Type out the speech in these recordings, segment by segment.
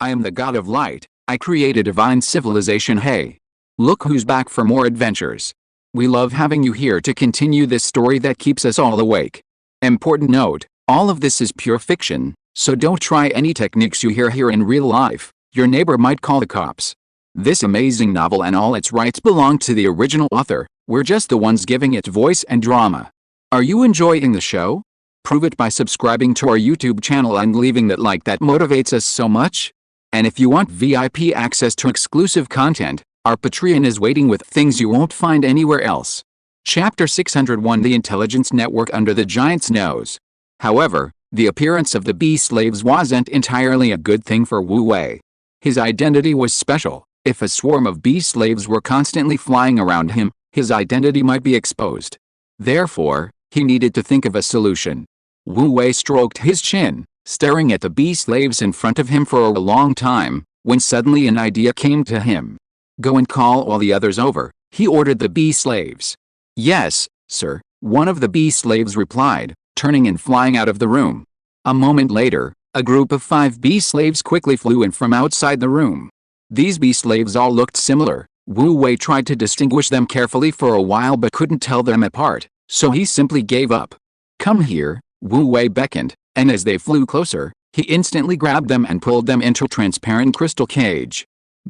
I am the god of light. I create a divine civilization. Hey, look who's back for more adventures. We love having you here to continue this story that keeps us all awake. Important note, all of this is pure fiction, so don't try any techniques you hear here in real life. Your neighbor might call the cops. This amazing novel and all its rights belong to the original author. We're just the ones giving it voice and drama. Are you enjoying the show? Prove it by subscribing to our YouTube channel and leaving that like that motivates us so much. And if you want VIP access to exclusive content, our Patreon is waiting with things you won't find anywhere else. Chapter 601, The Intelligence Network Under the Giant's Nose. However, the appearance of the bee slaves wasn't entirely a good thing for Wu Wei. His identity was special. If a swarm of bee slaves were constantly flying around him, his identity might be exposed. Therefore, he needed to think of a solution. Wu Wei stroked his chin, staring at the bee slaves in front of him for a long time, when suddenly an idea came to him. Go and call all the others over, he ordered the bee slaves. Yes, sir, one of the bee slaves replied, turning and flying out of the room. A moment later, a group of 5 bee slaves quickly flew in from outside the room. These bee slaves all looked similar. Wu Wei tried to distinguish them carefully for a while but couldn't tell them apart, so he simply gave up. Come here, Wu Wei beckoned, and as they flew closer, he instantly grabbed them and pulled them into a transparent crystal cage.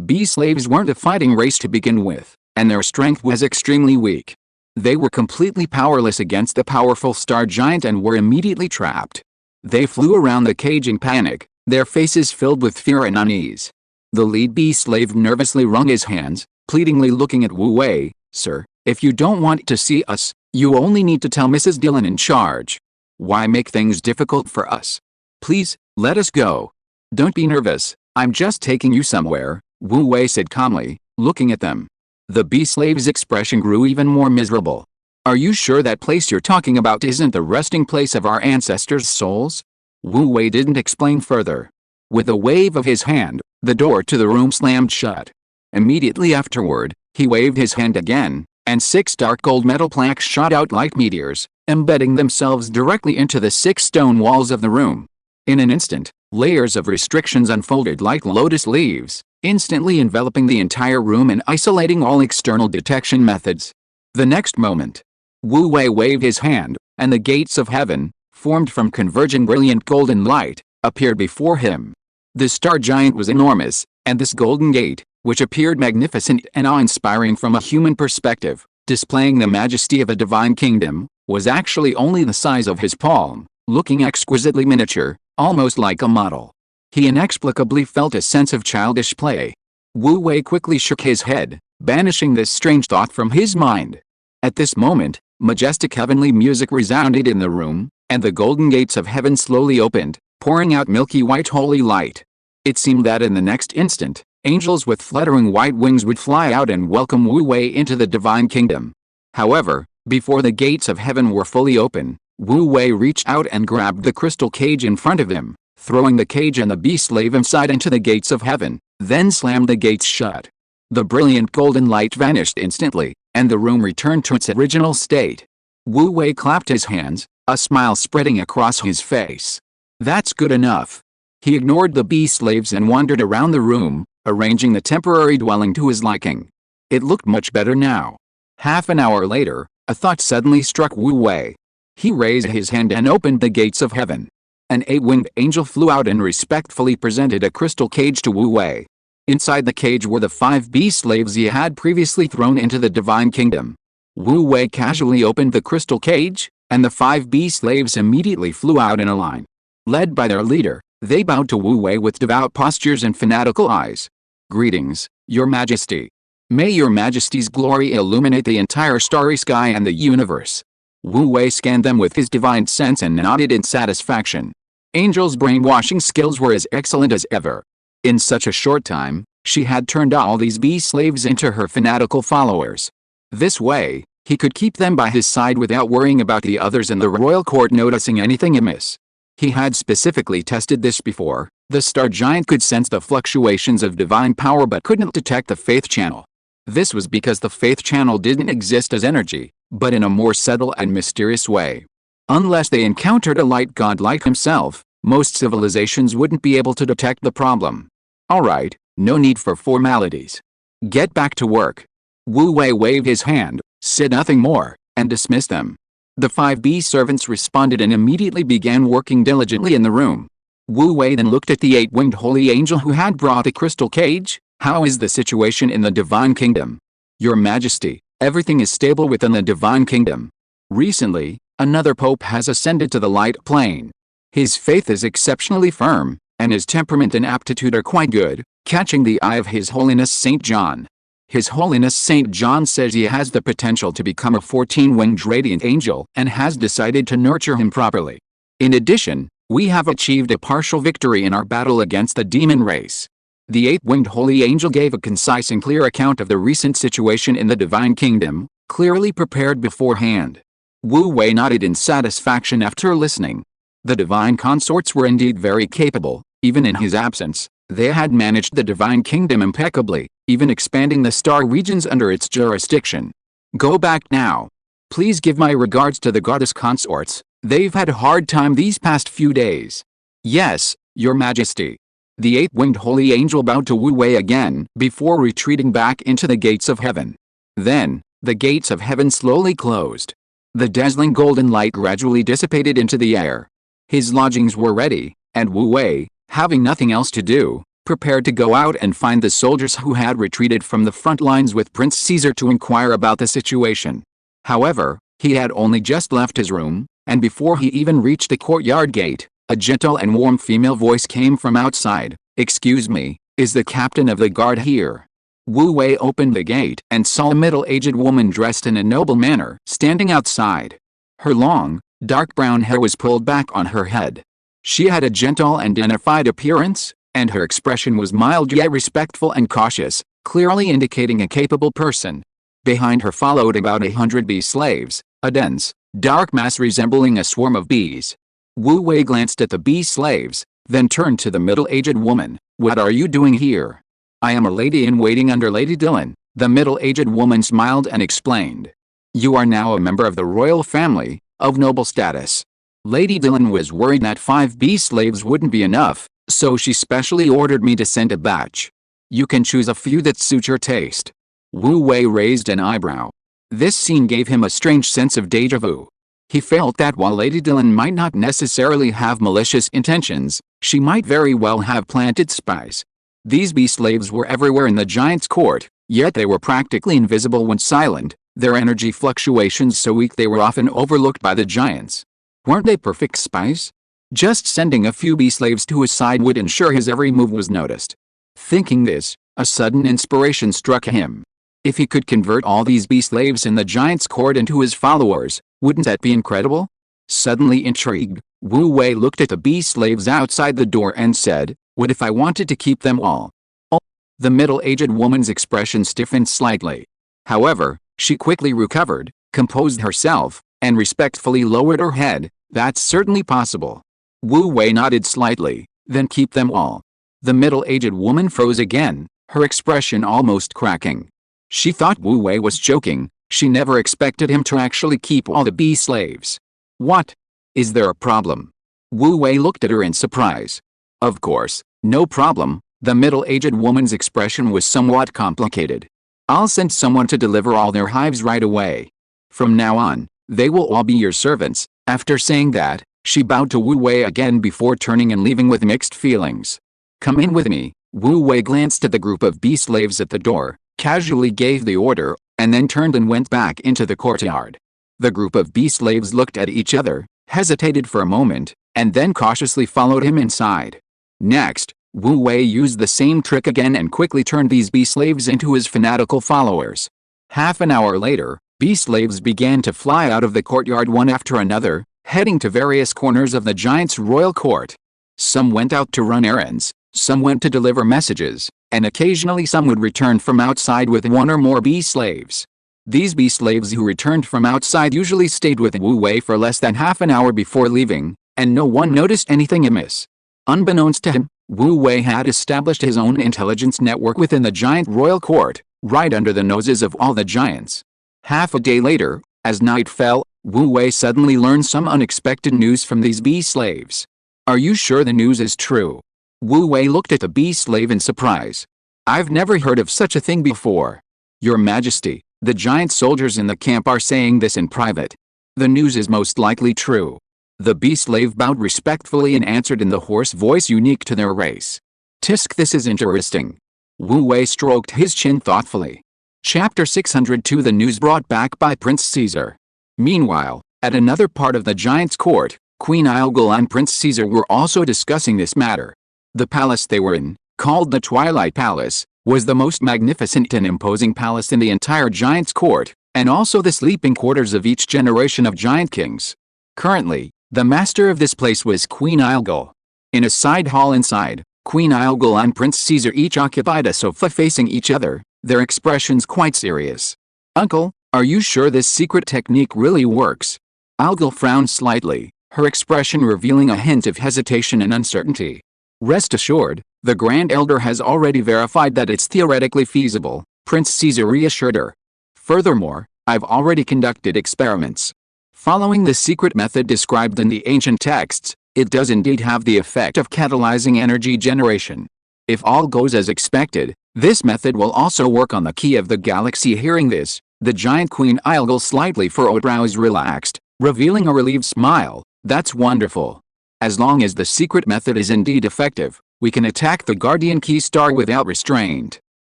Bee slaves weren't a fighting race to begin with, and their strength was extremely weak. They were completely powerless against the powerful star giant and were immediately trapped. They flew around the cage in panic, their faces filled with fear and unease. The lead bee slave nervously wrung his hands, pleadingly looking at Wu Wei. Sir, if you don't want to see us, you only need to tell Mrs. Dillon in charge. Why make things difficult for us? Please, let us go. Don't be nervous, I'm just taking you somewhere, Wu Wei said calmly, looking at them. The bee slave's expression grew even more miserable. Are you sure that place you're talking about isn't the resting place of our ancestors' souls? Wu Wei didn't explain further. With a wave of his hand, the door to the room slammed shut. Immediately afterward, he waved his hand again, and 6 dark gold metal plaques shot out like meteors, embedding themselves directly into the 6 stone walls of the room. In an instant, layers of restrictions unfolded like lotus leaves, instantly enveloping the entire room and isolating all external detection methods. The next moment, Wu Wei waved his hand, and the gates of heaven, formed from converging brilliant golden light, appeared before him. The star giant was enormous, and this golden gate, which appeared magnificent and awe-inspiring from a human perspective, displaying the majesty of a divine kingdom, was actually only the size of his palm, looking exquisitely miniature, almost like a model. He inexplicably felt a sense of childish play. Wu Wei quickly shook his head, banishing this strange thought from his mind. At this moment, majestic heavenly music resounded in the room, and the golden gates of heaven slowly opened, pouring out milky white holy light. It seemed that in the next instant, angels with fluttering white wings would fly out and welcome Wu Wei into the divine kingdom. However, before the gates of heaven were fully open, Wu Wei reached out and grabbed the crystal cage in front of him, throwing the cage and the bee slave inside into the gates of heaven, then slammed the gates shut. The brilliant golden light vanished instantly, and the room returned to its original state. Wu Wei clapped his hands, a smile spreading across his face. That's good enough. He ignored the bee slaves and wandered around the room, arranging the temporary dwelling to his liking. It looked much better now. Half an hour later, a thought suddenly struck Wu Wei. He raised his hand and opened the gates of heaven. An 8-winged angel flew out and respectfully presented a crystal cage to Wu Wei. Inside the cage were the 5 bee slaves he had previously thrown into the divine kingdom. Wu Wei casually opened the crystal cage, and the 5 bee slaves immediately flew out in a line. Led by their leader, they bowed to Wu Wei with devout postures and fanatical eyes. Greetings, Your Majesty. May Your Majesty's glory illuminate the entire starry sky and the universe. Wu Wei scanned them with his divine sense and nodded in satisfaction. Angel's brainwashing skills were as excellent as ever. In such a short time, she had turned all these bee slaves into her fanatical followers. This way, he could keep them by his side without worrying about the others in the royal court noticing anything amiss. He had specifically tested this before. The star giant could sense the fluctuations of divine power but couldn't detect the faith channel. This was because the faith channel didn't exist as energy, but in a more subtle and mysterious way. Unless they encountered a light god like himself, most civilizations wouldn't be able to detect the problem. Alright, no need for formalities. Get back to work. Wu Wei waved his hand, said nothing more, and dismissed them. The 5 bee servants responded and immediately began working diligently in the room. Wu Wei then looked at the 8-winged holy angel who had brought a crystal cage. How is the situation in the divine kingdom? Your Majesty, everything is stable within the divine kingdom. Recently, another pope has ascended to the light plane. His faith is exceptionally firm, and his temperament and aptitude are quite good, catching the eye of His Holiness Saint John. His Holiness Saint John says he has the potential to become a 14-winged radiant angel and has decided to nurture him properly. In addition, we have achieved a partial victory in our battle against the demon race. The 8-winged holy angel gave a concise and clear account of the recent situation in the divine kingdom, clearly prepared beforehand. Wu Wei nodded in satisfaction after listening. The divine consorts were indeed very capable. Even in his absence, they had managed the divine kingdom impeccably, even expanding the star regions under its jurisdiction. Go back now. Please give my regards to the goddess consorts. They've had a hard time these past few days. Yes, Your Majesty. The 8-winged holy angel bowed to Wu Wei again before retreating back into the gates of heaven. Then, the gates of heaven slowly closed. The dazzling golden light gradually dissipated into the air. His lodgings were ready, and Wu Wei, having nothing else to do, prepared to go out and find the soldiers who had retreated from the front lines with Prince Caesar to inquire about the situation. However, he had only just left his room, and before he even reached the courtyard gate, a gentle and warm female voice came from outside. Excuse me, is the captain of the guard here? Wu Wei opened the gate and saw a middle-aged woman dressed in a noble manner standing outside. Her long, dark brown hair was pulled back on her head. She had a gentle and dignified appearance, and her expression was mild yet respectful and cautious, clearly indicating a capable person. Behind her followed about 100 bee slaves, a dense, dark mass resembling a swarm of bees. Wu Wei glanced at the bee slaves, then turned to the middle-aged woman. What are you doing here? I am a lady-in-waiting under Lady Dylan. The middle-aged woman smiled and explained. You are now a member of the royal family, of noble status. Lady Dylan was worried that 5 bee slaves wouldn't be enough, so she specially ordered me to send a batch. You can choose a few that suit your taste. Wu Wei raised an eyebrow. This scene gave him a strange sense of déjà vu. He felt that while Lady Dylan might not necessarily have malicious intentions, she might very well have planted spies. These bee slaves were everywhere in the giant's court, yet they were practically invisible when silent, their energy fluctuations so weak they were often overlooked by the giants. Weren't they perfect spies? Just sending a few bee slaves to his side would ensure his every move was noticed. Thinking this, a sudden inspiration struck him. If he could convert all these bee slaves in the giant's court into his followers, wouldn't that be incredible? Suddenly intrigued, Wu Wei looked at the bee slaves outside the door and said, what if I wanted to keep them all? Oh. The middle-aged woman's expression stiffened slightly. However, she quickly recovered, composed herself, and respectfully lowered her head. That's certainly possible. Wu Wei nodded slightly. Then keep them all. The middle-aged woman froze again, her expression almost cracking. She thought Wu Wei was joking. She never expected him to actually keep all the bee slaves. What? Is there a problem? Wu Wei looked at her in surprise. Of course, no problem. The middle-aged woman's expression was somewhat complicated. I'll send someone to deliver all their hives right away. From now on, they will all be your servants. After saying that, she bowed to Wu Wei again before turning and leaving with mixed feelings. Come in with me. Wu Wei glanced at the group of bee slaves at the door, casually gave the order, and then turned and went back into the courtyard. The group of bee slaves looked at each other, hesitated for a moment, and then cautiously followed him inside. Next, Wu Wei used the same trick again and quickly turned these bee slaves into his fanatical followers. Half an hour later, bee slaves began to fly out of the courtyard one after another, heading to various corners of the giant's royal court. Some went out to run errands, some went to deliver messages, and occasionally some would return from outside with one or more bee slaves. These bee slaves who returned from outside usually stayed with Wu Wei for less than half an hour before leaving, and no one noticed anything amiss. Unbeknownst to him, Wu Wei had established his own intelligence network within the giant royal court, right under the noses of all the giants. Half a day later, as night fell, Wu Wei suddenly learned some unexpected news from these bee slaves. Are you sure the news is true? Wu Wei looked at the bee slave in surprise. I've never heard of such a thing before. Your Majesty, the giant soldiers in the camp are saying this in private. The news is most likely true. The bee slave bowed respectfully and answered in the hoarse voice unique to their race. Tisk, this is interesting. Wu Wei stroked his chin thoughtfully. Chapter 602, the news brought back by Prince Caesar. Meanwhile, at another part of the giant's court, Queen Ilgul and Prince Caesar were also discussing this matter. The palace they were in, called the Twilight Palace, was the most magnificent and imposing palace in the entire giant's court, and also the sleeping quarters of each generation of giant kings. Currently, the master of this place was Queen Ilgul. In a side hall inside, Queen Ilgul and Prince Caesar each occupied a sofa facing each other, their expressions quite serious. Uncle, are you sure this secret technique really works? Ilgul frowned slightly, her expression revealing a hint of hesitation and uncertainty. Rest assured, the Grand Elder has already verified that it's theoretically feasible, Prince Caesar reassured her. Furthermore, I've already conducted experiments. Following the secret method described in the ancient texts, it does indeed have the effect of catalyzing energy generation. If all goes as expected, this method will also work on the key of the galaxy. Hearing this, the giant Queen Ilgul slightly furrowed brows relaxed, revealing a relieved smile. That's wonderful. As long as the secret method is indeed effective, we can attack the Guardian Key Star without restraint.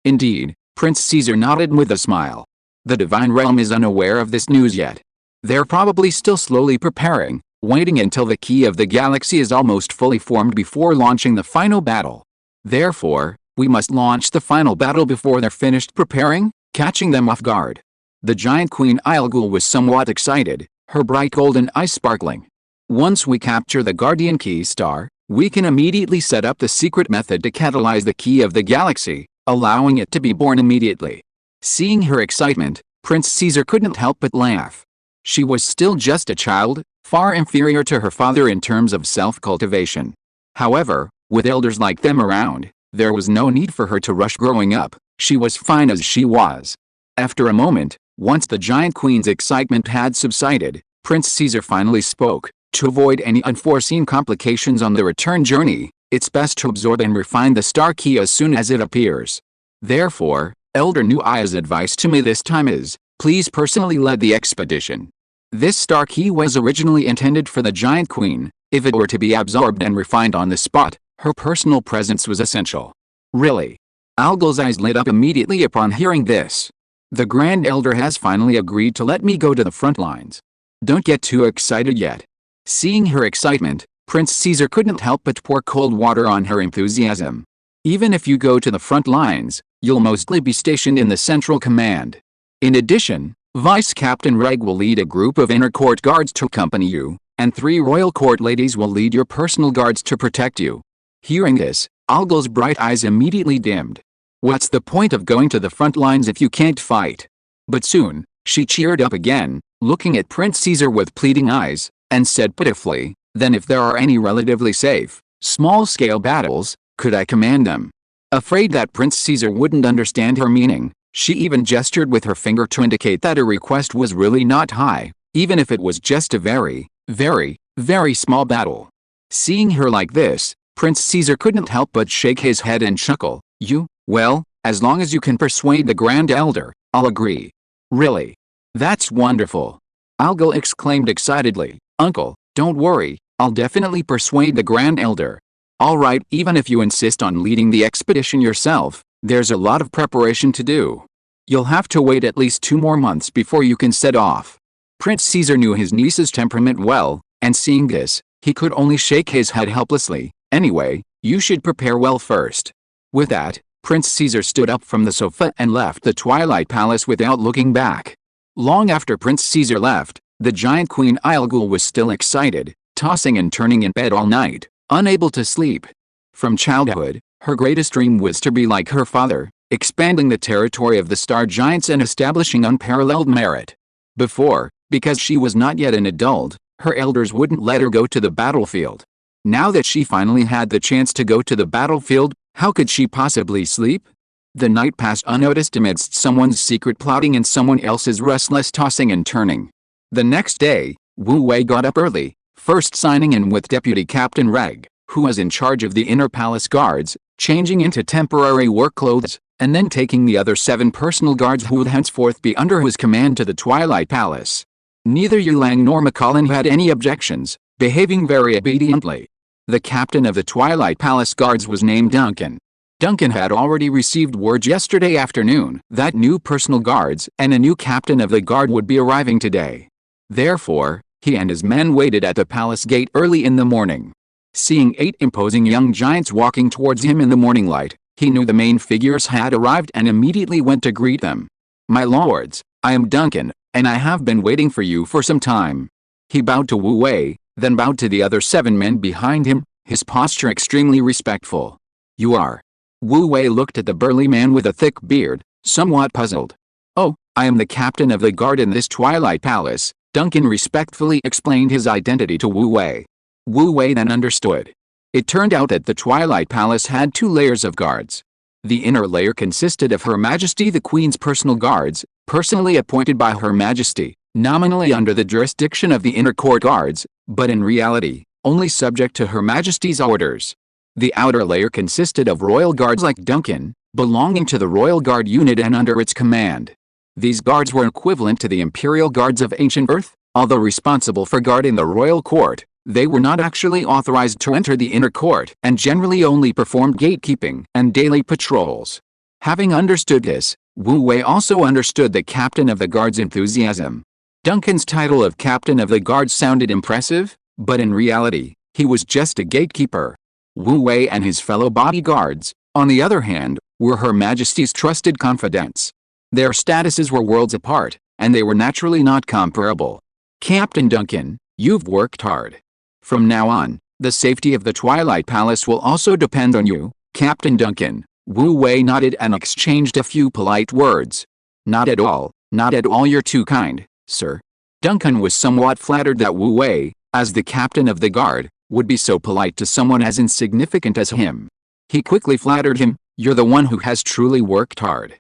Indeed, Prince Caesar nodded with a smile. The Divine Realm is unaware of this news yet. They're probably still slowly preparing, waiting until the key of the galaxy is almost fully formed before launching the final battle. Therefore, we must launch the final battle before they're finished preparing, catching them off guard. The giant Queen Ilgul was somewhat excited, her bright golden eyes sparkling. Once we capture the Guardian Key Star, we can immediately set up the secret method to catalyze the key of the galaxy, allowing it to be born immediately. Seeing her excitement, Prince Caesar couldn't help but laugh. She was still just a child, far inferior to her father in terms of self-cultivation. However, with elders like them around, there was no need for her to rush growing up. She was fine as she was. After a moment, once the giant queen's excitement had subsided, Prince Caesar finally spoke. To avoid any unforeseen complications on the return journey, it's best to absorb and refine the star key as soon as it appears. Therefore, Elder Nuia's advice to me this time is, please personally lead the expedition. This star key was originally intended for the giant queen. If it were to be absorbed and refined on the spot, her personal presence was essential. Really? Ilgul's eyes lit up immediately upon hearing this. The Grand Elder has finally agreed to let me go to the front lines. Don't get too excited yet. Seeing her excitement, Prince Caesar couldn't help but pour cold water on her enthusiasm. Even if you go to the front lines, you'll mostly be stationed in the central command. In addition, Vice Captain Reg will lead a group of inner court guards to accompany you, and 3 royal court ladies will lead your personal guards to protect you. Hearing this, Ilgul's bright eyes immediately dimmed. What's the point of going to the front lines if you can't fight? But soon, she cheered up again, looking at Prince Caesar with pleading eyes, and said pitifully, then if there are any relatively safe, small-scale battles, could I command them? Afraid that Prince Caesar wouldn't understand her meaning, she even gestured with her finger to indicate that her request was really not high, even if it was just a very, very, very small battle. Seeing her like this, Prince Caesar couldn't help but shake his head and chuckle. Well, as long as you can persuade the Grand Elder, I'll agree. Really? That's wonderful. Ilgul exclaimed excitedly. Uncle, don't worry, I'll definitely persuade the Grand Elder. Alright, even if you insist on leading the expedition yourself, there's a lot of preparation to do. You'll have to wait at least 2 more months before you can set off. Prince Caesar knew his niece's temperament well, and seeing this, he could only shake his head helplessly. Anyway, you should prepare well first. With that, Prince Caesar stood up from the sofa and left the Twilight Palace without looking back. Long after Prince Caesar left, the giant Queen Ilgul was still excited, tossing and turning in bed all night, unable to sleep. From childhood, her greatest dream was to be like her father, expanding the territory of the star giants and establishing unparalleled merit. Before, because she was not yet an adult, her elders wouldn't let her go to the battlefield. Now that she finally had the chance to go to the battlefield, how could she possibly sleep? The night passed unnoticed amidst someone's secret plotting and someone else's restless tossing and turning. The next day, Wu Wei got up early, first signing in with Deputy Captain Reg, who was in charge of the inner palace guards, changing into temporary work clothes, and then taking the other 7 personal guards who would henceforth be under his command to the Twilight Palace. Neither Yulang nor McCullen had any objections, behaving very obediently. The captain of the Twilight Palace guards was named Duncan. Duncan had already received word yesterday afternoon that new personal guards and a new captain of the guard would be arriving today. Therefore, he and his men waited at the palace gate early in the morning. Seeing 8 imposing young giants walking towards him in the morning light, he knew the main figures had arrived and immediately went to greet them. "My lords, I am Duncan, and I have been waiting for you for some time." He bowed to Wu Wei, then bowed to the other 7 men behind him, his posture extremely respectful. "You are?" Wu Wei looked at the burly man with a thick beard, somewhat puzzled. "Oh, I am the captain of the guard in this Twilight Palace," Duncan respectfully explained his identity to Wu Wei. Wu Wei then understood. It turned out that the Twilight Palace had 2 layers of guards. The inner layer consisted of Her Majesty the Queen's personal guards, personally appointed by Her Majesty, nominally under the jurisdiction of the inner court guards, but in reality, only subject to Her Majesty's orders. The outer layer consisted of royal guards like Duncan, belonging to the Royal Guard unit and under its command. These guards were equivalent to the Imperial Guards of ancient Earth, although responsible for guarding the royal court. They were not actually authorized to enter the inner court and generally only performed gatekeeping and daily patrols. Having understood this, Wu Wei also understood the captain of the guard's enthusiasm. Duncan's title of captain of the guard sounded impressive, but in reality, he was just a gatekeeper. Wu Wei and his fellow bodyguards, on the other hand, were Her Majesty's trusted confidants. Their statuses were worlds apart, and they were naturally not comparable. "Captain Duncan, you've worked hard. From now on, the safety of the Twilight Palace will also depend on you, Captain Duncan." Wu Wei nodded and exchanged a few polite words. Not at all, you're too kind, sir." Duncan was somewhat flattered that Wu Wei, as the captain of the guard, would be so polite to someone as insignificant as him. He quickly flattered him, "You're the one who has truly worked hard.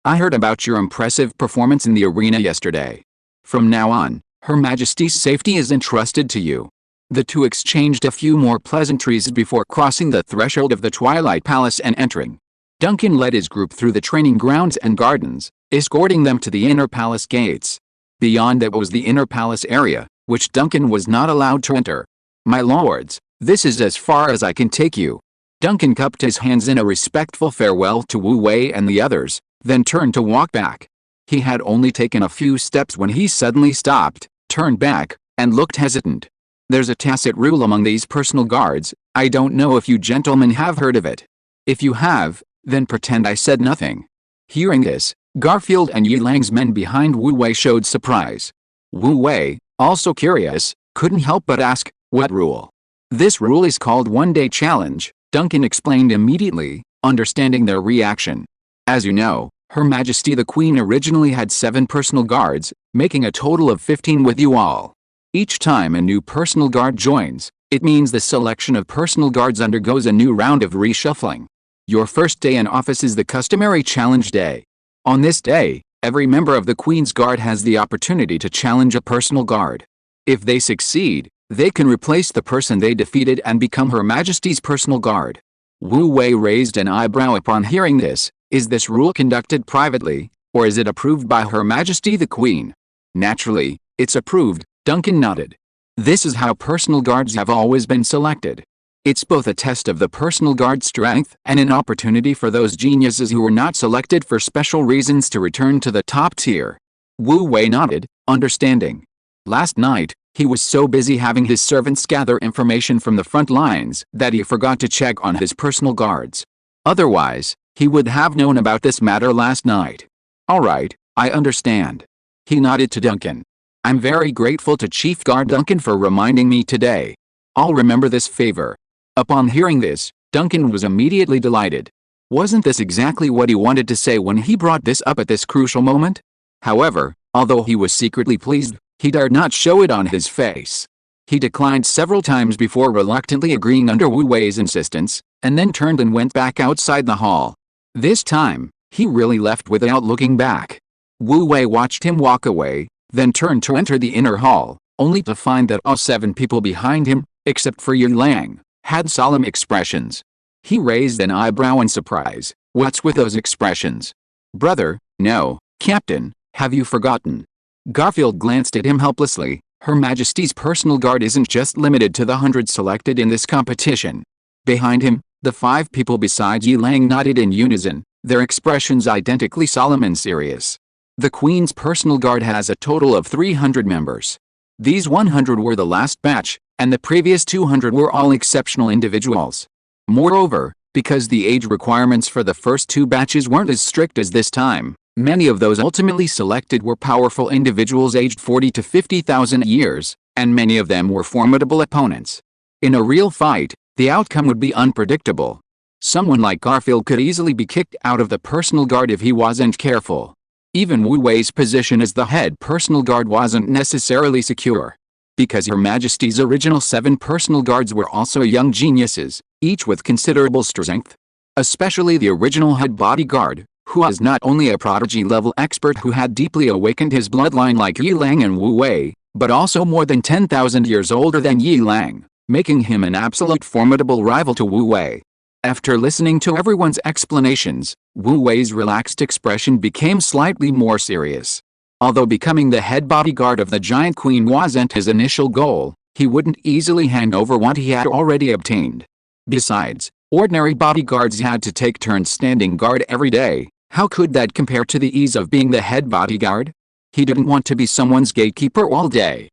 I heard about your impressive performance in the arena yesterday. From now on, Her Majesty's safety is entrusted to you." The 2 exchanged a few more pleasantries before crossing the threshold of the Twilight Palace and entering. Duncan led his group through the training grounds and gardens, escorting them to the inner palace gates. Beyond that was the inner palace area, which Duncan was not allowed to enter. "My lords, this is as far as I can take you." Duncan cupped his hands in a respectful farewell to Wu Wei and the others, then turned to walk back. He had only taken a few steps when he suddenly stopped, turned back, and looked hesitant. There's a tacit rule among these personal guards. I don't know if you gentlemen have heard of it. If you have, then pretend I said nothing. Hearing this, Garfield and Yilang's men behind Wu Wei showed surprise. Wu Wei, also curious, couldn't help but ask, "What rule?" "This rule is called one-day challenge," Duncan explained immediately, understanding their reaction. "As you know, Her Majesty the Queen originally had 7 personal guards, making a total of 15 with you all. Each time a new personal guard joins, it means the selection of personal guards undergoes a new round of reshuffling. Your first day in office is the customary challenge day. On this day, every member of the Queen's Guard has the opportunity to challenge a personal guard. If they succeed, they can replace the person they defeated and become Her Majesty's personal guard." Wu Wei raised an eyebrow upon hearing this. "Is this rule conducted privately, or is it approved by Her Majesty the Queen?" "Naturally, it's approved," Duncan nodded. "This is how personal guards have always been selected. It's both a test of the personal guard strength and an opportunity for those geniuses who were not selected for special reasons to return to the top tier." Wu Wei nodded, understanding. Last night, he was so busy having his servants gather information from the front lines that he forgot to check on his personal guards. Otherwise, he would have known about this matter last night. "All right, I understand." He nodded to Duncan. "I'm very grateful to Chief Guard Duncan for reminding me today. I'll remember this favor." Upon hearing this, Duncan was immediately delighted. Wasn't this exactly what he wanted to say when he brought this up at this crucial moment? However, although he was secretly pleased, he dared not show it on his face. He declined several times before reluctantly agreeing under Wu Wei's insistence, and then turned and went back outside the hall. This time, he really left without looking back. Wu Wei watched him walk away, then turned to enter the inner hall, only to find that all 7 people behind him, except for Yulang, had solemn expressions. He raised an eyebrow in surprise. "What's with those expressions?" "Brother, no, Captain, have you forgotten?" Garfield glanced at him helplessly. "Her Majesty's personal guard isn't just limited to the 100 selected in this competition." Behind him, the 5 people beside Yi Lang nodded in unison, their expressions identically solemn and serious. The Queen's personal guard has a total of 300 members. These 100 were the last batch, and the previous 200 were all exceptional individuals. Moreover, because the age requirements for the first 2 batches weren't as strict as this time, many of those ultimately selected were powerful individuals aged 40 to 50,000 years, and many of them were formidable opponents. In a real fight, the outcome would be unpredictable. Someone like Garfield could easily be kicked out of the personal guard if he wasn't careful. Even Wu Wei's position as the head personal guard wasn't necessarily secure. Because Her Majesty's original 7 personal guards were also young geniuses, each with considerable strength. Especially the original head bodyguard, who was not only a prodigy-level expert who had deeply awakened his bloodline like Yi Lang and Wu Wei, but also more than 10,000 years older than Yi Lang, making him an absolute formidable rival to Wu Wei. After listening to everyone's explanations, Wu Wei's relaxed expression became slightly more serious. Although becoming the head bodyguard of the Giant Queen wasn't his initial goal, he wouldn't easily hand over what he had already obtained. Besides, ordinary bodyguards had to take turns standing guard every day. How could that compare to the ease of being the head bodyguard? He didn't want to be someone's gatekeeper all day.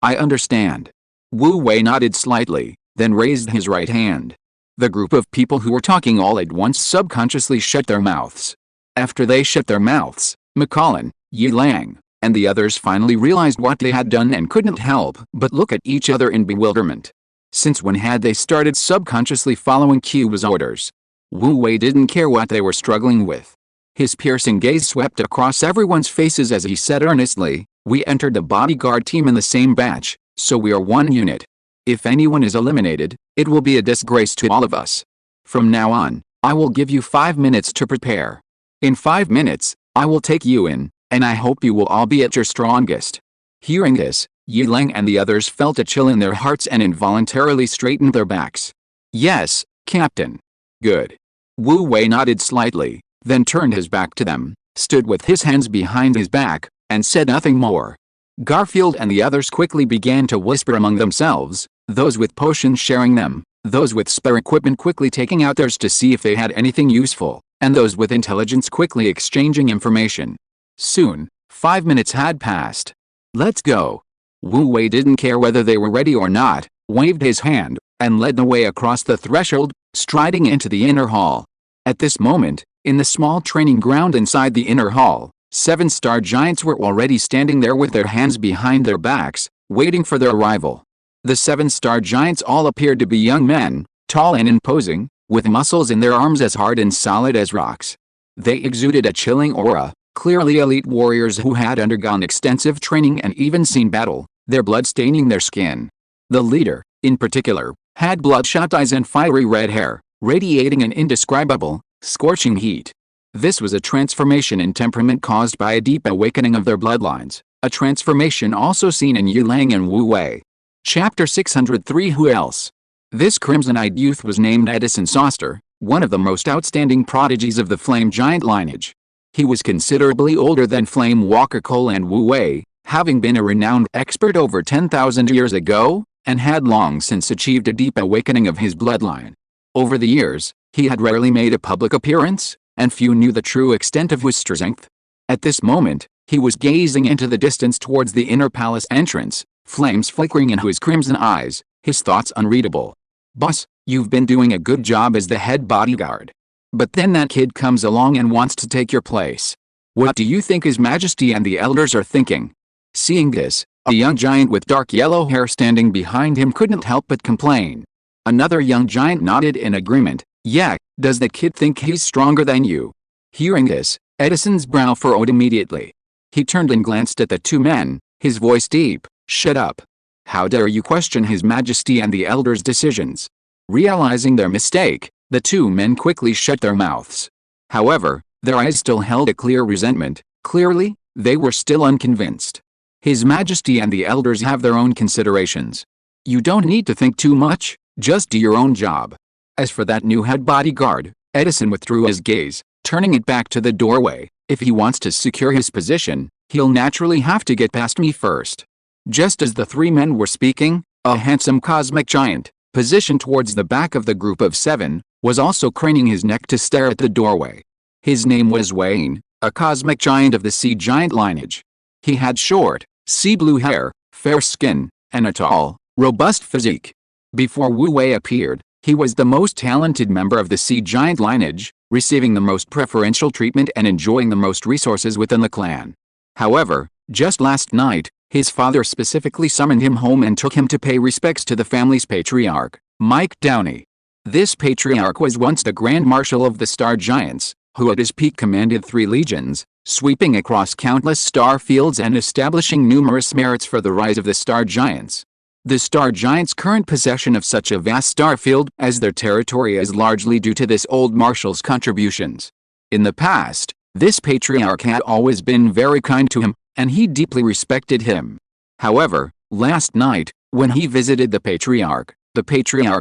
I understand. Wu Wei nodded slightly, then raised his right hand. The group of people who were talking all at once subconsciously shut their mouths. After they shut their mouths, Macallan, Yi Lang, and the others finally realized what they had done and couldn't help but look at each other in bewilderment. Since when had they started subconsciously following Q's orders? Wu Wei didn't care what they were struggling with. His piercing gaze swept across everyone's faces as he said earnestly, "We entered the bodyguard team in the same batch, so we are one unit. If anyone is eliminated, it will be a disgrace to all of us. From now on, I will give you 5 minutes to prepare. In 5 minutes, I will take you in, and I hope you will all be at your strongest." Hearing this, Yi Lang and the others felt a chill in their hearts and involuntarily straightened their backs. "Yes, Captain." "Good." Wu Wei nodded slightly, then turned his back to them, stood with his hands behind his back, and said nothing more. Garfield and the others quickly began to whisper among themselves, those with potions sharing them, those with spare equipment quickly taking out theirs to see if they had anything useful, and those with intelligence quickly exchanging information. Soon, 5 minutes had passed. "Let's go." Wu Wei didn't care whether they were ready or not, waved his hand, and led the way across the threshold, striding into the inner hall. At this moment, in the small training ground inside the inner hall, 7 star giants were already standing there with their hands behind their backs, waiting for their arrival. The 7 star giants all appeared to be young men, tall and imposing, with muscles in their arms as hard and solid as rocks. They exuded a chilling aura, clearly elite warriors who had undergone extensive training and even seen battle, their blood staining their skin. The leader, in particular, had bloodshot eyes and fiery red hair, radiating an indescribable, scorching heat. This was a transformation in temperament caused by a deep awakening of their bloodlines, a transformation also seen in Yi Lang and Wu Wei. Chapter 603 Who else? This crimson-eyed youth was named Edison Soster, one of the most outstanding prodigies of the Flame Giant lineage. He was considerably older than Flame Walker Cole and Wu Wei, having been a renowned expert over 10,000 years ago, and had long since achieved a deep awakening of his bloodline. Over the years, he had rarely made a public appearance, and few knew the true extent of his strength. At this moment, he was gazing into the distance towards the inner palace entrance, flames flickering into his crimson eyes, his thoughts unreadable. "Boss, you've been doing a good job as the head bodyguard. But then that kid comes along and wants to take your place. What do you think His Majesty and the elders are thinking?" Seeing this, a young giant with dark yellow hair standing behind him couldn't help but complain. Another young giant nodded in agreement. "Yeah, does the kid think he's stronger than you?" Hearing this, Edison's brow furrowed immediately. He turned and glanced at the 2 men, his voice deep. "Shut up. How dare you question His Majesty and the elders' decisions?" Realizing their mistake, the 2 men quickly shut their mouths. However, their eyes still held a clear resentment. Clearly, they were still unconvinced. His Majesty and the elders have their own considerations. You don't need to think too much, Just do your own job. As for that new head bodyguard, Edison withdrew his gaze, turning it back to the doorway. If he wants to secure his position, he'll naturally have to get past me first. Just as the three men were speaking, a handsome cosmic giant, positioned towards the back of the group of 7, was also craning his neck to stare at the doorway. His name was Wayne, a cosmic giant of the sea giant lineage. He had short, sea blue hair, fair skin, and a tall, robust physique. Before Wu Wei appeared, he was the most talented member of the sea giant lineage, receiving the most preferential treatment and enjoying the most resources within the clan. However, just last night, his father specifically summoned him home and took him to pay respects to the family's patriarch, Mike Downey. This patriarch was once the Grand Marshal of the Star Giants, who at his peak commanded 3 legions, sweeping across countless star fields and establishing numerous merits for the rise of the Star Giants. The Star Giants' current possession of such a vast star field as their territory is largely due to this old marshal's contributions. In the past, this patriarch had always been very kind to him, and he deeply respected him. However, last night, when he visited the patriarch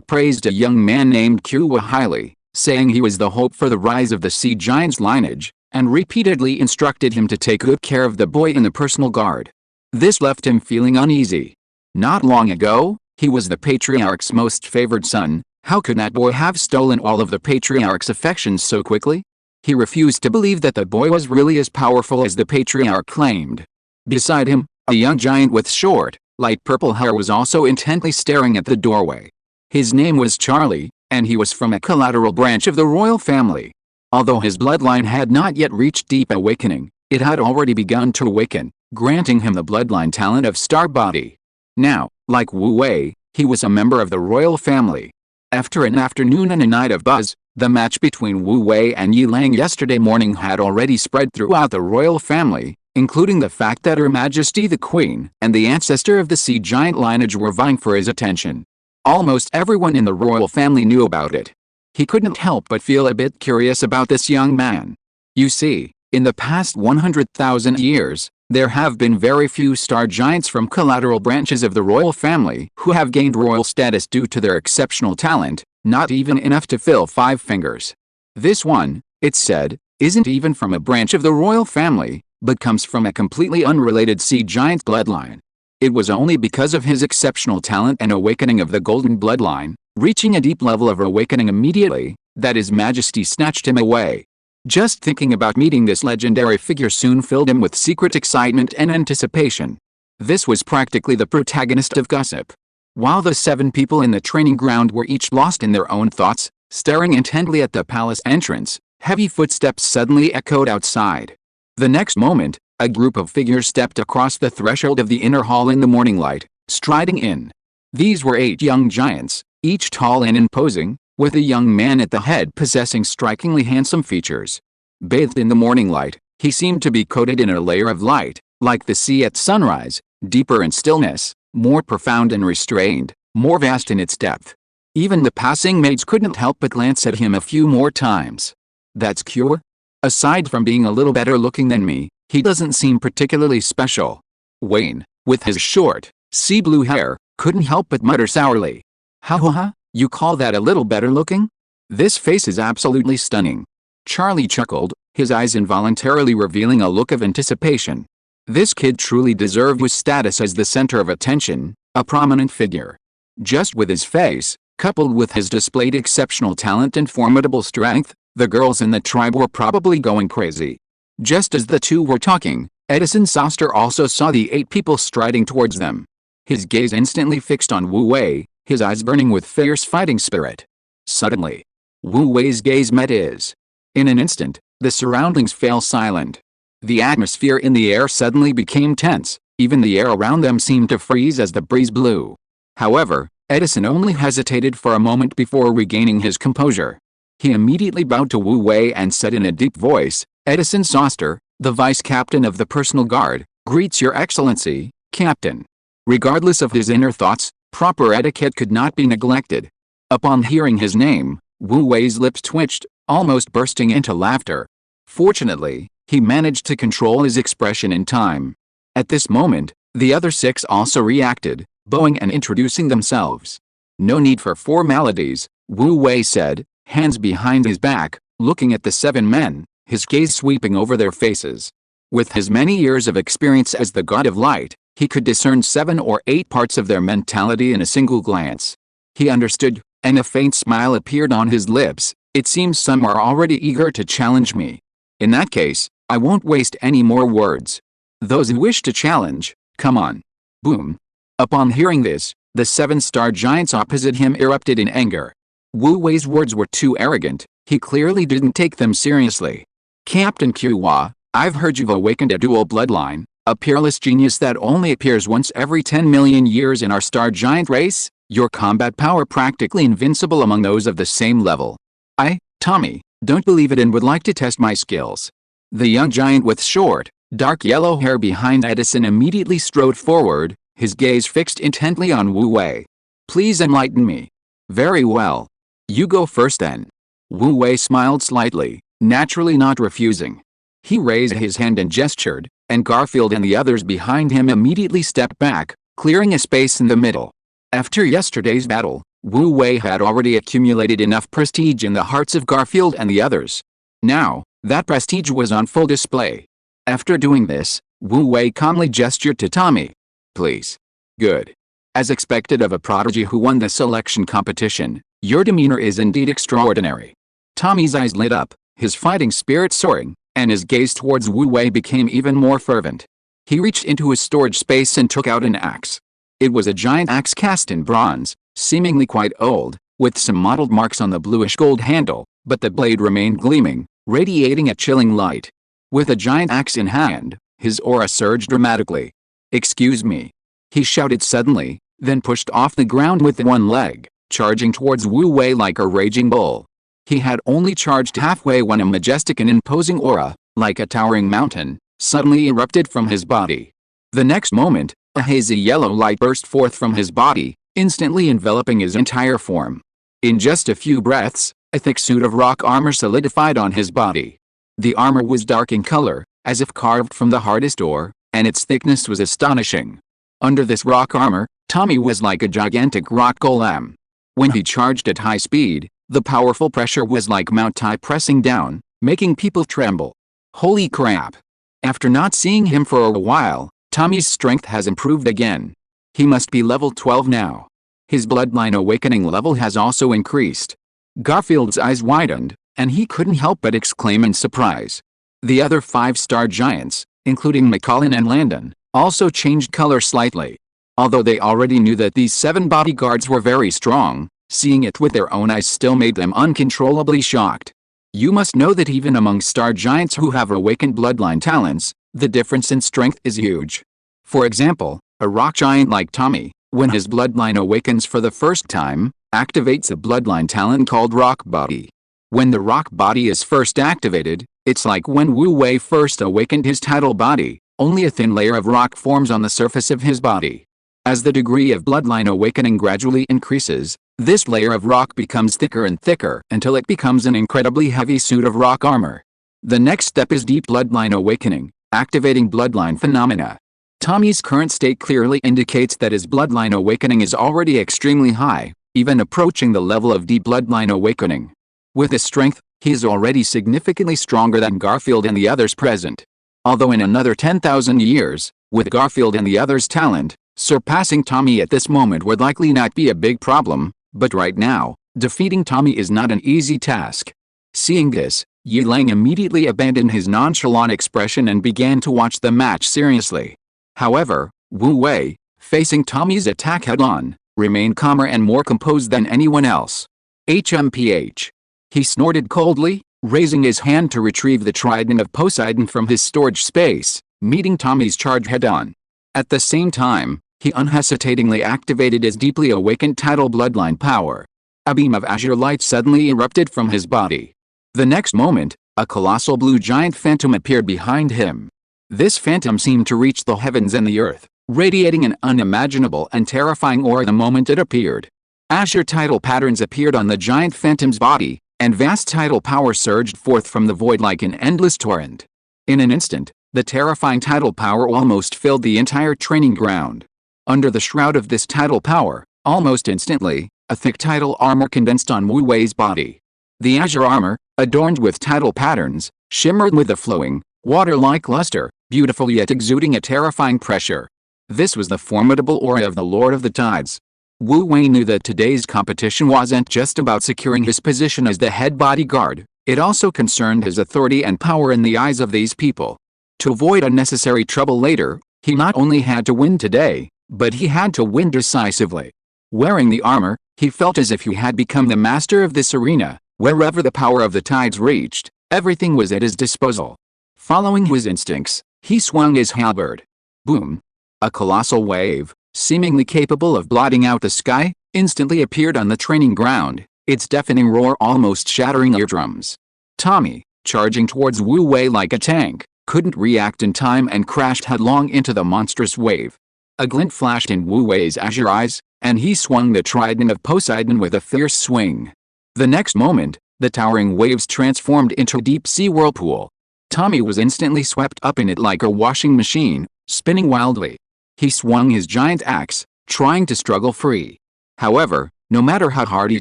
praised a young man named Qiwa highly, saying he was the hope for the rise of the Sea Giants lineage, and repeatedly instructed him to take good care of the boy in the personal guard. This left him feeling uneasy. Not long ago, he was the patriarch's most favored son. How could that boy have stolen all of the patriarch's affections so quickly? He refused to believe that the boy was really as powerful as the patriarch claimed. Beside him, a young giant with short, light purple hair was also intently staring at the doorway. His name was Charlie, and he was from a collateral branch of the royal family. Although his bloodline had not yet reached deep awakening, it had already begun to awaken, granting him the bloodline talent of Star Body. Now, like Wu Wei, he was a member of the royal family. After an afternoon and a night of buzz, the match between Wu Wei and Yi Lang yesterday morning had already spread throughout the royal family, including the fact that Her Majesty the Queen and the ancestor of the Sea Giant lineage were vying for his attention. Almost everyone in the royal family knew about it. He couldn't help but feel a bit curious about this young man. You see, in the past 100,000 years, there have been very few star giants from collateral branches of the royal family who have gained royal status due to their exceptional talent, not even enough to fill 5 fingers. This one, it's said, isn't even from a branch of the royal family, but comes from a completely unrelated sea giant bloodline. It was only because of his exceptional talent and awakening of the golden bloodline, reaching a deep level of awakening immediately, that His Majesty snatched him away. Just thinking about meeting this legendary figure soon filled him with secret excitement and anticipation. This was practically the protagonist of gossip. While the 7 people in the training ground were each lost in their own thoughts, staring intently at the palace entrance, heavy footsteps suddenly echoed outside. The next moment, a group of figures stepped across the threshold of the inner hall in the morning light, striding in. These were 8 young giants, each tall and imposing, with a young man at the head possessing strikingly handsome features. Bathed in the morning light, he seemed to be coated in a layer of light, like the sea at sunrise, deeper in stillness, more profound and restrained, more vast in its depth. Even the passing maids couldn't help but glance at him a few more times. That's Qiwa? Aside from being a little better looking than me, he doesn't seem particularly special. Wayne, with his short, sea blue hair, couldn't help but mutter sourly. Ha, you call that a little better looking? This face is absolutely stunning. Charlie chuckled, his eyes involuntarily revealing a look of anticipation. This kid truly deserved his status as the center of attention, a prominent figure. Just with his face, coupled with his displayed exceptional talent and formidable strength, the girls in the tribe were probably going crazy. Just as the two were talking, Edison Soster also saw the 8 people striding towards them. His gaze instantly fixed on Wu Wei, his eyes burning with fierce fighting spirit. Suddenly, Wu Wei's gaze met his. In an instant, the surroundings fell silent. The atmosphere in the air suddenly became tense, even the air around them seemed to freeze as the breeze blew. However, Edison only hesitated for a moment before regaining his composure. He immediately bowed to Wu Wei and said in a deep voice, "Edison Soster, the vice captain of the personal guard, greets your excellency, captain." Regardless of his inner thoughts, proper etiquette could not be neglected. Upon hearing his name, Wu Wei's lips twitched, almost bursting into laughter. Fortunately, he managed to control his expression in time. At this moment, the other 6 also reacted, bowing and introducing themselves. No need for formalities, Wu Wei said, hands behind his back, looking at the 7 men, his gaze sweeping over their faces. With his many years of experience as the god of light, he could discern 7 or 8 parts of their mentality in a single glance. He understood, and a faint smile appeared on his lips. It seems some are already eager to challenge me. In that case, I won't waste any more words. Those who wish to challenge, come on. Boom. Upon hearing this, the 7 star giants opposite him erupted in anger. Wu Wei's words were too arrogant, he clearly didn't take them seriously. Captain Qiuhua, I've heard you've awakened a dual bloodline, a peerless genius that only appears once every 10 million years in our star giant race, your combat power practically invincible among those of the same level. I, Tommy, don't believe it and would like to test my skills. The young giant with short, dark yellow hair behind Edison immediately strode forward, his gaze fixed intently on Wu Wei. Please enlighten me. Very well. You go first then. Wu Wei smiled slightly, naturally not refusing. He raised his hand and gestured, and Garfield and the others behind him immediately stepped back, clearing a space in the middle. After yesterday's battle, Wu Wei had already accumulated enough prestige in the hearts of Garfield and the others. Now, that prestige was on full display. After doing this, Wu Wei calmly gestured to Tommy. Please. Good. As expected of a prodigy who won the selection competition, your demeanor is indeed extraordinary. Tommy's eyes lit up, his fighting spirit soaring, and his gaze towards Wu Wei became even more fervent. He reached into his storage space and took out an axe. It was a giant axe cast in bronze, seemingly quite old, with some mottled marks on the bluish gold handle, but the blade remained gleaming, radiating a chilling light. With a giant axe in hand, his aura surged dramatically. Excuse me. He shouted suddenly, then pushed off the ground with one leg, charging towards Wu Wei like a raging bull. He had only charged halfway when a majestic and imposing aura, like a towering mountain, suddenly erupted from his body. The next moment, a hazy yellow light burst forth from his body, instantly enveloping his entire form. In just a few breaths, a thick suit of rock armor solidified on his body. The armor was dark in color, as if carved from the hardest ore, and its thickness was astonishing. Under this rock armor, Tommy was like a gigantic rock golem. When he charged at high speed, the powerful pressure was like Mount Tai pressing down, making people tremble. Holy crap! After not seeing him for a while, Tommy's strength has improved again. He must be level 12 now. His bloodline awakening level has also increased. Garfield's eyes widened, and he couldn't help but exclaim in surprise. The other 5-star giants, including McCollin and Landon, also changed color slightly. Although they already knew that these 7 bodyguards were very strong, seeing it with their own eyes still made them uncontrollably shocked. You must know that even among star giants who have awakened bloodline talents, the difference in strength is huge. For example, a rock giant like Tommy, when his bloodline awakens for the first time, activates a bloodline talent called Rock Body. When the Rock Body is first activated, it's like when Wu Wei first awakened his tidal body, only a thin layer of rock forms on the surface of his body. As the degree of bloodline awakening gradually increases, this layer of rock becomes thicker and thicker until it becomes an incredibly heavy suit of rock armor. The next step is deep bloodline awakening, activating bloodline phenomena. Tommy's current state clearly indicates that his bloodline awakening is already extremely high, even approaching the level of deep bloodline awakening. With his strength, he is already significantly stronger than Garfield and the others present. Although in another 10,000 years, with Garfield and the others' talent, surpassing Tommy at this moment would likely not be a big problem, but right now, defeating Tommy is not an easy task. Seeing this, Yi Lang immediately abandoned his nonchalant expression and began to watch the match seriously. However, Wu Wei, facing Tommy's attack head-on, remained calmer and more composed than anyone else. HMPH. He snorted coldly, raising his hand to retrieve the trident of Poseidon from his storage space, meeting Tommy's charge head-on. At the same time, he unhesitatingly activated his deeply awakened tidal bloodline power. A beam of azure light suddenly erupted from his body. The next moment, a colossal blue giant phantom appeared behind him. This phantom seemed to reach the heavens and the earth, radiating an unimaginable and terrifying aura the moment it appeared. Azure tidal patterns appeared on the giant phantom's body, and vast tidal power surged forth from the void like an endless torrent. In an instant, the terrifying tidal power almost filled the entire training ground. Under the shroud of this tidal power, almost instantly, A thick tidal armor condensed on Wu Wei's body. The azure armor, adorned with tidal patterns, shimmered with a flowing, water-like luster, beautiful yet exuding a terrifying pressure. This was the formidable aura of the Lord of the Tides. Wu Wei knew that today's competition wasn't just about securing his position as the head bodyguard, it also concerned his authority and power in the eyes of these people. To avoid unnecessary trouble later, he not only had to win today, but he had to win decisively. Wearing the armor, he felt as if he had become the master of this arena. Wherever the power of the tides reached, everything was at his disposal. Following his instincts, he swung his halberd. Boom! A colossal wave, seemingly capable of blotting out the sky, instantly appeared on the training ground, its deafening roar almost shattering eardrums. Tommy, charging towards Wu Wei like a tank, couldn't react in time and crashed headlong into the monstrous wave. A glint flashed in Wu Wei's azure eyes, and he swung the trident of Poseidon with a fierce swing. The next moment, the towering waves transformed into a deep-sea whirlpool. Tommy was instantly swept up in it like a washing machine, spinning wildly. He swung his giant axe, trying to struggle free. However, no matter how hard he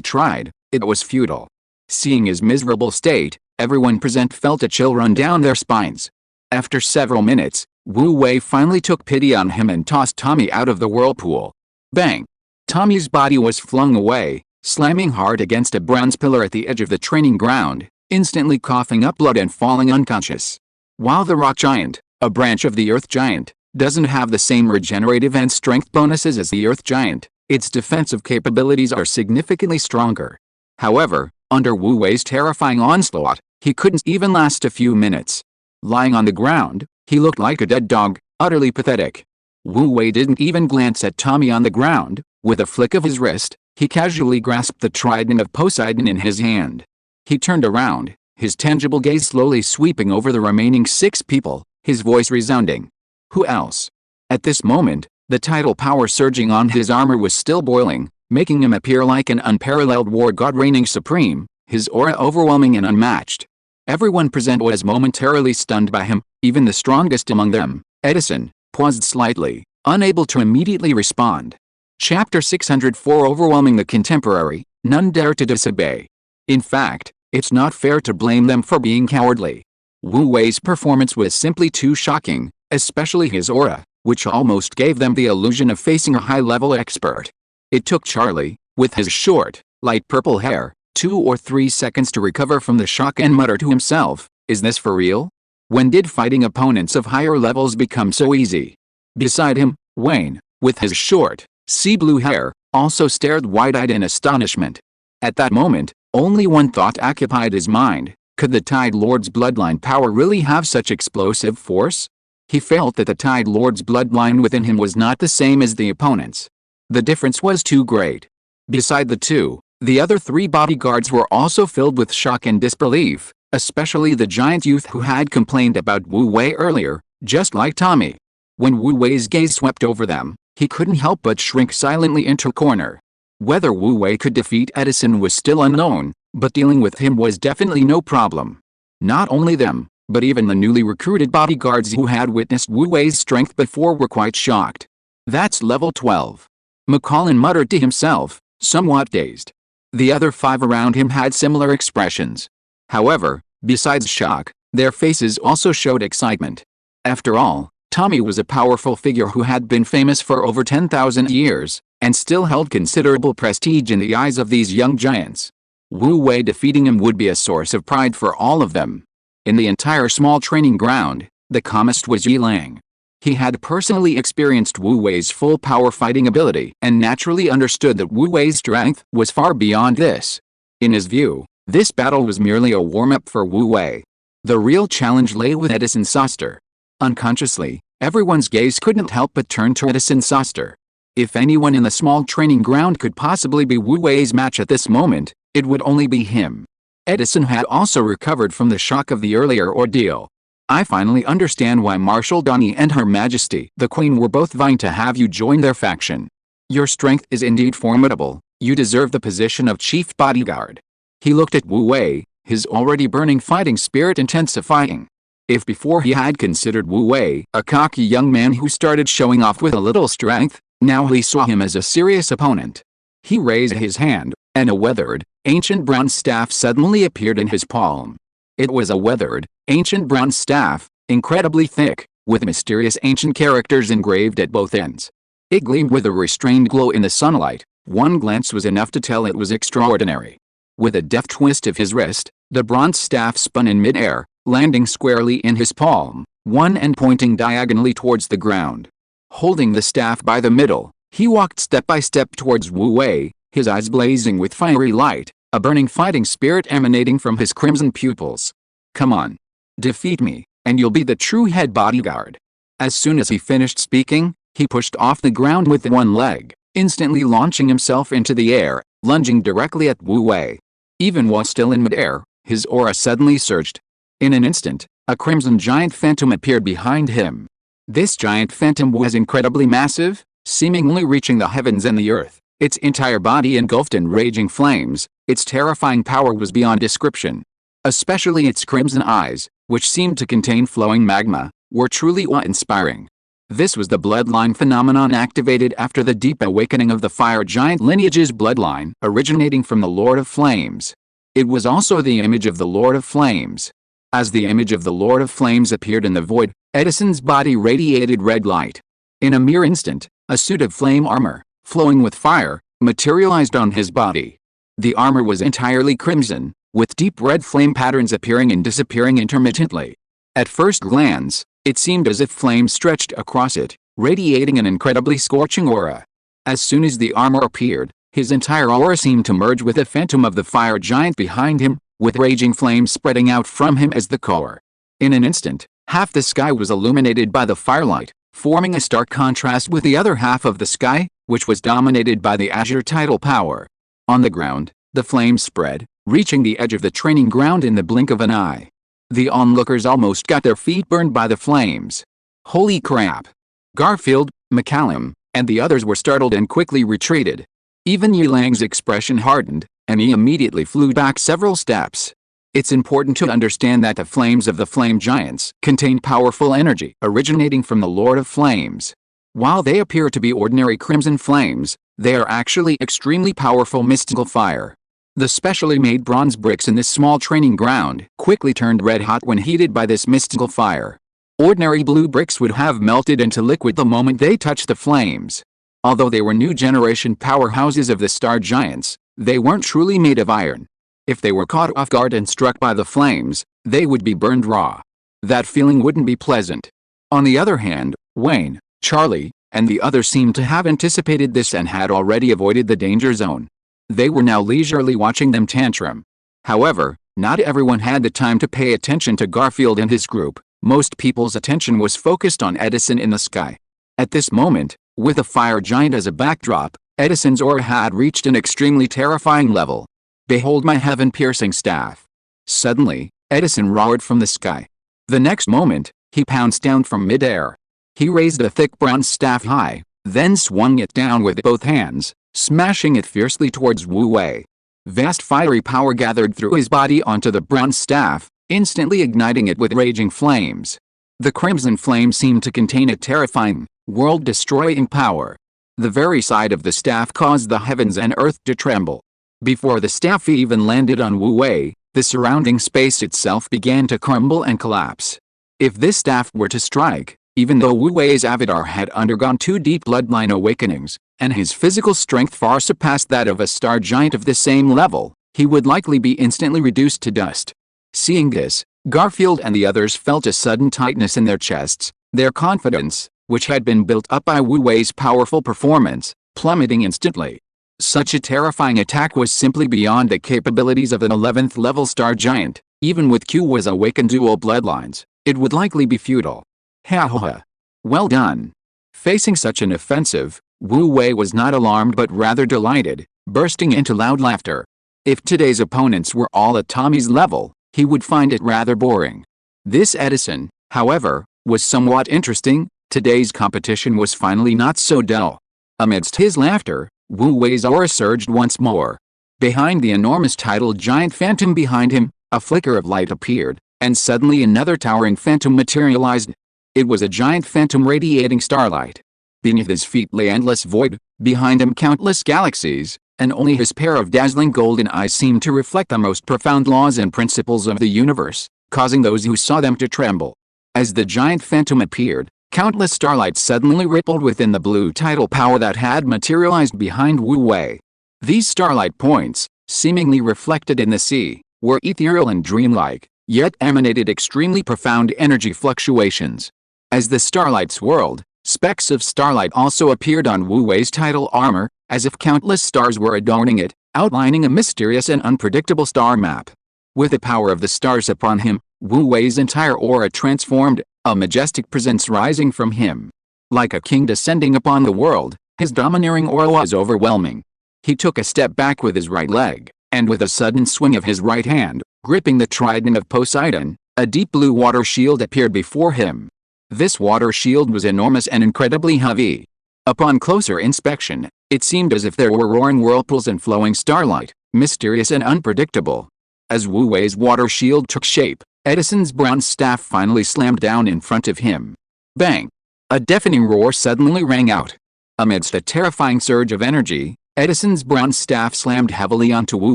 tried, it was futile. Seeing his miserable state, everyone present felt a chill run down their spines. After several minutes, Wu Wei finally took pity on him and tossed Tommy out of the whirlpool. Bang! Tommy's body was flung away, slamming hard against a bronze pillar at the edge of the training ground, instantly coughing up blood and falling unconscious. While the rock giant, a branch of the earth giant, doesn't have the same regenerative and strength bonuses as the earth giant, its defensive capabilities are significantly stronger. However, under Wu Wei's terrifying onslaught, he couldn't even last a few minutes. Lying on the ground, he looked like a dead dog, utterly pathetic. Wu Wei didn't even glance at Tommy on the ground. With a flick of his wrist, he casually grasped the trident of Poseidon in his hand. He turned around, his tangible gaze slowly sweeping over the remaining 6 people, his voice resounding. Who else? At this moment, the tidal power surging on his armor was still boiling, making him appear like an unparalleled war god reigning supreme, his aura overwhelming and unmatched. Everyone present was momentarily stunned by him, even the strongest among them. Edison paused slightly, unable to immediately respond. Chapter 604 Overwhelming the Contemporary, None Dare to Disobey. In fact, it's not fair to blame them for being cowardly. Wu Wei's performance was simply too shocking, especially his aura, which almost gave them the illusion of facing a high-level expert. It took Charlie, with his short, light purple hair, 2 or 3 seconds to recover from the shock and mutter to himself, "Is this for real? When did fighting opponents of higher levels become so easy?" Beside him, Wayne, with his short, sea blue hair, also stared wide-eyed in astonishment. At that moment, only one thought occupied his mind: could the Tide Lord's bloodline power really have such explosive force? He felt that the Tide Lord's bloodline within him was not the same as the opponent's. The difference was too great. Beside the two, the other 3 bodyguards were also filled with shock and disbelief, especially the giant youth who had complained about Wu Wei earlier, just like Tommy. When Wu Wei's gaze swept over them, he couldn't help but shrink silently into a corner. Whether Wu Wei could defeat Edison was still unknown, but dealing with him was definitely no problem. Not only them, but even the newly recruited bodyguards who had witnessed Wu Wei's strength before were quite shocked. "That's level 12. McCollin muttered to himself, somewhat dazed. The other 5 around him had similar expressions. However, besides shock, their faces also showed excitement. After all, Tommy was a powerful figure who had been famous for over 10,000 years, and still held considerable prestige in the eyes of these young giants. Wu Wei defeating him would be a source of pride for all of them. In the entire small training ground, the calmest was Yi Lang. He had personally experienced Wu Wei's full power fighting ability and naturally understood that Wu Wei's strength was far beyond this. In his view, this battle was merely a warm-up for Wu Wei. The real challenge lay with Edison Soster. Unconsciously, everyone's gaze couldn't help but turn to Edison Soster. If anyone in the small training ground could possibly be Wu Wei's match at this moment, it would only be him. Edison had also recovered from the shock of the earlier ordeal. "I finally understand why Marshal Donnie and Her Majesty the Queen were both vying to have you join their faction. Your strength is indeed formidable, you deserve the position of chief bodyguard." He looked at Wu Wei, his already burning fighting spirit intensifying. If before he had considered Wu Wei a cocky young man who started showing off with a little strength, now he saw him as a serious opponent. He raised his hand, and a weathered, ancient bronze staff suddenly appeared in his palm. It was a weathered, ancient bronze staff, incredibly thick, with mysterious ancient characters engraved at both ends. It gleamed with a restrained glow in the sunlight. One glance was enough to tell it was extraordinary. With a deft twist of his wrist, the bronze staff spun in midair, landing squarely in his palm, one end pointing diagonally towards the ground. Holding the staff by the middle, he walked step by step towards Wu Wei, his eyes blazing with fiery light, a burning fighting spirit emanating from his crimson pupils. "Come on. Defeat me, and you'll be the true head bodyguard." As soon as he finished speaking, he pushed off the ground with one leg, instantly launching himself into the air, lunging directly at Wu Wei. Even while still in midair, his aura suddenly surged. In an instant, a crimson giant phantom appeared behind him. This giant phantom was incredibly massive, seemingly reaching the heavens and the earth, its entire body engulfed in raging flames. Its terrifying power was beyond description. Especially its crimson eyes, which seemed to contain flowing magma, were truly awe-inspiring. This was the bloodline phenomenon activated after the deep awakening of the fire giant lineage's bloodline, originating from the Lord of Flames. It was also the image of the Lord of Flames. As the image of the Lord of Flames appeared in the void, Edison's body radiated red light. In a mere instant, a suit of flame armor, flowing with fire, materialized on his body. The armor was entirely crimson, with deep red flame patterns appearing and disappearing intermittently. At first glance, it seemed as if flames stretched across it, radiating an incredibly scorching aura. As soon as the armor appeared, his entire aura seemed to merge with the phantom of the fire giant behind him, with raging flames spreading out from him as the core. In an instant, half the sky was illuminated by the firelight, forming a stark contrast with the other half of the sky, which was dominated by the azure tidal power. On the ground, the flames spread, reaching the edge of the training ground in the blink of an eye. The onlookers almost got their feet burned by the flames. Holy crap! Garfield, McCallum, and the others were startled and quickly retreated. Even Yilang's expression hardened, and he immediately flew back several steps. It's important to understand that the flames of the flame giants contain powerful energy originating from the Lord of Flames. While they appear to be ordinary crimson flames, they are actually extremely powerful mystical fire. The specially made bronze bricks in this small training ground quickly turned red hot when heated by this mystical fire. Ordinary blue bricks would have melted into liquid the moment they touched the flames. Although they were new generation powerhouses of the star giants, they weren't truly made of iron. If they were caught off guard and struck by the flames, they would be burned raw. That feeling wouldn't be pleasant. On the other hand, Wayne, Charlie, and the others seemed to have anticipated this and had already avoided the danger zone. They were now leisurely watching them tantrum. However, not everyone had the time to pay attention to Garfield and his group. Most people's attention was focused on Edison in the sky. At this moment, with a fire giant as a backdrop, Edison's aura had reached an extremely terrifying level. "Behold my heaven-piercing staff." Suddenly, Edison roared from the sky. The next moment, he pounced down from midair. He raised a thick bronze staff high, then swung it down with both hands, smashing it fiercely towards Wu Wei. Vast fiery power gathered through his body onto the bronze staff, instantly igniting it with raging flames. The crimson flame seemed to contain a terrifying, world-destroying power. The very sight of the staff caused the heavens and earth to tremble. Before the staff even landed on Wu Wei, the surrounding space itself began to crumble and collapse. If this staff were to strike, even though Wu Wei's avatar had undergone 2 deep bloodline awakenings, and his physical strength far surpassed that of a star giant of the same level, he would likely be instantly reduced to dust. Seeing this, Garfield and the others felt a sudden tightness in their chests, their confidence, which had been built up by Wu Wei's powerful performance, plummeting instantly. Such a terrifying attack was simply beyond the capabilities of an 11th level star giant. Even with Q's awakened dual bloodlines, it would likely be futile. Ha ha ha. Well done. Facing such an offensive, Wu Wei was not alarmed but rather delighted, bursting into loud laughter. If today's opponents were all at Tommy's level, he would find it rather boring. This Edison, however, was somewhat interesting. Today's competition was finally not so dull. Amidst his laughter, Wu Wei's aura surged once more. Behind the enormous tidal giant phantom behind him, a flicker of light appeared, and suddenly another towering phantom materialized. It was a giant phantom radiating starlight. Beneath his feet lay endless void, behind him countless galaxies, and only his pair of dazzling golden eyes seemed to reflect the most profound laws and principles of the universe, causing those who saw them to tremble. As the giant phantom appeared, countless starlights suddenly rippled within the blue tidal power that had materialized behind Wu Wei. These starlight points, seemingly reflected in the sea, were ethereal and dreamlike, yet emanated extremely profound energy fluctuations. As the starlight swirled, specks of starlight also appeared on Wu Wei's tidal armor, as if countless stars were adorning it, outlining a mysterious and unpredictable star map. With the power of the stars upon him, Wu Wei's entire aura transformed, a majestic presence rising from him. Like a king descending upon the world, his domineering aura was overwhelming. He took a step back with his right leg, and with a sudden swing of his right hand, gripping the trident of Poseidon, a deep blue water shield appeared before him. This water shield was enormous and incredibly heavy. Upon closer inspection, it seemed as if there were roaring whirlpools and flowing starlight, mysterious and unpredictable. As Wu Wei's water shield took shape, Edison's bronze staff finally slammed down in front of him. Bang! A deafening roar suddenly rang out. Amidst a terrifying surge of energy, Edison's bronze staff slammed heavily onto Wu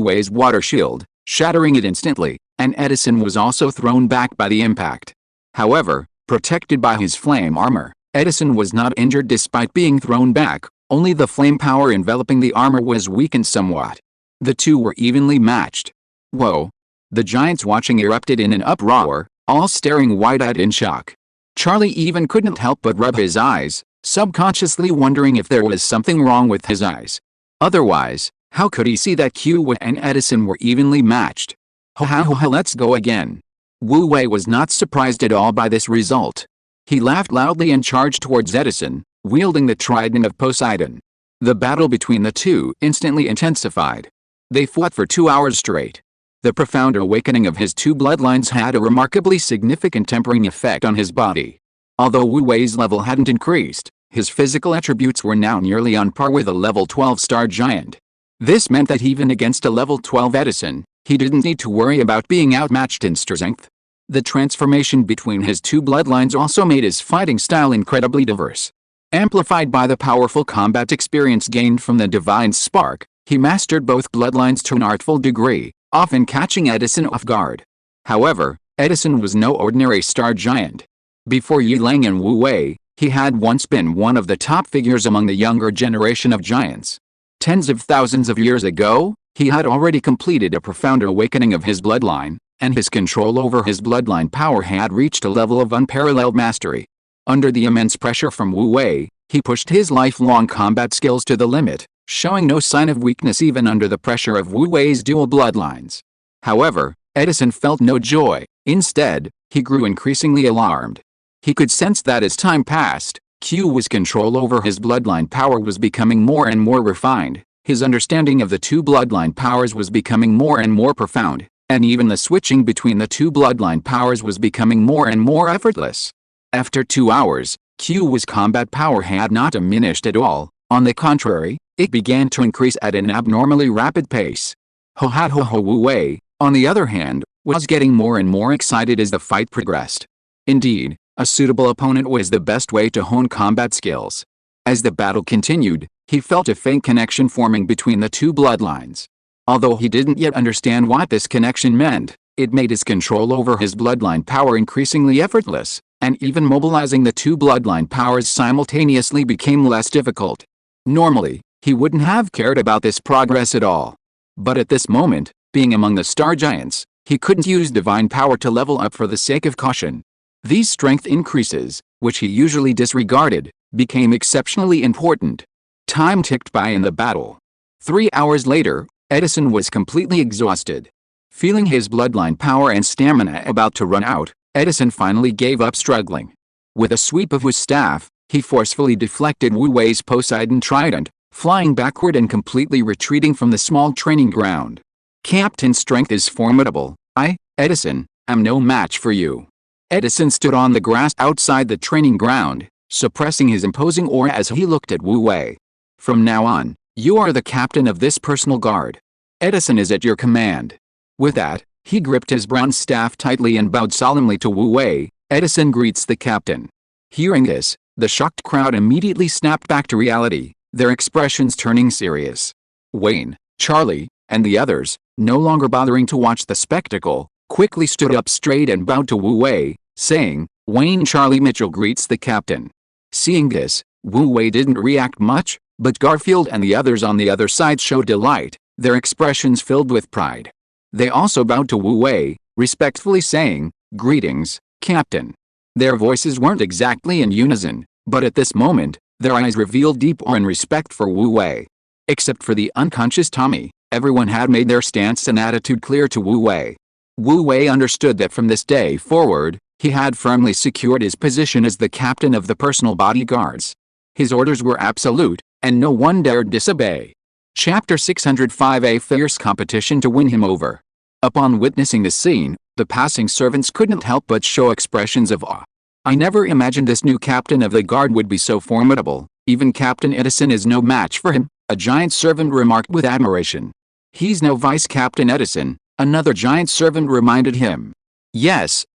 Wei's water shield, shattering it instantly, and Edison was also thrown back by the impact. However, protected by his flame armor, Edison was not injured despite being thrown back, only the flame power enveloping the armor was weakened somewhat. The two were evenly matched. Whoa! The giants watching erupted in an uproar, all staring wide-eyed in shock. Charlie even couldn't help but rub his eyes, subconsciously wondering if there was something wrong with his eyes. Otherwise, how could he see that Wu and Edison were evenly matched? Let's go again. Wu Wei was not surprised at all by this result. He laughed loudly and charged towards Edison, wielding the trident of Poseidon. The battle between the two instantly intensified. They fought for 2 hours straight. The profound awakening of his two bloodlines had a remarkably significant tempering effect on his body. Although Wu Wei's level hadn't increased, his physical attributes were now nearly on par with a level 12 star giant. This meant that even against a level 12 Edison, he didn't need to worry about being outmatched in strength. The transformation between his two bloodlines also made his fighting style incredibly diverse. Amplified by the powerful combat experience gained from the divine spark, he mastered both bloodlines to an artful degree, often catching Edison off guard. However, Edison was no ordinary star giant. Before Yilang and Wu Wei, he had once been one of the top figures among the younger generation of giants. Tens of thousands of years ago, he had already completed a profound awakening of his bloodline, and his control over his bloodline power had reached a level of unparalleled mastery. Under the immense pressure from Wu Wei, he pushed his lifelong combat skills to the limit, showing no sign of weakness even under the pressure of Wu Wei's dual bloodlines. However, Edison felt no joy. Instead, he grew increasingly alarmed. He could sense that as time passed, Wu's control over his bloodline power was becoming more and more refined, his understanding of the two bloodline powers was becoming more and more profound, and even the switching between the two bloodline powers was becoming more and more effortless. After 2 hours, Wu's combat power had not diminished at all. On the contrary, it began to increase at an abnormally rapid pace. Wu Wei, on the other hand, was getting more and more excited as the fight progressed. Indeed, a suitable opponent was the best way to hone combat skills. As the battle continued, he felt a faint connection forming between the two bloodlines. Although he didn't yet understand what this connection meant, it made his control over his bloodline power increasingly effortless, and even mobilizing the two bloodline powers simultaneously became less difficult. Normally, he wouldn't have cared about this progress at all. But at this moment, being among the star giants, he couldn't use divine power to level up for the sake of caution. These strength increases, which he usually disregarded, became exceptionally important. Time ticked by in the battle. 3 hours later, Edison was completely exhausted. Feeling his bloodline power and stamina about to run out, Edison finally gave up struggling. With a sweep of his staff, he forcefully deflected Wu Wei's Poseidon trident, flying backward and completely retreating from the small training ground. Captain's strength is formidable. I, Edison, am no match for you. Edison stood on the grass outside the training ground, suppressing his imposing aura as he looked at Wu Wei. From now on, you are the captain of this personal guard. Edison is at your command. With that, he gripped his bronze staff tightly and bowed solemnly to Wu Wei. Edison greets the captain. Hearing this, the shocked crowd immediately snapped back to reality, their expressions turning serious. Wayne, Charlie, and the others, no longer bothering to watch the spectacle, quickly stood up straight and bowed to Wu Wei, saying, "Wayne Charlie Mitchell greets the captain." Seeing this, Wu Wei didn't react much, but Garfield and the others on the other side showed delight, their expressions filled with pride. They also bowed to Wu Wei, respectfully saying, "Greetings, Captain." Their voices weren't exactly in unison, but at this moment, their eyes revealed deep awe and respect for Wu Wei. Except for the unconscious Tommy, everyone had made their stance and attitude clear to Wu Wei. Wu Wei understood that from this day forward, he had firmly secured his position as the captain of the personal bodyguards. His orders were absolute, and no one dared disobey. Chapter 605: A fierce competition to win him over. Upon witnessing the scene, the passing servants couldn't help but show expressions of awe. "I never imagined this new captain of the guard would be so formidable. Even Captain Edison is no match for him," a giant servant remarked with admiration. "He's no Vice Captain Edison," another giant servant reminded him. Yes,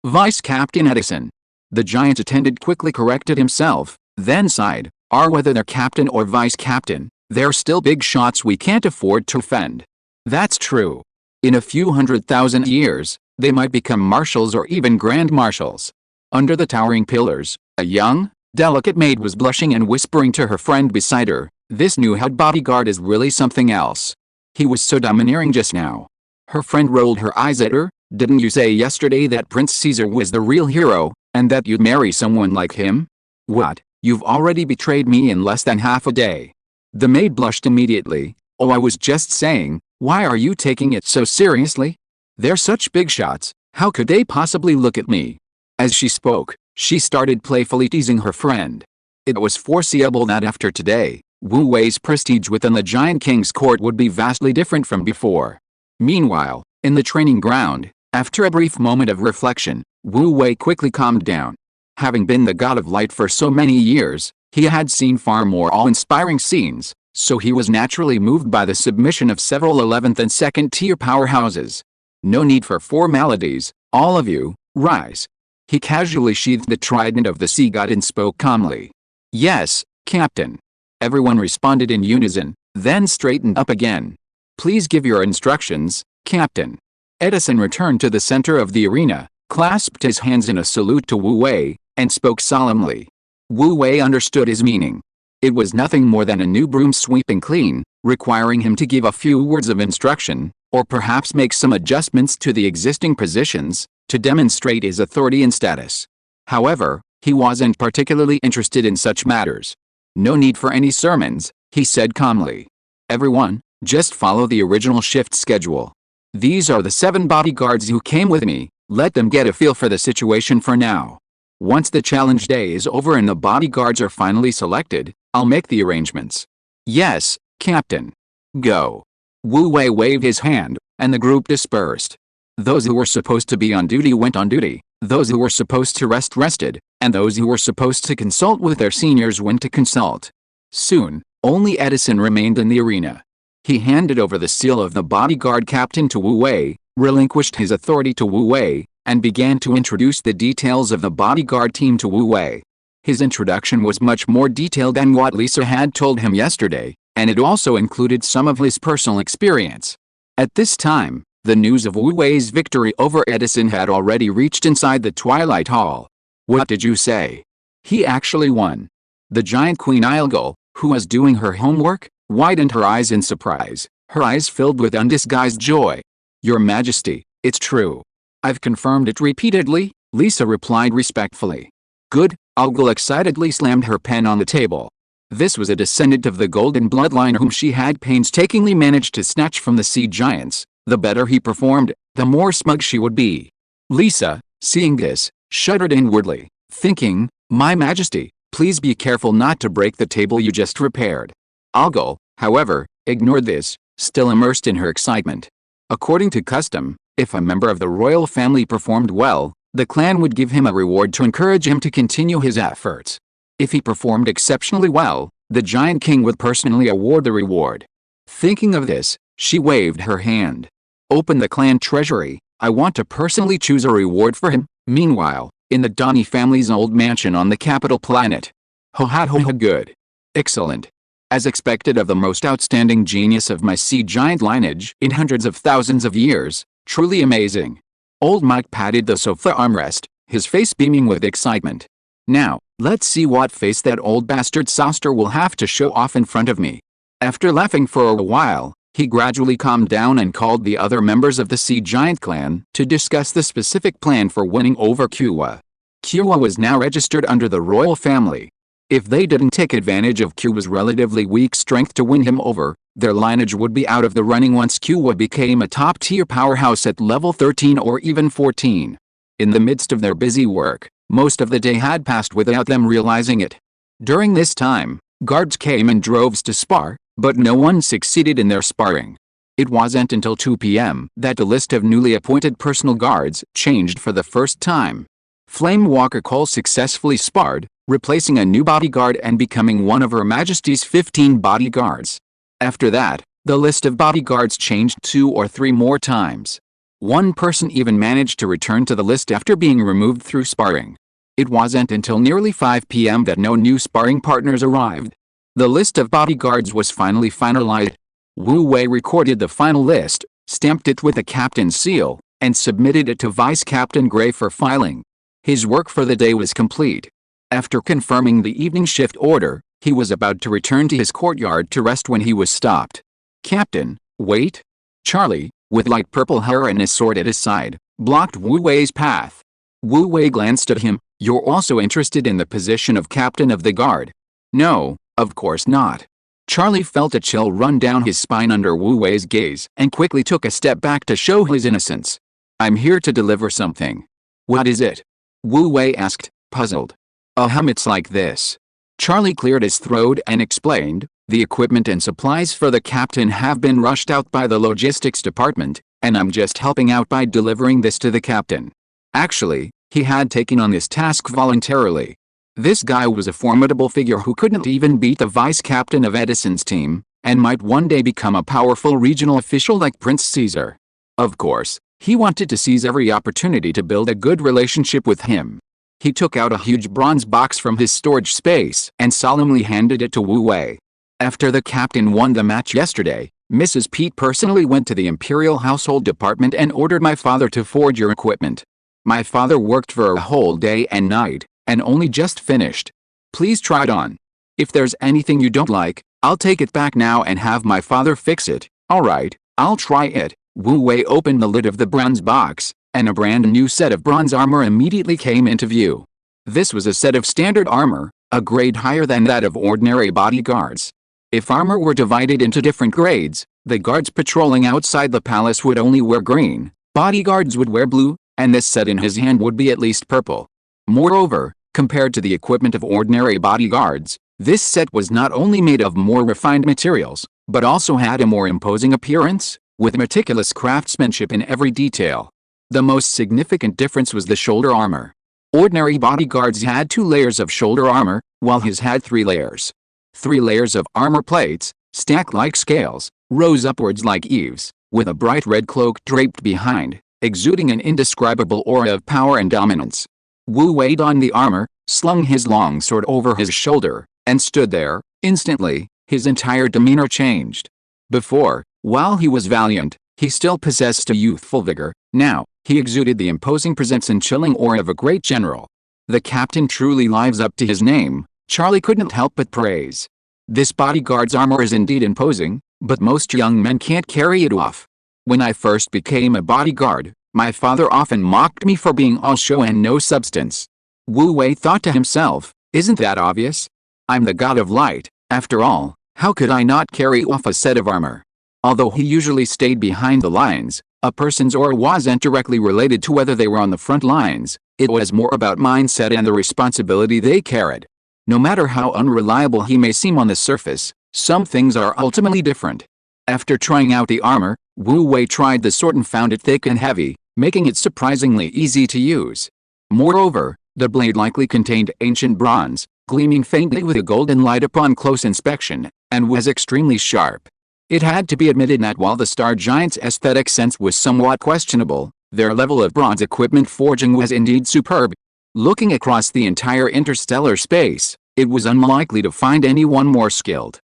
Vice Captain Edison." The giant attendant quickly corrected himself, then sighed, "Whether they're captain or vice captain, they're still big shots we can't afford to offend." That's true. In a few 100,000 years, they might become marshals or even grand marshals. Under the towering pillars, a young, delicate maid was blushing and whispering to her friend beside her, "This new head bodyguard is really something else. He was so domineering just now." Her friend rolled her eyes at her. "Didn't you say yesterday that Prince Caesar was the real hero, and that you'd marry someone like him? What, you've already betrayed me in less than half a day." The maid blushed immediately. "Oh, I was just saying, why are you taking it so seriously? They're such big shots, how could they possibly look at me?" As she spoke, she started playfully teasing her friend. It was foreseeable that after today, Wu Wei's prestige within the Giant King's court would be vastly different from before. Meanwhile, in the training ground, after a brief moment of reflection, Wu Wei quickly calmed down. Having been the god of light for so many years, he had seen far more awe-inspiring scenes, so he was naturally moved by the submission of several 11th and 2nd tier powerhouses. "No need for formalities, all of you, rise." He casually sheathed the trident of the sea god and spoke calmly. "Yes, Captain." Everyone responded in unison, then straightened up again. "Please give your instructions, Captain." Edison returned to the center of the arena, clasped his hands in a salute to Wu Wei, and spoke solemnly. Wu Wei understood his meaning. It was nothing more than a new broom sweeping clean, requiring him to give a few words of instruction, or perhaps make some adjustments to the existing positions, to demonstrate his authority and status. However, he wasn't particularly interested in such matters. "No need for any sermons," he said calmly. "Everyone, just follow the original shift schedule. These are the 7 bodyguards who came with me, let them get a feel for the situation for now. Once the challenge day is over and the bodyguards are finally selected, I'll make the arrangements." "Yes, Captain. Go." Wu Wei waved his hand, and the group dispersed. Those who were supposed to be on duty went on duty, those who were supposed to rest rested, and those who were supposed to consult with their seniors went to consult. Soon, only Edison remained in the arena. He handed over the seal of the bodyguard captain to Wu Wei, relinquished his authority to Wu Wei, and began to introduce the details of the bodyguard team to Wu Wei. His introduction was much more detailed than what Lisa had told him yesterday, and it also included some of his personal experience. At this time, the news of Wu Wei's victory over Edison had already reached inside the Twilight Hall. "What did you say? He actually won." The giant Queen Ilgal, who was doing her homework, widened her eyes in surprise, her eyes filled with undisguised joy. "Your Majesty, it's true. I've confirmed it repeatedly," Lisa replied respectfully. "Good." Ilgal excitedly slammed her pen on the table. This was a descendant of the golden bloodline whom she had painstakingly managed to snatch from the sea giants. The better he performed, the more smug she would be. Lisa, seeing this, shuddered inwardly, thinking, "My Majesty, please be careful not to break the table you just repaired." Ilgal, however, ignored this, still immersed in her excitement. According to custom, if a member of the royal family performed well, the clan would give him a reward to encourage him to continue his efforts. If he performed exceptionally well, the Giant King would personally award the reward. Thinking of this, she waved her hand. "Open the clan treasury, I want to personally choose a reward for him." Meanwhile, in the Donny family's old mansion on the capital planet. Ho ha ho ha, good. Excellent. as expected of the most outstanding genius of my sea giant lineage in hundreds of thousands of years, truly amazing. Old Mike patted the sofa armrest, his face beaming with excitement. Now, let's see what face that old bastard Soster will have to show off in front of me. After laughing for a while, he gradually calmed down and called the other members of the Sea Giant clan to discuss the specific plan for winning over Kua. Kua was now registered under the royal family. If they didn't take advantage of Kua's relatively weak strength to win him over, their lineage would be out of the running once Kua became a top-tier powerhouse at level 13 or even 14. In the midst of their busy work, most of the day had passed without them realizing it. During this time, guards came in droves to spar, but no one succeeded in their sparring. It wasn't until 2 p.m. that the list of newly appointed personal guards changed for the first time. Flame Walker Cole successfully sparred, replacing a new bodyguard and becoming one of Her Majesty's 15 bodyguards. After that, the list of bodyguards changed 2 or 3 more times. One person even managed to return to the list after being removed through sparring. It wasn't until nearly 5 p.m. that no new sparring partners arrived. The list of bodyguards was finally finalized. Wu Wei recorded the final list, stamped it with the captain's seal, and submitted it to Vice Captain Gray for filing. His work for the day was complete. After confirming the evening shift order, he was about to return to his courtyard to rest when he was stopped. "Captain, wait." Charlie, with light purple hair and his sword at his side, blocked Wu Wei's path. Wu Wei glanced at him. "You're also interested in the position of captain of the guard?" "No, of course not." Charlie felt a chill run down his spine under Wu Wei's gaze and quickly took a step back to show his innocence. "I'm here to deliver something." "What is it?" Wu Wei asked, puzzled. It's like this." Charlie cleared his throat and explained, "The equipment and supplies for the captain have been rushed out by the logistics department, and I'm just helping out by delivering this to the captain." Actually, he had taken on this task voluntarily. This guy was a formidable figure who couldn't even beat the vice captain of Edison's team, and might one day become a powerful regional official like Prince Caesar. Of course, he wanted to seize every opportunity to build a good relationship with him. He took out a huge bronze box from his storage space and solemnly handed it to Wu Wei. "After the captain won the match yesterday, Mrs. Pete personally went to the Imperial Household Department and ordered my father to forge your equipment. My father worked for a whole day and night, and only just finished. Please try it on. If there's anything you don't like, I'll take it back now and have my father fix it." "Alright, I'll try it." Wu Wei opened the lid of the bronze box, and a brand new set of bronze armor immediately came into view. This was a set of standard armor, a grade higher than that of ordinary bodyguards. If armor were divided into different grades, the guards patrolling outside the palace would only wear green, bodyguards would wear blue, and this set in his hand would be at least purple. Moreover, compared to the equipment of ordinary bodyguards, this set was not only made of more refined materials, but also had a more imposing appearance, with meticulous craftsmanship in every detail. The most significant difference was the shoulder armor. Ordinary bodyguards had 2 layers of shoulder armor, while his had 3 layers. 3 layers of armor plates, stacked like scales, rose upwards like eaves, with a bright red cloak draped behind, exuding an indescribable aura of power and dominance. Wu Wei donned the armor, slung his long sword over his shoulder, and stood there. Instantly, his entire demeanor changed. Before, while he was valiant, he still possessed a youthful vigor. Now, he exuded the imposing presence and chilling aura of a great general. "The captain truly lives up to his name," Charlie couldn't help but praise. "This bodyguard's armor is indeed imposing, but most young men can't carry it off. When I first became a bodyguard, my father often mocked me for being all show and no substance." Wu Wei thought to himself, "Isn't that obvious? I'm the god of light, after all, how could I not carry off a set of armor?" Although he usually stayed behind the lines, a person's aura wasn't directly related to whether they were on the front lines, it was more about mindset and the responsibility they carried. No matter how unreliable he may seem on the surface, some things are ultimately different. After trying out the armor, Wu Wei tried the sword and found it thick and heavy, making it surprisingly easy to use. Moreover, the blade likely contained ancient bronze, gleaming faintly with a golden light upon close inspection, and was extremely sharp. It had to be admitted that while the Star Giant's aesthetic sense was somewhat questionable, their level of bronze equipment forging was indeed superb. Looking across the entire interstellar space, it was unlikely to find anyone more skilled.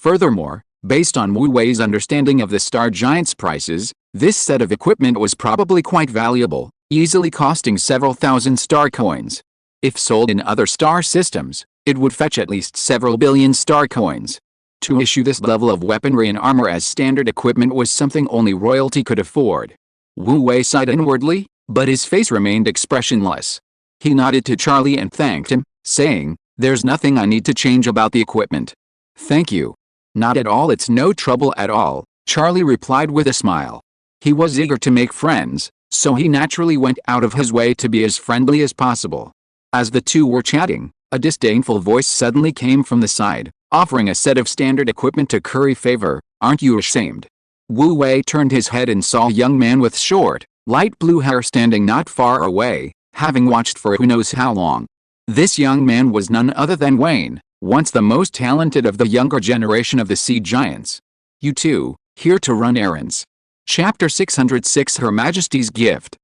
Furthermore, based on Wu Wei's understanding of the Star Giant's prices, this set of equipment was probably quite valuable, easily costing several thousand star coins. If sold in other star systems, it would fetch at least several billion star coins. To issue this level of weaponry and armor as standard equipment was something only royalty could afford. Wu Wei sighed inwardly, but his face remained expressionless. He nodded to Charlie and thanked him, saying, "There's nothing I need to change about the equipment." "Thank you." "Not at all, it's no trouble at all," Charlie replied with a smile. He was eager to make friends, so he naturally went out of his way to be as friendly as possible. As the two were chatting, a disdainful voice suddenly came from the side, offering a set of standard equipment to curry favor. "Aren't you ashamed?" Wu Wei turned his head and saw a young man with short, light blue hair standing not far away, having watched for who knows how long. This young man was none other than Wayne, once the most talented of the younger generation of the Sea Giants. "You two, here to run errands." Chapter 606 Her Majesty's Gift.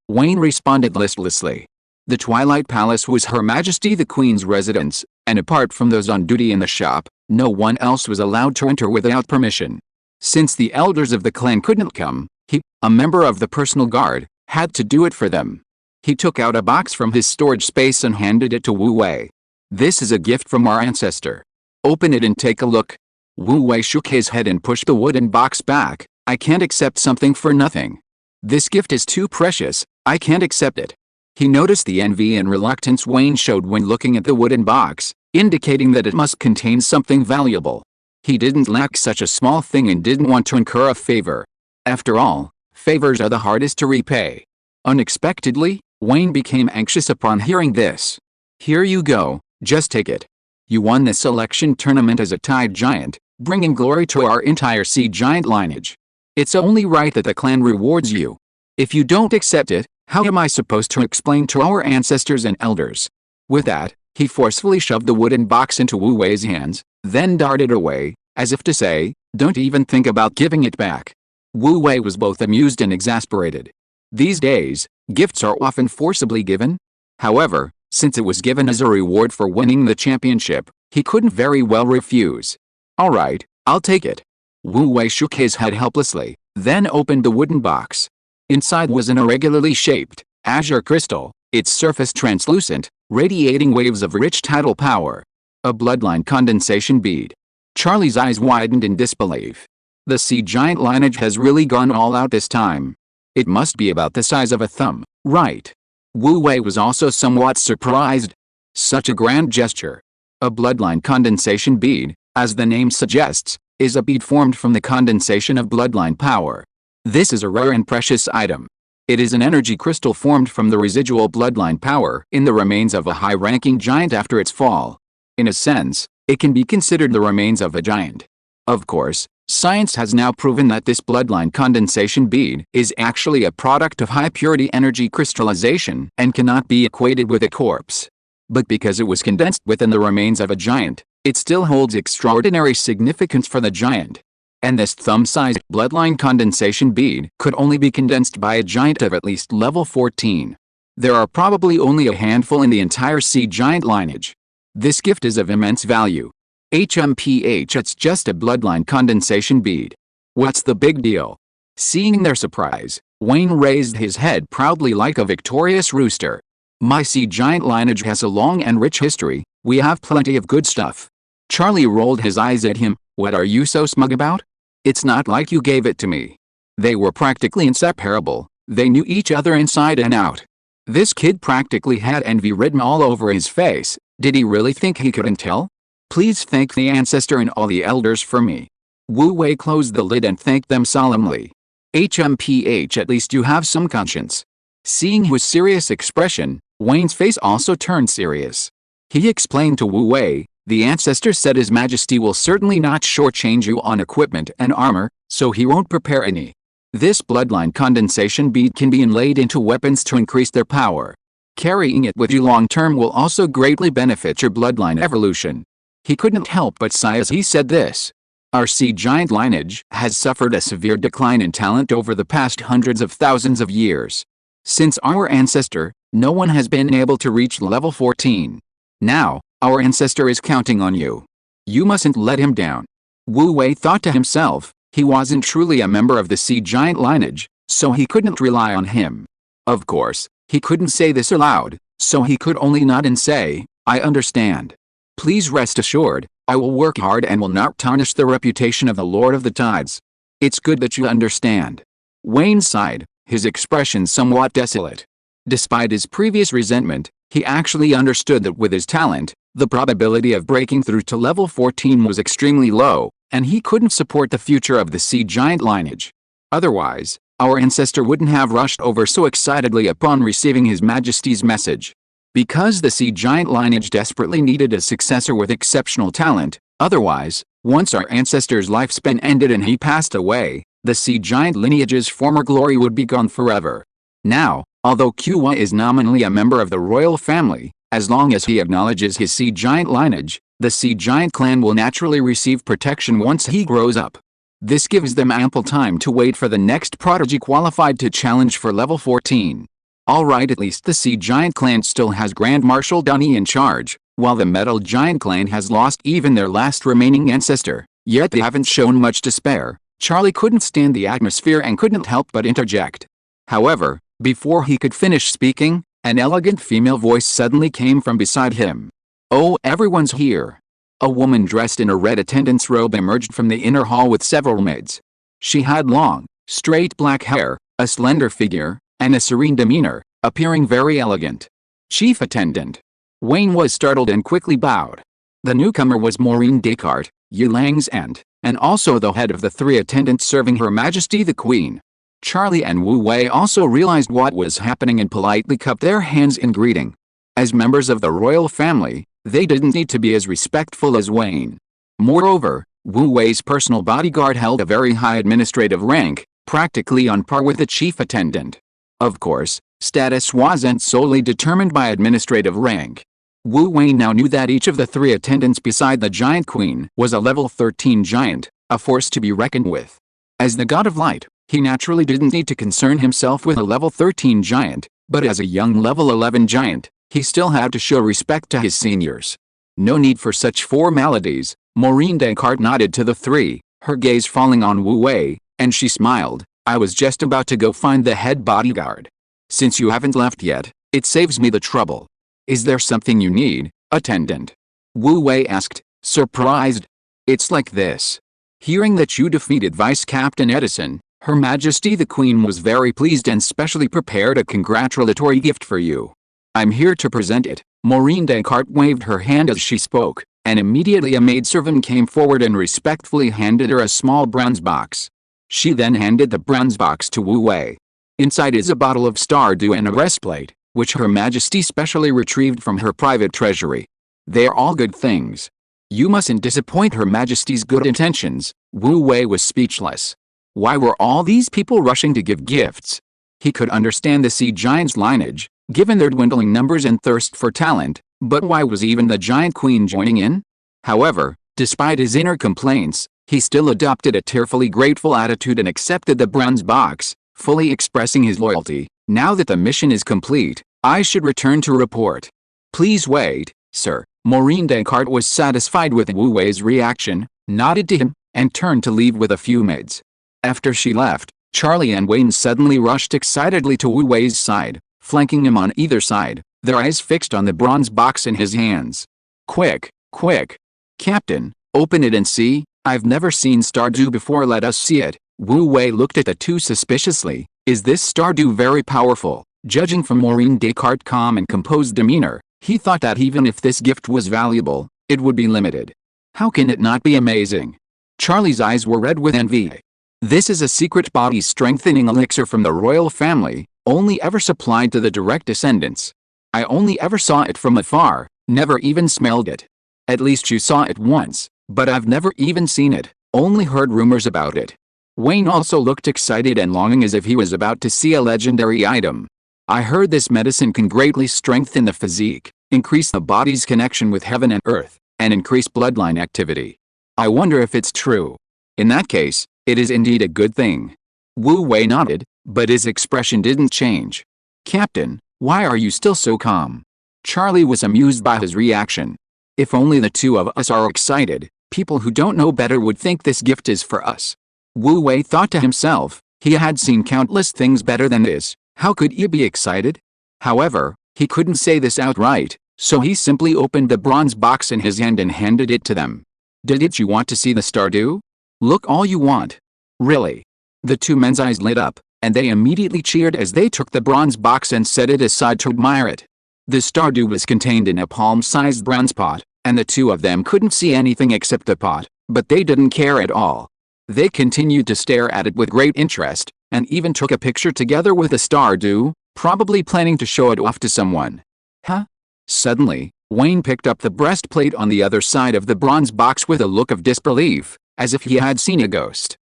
Wayne responded listlessly. The Twilight Palace was Her Majesty the Queen's residence, and apart from those on duty in the shop, no one else was allowed to enter without permission. Since the elders of the clan couldn't come, he, a member of the personal guard, had to do it for them. He took out a box from his storage space and handed it to Wu Wei. "This is a gift from our ancestor. Open it and take a look." Wu Wei shook his head and pushed the wooden box back. "I can't accept something for nothing. This gift is too precious, I can't accept it." He noticed the envy and reluctance Wayne showed when looking at the wooden box, indicating that it must contain something valuable. He didn't lack such a small thing and didn't want to incur a favor. After all, favors are the hardest to repay. Unexpectedly, Wayne became anxious upon hearing this. "Here you go, just take it. You won the selection tournament as a Tide Giant, bringing glory to our entire Sea Giant lineage. It's only right that the clan rewards you. If you don't accept it, how am I supposed to explain to our ancestors and elders?" With that, he forcefully shoved the wooden box into Wu Wei's hands, then darted away, as if to say, "Don't even think about giving it back." Wu Wei was both amused and exasperated. These days, gifts are often forcibly given. However, since it was given as a reward for winning the championship, he couldn't very well refuse. "All right, I'll take it." Wu Wei shook his head helplessly, then opened the wooden box. Inside was an irregularly shaped, azure crystal, its surface translucent, radiating waves of rich tidal power. A bloodline condensation bead. Charlie's eyes widened in disbelief. The Sea Giant lineage has really gone all out this time. It must be about the size of a thumb, right? Wu Wei was also somewhat surprised. Such a grand gesture. A bloodline condensation bead, as the name suggests, is a bead formed from the condensation of bloodline power. This is a rare and precious item. It is an energy crystal formed from the residual bloodline power in the remains of a high-ranking giant after its fall. In a sense, it can be considered the remains of a giant. Of course, science has now proven that this bloodline condensation bead is actually a product of high-purity energy crystallization and cannot be equated with a corpse. But because it was condensed within the remains of a giant, it still holds extraordinary significance for the giant. And this thumb-sized bloodline condensation bead could only be condensed by a giant of at least level 14. There are probably only a handful in the entire Sea Giant lineage. This gift is of immense value. It's just a bloodline condensation bead. What's the big deal? Seeing their surprise, Wayne raised his head proudly like a victorious rooster. My Sea Giant lineage has a long and rich history. We have plenty of good stuff. Charlie rolled his eyes at him. What are you so smug about? It's not like you gave it to me. They were practically inseparable. They knew each other inside and out. This kid practically had envy written all over his face. Did he really think he couldn't tell? Please thank the ancestor and all the elders for me. Wu Wei closed the lid and thanked them solemnly. At least you have some conscience. Seeing his serious expression, Wayne's face also turned serious. He explained to Wu Wei, the ancestor said His Majesty will certainly not shortchange you on equipment and armor, so he won't prepare any. This bloodline condensation bead can be inlaid into weapons to increase their power. Carrying it with you long-term will also greatly benefit your bloodline evolution. He couldn't help but sigh as he said this. Our Sea Giant lineage has suffered a severe decline in talent over the past hundreds of thousands of years. Since our ancestor, no one has been able to reach level 14. Now, our ancestor is counting on you. You mustn't let him down. Wu Wei thought to himself, he wasn't truly a member of the sea giant lineage, so he couldn't rely on him. Of course, he couldn't say this aloud, so he could only nod and say, I understand. Please rest assured, I will work hard and will not tarnish the reputation of the Lord of the Tides. It's good that you understand. Wayne sighed, his expression somewhat desolate. Despite his previous resentment, he actually understood that with his talent, the probability of breaking through to level 14 was extremely low, and he couldn't support the future of the sea giant lineage. Otherwise, our ancestor wouldn't have rushed over so excitedly upon receiving His Majesty's message. Because the sea giant lineage desperately needed a successor with exceptional talent, otherwise, once our ancestor's lifespan ended and he passed away, the sea giant lineage's former glory would be gone forever. Now, although Qiwa is nominally a member of the royal family, as long as he acknowledges his sea giant lineage, the sea giant clan will naturally receive protection once he grows up. This gives them ample time to wait for the next prodigy qualified to challenge for level 14. Alright, at least the sea giant clan still has Grand Marshal Dunny in charge, while the metal giant clan has lost even their last remaining ancestor, yet they haven't shown much despair. Charlie couldn't stand the atmosphere and couldn't help but interject. However, before he could finish speaking, an elegant female voice suddenly came from beside him. Oh, everyone's here. A woman dressed in a red attendant's robe emerged from the inner hall with several maids. She had long, straight black hair, a slender figure, and a serene demeanor, appearing very elegant. Chief attendant. Wayne was startled and quickly bowed. The newcomer was Maureen Descartes, Yulang's aunt, and also the head of the 3 attendants serving Her Majesty the Queen. Charlie and Wu Wei also realized what was happening and politely cupped their hands in greeting. As members of the royal family, they didn't need to be as respectful as Wayne. Moreover, Wu Wei's personal bodyguard held a very high administrative rank, practically on par with the chief attendant. Of course, status wasn't solely determined by administrative rank. Wu Wei now knew that each of the 3 attendants beside the Giant Queen was a level 13 giant, a force to be reckoned with. As the God of Light, he naturally didn't need to concern himself with a level 13 giant, but as a young level 11 giant, he still had to show respect to his seniors. No need for such formalities. Maureen Descartes nodded to the 3, her gaze falling on Wu Wei, and she smiled. I was just about to go find the head bodyguard. Since you haven't left yet, it saves me the trouble. Is there something you need, attendant? Wu Wei asked, surprised. It's like this. Hearing that you defeated Vice Captain Edison, Her Majesty the Queen was very pleased and specially prepared a congratulatory gift for you. I'm here to present it. Maureen Descartes waved her hand as she spoke, and immediately a maidservant came forward and respectfully handed her a small bronze box. She then handed the bronze box to Wu Wei. Inside is a bottle of Stardew and a breastplate, which Her Majesty specially retrieved from her private treasury. They are all good things. You mustn't disappoint Her Majesty's good intentions. Wu Wei was speechless. Why were all these people rushing to give gifts? He could understand the sea giant's lineage, given their dwindling numbers and thirst for talent, but why was even the Giant Queen joining in? However, despite his inner complaints, he still adopted a tearfully grateful attitude and accepted the bronze box, fully expressing his loyalty. Now that the mission is complete, I should return to report. Please wait, sir. Maureen Descartes was satisfied with Wu Wei's reaction, nodded to him, and turned to leave with a few maids. After she left, Charlie and Wayne suddenly rushed excitedly to Wu Wei's side, flanking him on either side, their eyes fixed on the bronze box in his hands. Quick, quick. Captain, open it and see. I've never seen Stardew before, let us see it. Wu Wei looked at the 2 suspiciously. Is this Stardew very powerful? Judging from Maureen Descartes' calm and composed demeanor, he thought that even if this gift was valuable, it would be limited. How can it not be amazing? Charlie's eyes were red with envy. This is a secret body strengthening elixir from the royal family, only ever supplied to the direct descendants. I only ever saw it from afar, never even smelled it. At least you saw it once, but I've never even seen it, only heard rumors about it. Wayne also looked excited and longing as if he was about to see a legendary item. I heard this medicine can greatly strengthen the physique, increase the body's connection with heaven and earth, and increase bloodline activity. I wonder if it's true. In that case, it is indeed a good thing. Wu Wei nodded, but his expression didn't change. Captain, why are you still so calm? Charlie was amused by his reaction. If only the 2 of us are excited, People who don't know better would think this gift is for us. Wu Wei thought to himself, he had seen countless things better than this, how could he be excited? However, he couldn't say this outright, so he simply opened the bronze box in his hand and handed it to them. Didn't you want to see the Stardew? Look all you want. Really? The two men's eyes lit up, and they immediately cheered as they took the bronze box and set it aside to admire it. The Stardew was contained in a palm-sized bronze pot, and the two of them couldn't see anything except the pot, but they didn't care at all. They continued to stare at it with great interest, and even took a picture together with the Stardew, probably planning to show it off to someone. Huh? Suddenly, Wayne picked up the breastplate on the other side of the bronze box with a look of disbelief, as if he had seen a ghost.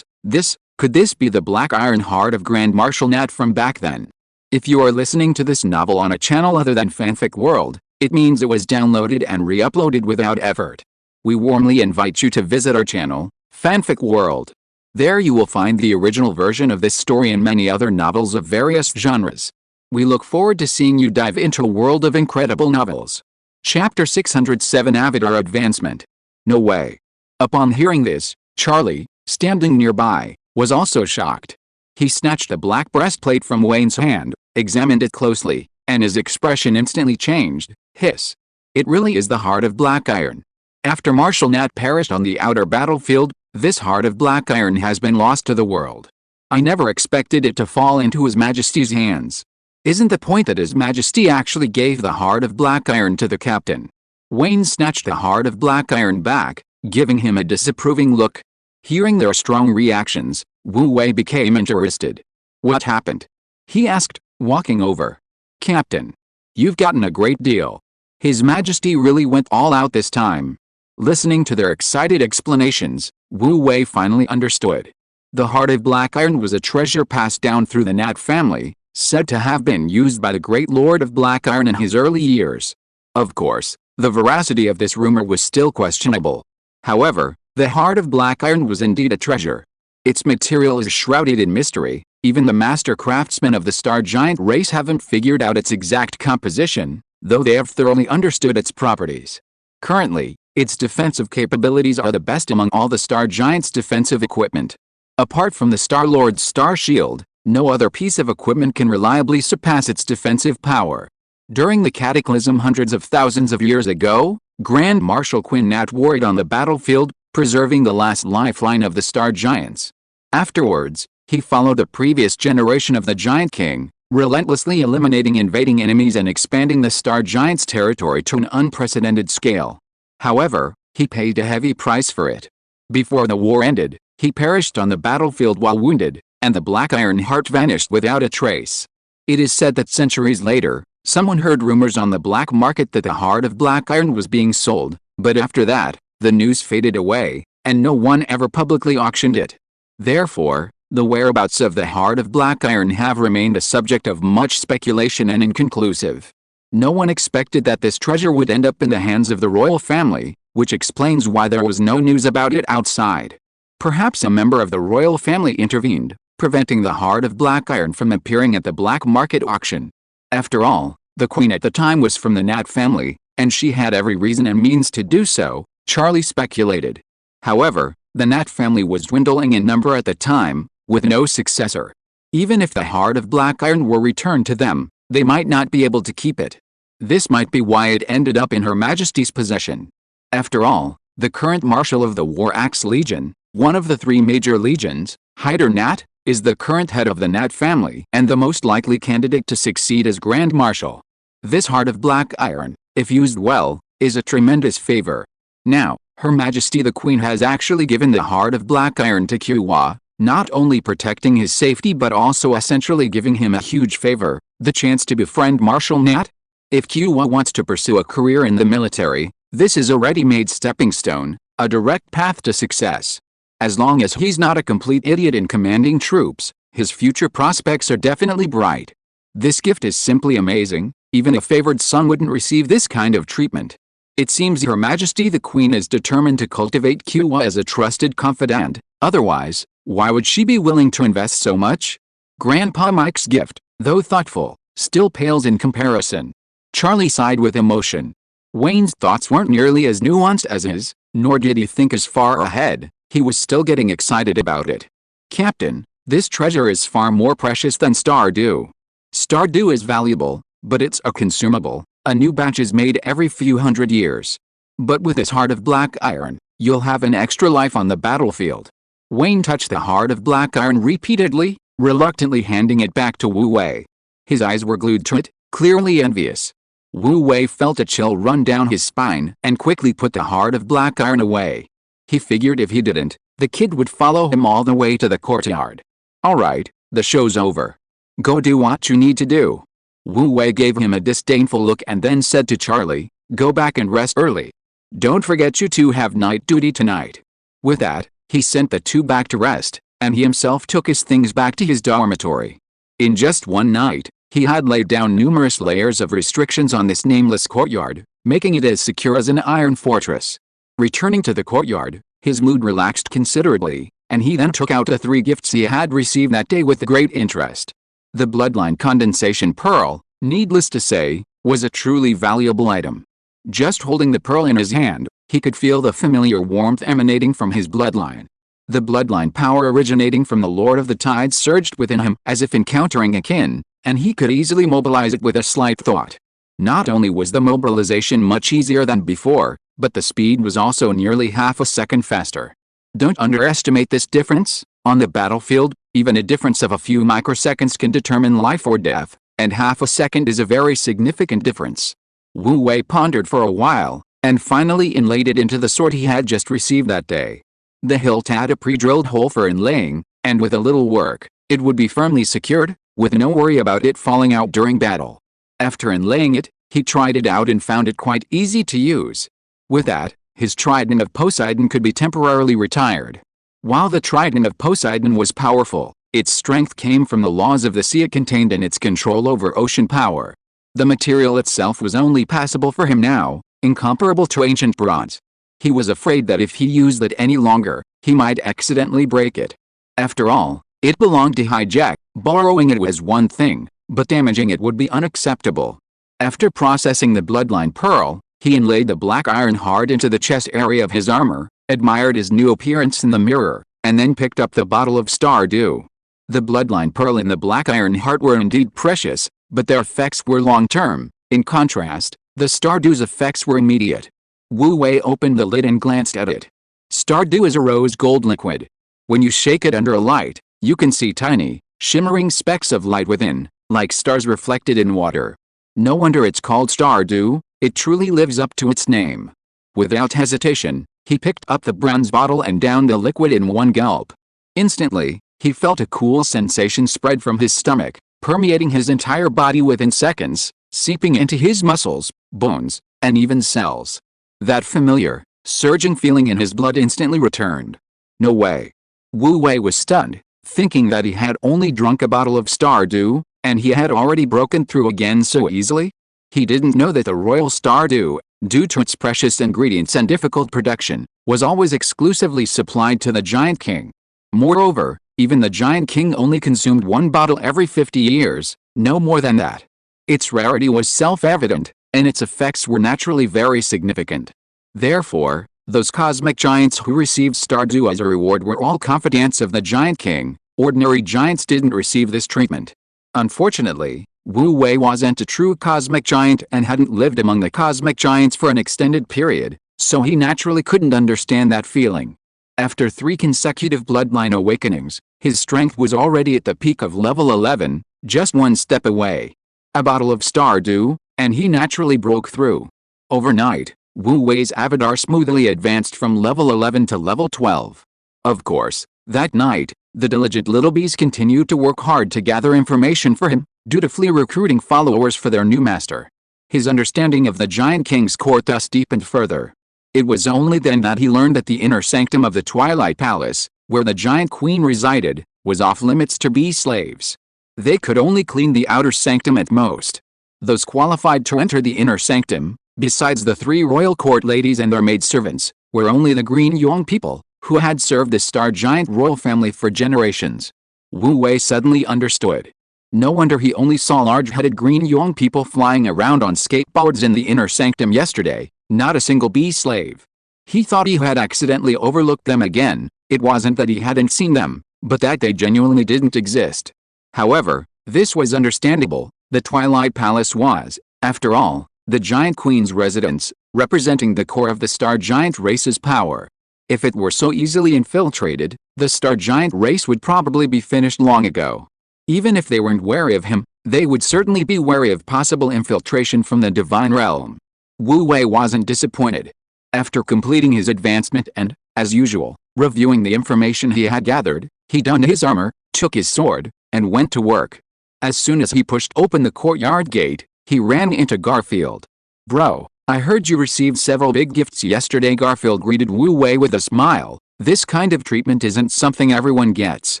Could this be the Black Iron Heart of Grand Marshal Nat from back then? If you are listening to this novel on a channel other than Fanfic World, it means it was downloaded and re-uploaded without effort. We warmly invite you to visit our channel, Fanfic World. There you will find the original version of this story and many other novels of various genres. We look forward to seeing you dive into a world of incredible novels. Chapter 607 Avatar Advancement. No way. Upon hearing this, Charlie, standing nearby, was also shocked. He snatched the black breastplate from Wayne's hand, examined it closely, and his expression instantly changed. Hiss. It really is the heart of Black Iron. After Marshal Nat perished on the outer battlefield, this heart of Black Iron has been lost to the world. I never expected it to fall into His Majesty's hands. Isn't the point that His Majesty actually gave the heart of Black Iron to the captain? Wayne snatched the heart of Black Iron back, giving him a disapproving look. Hearing their strong reactions, Wu Wei became interested. What happened? He asked, walking over. Captain. You've gotten a great deal. His Majesty really went all out this time. Listening to their excited explanations, Wu Wei finally understood. The heart of Black Iron was a treasure passed down through the Nat family, said to have been used by the great Lord of Black Iron in his early years. Of course, the veracity of this rumor was still questionable. However, the heart of Black Iron was indeed a treasure. Its material is shrouded in mystery. Even the master craftsmen of the Star Giant race haven't figured out its exact composition, though they have thoroughly understood its properties. Currently, its defensive capabilities are the best among all the Star Giant's defensive equipment. Apart from the Star-Lord's Star Shield, no other piece of equipment can reliably surpass its defensive power. During the Cataclysm hundreds of thousands of years ago, Grand Marshal Quinn Nat warred on the battlefield, preserving the last lifeline of the Star Giants. Afterwards, he followed the previous generation of the Giant King, relentlessly eliminating invading enemies and expanding the Star Giant's territory to an unprecedented scale. However, he paid a heavy price for it. Before the war ended, he perished on the battlefield while wounded, and the Black Iron Heart vanished without a trace. It is said that centuries later, someone heard rumors on the black market that the heart of Black Iron was being sold, but after that, the news faded away, and no one ever publicly auctioned it. Therefore, the whereabouts of the heart of Black Iron have remained a subject of much speculation and inconclusive. No one expected that this treasure would end up in the hands of the royal family, which explains why there was no news about it outside. Perhaps a member of the royal family intervened, preventing the heart of Black Iron from appearing at the black market auction. After all, the queen at the time was from the Nat family, and she had every reason and means to do so, Charlie speculated. However, the Nat family was dwindling in number at the time, with no successor. Even if the heart of Black Iron were returned to them, they might not be able to keep it. This might be why it ended up in Her Majesty's possession. After all, the current Marshal of the War Axe Legion, one of the three major legions, Hyder Nat, is the current head of the Nat family and the most likely candidate to succeed as Grand Marshal. This heart of Black Iron, if used well, is a tremendous favor. Now, Her Majesty the Queen has actually given the heart of Black Iron to Qiwa, not only protecting his safety but also essentially giving him a huge favor, the chance to befriend Marshal Nat. If Qiwa wants to pursue a career in the military, this is a ready-made stepping stone, a direct path to success. As long as he's not a complete idiot in commanding troops, his future prospects are definitely bright. This gift is simply amazing. Even a favored son wouldn't receive this kind of treatment. It seems Her Majesty the Queen is determined to cultivate Qiwa as a trusted confidant, otherwise, why would she be willing to invest so much? Grandpa Mike's gift, though thoughtful, still pales in comparison. Charlie sighed with emotion. Wayne's thoughts weren't nearly as nuanced as his, nor did he think as far ahead. He was still getting excited about it. "Captain, this treasure is far more precious than Stardew. Stardew is valuable, but it's a consumable. A new batch is made every few hundred years. But with this heart of black iron, you'll have an extra life on the battlefield." Wayne touched the heart of black iron repeatedly, reluctantly handing it back to Wu Wei. His eyes were glued to it, clearly envious. Wu Wei felt a chill run down his spine and quickly put the heart of black iron away. He figured if he didn't, the kid would follow him all the way to the courtyard. "Alright, the show's over. Go do what you need to do." Wu Wei gave him a disdainful look and then said to Charlie, "Go back and rest early. Don't forget you two have night duty tonight." With that, he sent the two back to rest, and he himself took his things back to his dormitory. In just one night, he had laid down numerous layers of restrictions on this nameless courtyard, making it as secure as an iron fortress. Returning to the courtyard, his mood relaxed considerably, and he then took out the 3 gifts he had received that day with great interest. The bloodline condensation pearl, needless to say, was a truly valuable item. Just holding the pearl in his hand, he could feel the familiar warmth emanating from his bloodline. The bloodline power originating from the Lord of the Tides surged within him as if encountering a kin, and he could easily mobilize it with a slight thought. Not only was the mobilization much easier than before, but the speed was also nearly half a second faster. Don't underestimate this difference. On the battlefield, even a difference of a few microseconds can determine life or death, and half a second is a very significant difference. Wu Wei pondered for a while, and finally inlaid it into the sword he had just received that day. The hilt had a pre-drilled hole for inlaying, and with a little work, it would be firmly secured, with no worry about it falling out during battle. After inlaying it, he tried it out and found it quite easy to use. With that, his trident of Poseidon could be temporarily retired. While the trident of Poseidon was powerful, its strength came from the laws of the sea it contained and its control over ocean power. The material itself was only passable for him now, incomparable to ancient bronze. He was afraid that if he used it any longer, he might accidentally break it. After all, it belonged to Hijack. Borrowing it was one thing, but damaging it would be unacceptable. After processing the bloodline pearl, he inlaid the black iron heart into the chest area of his armor, admired his new appearance in the mirror, and then picked up the bottle of Stardew. The bloodline pearl and the black iron heart were indeed precious, but their effects were long-term. In contrast, the Stardew's effects were immediate. Wu Wei opened the lid and glanced at it. Stardew is a rose gold liquid. When you shake it under a light, you can see tiny, shimmering specks of light within, like stars reflected in water. No wonder it's called Stardew, it truly lives up to its name. Without hesitation, he picked up the bronze bottle and downed the liquid in one gulp. Instantly, he felt a cool sensation spread from his stomach, permeating his entire body within seconds, seeping into his muscles, bones, and even cells. That familiar, surging feeling in his blood instantly returned. No way. Wu Wei was stunned, thinking that he had only drunk a bottle of Stardew, and he had already broken through again so easily? He didn't know that the royal Stardew, due to its precious ingredients and difficult production, was always exclusively supplied to the Giant King. Moreover, even the Giant King only consumed one bottle every 50 years, no more than that. Its rarity was self-evident, and its effects were naturally very significant. Therefore, those cosmic giants who received Stardew as a reward were all confidants of the Giant King. Ordinary giants didn't receive this treatment. Unfortunately, Wu Wei wasn't a true cosmic giant and hadn't lived among the cosmic giants for an extended period, so he naturally couldn't understand that feeling. After 3 consecutive bloodline awakenings, his strength was already at the peak of level 11, just one step away. A bottle of Stardew, and he naturally broke through. Overnight, Wu Wei's avatar smoothly advanced from level 11 to level 12. Of course, that night, the diligent little bees continued to work hard to gather information for him, dutifully recruiting followers for their new master. His understanding of the Giant King's court thus deepened further. It was only then that he learned that the inner sanctum of the Twilight Palace, where the Giant Queen resided, was off limits to bee slaves. They could only clean the outer sanctum at most. Those qualified to enter the inner sanctum, besides the 3 royal court ladies and their maidservants, were only the Green Yuan people, who had served the Star Giant royal family for generations. Wu Wei suddenly understood. No wonder he only saw large-headed green young people flying around on skateboards in the inner sanctum yesterday, not a single bee slave. He thought he had accidentally overlooked them again. It wasn't that he hadn't seen them, but that they genuinely didn't exist. However, this was understandable. The Twilight Palace was, after all, the Giant Queen's residence, representing the core of the Star Giant race's power. If it were so easily infiltrated, the Star Giant race would probably be finished long ago. Even if they weren't wary of him, they would certainly be wary of possible infiltration from the divine realm. Wu Wei wasn't disappointed. After completing his advancement and, as usual, reviewing the information he had gathered, he donned his armor, took his sword, and went to work. As soon as he pushed open the courtyard gate, he ran into Garfield. "Bro, I heard you received several big gifts yesterday." Garfield greeted Wu Wei with a smile. This kind of treatment isn't something everyone gets.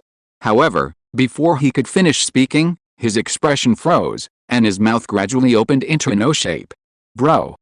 However, before he could finish speaking, his expression froze, and his mouth gradually opened into an O shape. Bro,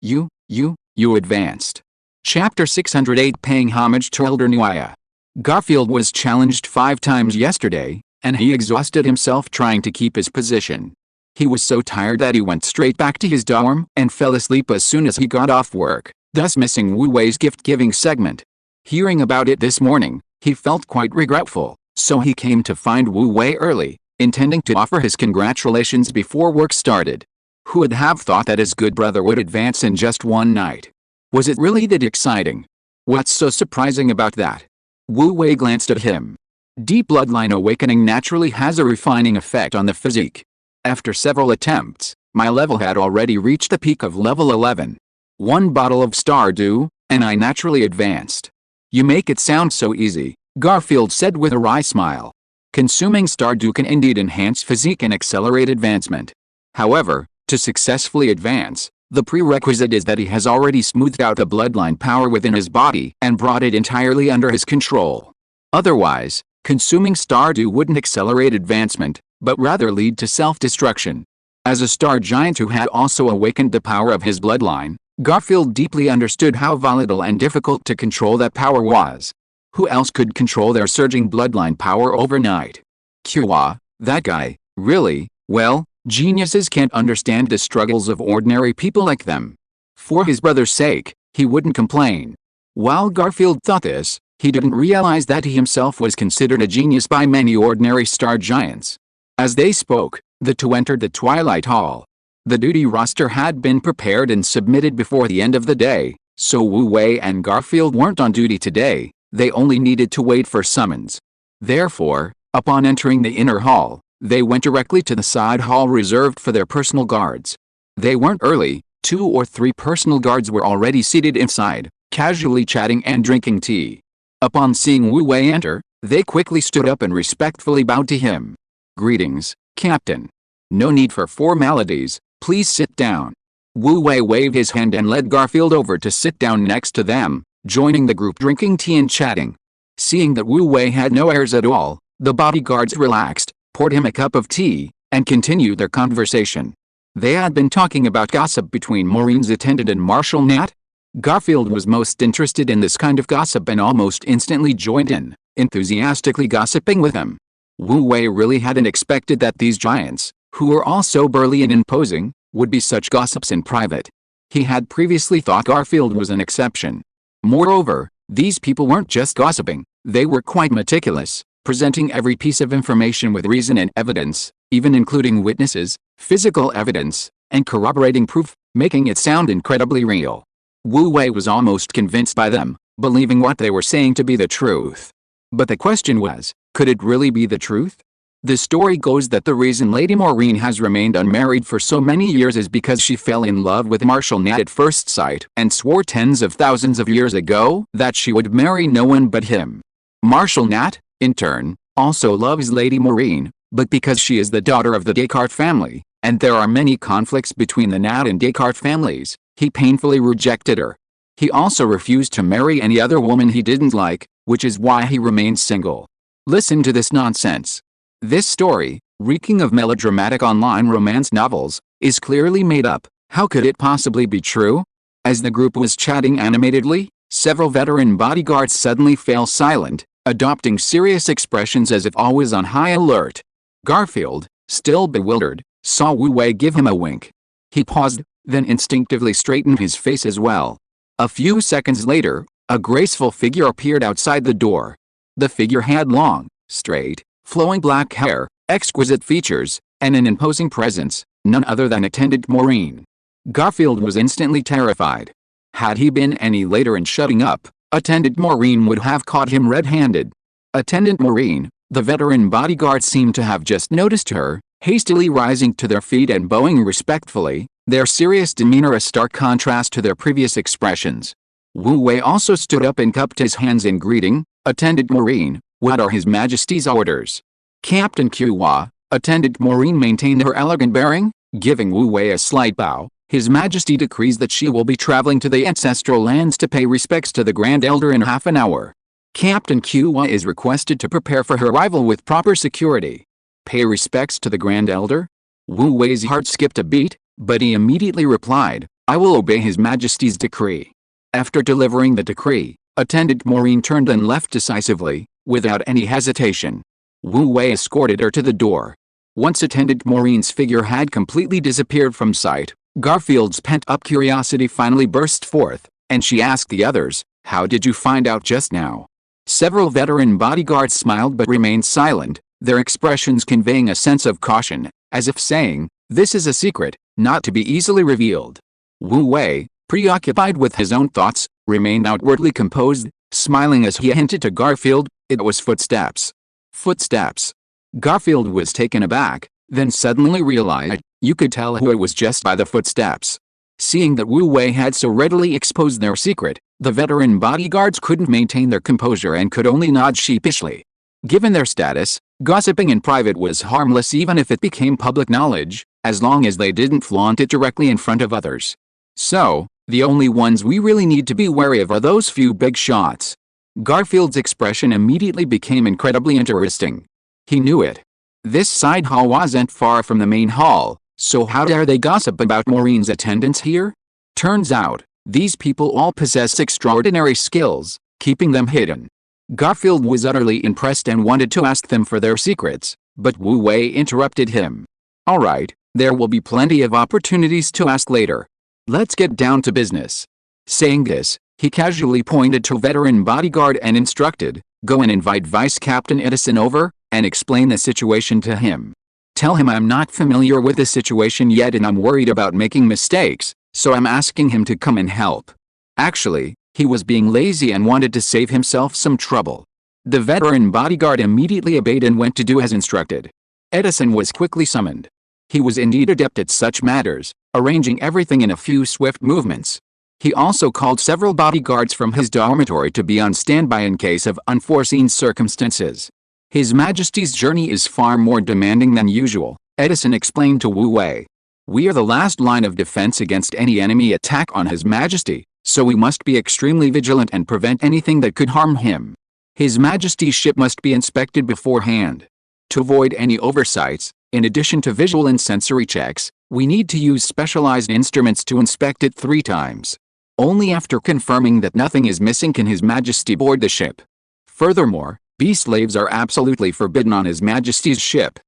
you advanced. Chapter 608, Paying Homage to Elder Nuaya. Garfield was challenged 5 times yesterday, and he exhausted himself trying to keep his position. He was so tired that he went straight back to his dorm and fell asleep as soon as he got off work, thus missing Wu Wei's gift-giving segment. Hearing about it this morning, he felt quite regretful, so he came to find Wu Wei early, intending to offer his congratulations before work started. Who would have thought that his good brother would advance in just one night? Was it really that exciting? What's so surprising about that? Wu Wei glanced at him. Deep bloodline awakening naturally has a refining effect on the physique. After several attempts, my level had already reached the peak of level 11. 1 bottle of Stardew, and I naturally advanced. You make it sound so easy, Garfield said with a wry smile. Consuming Stardew can indeed enhance physique and accelerate advancement. However, to successfully advance, the prerequisite is that he has already smoothed out the bloodline power within his body and brought it entirely under his control. Otherwise, consuming Stardew wouldn't accelerate advancement, but rather lead to self-destruction. As a star giant who had also awakened the power of his bloodline, Garfield deeply understood how volatile and difficult to control that power was. Who else could control their surging bloodline power overnight? Kua, that guy, really? Well, geniuses can't understand the struggles of ordinary people like them. For his brother's sake, he wouldn't complain. While Garfield thought this, he didn't realize that he himself was considered a genius by many ordinary star giants. As they spoke, the two entered the Twilight Hall. The duty roster had been prepared and submitted before the end of the day, so Wu Wei and Garfield weren't on duty today. They only needed to wait for summons. Therefore, upon entering the inner hall, they went directly to the side hall reserved for their personal guards. They weren't early. 2 or 3 personal guards were already seated inside, casually chatting and drinking tea. Upon seeing Wu Wei enter, they quickly stood up and respectfully bowed to him. "Greetings, Captain. No need for formalities, please sit down." Wu Wei waved his hand and led Garfield over to sit down next to them, joining the group drinking tea and chatting. Seeing that Wu Wei had no airs at all, the bodyguards relaxed, poured him a cup of tea, and continued their conversation. They had been talking about gossip between Maureen's attendant and Marshal Nat. Garfield was most interested in this kind of gossip and almost instantly joined in, enthusiastically gossiping with him. Wu Wei really hadn't expected that these giants, who were all so burly and imposing, would be such gossips in private. He had previously thought Garfield was an exception. Moreover, these people weren't just gossiping, they were quite meticulous, presenting every piece of information with reason and evidence, even including witnesses, physical evidence, and corroborating proof, making it sound incredibly real. Wu Wei was almost convinced by them, believing what they were saying to be the truth. But the question was, could it really be the truth? The story goes that the reason Lady Maureen has remained unmarried for so many years is because she fell in love with Marshal Nat at first sight and swore tens of thousands of years ago that she would marry no one but him. Marshal Nat, in turn, also loves Lady Maureen, but because she is the daughter of the Descartes family, and there are many conflicts between the Nat and Descartes families, he painfully rejected her. He also refused to marry any other woman he didn't like, which is why he remains single. Listen to this nonsense. This story, reeking of melodramatic online romance novels, is clearly made up. How could it possibly be true? As the group was chatting animatedly, several veteran bodyguards suddenly fell silent, adopting serious expressions as if always on high alert. Garfield, still bewildered, saw Wu Wei give him a wink. He paused, then instinctively straightened his face as well. A few seconds later, a graceful figure appeared outside the door. The figure had long, straight, flowing black hair, exquisite features, and an imposing presence, none other than Attendant Maureen. Garfield was instantly terrified. Had he been any later in shutting up, Attendant Maureen would have caught him red-handed. Attendant Maureen, the veteran bodyguard, seemed to have just noticed her, hastily rising to their feet and bowing respectfully, their serious demeanor a stark contrast to their previous expressions. Wu Wei also stood up and cupped his hands in greeting. Attendant Maureen, what are His Majesty's orders? Captain Qiwa. Attendant Maureen maintained her elegant bearing, giving Wu Wei a slight bow. His Majesty decrees that she will be traveling to the ancestral lands to pay respects to the Grand Elder in half an hour. Captain Qiwa is requested to prepare for her arrival with proper security. Pay respects to the Grand Elder? Wu Wei's heart skipped a beat, but he immediately replied, I will obey His Majesty's decree. After delivering the decree, Attendant Maureen turned and left decisively, without any hesitation. Wu Wei escorted her to the door. Once Attendant Maureen's figure had completely disappeared from sight, Garfield's pent-up curiosity finally burst forth, and she asked the others, how did you find out just now? Several veteran bodyguards smiled but remained silent, their expressions conveying a sense of caution, as if saying, this is a secret, not to be easily revealed. Wu Wei, preoccupied with his own thoughts, remained outwardly composed, smiling as he hinted to Garfield, it was footsteps. Footsteps. Garfield was taken aback, then suddenly realized, you could tell who it was just by the footsteps. Seeing that Wu Wei had so readily exposed their secret, the veteran bodyguards couldn't maintain their composure and could only nod sheepishly. Given their status, gossiping in private was harmless even if it became public knowledge, as long as they didn't flaunt it directly in front of others. So, the only ones we really need to be wary of are those few big shots. Garfield's expression immediately became incredibly interesting. He knew it. This side hall wasn't far from the main hall, so how dare they gossip about Maureen's attendance here? Turns out, these people all possessed extraordinary skills, keeping them hidden. Garfield was utterly impressed and wanted to ask them for their secrets, but Wu Wei interrupted him. Alright, there will be plenty of opportunities to ask later. Let's get down to business. Saying this, he casually pointed to veteran bodyguard and instructed, go and invite Vice Captain Edison over, and explain the situation to him. Tell him I'm not familiar with the situation yet and I'm worried about making mistakes, so I'm asking him to come and help. Actually, he was being lazy and wanted to save himself some trouble. The veteran bodyguard immediately obeyed and went to do as instructed. Edison was quickly summoned. He was indeed adept at such matters, arranging everything in a few swift movements. He also called several bodyguards from his dormitory to be on standby in case of unforeseen circumstances. His Majesty's journey is far more demanding than usual, Edison explained to Wu Wei. We are the last line of defense against any enemy attack on His Majesty, so we must be extremely vigilant and prevent anything that could harm him. His Majesty's ship must be inspected beforehand. To avoid any oversights, in addition to visual and sensory checks, we need to use specialized instruments to inspect it 3 times. Only after confirming that nothing is missing can His Majesty board the ship. Furthermore, bee slaves are absolutely forbidden on His Majesty's ship.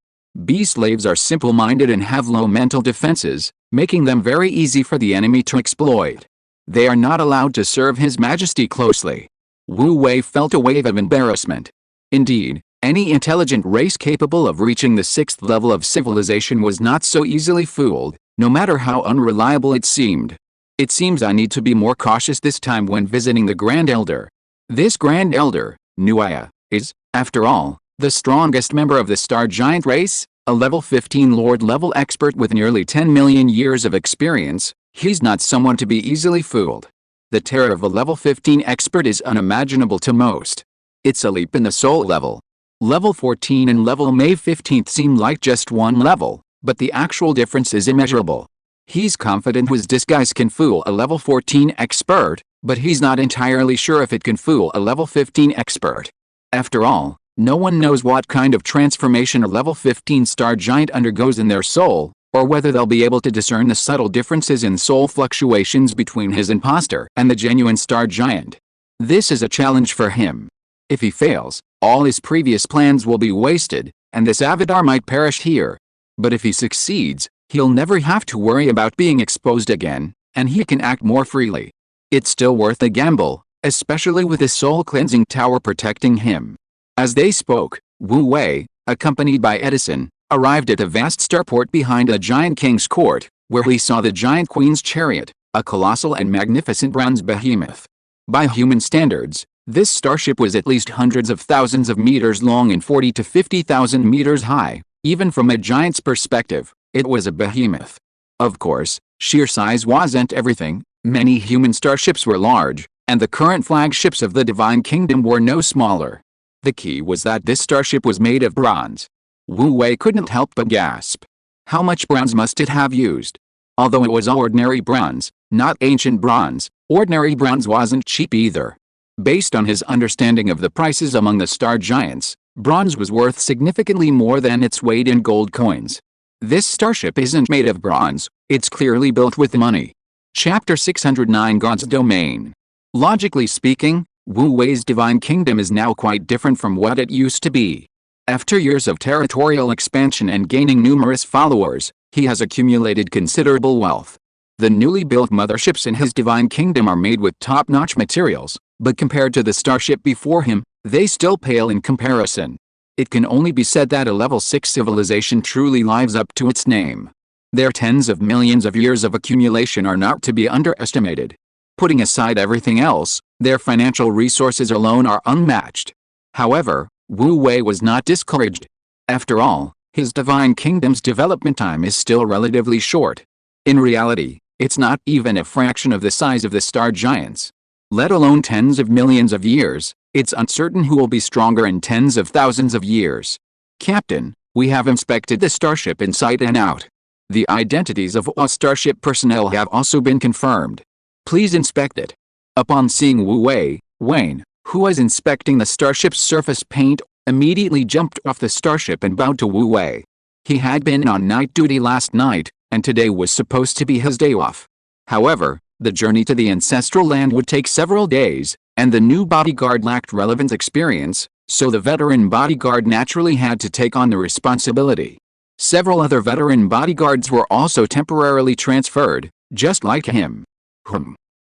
Bee slaves are simple-minded and have low mental defenses, making them very easy for the enemy to exploit. They are not allowed to serve His Majesty closely. Wu Wei felt a wave of embarrassment. Indeed, any intelligent race capable of reaching the 6th level of civilization was not so easily fooled, no matter how unreliable it seemed. It seems I need to be more cautious this time when visiting the Grand Elder. This Grand Elder, Nuaya, is, after all, the strongest member of the Star Giant race, a level 15 Lord-level expert with nearly 10 million years of experience. He's not someone to be easily fooled. The terror of a level 15 expert is unimaginable to most. It's a leap in the soul level. Level 14 and level May 15th seem like just one level, but the actual difference is immeasurable. He's confident his disguise can fool a level 14 expert, but he's not entirely sure if it can fool a level 15 expert. After all, no one knows what kind of transformation a level 15 Star Giant undergoes in their soul, or whether they'll be able to discern the subtle differences in soul fluctuations between his imposter and the genuine Star Giant. This is a challenge for him. If he fails, all his previous plans will be wasted, and this avatar might perish here. But if he succeeds, he'll never have to worry about being exposed again, and he can act more freely. It's still worth the gamble, especially with the soul-cleansing tower protecting him. As they spoke, Wu Wei, accompanied by Edison, arrived at a vast starport behind a giant king's court, where he saw the giant queen's chariot, a colossal and magnificent bronze behemoth. By human standards, this starship was at least hundreds of thousands of meters long and 40 to 50,000 meters high. Even from a giant's perspective, it was a behemoth. Of course, sheer size wasn't everything. Many human starships were large, and the current flagships of the Divine Kingdom were no smaller. The key was that this starship was made of bronze. Wu Wei couldn't help but gasp. How much bronze must it have used? Although it was ordinary bronze, not ancient bronze, ordinary bronze wasn't cheap either. Based on his understanding of the prices among the star giants, bronze was worth significantly more than its weight in gold coins. This starship isn't made of bronze, it's clearly built with money. Chapter 609 God's Domain. Logically speaking, Wu Wei's Divine Kingdom is now quite different from what it used to be. After years of territorial expansion and gaining numerous followers, he has accumulated considerable wealth. The newly built motherships in his Divine Kingdom are made with top-notch materials, but compared to the starship before him, they still pale in comparison. It can only be said that a level 6 civilization truly lives up to its name. Their tens of millions of years of accumulation are not to be underestimated. Putting aside everything else, their financial resources alone are unmatched. However, Wu Wei was not discouraged. After all, his Divine Kingdom's development time is still relatively short. In reality, it's not even a fraction of the size of the star giants. Let alone tens of millions of years, it's uncertain who will be stronger in tens of thousands of years. Captain, we have inspected the starship inside and out. The identities of all starship personnel have also been confirmed. Please inspect it. Upon seeing Wu Wei, Wayne, who was inspecting the starship's surface paint, immediately jumped off the starship and bowed to Wu Wei. He had been on night duty last night, and today was supposed to be his day off. However, the journey to the ancestral land would take several days, and the new bodyguard lacked relevant experience, so the veteran bodyguard naturally had to take on the responsibility. Several other veteran bodyguards were also temporarily transferred, just like him.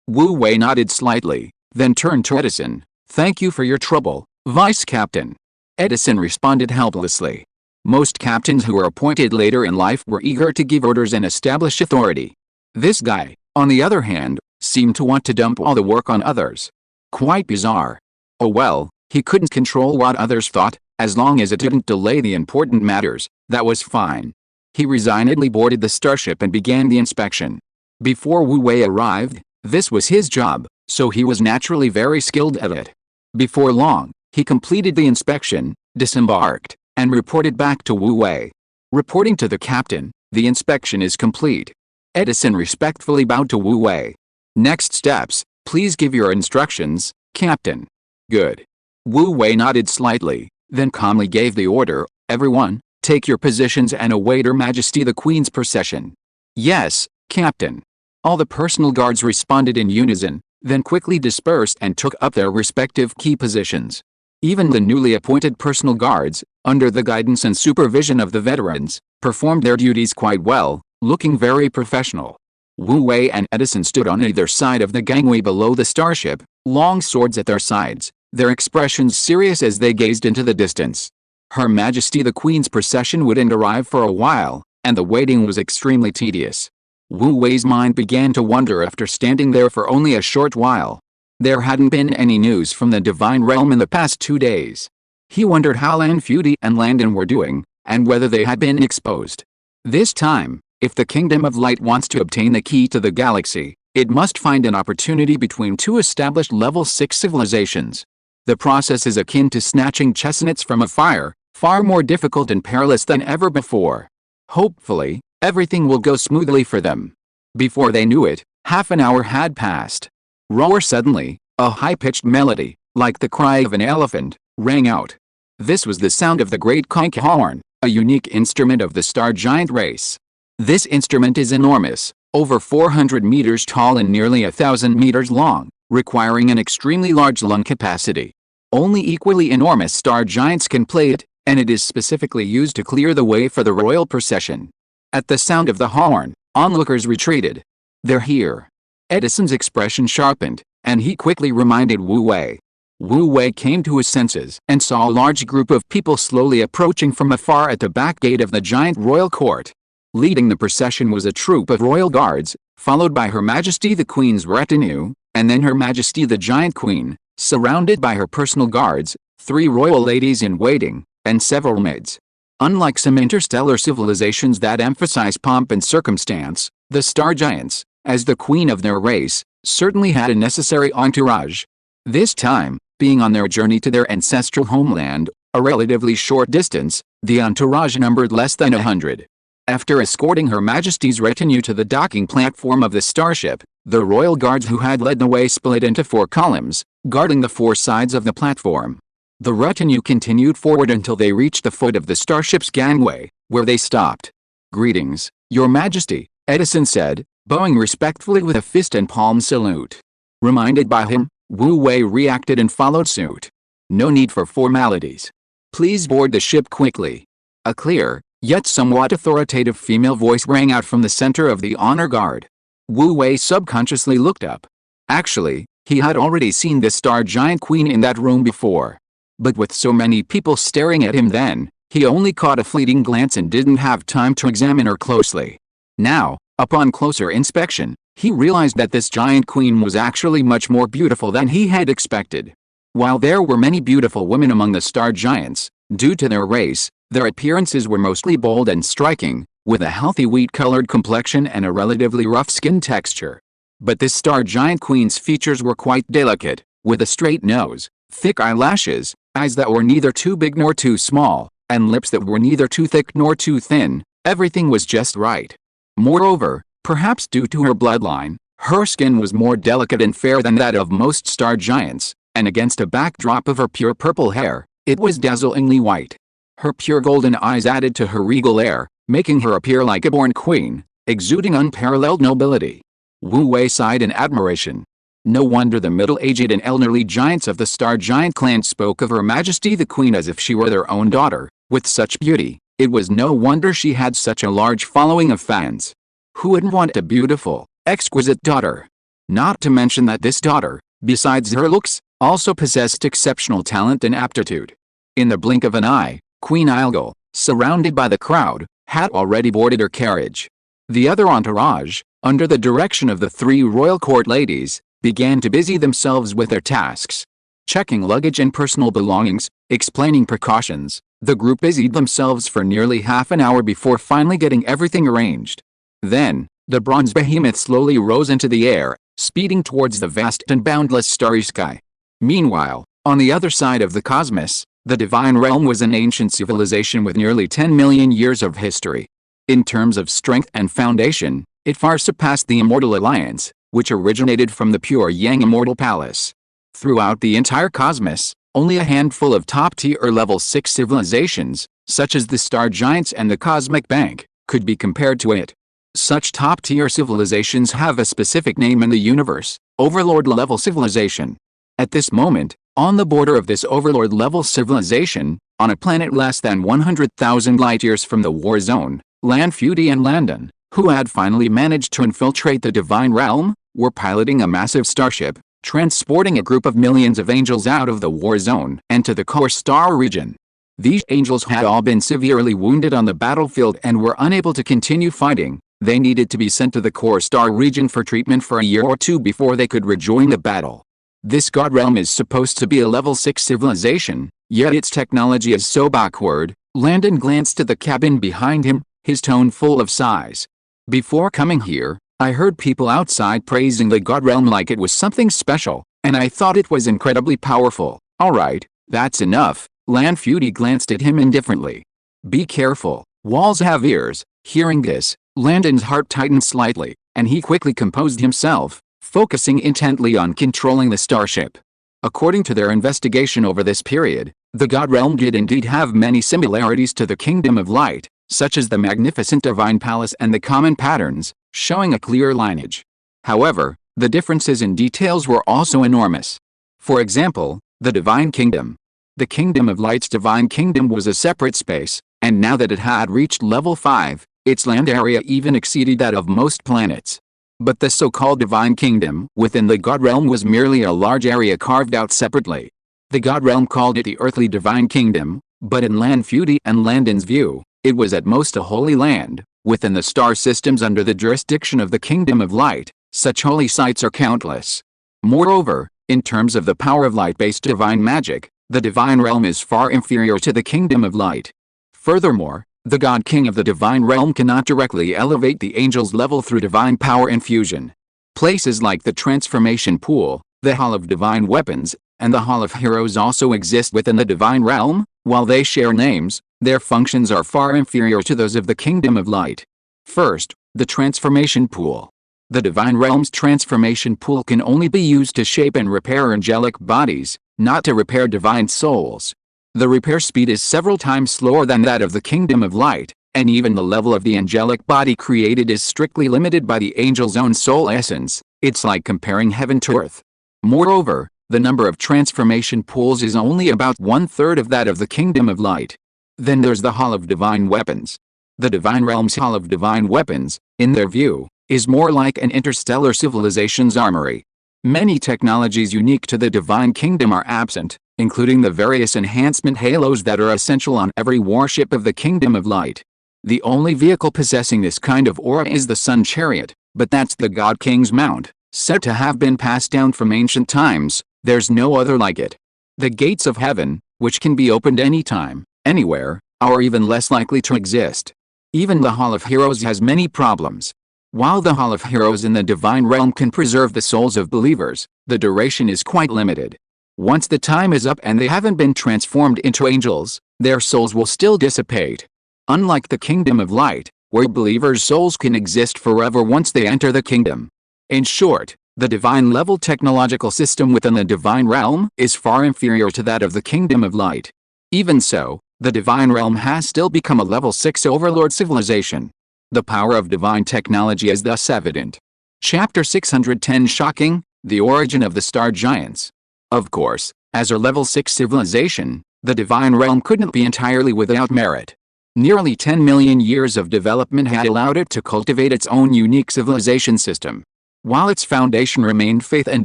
Wu Wei nodded slightly, then turned to Edison. Thank you for your trouble, Vice Captain. Edison responded helplessly. Most captains who were appointed later in life were eager to give orders and establish authority. This guy, on the other hand, seemed to want to dump all the work on others. Quite bizarre. Oh well, he couldn't control what others thought, as long as it didn't delay the important matters, that was fine. He resignedly boarded the starship and began the inspection. Before Wu Wei arrived, this was his job, so he was naturally very skilled at it. Before long, he completed the inspection, disembarked, and reported back to Wu Wei. Reporting to the captain, the inspection is complete. Edison respectfully bowed to Wu Wei. Next steps, please give your instructions, Captain. Good. Wu Wei nodded slightly, then calmly gave the order, everyone, take your positions and await Her Majesty the Queen's procession. Yes, Captain. All the personal guards responded in unison, then quickly dispersed and took up their respective key positions. Even the newly appointed personal guards, under the guidance and supervision of the veterans, performed their duties quite well, looking very professional. Wu Wei and Edison stood on either side of the gangway below the starship, long swords at their sides, their expressions serious as they gazed into the distance. Her Majesty the Queen's procession wouldn't arrive for a while, and the waiting was extremely tedious. Wu Wei's mind began to wonder after standing there for only a short while. There hadn't been any news from the Divine Realm in the past 2 days. He wondered how Lan Fudy and Landon were doing, and whether they had been exposed. This time, if the Kingdom of Light wants to obtain the key to the galaxy, it must find an opportunity between two established level 6 civilizations. The process is akin to snatching chestnuts from a fire, far more difficult and perilous than ever before. Hopefully, everything will go smoothly for them. Before they knew it, half an hour had passed. Roar suddenly, a high-pitched melody, like the cry of an elephant, rang out. This was the sound of the great conch horn, a unique instrument of the star giant race. This instrument is enormous, over 400 meters tall and nearly 1,000 meters long, requiring an extremely large lung capacity. Only equally enormous star giants can play it, and it is specifically used to clear the way for the royal procession. At the sound of the horn, onlookers retreated. "They're here." Edison's expression sharpened, and he quickly reminded Wu Wei. Wu Wei came to his senses and saw a large group of people slowly approaching from afar at the back gate of the giant royal court. Leading the procession was a troop of royal guards, followed by Her Majesty the Queen's retinue, and then Her Majesty the Giant Queen, surrounded by her personal guards, 3 royal ladies in waiting, and several maids. Unlike some interstellar civilizations that emphasize pomp and circumstance, the Star Giants, as the queen of their race, certainly had a necessary entourage. This time, being on their journey to their ancestral homeland, a relatively short distance, the entourage numbered less than 100. After escorting Her Majesty's retinue to the docking platform of the starship, the royal guards who had led the way split into 4 columns, guarding the 4 sides of the platform. The retinue continued forward until they reached the foot of the starship's gangway, where they stopped. "Greetings, Your Majesty," Edison said, bowing respectfully with a fist and palm salute. Reminded by him, Wu Wei reacted and followed suit. "No need for formalities. Please board the ship quickly." A clear, yet somewhat authoritative female voice rang out from the center of the honor guard. Wu Wei subconsciously looked up. Actually, he had already seen the Star Giant Queen in that room before. But with so many people staring at him then, he only caught a fleeting glance and didn't have time to examine her closely. Now, upon closer inspection, he realized that this giant queen was actually much more beautiful than he had expected. While there were many beautiful women among the Star Giants, due to their race, their appearances were mostly bold and striking, with a healthy wheat-colored complexion and a relatively rough skin texture. But this Star Giant Queen's features were quite delicate, with a straight nose, thick eyelashes, eyes that were neither too big nor too small, and lips that were neither too thick nor too thin. Everything was just right. Moreover, perhaps due to her bloodline, her skin was more delicate and fair than that of most Star Giants, and against a backdrop of her pure purple hair, it was dazzlingly white. Her pure golden eyes added to her regal air, making her appear like a born queen, exuding unparalleled nobility. Wu Wei sighed in admiration. No wonder the middle-aged and elderly giants of the Star Giant clan spoke of Her Majesty the Queen as if she were their own daughter. With such beauty, it was no wonder she had such a large following of fans. Who wouldn't want a beautiful, exquisite daughter? Not to mention that this daughter, besides her looks, also possessed exceptional talent and aptitude. In the blink of an eye, Queen Ilgel, surrounded by the crowd, had already boarded her carriage. The other entourage, under the direction of the 3 royal court ladies, began to busy themselves with their tasks. Checking luggage and personal belongings, explaining precautions, the group busied themselves for nearly half an hour before finally getting everything arranged. Then, the bronze behemoth slowly rose into the air, speeding towards the vast and boundless starry sky. Meanwhile, on the other side of the cosmos, the Divine Realm was an ancient civilization with nearly 10 million years of history. In terms of strength and foundation, it far surpassed the Immortal Alliance, which originated from the pure Yang Immortal Palace. Throughout the entire cosmos, only a handful of top-tier level 6 civilizations, such as the Star Giants and the Cosmic Bank, could be compared to it. Such top-tier civilizations have a specific name in the universe: Overlord-level civilization. At this moment, on the border of this Overlord-level civilization, on a planet less than 100,000 light-years from the war zone, Lanfuti and Landon, who had finally managed to infiltrate the Divine Realm, were piloting a massive starship, transporting a group of millions of angels out of the war zone and to the core star region. These angels had all been severely wounded on the battlefield and were unable to continue fighting. They needed to be sent to the core star region for treatment for a year or 2 before they could rejoin the battle. This God Realm is supposed to be a level 6 civilization, yet its technology is so backward. Landon glanced at the cabin behind him, his tone full of sighs. Before coming here, I heard people outside praising the God Realm like it was something special, and I thought it was incredibly powerful. Alright, that's enough. Lanfuti glanced at him indifferently. Be careful, walls have ears. Hearing this, Landon's heart tightened slightly, and he quickly composed himself, focusing intently on controlling the starship. According to their investigation over this period, the God Realm did indeed have many similarities to the Kingdom of Light, such as the magnificent Divine Palace and the common patterns, showing a clear lineage. However, the differences in details were also enormous. For example, the Divine Kingdom. The Kingdom of Light's divine kingdom was a separate space, and now that it had reached level 5, its land area even exceeded that of most planets. But the so-called divine kingdom within the God realm was merely a large area carved out separately. The God realm called it the earthly divine kingdom, but in Lanfuti and Landon's view, it was at most a holy land. Within the star systems under the jurisdiction of the Kingdom of Light, such holy sites are countless. Moreover, in terms of the power of light-based divine magic, the divine realm is far inferior to the Kingdom of Light. Furthermore, the God King of the divine realm cannot directly elevate the angel's level through divine power infusion. Places like the Transformation Pool, the Hall of Divine Weapons, and the Hall of Heroes also exist within the divine realm. While they share names, their functions are far inferior to those of the Kingdom of Light. First, the Transformation Pool. The divine realm's transformation pool can only be used to shape and repair angelic bodies, not to repair divine souls. The repair speed is several times slower than that of the Kingdom of Light, and even the level of the angelic body created is strictly limited by the angel's own soul essence. It's like comparing heaven to earth. Moreover, the number of transformation pools is only about 1/3 of that of the Kingdom of Light. Then there's the Hall of Divine Weapons. The Divine Realm's Hall of Divine Weapons, in their view, is more like an interstellar civilization's armory. Many technologies unique to the Divine Kingdom are absent, including the various enhancement halos that are essential on every warship of the Kingdom of Light. The only vehicle possessing this kind of aura is the Sun Chariot, but that's the God King's mount, said to have been passed down from ancient times. There's no other like it. The gates of heaven, which can be opened anytime, anywhere, are even less likely to exist. Even the Hall of Heroes has many problems. While the Hall of Heroes in the divine realm can preserve the souls of believers, the duration is quite limited. Once the time is up and they haven't been transformed into angels, their souls will still dissipate. Unlike the Kingdom of Light, where believers' souls can exist forever once they enter the kingdom. In short, the divine level technological system within the divine realm is far inferior to that of the Kingdom of Light. Even so, the divine realm has still become a level 6 overlord civilization. The power of divine technology is thus evident. Chapter 610 Shocking, the Origin of the Star Giants. Of course, as a level 6 civilization, the divine realm couldn't be entirely without merit. Nearly 10 million years of development had allowed it to cultivate its own unique civilization system. While its foundation remained faith and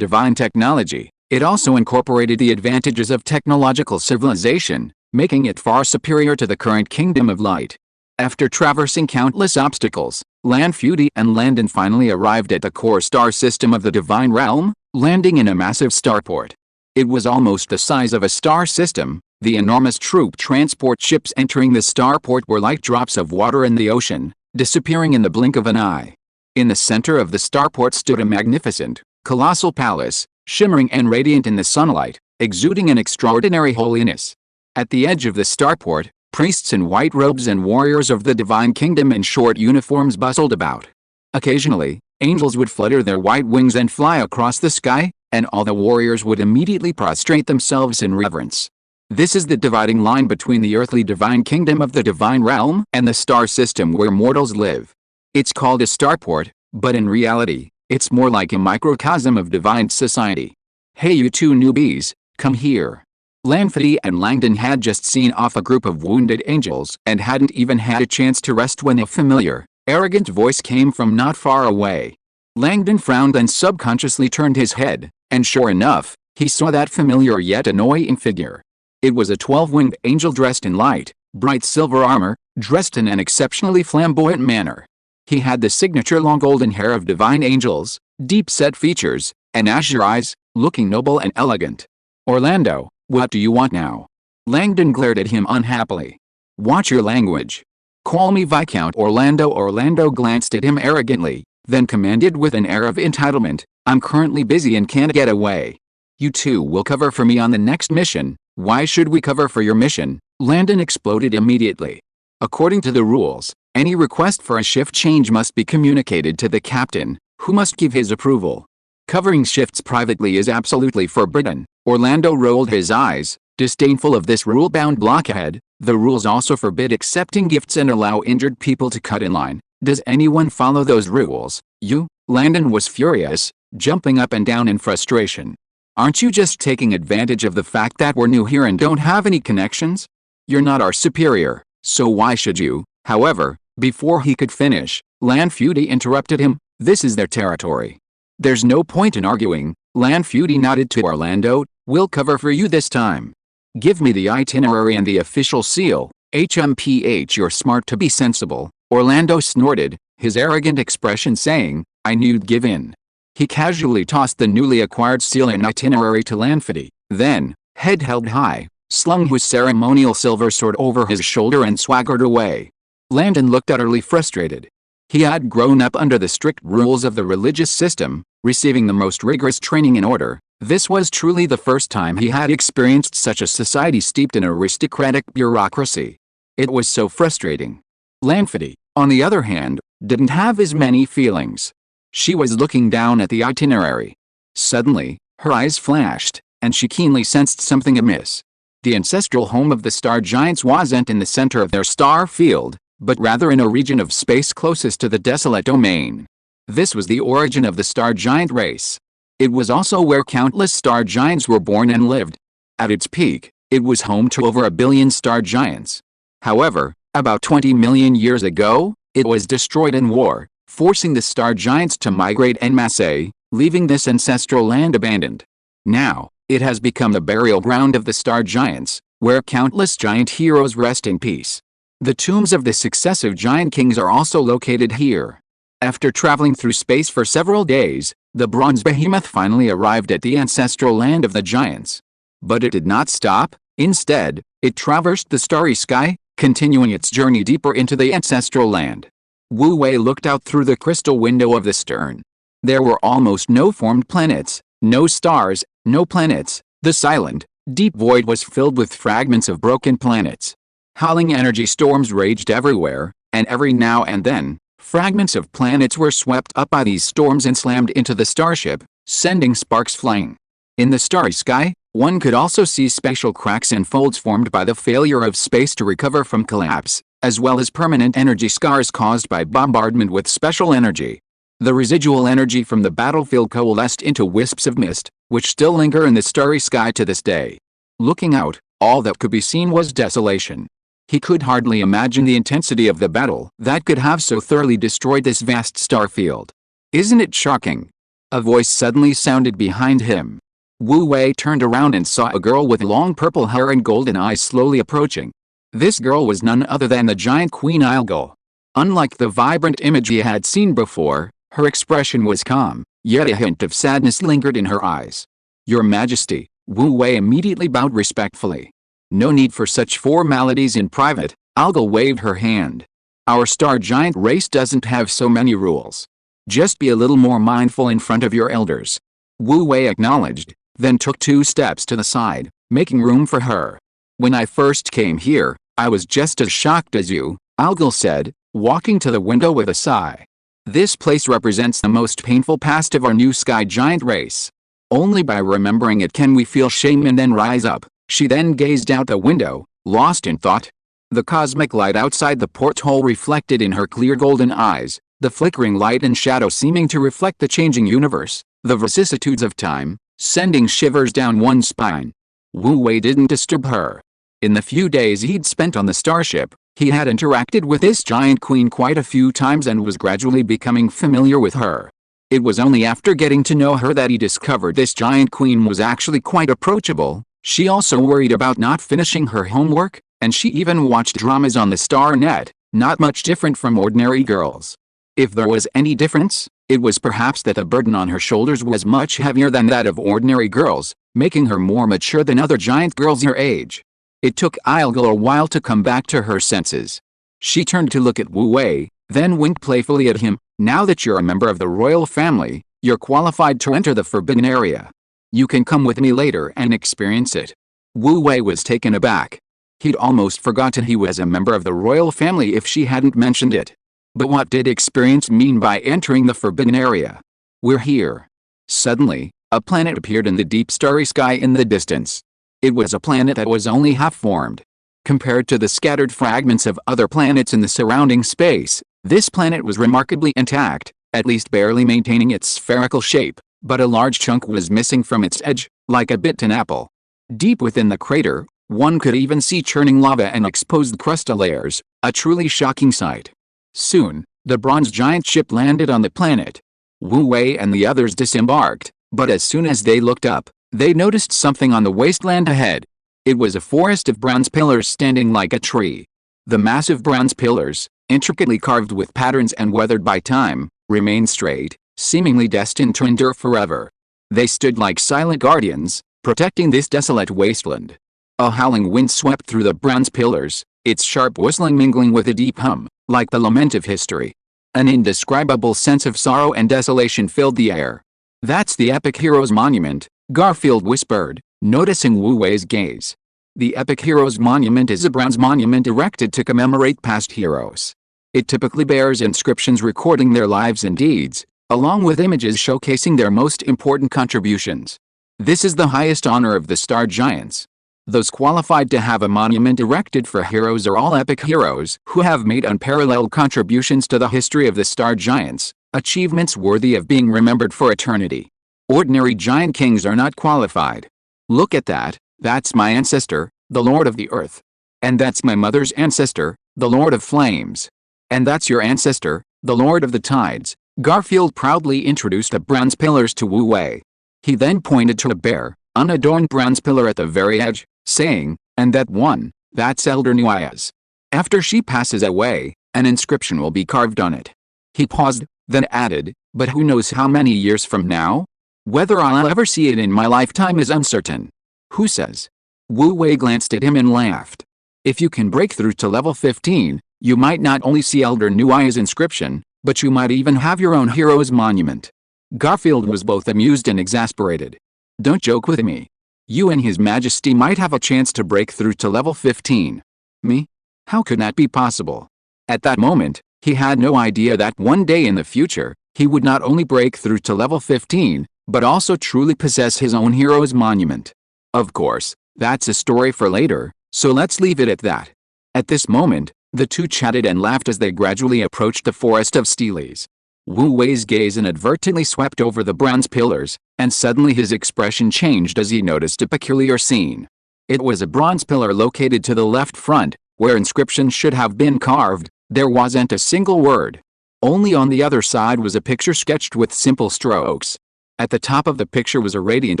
divine technology, it also incorporated the advantages of technological civilization, making it far superior to the current Kingdom of Light. After traversing countless obstacles, Lanfuti and Landon finally arrived at the core star system of the divine realm, landing in a massive starport. It was almost the size of a star system. The enormous troop transport ships entering the starport were like drops of water in the ocean, disappearing in the blink of an eye. In the center of the starport stood a magnificent, colossal palace, shimmering and radiant in the sunlight, exuding an extraordinary holiness. At the edge of the starport, priests in white robes and warriors of the divine kingdom in short uniforms bustled about. Occasionally, angels would flutter their white wings and fly across the sky, and all the warriors would immediately prostrate themselves in reverence. This is the dividing line between the earthly divine kingdom of the divine realm and the star system where mortals live. It's called a starport, but in reality, it's more like a microcosm of divine society. Hey you two newbies, come here. Lanfuti and Langdon had just seen off a group of wounded angels and hadn't even had a chance to rest when a familiar, arrogant voice came from not far away. Langdon frowned and subconsciously turned his head, and sure enough, he saw that familiar yet annoying figure. It was a 12-winged angel dressed in light, bright silver armor, dressed in an exceptionally flamboyant manner. He had the signature long golden hair of divine angels, deep-set features, and azure eyes, looking noble and elegant. Orlando, what do you want now? Langdon glared at him unhappily. Watch your language. Call me Viscount Orlando. Orlando glanced at him arrogantly, then commanded with an air of entitlement, I'm currently busy and can't get away. You two will cover for me on the next mission. Why should we cover for your mission? Landon exploded immediately. According to the rules, any request for a shift change must be communicated to the captain, who must give his approval. Covering shifts privately is absolutely forbidden. Orlando rolled his eyes, disdainful of this rule-bound blockhead. The rules also forbid accepting gifts and allow injured people to cut in line. Does anyone follow those rules? You? Landon was furious, jumping up and down in frustration. Aren't you just taking advantage of the fact that we're new here and don't have any connections? You're not our superior, so why should you? However, before he could finish, Lanfeudi interrupted him. This is their territory. There's no point in arguing. Lanfeudi nodded to Orlando. We'll cover for you this time. Give me the itinerary and the official seal. HMPH, you're smart to be sensible. Orlando snorted, his arrogant expression saying, I knew you'd give in. He casually tossed the newly acquired seal and itinerary to Lanfeudi, then, head held high, slung his ceremonial silver sword over his shoulder and swaggered away. Landon looked utterly frustrated. He had grown up under the strict rules of the religious system, receiving the most rigorous training in order. This was truly the first time he had experienced such a society steeped in aristocratic bureaucracy. It was so frustrating. Lanfeudi, on the other hand, didn't have as many feelings. She was looking down at the itinerary. Suddenly, her eyes flashed, and she keenly sensed something amiss. The ancestral home of the star giants wasn't in the center of their star field, but rather in a region of space closest to the desolate domain. This was the origin of the star giant race. It was also where countless star giants were born and lived. At its peak, it was home to over 1 billion star giants. However, about 20 million years ago, it was destroyed in war, forcing the star giants to migrate en masse, leaving this ancestral land abandoned. Now, it has become the burial ground of the star giants, where countless giant heroes rest in peace. The tombs of the successive giant kings are also located here. After traveling through space for several days, the bronze behemoth finally arrived at the ancestral land of the giants. But it did not stop. Instead, it traversed the starry sky, continuing its journey deeper into the ancestral land. Wu Wei looked out through the crystal window of the stern. There were almost no formed planets, no stars, no planets. The silent, deep void was filled with fragments of broken planets. Howling energy storms raged everywhere, and every now and then, fragments of planets were swept up by these storms and slammed into the starship, sending sparks flying. In the starry sky, one could also see spatial cracks and folds formed by the failure of space to recover from collapse, as well as permanent energy scars caused by bombardment with special energy. The residual energy from the battlefield coalesced into wisps of mist, which still linger in the starry sky to this day. Looking out, all that could be seen was desolation. He could hardly imagine the intensity of the battle that could have so thoroughly destroyed this vast star field. Isn't it shocking? A voice suddenly sounded behind him. Wu Wei turned around and saw a girl with long purple hair and golden eyes slowly approaching. This girl was none other than the giant Queen Ilgo. Unlike the vibrant image he had seen before, her expression was calm, yet a hint of sadness lingered in her eyes. Your Majesty, Wu Wei immediately bowed respectfully. No need for such formalities in private. Ilgo waved her hand. Our star giant race doesn't have so many rules. Just be a little more mindful in front of your elders. Wu Wei acknowledged, then took 2 steps to the side, making room for her. When I first came here, I was just as shocked as you, Ilgo said, walking to the window with a sigh. This place represents the most painful past of our new sky giant race. Only by remembering it can we feel shame and then rise up. She then gazed out the window, lost in thought. The cosmic light outside the porthole reflected in her clear golden eyes, the flickering light and shadow seeming to reflect the changing universe, the vicissitudes of time, sending shivers down one's spine. Wu Wei didn't disturb her. In the few days he'd spent on the starship, he had interacted with this giant queen quite a few times and was gradually becoming familiar with her. It was only after getting to know her that he discovered this giant queen was actually quite approachable. She also worried about not finishing her homework, and she even watched dramas on the Star Net, not much different from ordinary girls. If there was any difference, it was perhaps that the burden on her shoulders was much heavier than that of ordinary girls, making her more mature than other giant girls her age. It took Ilgo a while to come back to her senses. She turned to look at Wu Wei, then winked playfully at him. Now that you're a member of the royal family, you're qualified to enter the forbidden area. You can come with me later and experience it. Wu Wei was taken aback. He'd almost forgotten he was a member of the royal family if she hadn't mentioned it. But what did experience mean by entering the forbidden area? We're here. Suddenly, a planet appeared in the deep starry sky in the distance. It was a planet that was only half formed. Compared to the scattered fragments of other planets in the surrounding space, this planet was remarkably intact, at least barely maintaining its spherical shape, but a large chunk was missing from its edge, like a bitten apple. Deep within the crater, one could even see churning lava and exposed crust layers, a truly shocking sight. Soon, the bronze giant ship landed on the planet. Wu Wei and the others disembarked, but as soon as they looked up, they noticed something on the wasteland ahead. It was a forest of bronze pillars standing like a tree. The massive bronze pillars, intricately carved with patterns and weathered by time, remained straight, seemingly destined to endure forever. They stood like silent guardians, protecting this desolate wasteland. A howling wind swept through the bronze pillars, its sharp whistling mingling with a deep hum, like the lament of history. An indescribable sense of sorrow and desolation filled the air. "That's the epic hero's monument," Garfield whispered, noticing Wu Wei's gaze. The epic hero's monument is a bronze monument erected to commemorate past heroes. It typically bears inscriptions recording their lives and deeds, along with images showcasing their most important contributions. This is the highest honor of the Star Giants. Those qualified to have a monument erected for heroes are all epic heroes who have made unparalleled contributions to the history of the Star Giants, achievements worthy of being remembered for eternity. Ordinary giant kings are not qualified. Look at that, that's my ancestor, the Lord of the Earth. And that's my mother's ancestor, the Lord of Flames. And that's your ancestor, the Lord of the Tides. Garfield proudly introduced the bronze pillars to Wu Wei. He then pointed to a bare, unadorned bronze pillar at the very edge, saying, "And that one, that's Elder Nuia's. After she passes away, an inscription will be carved on it." He paused, then added, "But who knows how many years from now? Whether I'll ever see it in my lifetime is uncertain." "Who says?" Wu Wei glanced at him and laughed. "If you can break through to level 15, you might not only see Elder Nuia's inscription, but you might even have your own hero's monument." Garfield was both amused and exasperated. "Don't joke with me. You and His Majesty might have a chance to break through to level 15. Me? How could that be possible?" At that moment, he had no idea that one day in the future, he would not only break through to level 15, but also truly possess his own hero's monument. Of course, that's a story for later, so let's leave it at that. At this moment, the two chatted and laughed as they gradually approached the forest of steles. Wu Wei's gaze inadvertently swept over the bronze pillars, and suddenly his expression changed as he noticed a peculiar scene. It was a bronze pillar located to the left front, where inscriptions should have been carved. There wasn't a single word. Only on the other side was a picture sketched with simple strokes. At the top of the picture was a radiant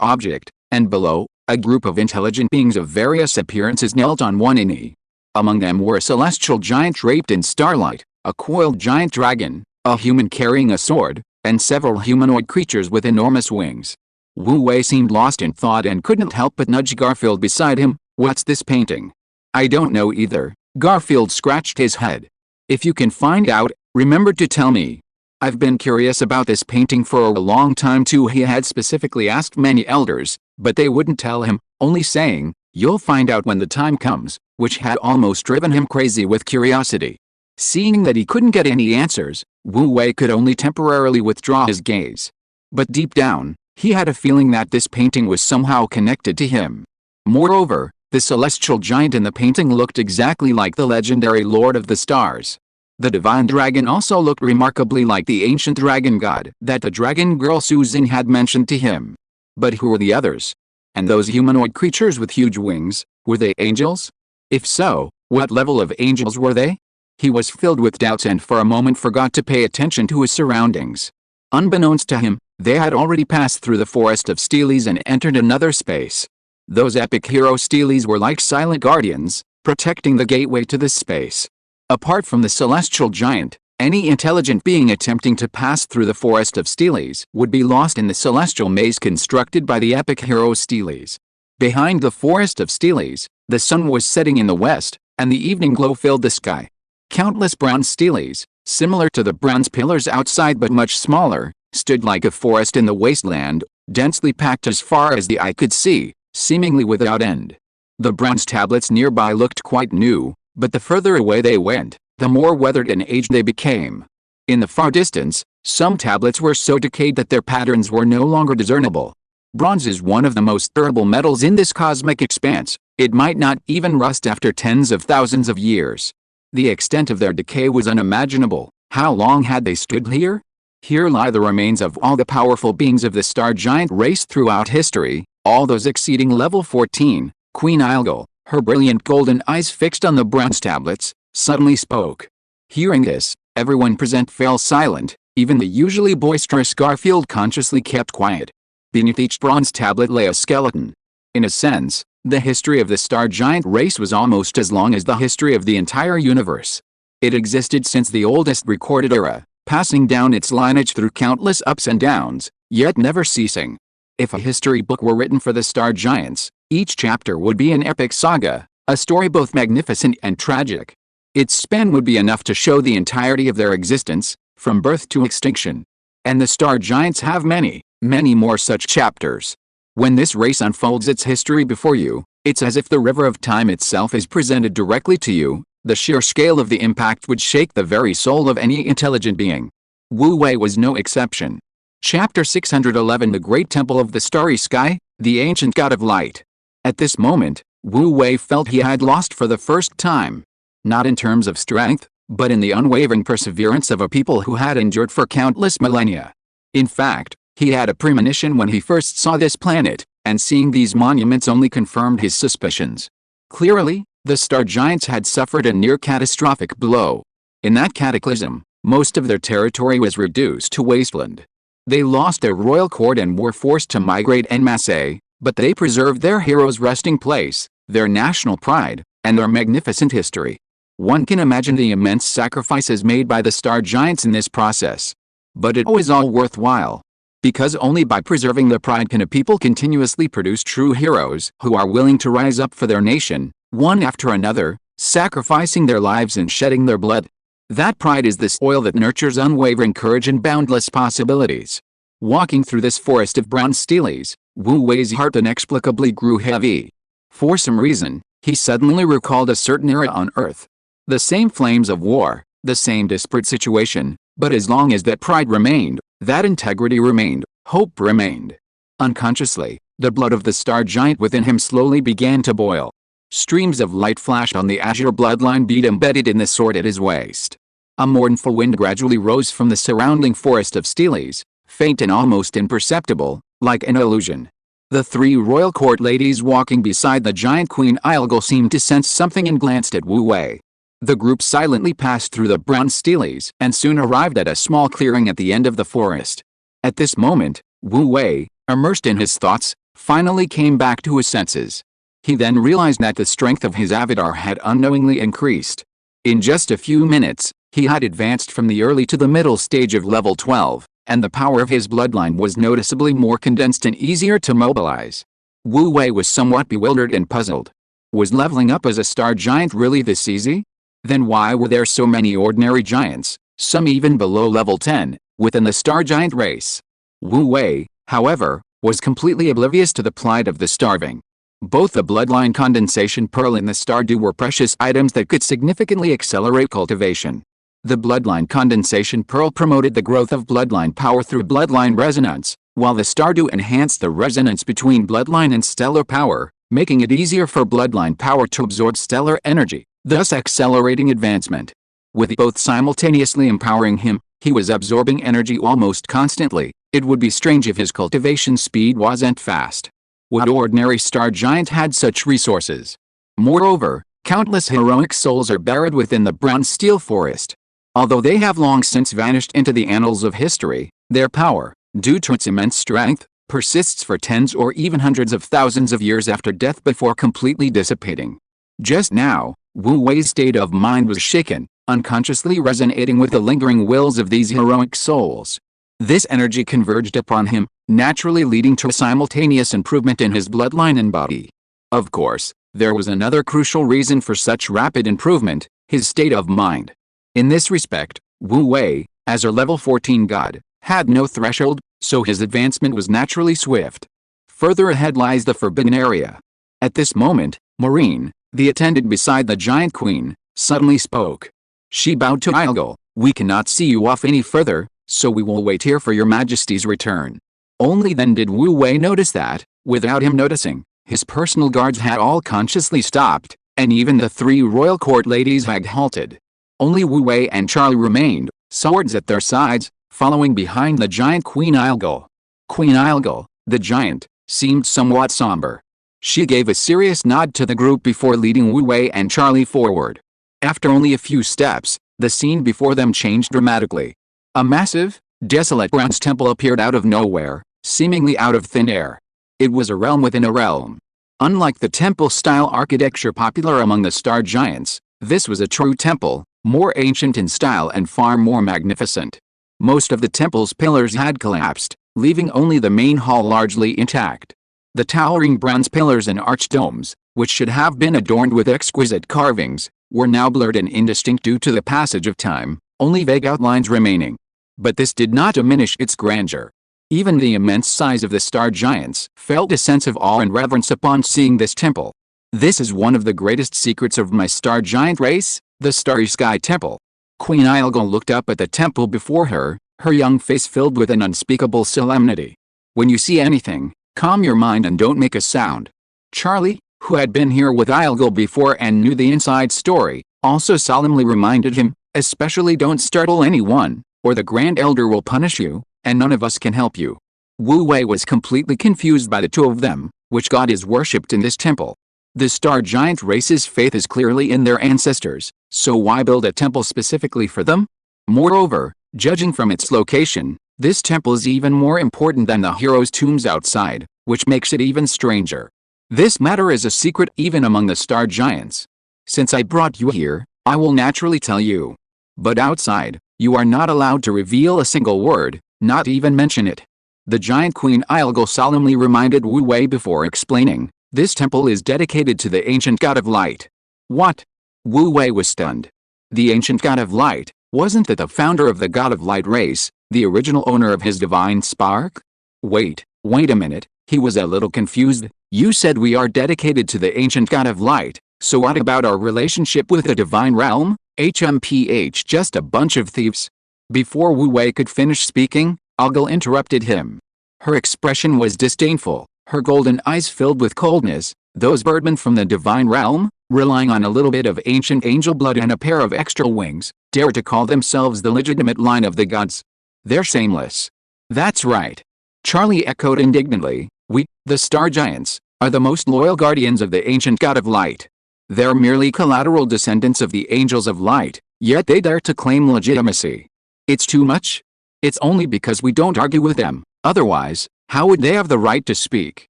object, and below, a group of intelligent beings of various appearances knelt on one knee. Among them were a celestial giant draped in starlight, a coiled giant dragon, a human carrying a sword, and several humanoid creatures with enormous wings. Wu Wei seemed lost in thought and couldn't help but nudge Garfield beside him. "What's this painting?" "I don't know either." Garfield scratched his head. "If you can find out, remember to tell me. I've been curious about this painting for a long time too." He had specifically asked many elders, but they wouldn't tell him, only saying, "You'll find out when the time comes," which had almost driven him crazy with curiosity. Seeing that he couldn't get any answers, Wu Wei could only temporarily withdraw his gaze. But deep down, he had a feeling that this painting was somehow connected to him. Moreover, the celestial giant in the painting looked exactly like the legendary Lord of the Stars. The divine dragon also looked remarkably like the ancient dragon god that the dragon girl Susan had mentioned to him. But who were the others? And those humanoid creatures with huge wings, were they angels? If so, what level of angels were they? He was filled with doubts and for a moment forgot to pay attention to his surroundings. Unbeknownst to him, they had already passed through the forest of steles and entered another space. Those epic hero steles were like silent guardians, protecting the gateway to this space. Apart from the celestial giant, any intelligent being attempting to pass through the forest of steles would be lost in the celestial maze constructed by the epic hero steles. Behind the forest of steles, the sun was setting in the west, and the evening glow filled the sky. Countless bronze steles, similar to the bronze pillars outside but much smaller, stood like a forest in the wasteland, densely packed as far as the eye could see, seemingly without end. The bronze tablets nearby looked quite new, but the further away they went, the more weathered and aged they became. In the far distance, some tablets were so decayed that their patterns were no longer discernible. Bronze is one of the most durable metals in this cosmic expanse. It might not even rust after tens of thousands of years. The extent of their decay was unimaginable. How long had they stood here? Here lie the remains of all the powerful beings of the star giant race throughout history, all those exceeding level 14, Queen Ilgal, her brilliant golden eyes fixed on the bronze tablets, suddenly spoke. Hearing this, everyone present fell silent, even the usually boisterous Garfield consciously kept quiet. Beneath each bronze tablet lay a skeleton. In a sense, the history of the star giant race was almost as long as the history of the entire universe. It existed since the oldest recorded era, passing down its lineage through countless ups and downs, yet never ceasing. If a history book were written for the star giants, each chapter would be an epic saga, a story both magnificent and tragic. Its span would be enough to show the entirety of their existence, from birth to extinction. And the star giants have many, many more such chapters. When this race unfolds its history before you, it's as if the river of time itself is presented directly to you. The sheer scale of the impact would shake the very soul of any intelligent being. Wu Wei was no exception. Chapter 611 The Great Temple of the Starry Sky, the Ancient God of Light. At this moment, Wu Wei felt he had lost for the first time. Not in terms of strength, but in the unwavering perseverance of a people who had endured for countless millennia. In fact, he had a premonition when he first saw this planet, and seeing these monuments only confirmed his suspicions. Clearly, the star giants had suffered a near catastrophic blow. In that cataclysm, most of their territory was reduced to wasteland. They lost their royal court and were forced to migrate en masse, but they preserved their heroes' resting place, their national pride, and their magnificent history. One can imagine the immense sacrifices made by the star giants in this process. But it was all worthwhile. Because only by preserving their pride can a people continuously produce true heroes who are willing to rise up for their nation, one after another, sacrificing their lives and shedding their blood. That pride is the soil that nurtures unwavering courage and boundless possibilities. Walking through this forest of brown steles, Wu Wei's heart inexplicably grew heavy. For some reason, he suddenly recalled a certain era on Earth. The same flames of war, the same desperate situation, but as long as that pride remained, that integrity remained, hope remained. Unconsciously, the blood of the star giant within him slowly began to boil. Streams of light flashed on the azure bloodline bead embedded in the sword at his waist. A mournful wind gradually rose from the surrounding forest of steles, faint and almost imperceptible, like an illusion. The three royal court ladies walking beside the giant Queen Ilgal seemed to sense something and glanced at Wu Wei. The group silently passed through the brown steles and soon arrived at a small clearing at the end of the forest. At this moment, Wu Wei, immersed in his thoughts, finally came back to his senses. He then realized that the strength of his avatar had unknowingly increased. In just a few minutes, he had advanced from the early to the middle stage of level 12, and the power of his bloodline was noticeably more condensed and easier to mobilize. Wu Wei was somewhat bewildered and puzzled. Was leveling up as a star giant really this easy? Then why were there so many ordinary giants, some even below level 10, within the star giant race? Wu Wei, however, was completely oblivious to the plight of the starving. Both the bloodline condensation pearl and the stardew were precious items that could significantly accelerate cultivation. The bloodline condensation pearl promoted the growth of bloodline power through bloodline resonance, while the stardew enhanced the resonance between bloodline and stellar power, making it easier for bloodline power to absorb stellar energy, thus accelerating advancement. With both simultaneously empowering him, he was absorbing energy almost constantly. It would be strange if his cultivation speed wasn't fast. What ordinary star giant had such resources? Moreover, countless heroic souls are buried within the brown steel forest. Although they have long since vanished into the annals of history, their power, due to its immense strength, persists for tens or even hundreds of thousands of years after death before completely dissipating. Just now, Wu Wei's state of mind was shaken, unconsciously resonating with the lingering wills of these heroic souls. This energy converged upon him, naturally leading to a simultaneous improvement in his bloodline and body. Of course, there was another crucial reason for such rapid improvement: his state of mind. In this respect, Wu Wei, as a level 14 god, had no threshold, so his advancement was naturally swift. Further ahead lies the forbidden area. At this moment, Maureen, the attendant beside the giant queen, suddenly spoke. She bowed to Ilgal. "We cannot see you off any further, so we will wait here for your majesty's return." Only then did Wu Wei notice that, without him noticing, his personal guards had all consciously stopped, and even the three royal court ladies had halted. Only Wu Wei and Charlie remained, swords at their sides, following behind the giant Queen Ilgal. Queen Ilgal, the giant, seemed somewhat somber. She gave a serious nod to the group before leading Wu Wei and Charlie forward. After only a few steps, the scene before them changed dramatically. A massive, desolate bronze temple appeared out of nowhere, seemingly out of thin air. It was a realm within a realm. Unlike the temple-style architecture popular among the star giants, this was a true temple, more ancient in style and far more magnificent. Most of the temple's pillars had collapsed, leaving only the main hall largely intact. The towering bronze pillars and arched domes, which should have been adorned with exquisite carvings, were now blurred and indistinct due to the passage of time, only vague outlines remaining. But this did not diminish its grandeur. Even the immense size of the star giants felt a sense of awe and reverence upon seeing this temple. This is one of the greatest secrets of my star giant race, the Starry Sky Temple. Queen Ilga looked up at the temple before her, her young face filled with an unspeakable solemnity. When you see anything, calm your mind and don't make a sound. Charlie, who had been here with Ilga before and knew the inside story, also solemnly reminded him, especially don't startle anyone, or the Grand Elder will punish you, and none of us can help you. Wu Wei was completely confused by the two of them. Which god is worshipped in this temple? The star giant race's faith is clearly in their ancestors, so why build a temple specifically for them? Moreover, judging from its location, this temple is even more important than the heroes' tombs outside, which makes it even stranger. This matter is a secret even among the star giants. Since I brought you here, I will naturally tell you. But outside, you are not allowed to reveal a single word, not even mention it. The giant Queen Ilga solemnly reminded Wu Wei before explaining, this temple is dedicated to the ancient god of light. What? Wu Wei was stunned. The ancient god of light, wasn't that the founder of the god of light race, the original owner of his divine spark? Wait a minute, he was a little confused. You said we are dedicated to the ancient god of light, so what about our relationship with the divine realm? HMPH, just a bunch of thieves. Before Wu Wei could finish speaking, Ilga interrupted him. Her expression was disdainful, her golden eyes filled with coldness. Those birdmen from the divine realm, relying on a little bit of ancient angel blood and a pair of extra wings, dare to call themselves the legitimate line of the gods. They're shameless. That's right. Charlie echoed indignantly. We, the star giants, are the most loyal guardians of the ancient god of light. They're merely collateral descendants of the angels of light, yet they dare to claim legitimacy. It's too much? It's only because we don't argue with them, otherwise, how would they have the right to speak?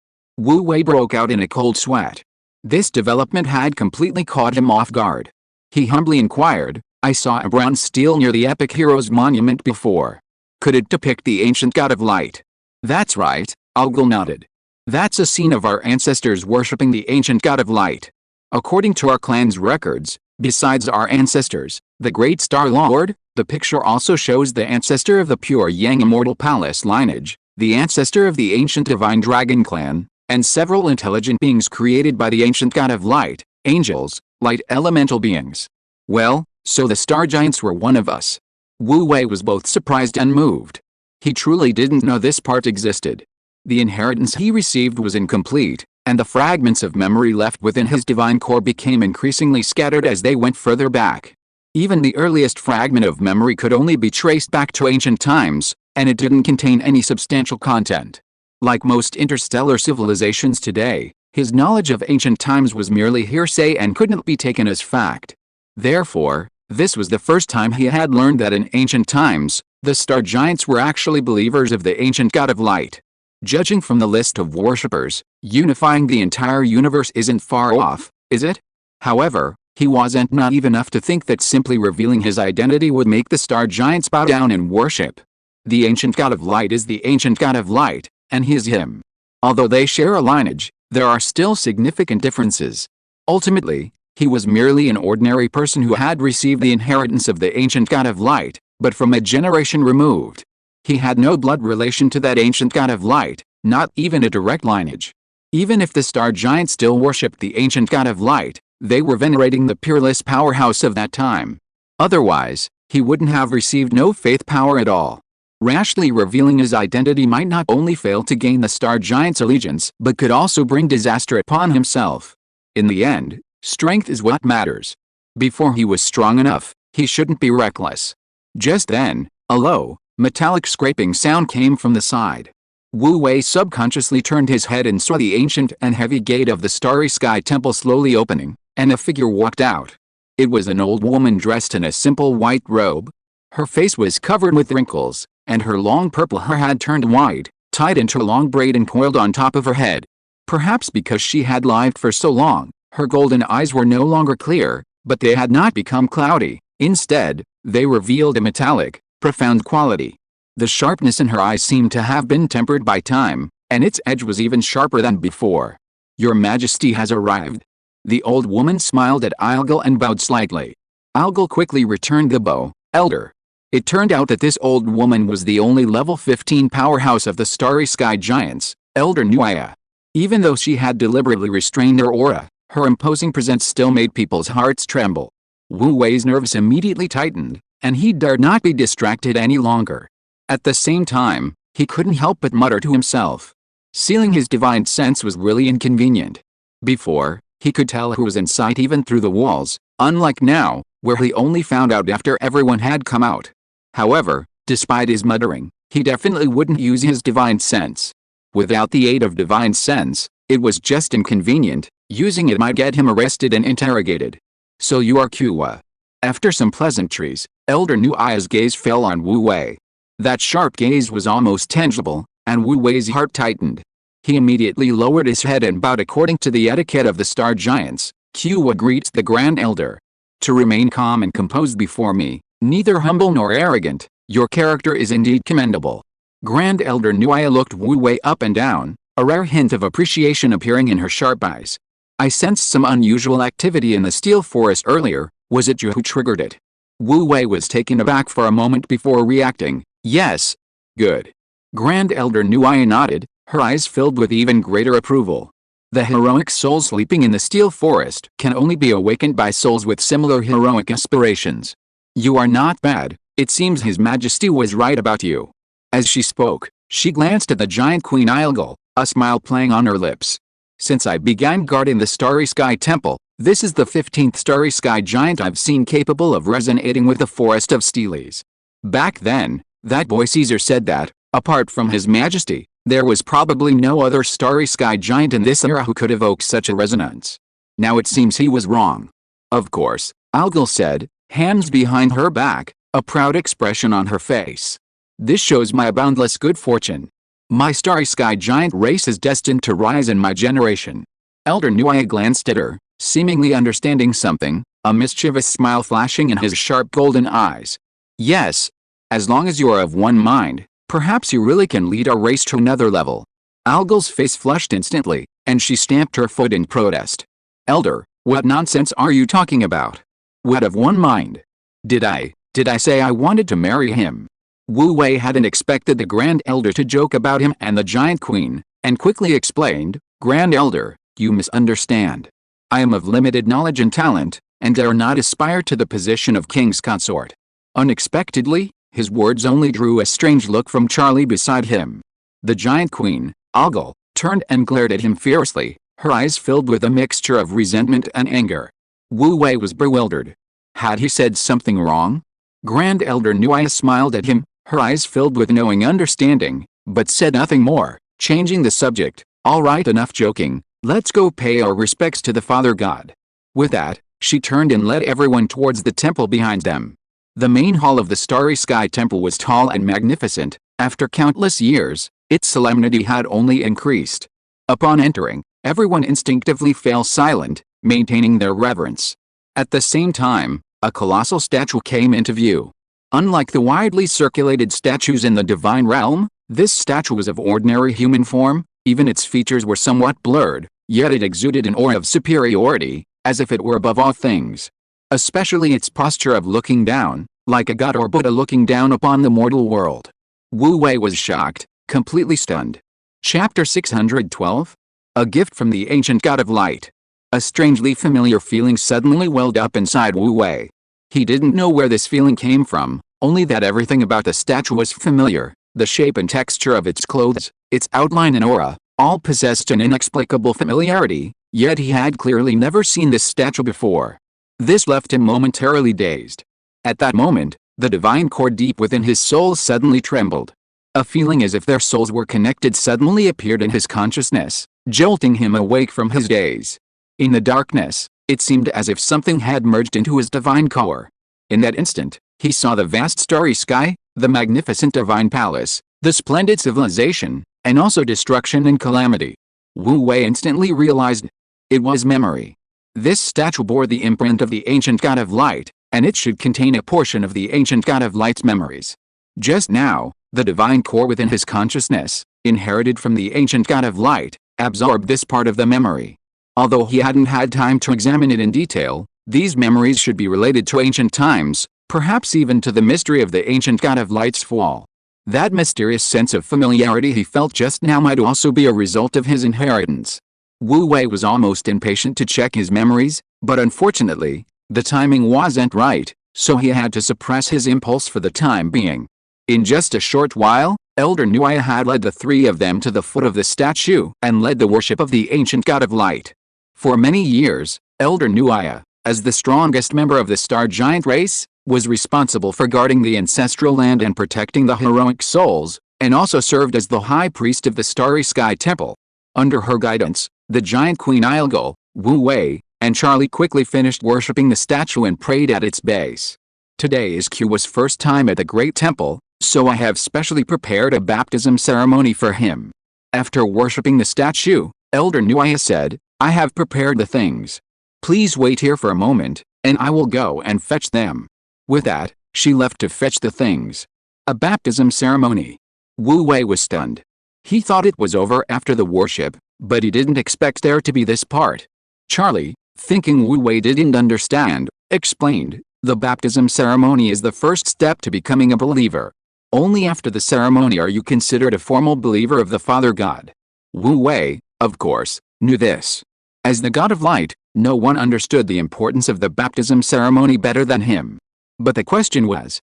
Wu Wei broke out in a cold sweat. This development had completely caught him off guard. He humbly inquired, I saw a bronze stele near the epic hero's monument before. Could it depict the ancient god of light? That's right, Ilga nodded. That's a scene of our ancestors worshipping the ancient god of light. According to our clan's records, besides our ancestors, the great Star Lord, the picture also shows the ancestor of the pure Yang immortal palace lineage, the ancestor of the ancient divine dragon clan, and several intelligent beings created by the ancient god of light, angels, light elemental beings. Well, so the star giants were one of us. Wu Wei was both surprised and moved. He truly didn't know this part existed. The inheritance he received was incomplete, and the fragments of memory left within his divine core became increasingly scattered as they went further back. Even the earliest fragment of memory could only be traced back to ancient times, and it didn't contain any substantial content. Like most interstellar civilizations today, his knowledge of ancient times was merely hearsay and couldn't be taken as fact. Therefore, this was the first time he had learned that in ancient times, the star giants were actually believers of the ancient god of light. Judging from the list of worshippers, unifying the entire universe isn't far off, is it? However, he wasn't naive enough to think that simply revealing his identity would make the star giants bow down and worship. The ancient god of light is the ancient god of light, and he is him. Although they share a lineage, there are still significant differences. Ultimately, he was merely an ordinary person who had received the inheritance of the ancient god of light, but from a generation removed. He had no blood relation to that ancient god of light, not even a direct lineage. Even if the star giants still worshipped the ancient god of light, they were venerating the peerless powerhouse of that time. Otherwise, he wouldn't have received no faith power at all. Rashly revealing his identity might not only fail to gain the star giant's allegiance, but could also bring disaster upon himself. In the end, strength is what matters. Before he was strong enough, he shouldn't be reckless. Just then, a low, metallic scraping sound came from the side. Wu Wei subconsciously turned his head and saw the ancient and heavy gate of the Starry Sky Temple slowly opening, and a figure walked out. It was an old woman dressed in a simple white robe. Her face was covered with wrinkles, and her long purple hair had turned white, tied into a long braid and coiled on top of her head. Perhaps because she had lived for so long, her golden eyes were no longer clear, but they had not become cloudy. Instead, they revealed a metallic, profound quality. The sharpness in her eyes seemed to have been tempered by time, and its edge was even sharper than before. "Your Majesty has arrived." The old woman smiled at Algol and bowed slightly. Algol quickly returned the bow. "Elder." It turned out that this old woman was the only level 15 powerhouse of the Starry Sky Giants, Elder Nuaya. Even though she had deliberately restrained her aura, her imposing presence still made people's hearts tremble. Wu Wei's nerves immediately tightened, and he dared not be distracted any longer. At the same time, he couldn't help but mutter to himself. Sealing his divine sense was really inconvenient. Before, he could tell who was in sight even through the walls, unlike now, where he only found out after everyone had come out. However, despite his muttering, he definitely wouldn't use his divine sense. Without the aid of divine sense, it was just inconvenient. Using it might get him arrested and interrogated. "So you are Kua." After some pleasantries, Elder Nuaya's gaze fell on Wu Wei. That sharp gaze was almost tangible, and Wu Wei's heart tightened. He immediately lowered his head and bowed according to the etiquette of the Star Giants. "Kua greets the Grand Elder. To remain calm and composed before me, neither humble nor arrogant, your character is indeed commendable." Grand Elder Nuaya looked Wu Wei up and down, a rare hint of appreciation appearing in her sharp eyes. "I sensed some unusual activity in the Steel Forest earlier. Was it you who triggered it?" Wu Wei was taken aback for a moment before reacting. "Yes." "Good." Grand Elder Nuaya nodded, her eyes filled with even greater approval. The heroic soul sleeping in the Steel Forest can only be awakened by souls with similar heroic aspirations. "You are not bad. It seems His Majesty was right about you." As she spoke, she glanced at the giant Queen Algol, a smile playing on her lips. "Since I began guarding the Starry Sky Temple, this is the 15th Starry Sky Giant I've seen capable of resonating with the Forest of Steelies. Back then, that boy Caesar said that, apart from His Majesty, there was probably no other Starry Sky Giant in this era who could evoke such a resonance. Now it seems he was wrong." "Of course," Algol said, hands behind her back, a proud expression on her face. "This shows my boundless good fortune. My Starry Sky Giant race is destined to rise in my generation." Elder Nuaya glanced at her, seemingly understanding something, a mischievous smile flashing in his sharp golden eyes. "Yes. As long as you are of one mind, perhaps you really can lead our race to another level." Algol's face flushed instantly, and she stamped her foot in protest. "Elder, what nonsense are you talking about? What of one mind? Did I say I wanted to marry him?" Wu Wei hadn't expected the Grand Elder to joke about him and the Giant Queen, and quickly explained, "Grand Elder, you misunderstand. I am of limited knowledge and talent, and dare not aspire to the position of King's consort." Unexpectedly, his words only drew a strange look from Charlie beside him. The Giant Queen, Algol, turned and glared at him fiercely, her eyes filled with a mixture of resentment and anger. Wu Wei was bewildered. Had he said something wrong? Grand Elder Nuaya smiled at him, her eyes filled with knowing understanding, but said nothing more, changing the subject. "All right, enough joking, let's go pay our respects to the Father God." With that, she turned and led everyone towards the temple behind them. The main hall of the Starry Sky Temple was tall and magnificent. After countless years, its solemnity had only increased. Upon entering, everyone instinctively fell silent, maintaining their reverence. At the same time, a colossal statue came into view. Unlike the widely circulated statues in the divine realm, this statue was of ordinary human form. Even its features were somewhat blurred, yet it exuded an aura of superiority, as if it were above all things. Especially its posture of looking down, like a god or Buddha looking down upon the mortal world. Wu Wei was shocked, completely stunned. Chapter 612? A gift from the ancient god of light. A strangely familiar feeling suddenly welled up inside Wu Wei. He didn't know where this feeling came from, only that everything about the statue was familiar. The shape and texture of its clothes, its outline and aura, all possessed an inexplicable familiarity, yet he had clearly never seen this statue before. This left him momentarily dazed. At that moment, the divine core deep within his soul suddenly trembled. A feeling as if their souls were connected suddenly appeared in his consciousness, jolting him awake from his daze. In the darkness, it seemed as if something had merged into his divine core. In that instant, he saw the vast starry sky, the magnificent divine palace, the splendid civilization, and also destruction and calamity. Wu Wei instantly realized it was memory. This statue bore the imprint of the ancient god of light, and it should contain a portion of the ancient god of light's memories. Just now, the divine core within his consciousness, inherited from the ancient god of light, absorbed this part of the memory. Although he hadn't had time to examine it in detail, these memories should be related to ancient times, perhaps even to the mystery of the ancient god of light's fall. That mysterious sense of familiarity he felt just now might also be a result of his inheritance. Wu Wei was almost impatient to check his memories, but unfortunately, the timing wasn't right, so he had to suppress his impulse for the time being. In just a short while, Elder Nuaya had led the three of them to the foot of the statue and led the worship of the ancient god of light. For many years, Elder Nuaya, as the strongest member of the Star Giant race, was responsible for guarding the ancestral land and protecting the heroic souls, and also served as the high priest of the Starry Sky Temple. Under her guidance, the giant Queen Ilgo, Wu Wei, and Charlie quickly finished worshipping the statue and prayed at its base. Today is Qi's first time at the Great Temple, so I have specially prepared a baptism ceremony for him. After worshipping the statue, Elder Nuaya said, I have prepared the things. Please wait here for a moment, and I will go and fetch them. With that, she left to fetch the things. A baptism ceremony. Wu Wei was stunned. He thought it was over after the worship, but he didn't expect there to be this part. Charlie, thinking Wu Wei didn't understand, explained, the baptism ceremony is the first step to becoming a believer. Only after the ceremony are you considered a formal believer of the Father God. Wu Wei, of course, knew this. As the God of Light, no one understood the importance of the baptism ceremony better than him. But the question was,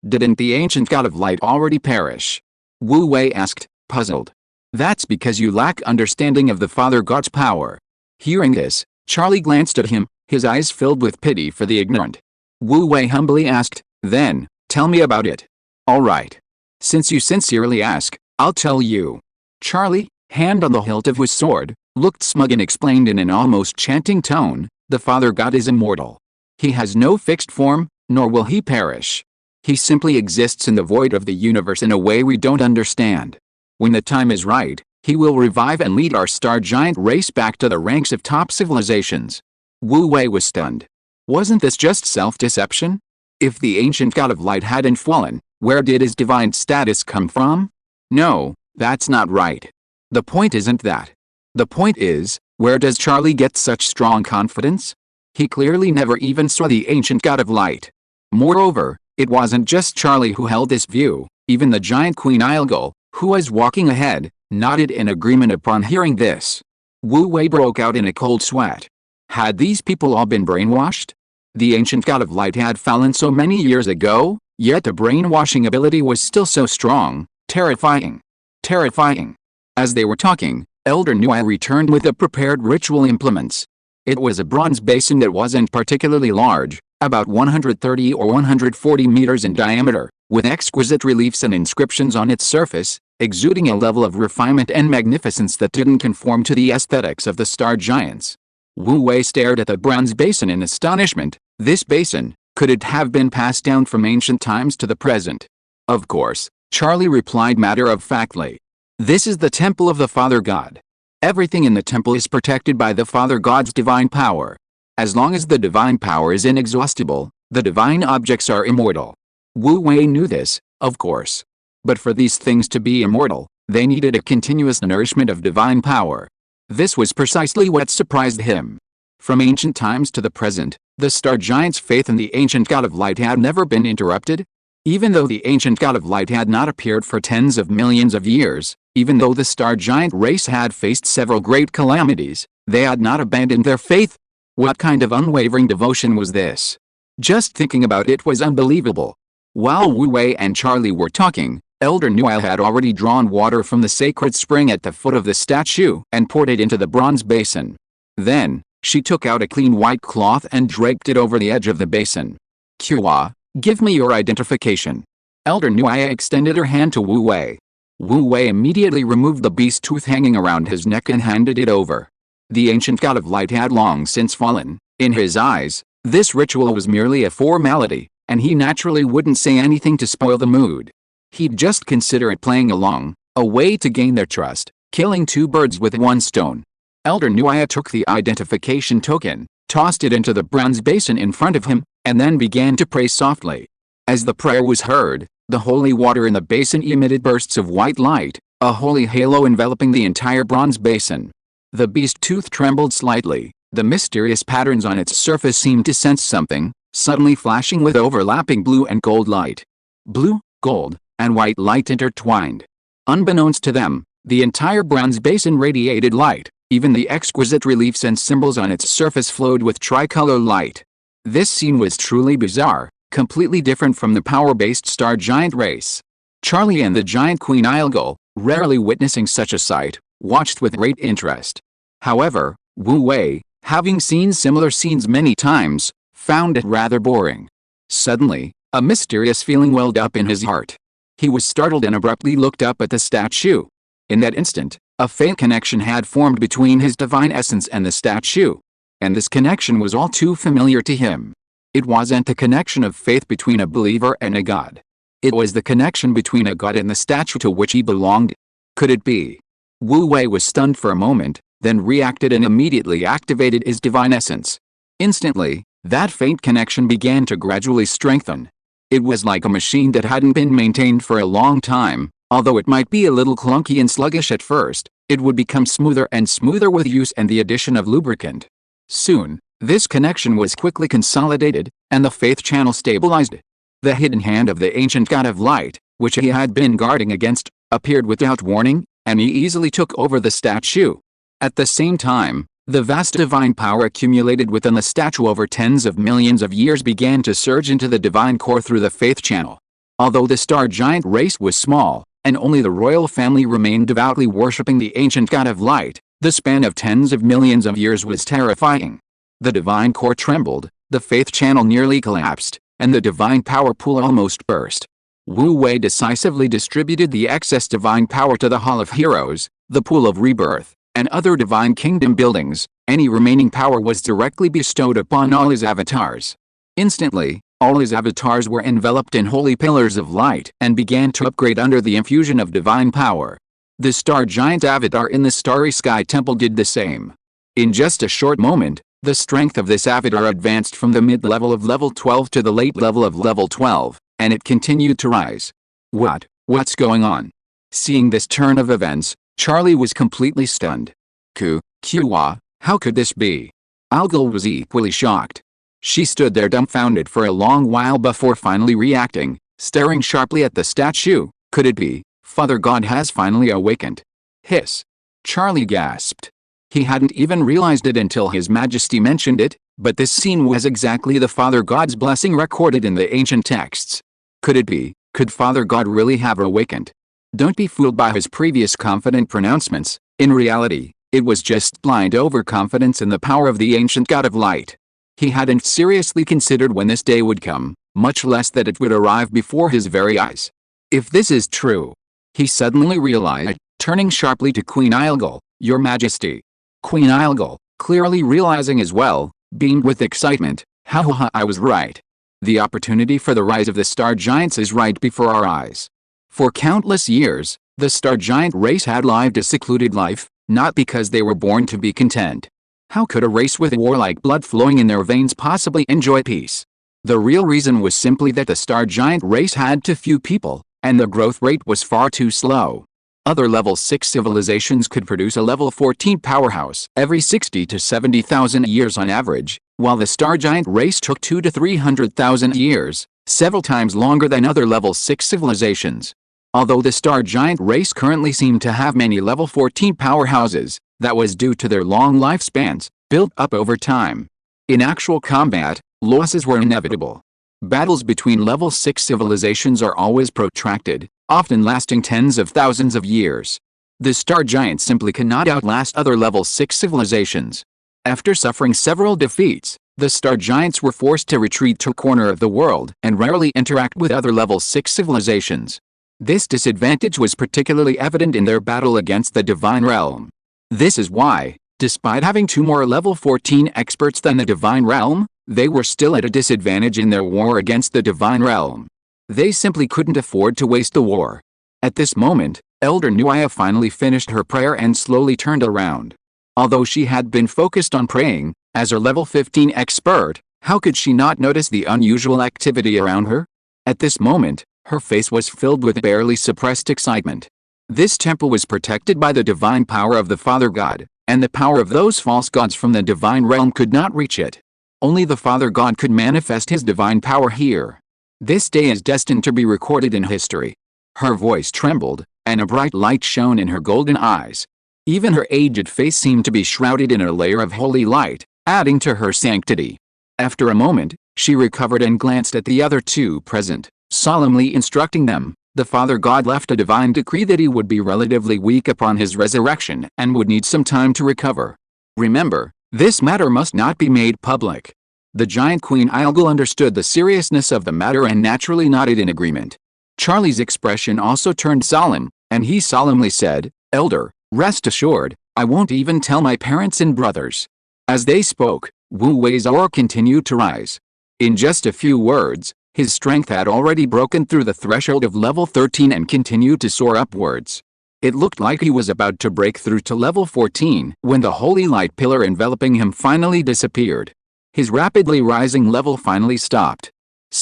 didn't the ancient God of Light already perish? Wu Wei asked, puzzled. That's because you lack understanding of the Father God's power. Hearing this, Charlie glanced at him, his eyes filled with pity for the ignorant. Wu Wei humbly asked, then, tell me about it. All right. Since you sincerely ask, I'll tell you. Charlie, hand on the hilt of his sword, looked smug and explained in an almost chanting tone, the Father God is immortal. He has no fixed form, nor will he perish. He simply exists in the void of the universe in a way we don't understand. When the time is right, he will revive and lead our Star Giant race back to the ranks of top civilizations. Wu Wei was stunned. Wasn't this just self-deception? If the ancient God of light hadn't fallen, where did his divine status come from? No, that's not right. The point isn't that. The point is, where does Charlie get such strong confidence? He clearly never even saw the ancient God of light. Moreover, it wasn't just Charlie who held this view, even the giant Queen Ilgo, who was walking ahead, nodded in agreement upon hearing this. Wu Wei broke out in a cold sweat. Had these people all been brainwashed? The ancient God of light had fallen so many years ago, yet the brainwashing ability was still so strong, terrifying. Terrifying. As they were talking, Elder Nuai returned with the prepared ritual implements. It was a bronze basin that wasn't particularly large, about 130 or 140 meters in diameter, with exquisite reliefs and inscriptions on its surface, exuding a level of refinement and magnificence that didn't conform to the aesthetics of the Star Giants. Wu Wei stared at the bronze basin in astonishment. This basin, could it have been passed down from ancient times to the present? Of course, Charlie replied matter-of-factly. This is the temple of the Father God. Everything in the temple is protected by the Father God's divine power. As long as the divine power is inexhaustible, the divine objects are immortal. Wu Wei knew this, of course. But for these things to be immortal, they needed a continuous nourishment of divine power. This was precisely what surprised him. From ancient times to the present, the Star Giants' faith in the ancient God of light had never been interrupted. Even though the ancient God of light had not appeared for tens of millions of years, even though the Star Giant race had faced several great calamities, they had not abandoned their faith. What kind of unwavering devotion was this? Just thinking about it was unbelievable. While Wu Wei and Charlie were talking, Elder Nuai had already drawn water from the sacred spring at the foot of the statue and poured it into the bronze basin. Then, she took out a clean white cloth and draped it over the edge of the basin. Qiwa, give me your identification. Elder Nuaya extended her hand to Wu Wei. Wu Wei immediately removed the beast tooth hanging around his neck and handed it over. The ancient god of light had long since fallen. In his eyes, this ritual was merely a formality, and he naturally wouldn't say anything to spoil the mood. He'd just consider it playing along, a way to gain their trust, killing two birds with one stone. Elder Nuaya took the identification token, tossed it into the bronze basin in front of him, and then began to pray softly. As the prayer was heard, the holy water in the basin emitted bursts of white light, a holy halo enveloping the entire bronze basin. The beast tooth trembled slightly. The mysterious patterns on its surface seemed to sense something, suddenly flashing with overlapping blue and gold light. Blue, gold, and white light intertwined. Unbeknownst to them, the entire bronze basin radiated light. Even the exquisite reliefs and symbols on its surface flowed with tricolor light. This scene was truly bizarre, completely different from the power-based star giant race. Charlie and the giant Queen Ilgul, rarely witnessing such a sight, watched with great interest. However, Wu Wei, having seen similar scenes many times, found it rather boring. Suddenly, a mysterious feeling welled up in his heart. He was startled and abruptly looked up at the statue. In that instant, a faint connection had formed between his divine essence and the statue. And this connection was all too familiar to him. It wasn't the connection of faith between a believer and a god. It was the connection between a god and the statue to which he belonged. Could it be? Wu Wei was stunned for a moment, then reacted and immediately activated his divine essence. Instantly, that faint connection began to gradually strengthen. It was like a machine that hadn't been maintained for a long time. Although it might be a little clunky and sluggish at first, it would become smoother and smoother with use and the addition of lubricant. Soon, this connection was quickly consolidated, and the faith channel stabilized. The hidden hand of the ancient god of light, which he had been guarding against, appeared without warning, and he easily took over the statue. At the same time, the vast divine power accumulated within the statue over tens of millions of years began to surge into the divine core through the faith channel. Although the star giant race was small, and only the royal family remained devoutly worshipping the ancient god of light, the span of tens of millions of years was terrifying. The divine core trembled, the faith channel nearly collapsed, and the divine power pool almost burst. Wu Wei decisively distributed the excess divine power to the Hall of Heroes, the Pool of Rebirth, and other divine kingdom buildings. Any remaining power was directly bestowed upon all his avatars. Instantly, all his avatars were enveloped in holy pillars of light and began to upgrade under the infusion of divine power. The star giant avatar in the starry sky temple did the same. In just a short moment, the strength of this avatar advanced from the mid-level of level 12 to the late level of level 12, and it continued to rise. What's going on? Seeing this turn of events, Charlie was completely stunned. How could this be? Ilgul was equally shocked. She stood there dumbfounded for a long while before finally reacting, staring sharply at the statue. Could it be? Father God has finally awakened. Hiss. Charlie gasped. He hadn't even realized it until His Majesty mentioned it, but this scene was exactly the Father God's blessing recorded in the ancient texts. Could it be? Could Father God really have awakened? Don't be fooled by his previous confident pronouncements. In reality, it was just blind overconfidence in the power of the ancient God of light. He hadn't seriously considered when this day would come, much less that it would arrive before his very eyes. If this is true, he suddenly realized, turning sharply to Queen Ilgul, Your Majesty. Queen Ilgul, clearly realizing as well, beamed with excitement. Ha, I was right. The opportunity for the rise of the star giants is right before our eyes. For countless years, the star giant race had lived a secluded life, not because they were born to be content. How could a race with warlike blood flowing in their veins possibly enjoy peace? The real reason was simply that the star giant race had too few people, and the growth rate was far too slow. Other level 6 civilizations could produce a level 14 powerhouse every 60 to 70,000 years on average, while the star giant race took 200 to 300,000 years, several times longer than other level 6 civilizations. Although the star giant race currently seemed to have many level 14 powerhouses, that was due to their long lifespans, built up over time. In actual combat, losses were inevitable. Battles between level 6 civilizations are always protracted, often lasting tens of thousands of years. The star giants simply cannot outlast other level 6 civilizations. After suffering several defeats, The star giants were forced to retreat to a corner of the world and rarely interact with other level 6 civilizations. This disadvantage was particularly evident in their battle against the Divine Realm. This is why, despite having 2 more level 14 experts than the Divine Realm, they were still at a disadvantage in their war against the Divine Realm. They simply couldn't afford to waste the war. At this moment, Elder Nuaya finally finished her prayer and slowly turned around. Although she had been focused on praying, as a level 15 expert, how could she not notice the unusual activity around her? At this moment, her face was filled with barely suppressed excitement. This temple was protected by the divine power of the Father God, and the power of those false gods from the divine realm could not reach it. Only the Father God could manifest his divine power here. This day is destined to be recorded in history. Her voice trembled, and a bright light shone in her golden eyes. Even her aged face seemed to be shrouded in a layer of holy light, adding to her sanctity. After a moment, she recovered and glanced at the other 2 present, solemnly instructing them. The Father God left a divine decree that he would be relatively weak upon his resurrection and would need some time to recover. Remember, this matter must not be made public. The giant Queen Ilgul understood the seriousness of the matter and naturally nodded in agreement. Charlie's expression also turned solemn, and he solemnly said, "Elder, rest assured, I won't even tell my parents and brothers." As they spoke, Wu Wei's aura continued to rise. In just a few words, his strength had already broken through the threshold of level 13 and continued to soar upwards. It looked like he was about to break through to level 14 when the holy light pillar enveloping him finally disappeared. His rapidly rising level finally stopped.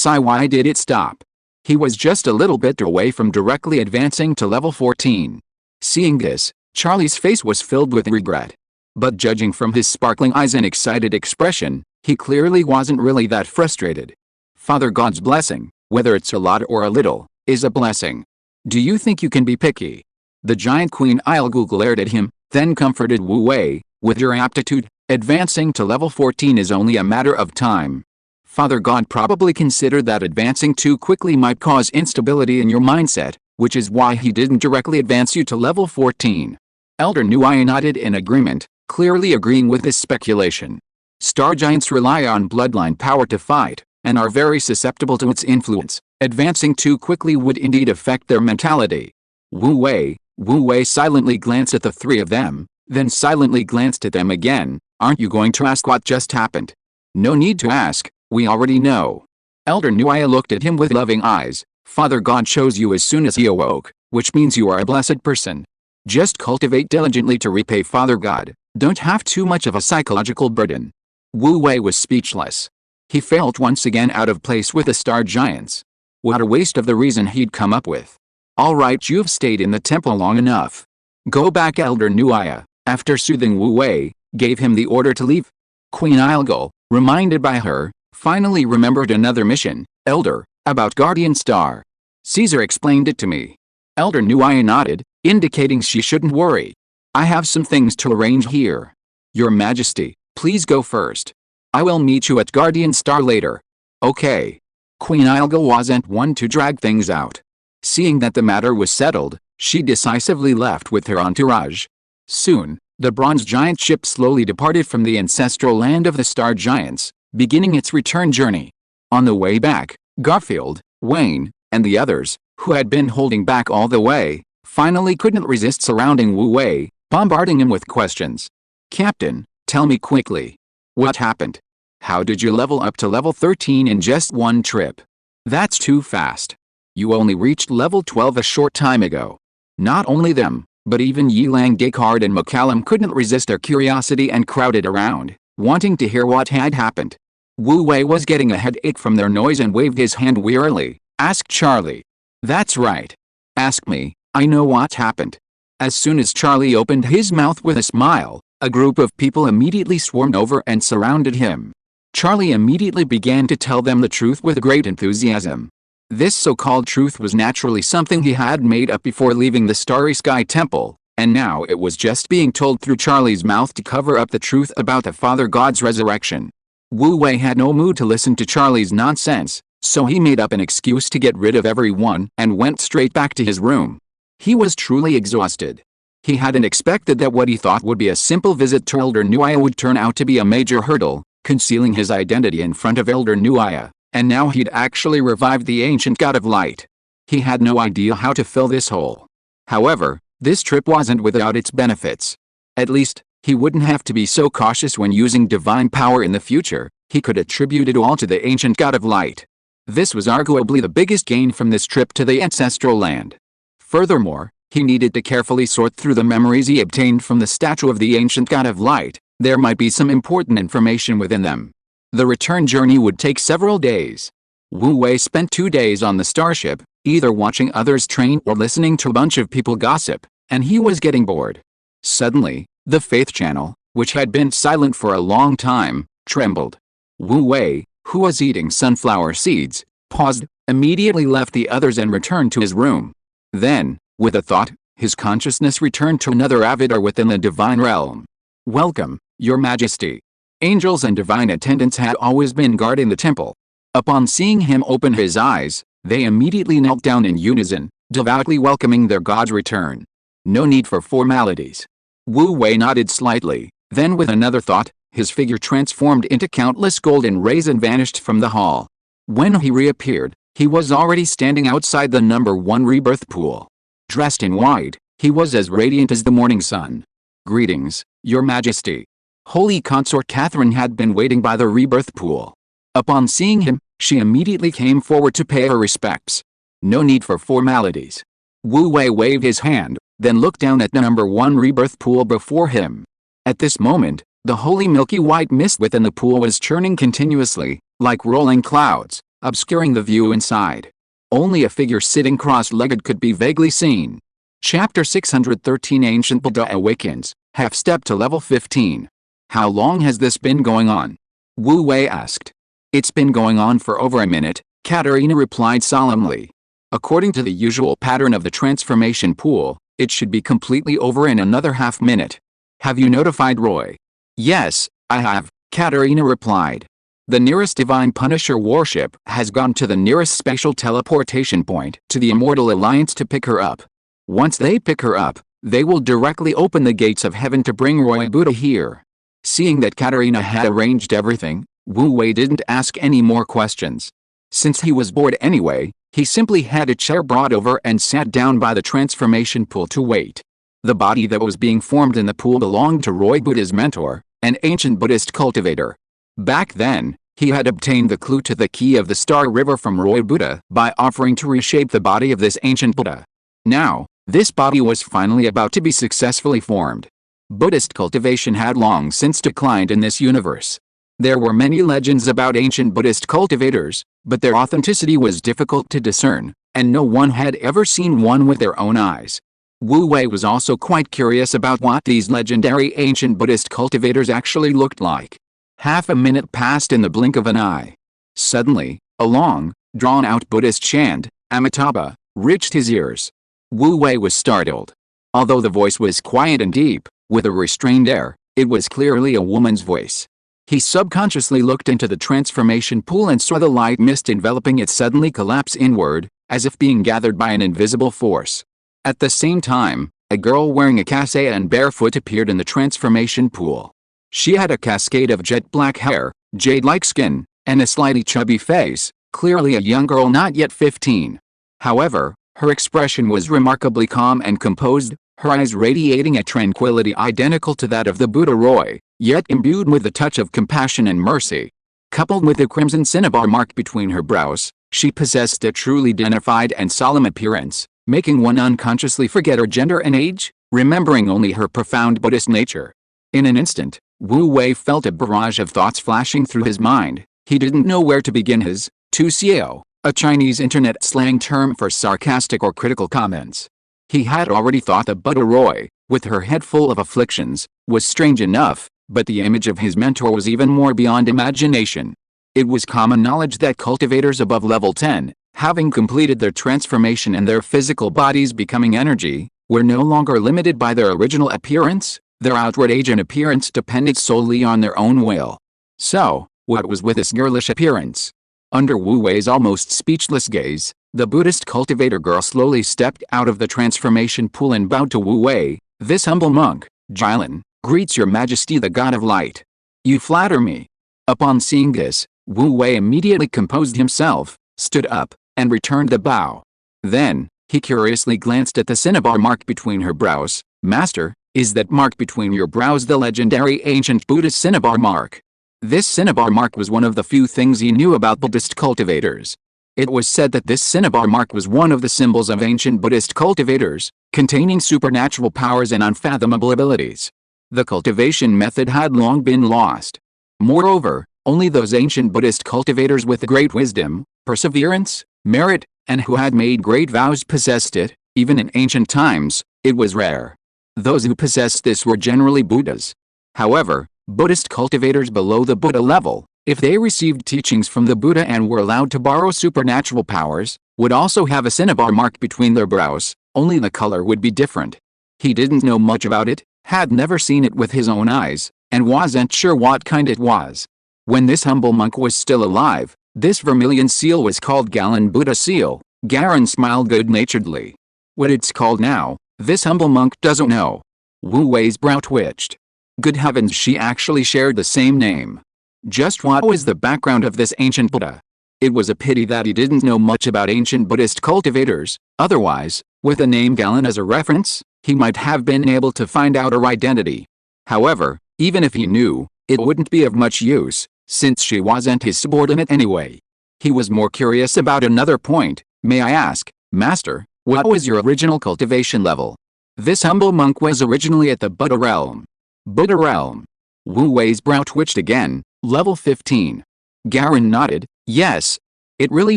Why did it stop? He was just a little bit away from directly advancing to level 14. Seeing this, Charlie's face was filled with regret. But judging from his sparkling eyes and excited expression, he clearly wasn't really that frustrated. Father God's blessing, whether it's a lot or a little, is a blessing. Do you think you can be picky? The giant Queen Ilgul glared at him, then comforted Wu Wei. With your aptitude, advancing to level 14 is only a matter of time. Father God probably considered that advancing too quickly might cause instability in your mindset, which is why he didn't directly advance you to level 14. Elder Nuaya nodded in agreement, clearly agreeing with this speculation. Star giants rely on bloodline power to fight, and are very susceptible to its influence. Advancing too quickly would indeed affect their mentality. Wu Wei silently glanced at the 3 of them, then silently glanced at them again. Aren't you going to ask what just happened? No need to ask, we already know. Elder Nuaya looked at him with loving eyes. Father God chose you as soon as he awoke, which means you are a blessed person. Just cultivate diligently to repay Father God. Don't have too much of a psychological burden. Wu Wei was speechless. He felt once again out of place with the star giants. What a waste of the reason he'd come up with. Alright, you've stayed in the temple long enough. Go back. Elder Nuaya, after soothing Wu Wei, gave him the order to leave. Queen Ilgul, reminded by her, finally remembered another mission. Elder, about Guardian Star. Caesar explained it to me. Elder Nuaya nodded, indicating she shouldn't worry. I have some things to arrange here. Your Majesty, please go first. I will meet you at Guardian Star later. Okay. Queen Ilgul wasn't one to drag things out. Seeing that the matter was settled, she decisively left with her entourage. Soon, the bronze giant ship slowly departed from the ancestral land of the star giants, beginning its return journey. On the way back, Garfield, Wayne, and the others, who had been holding back all the way, finally couldn't resist surrounding Wu Wei, bombarding him with questions. Captain, tell me quickly. What happened? How did you level up to level 13 in just one trip? That's too fast. You only reached level 12 a short time ago. Not only them, but even Yilang Descartes and McCallum couldn't resist their curiosity and crowded around, wanting to hear what had happened. Wu Wei was getting a headache from their noise and waved his hand wearily. Ask Charlie. That's right. Ask me, I know what happened. As soon as Charlie opened his mouth with a smile, a group of people immediately swarmed over and surrounded him. Charlie immediately began to tell them the truth with great enthusiasm. This so-called truth was naturally something he had made up before leaving the Starry Sky Temple, and now it was just being told through Charlie's mouth to cover up the truth about the Father God's resurrection. Wu Wei had no mood to listen to Charlie's nonsense, so he made up an excuse to get rid of everyone and went straight back to his room. He was truly exhausted. He hadn't expected that what he thought would be a simple visit to Elder Nuaya would turn out to be a major hurdle, concealing his identity in front of Elder Nuaya, and now he'd actually revived the ancient god of light. He had no idea how to fill this hole. However, this trip wasn't without its benefits. At least, he wouldn't have to be so cautious when using divine power in the future. He could attribute it all to the ancient god of light. This was arguably the biggest gain from this trip to the ancestral land. Furthermore, he needed to carefully sort through the memories he obtained from the statue of the ancient god of light. There might be some important information within them. The return journey would take several days. Wu Wei spent 2 days on the starship, either watching others train or listening to a bunch of people gossip, and he was getting bored. Suddenly, the Faith Channel, which had been silent for a long time, trembled. Wu Wei, who was eating sunflower seeds, paused, immediately left the others and returned to his room. Then, with a thought, his consciousness returned to another avatar within the divine realm. "Welcome, Your Majesty." Angels and divine attendants had always been guarding the temple. Upon seeing him open his eyes, they immediately knelt down in unison, devoutly welcoming their god's return. No need for formalities. Wu Wei nodded slightly, then with another thought, his figure transformed into countless golden rays and vanished from the hall. When he reappeared, he was already standing outside the number 1 rebirth pool. Dressed in white, he was as radiant as the morning sun. "Greetings, Your Majesty." Holy Consort Catherine had been waiting by the rebirth pool. Upon seeing him, she immediately came forward to pay her respects. No need for formalities. Wu Wei waved his hand, then looked down at the number 1 rebirth pool before him. At this moment, the holy milky white mist within the pool was churning continuously, like rolling clouds, obscuring the view inside. Only a figure sitting cross-legged could be vaguely seen. Chapter 613 Ancient Buddha Awakens, half-step to level 15. "How long has this been going on?" Wu Wei asked. "It's been going on for over a minute," Katarina replied solemnly. "According to the usual pattern of the transformation pool, it should be completely over in another half-minute. Have you notified Roy?" "Yes, I have," Katarina replied. "The nearest Divine Punisher warship has gone to the nearest spatial teleportation point to the Immortal Alliance to pick her up. Once they pick her up, they will directly open the gates of heaven to bring Roy Buddha here." Seeing that Katarina had arranged everything, Wu Wei didn't ask any more questions. Since he was bored anyway, he simply had a chair brought over and sat down by the transformation pool to wait. The body that was being formed in the pool belonged to Roy Buddha's mentor, an ancient Buddhist cultivator. Back then, he had obtained the clue to the key of the Star River from Roy Buddha by offering to reshape the body of this ancient Buddha. Now, this body was finally about to be successfully formed. Buddhist cultivation had long since declined in this universe. There were many legends about ancient Buddhist cultivators, but their authenticity was difficult to discern, and no one had ever seen one with their own eyes. Wu Wei was also quite curious about what these legendary ancient Buddhist cultivators actually looked like. Half a minute passed in the blink of an eye. Suddenly, a long, drawn-out Buddhist chant, Amitabha, reached his ears. Wu Wei was startled. Although the voice was quiet and deep, with a restrained air, it was clearly a woman's voice. He subconsciously looked into the transformation pool and saw the light mist enveloping it suddenly collapse inward, as if being gathered by an invisible force. At the same time, a girl wearing a cassia and barefoot appeared in the transformation pool. She had a cascade of jet black hair, jade-like skin, and a slightly chubby face, clearly a young girl not yet 15. However, her expression was remarkably calm and composed, her eyes radiating a tranquility identical to that of the Buddha Roy, yet imbued with a touch of compassion and mercy. Coupled with a crimson cinnabar mark between her brows, she possessed a truly dignified and solemn appearance, making one unconsciously forget her gender and age, remembering only her profound Buddhist nature. In an instant, Wu Wei felt a barrage of thoughts flashing through his mind. He didn't know where to begin his tu xiao, a Chinese internet slang term for sarcastic or critical comments. He had already thought that Buddha Roy, with her head full of afflictions, was strange enough, but the image of his mentor was even more beyond imagination. It was common knowledge that cultivators above level 10, having completed their transformation and their physical bodies becoming energy, were no longer limited by their original appearance. Their outward age and appearance depended solely on their own will. So, what was with this girlish appearance? Under Wu Wei's almost speechless gaze, the Buddhist cultivator girl slowly stepped out of the transformation pool and bowed to Wu Wei. "This humble monk, Jilan, greets your Majesty the God of Light." "You flatter me." Upon seeing this, Wu Wei immediately composed himself, stood up, and returned the bow. Then, he curiously glanced at the cinnabar mark between her brows. "Master, is that mark between your brows the legendary ancient Buddhist cinnabar mark?" This cinnabar mark was one of the few things he knew about Buddhist cultivators. It was said that this cinnabar mark was one of the symbols of ancient Buddhist cultivators, containing supernatural powers and unfathomable abilities. The cultivation method had long been lost. Moreover, only those ancient Buddhist cultivators with great wisdom, perseverance, merit, and who had made great vows possessed it. Even in ancient times, it was rare. Those who possessed this were generally Buddhas. However, Buddhist cultivators below the Buddha level, if they received teachings from the Buddha and were allowed to borrow supernatural powers, would also have a cinnabar mark between their brows, only the color would be different. He didn't know much about it, had never seen it with his own eyes, and wasn't sure what kind it was. When this humble monk was still alive, this vermilion seal was called Galen Buddha seal. Garen smiled good-naturedly. What it's called now, this humble monk doesn't know. Wu Wei's brow twitched. Good heavens, she actually shared the same name. Just what was the background of this ancient Buddha? It was a pity that he didn't know much about ancient Buddhist cultivators, otherwise, with the name Galen as a reference, he might have been able to find out her identity. However, even if he knew, it wouldn't be of much use, since she wasn't his subordinate anyway. He was more curious about another point. "May I ask, Master, what was your original cultivation level?" This humble monk was originally at the Buddha realm. Buddha realm. Wu Wei's brow twitched again. Level 15. Garen nodded. Yes. It really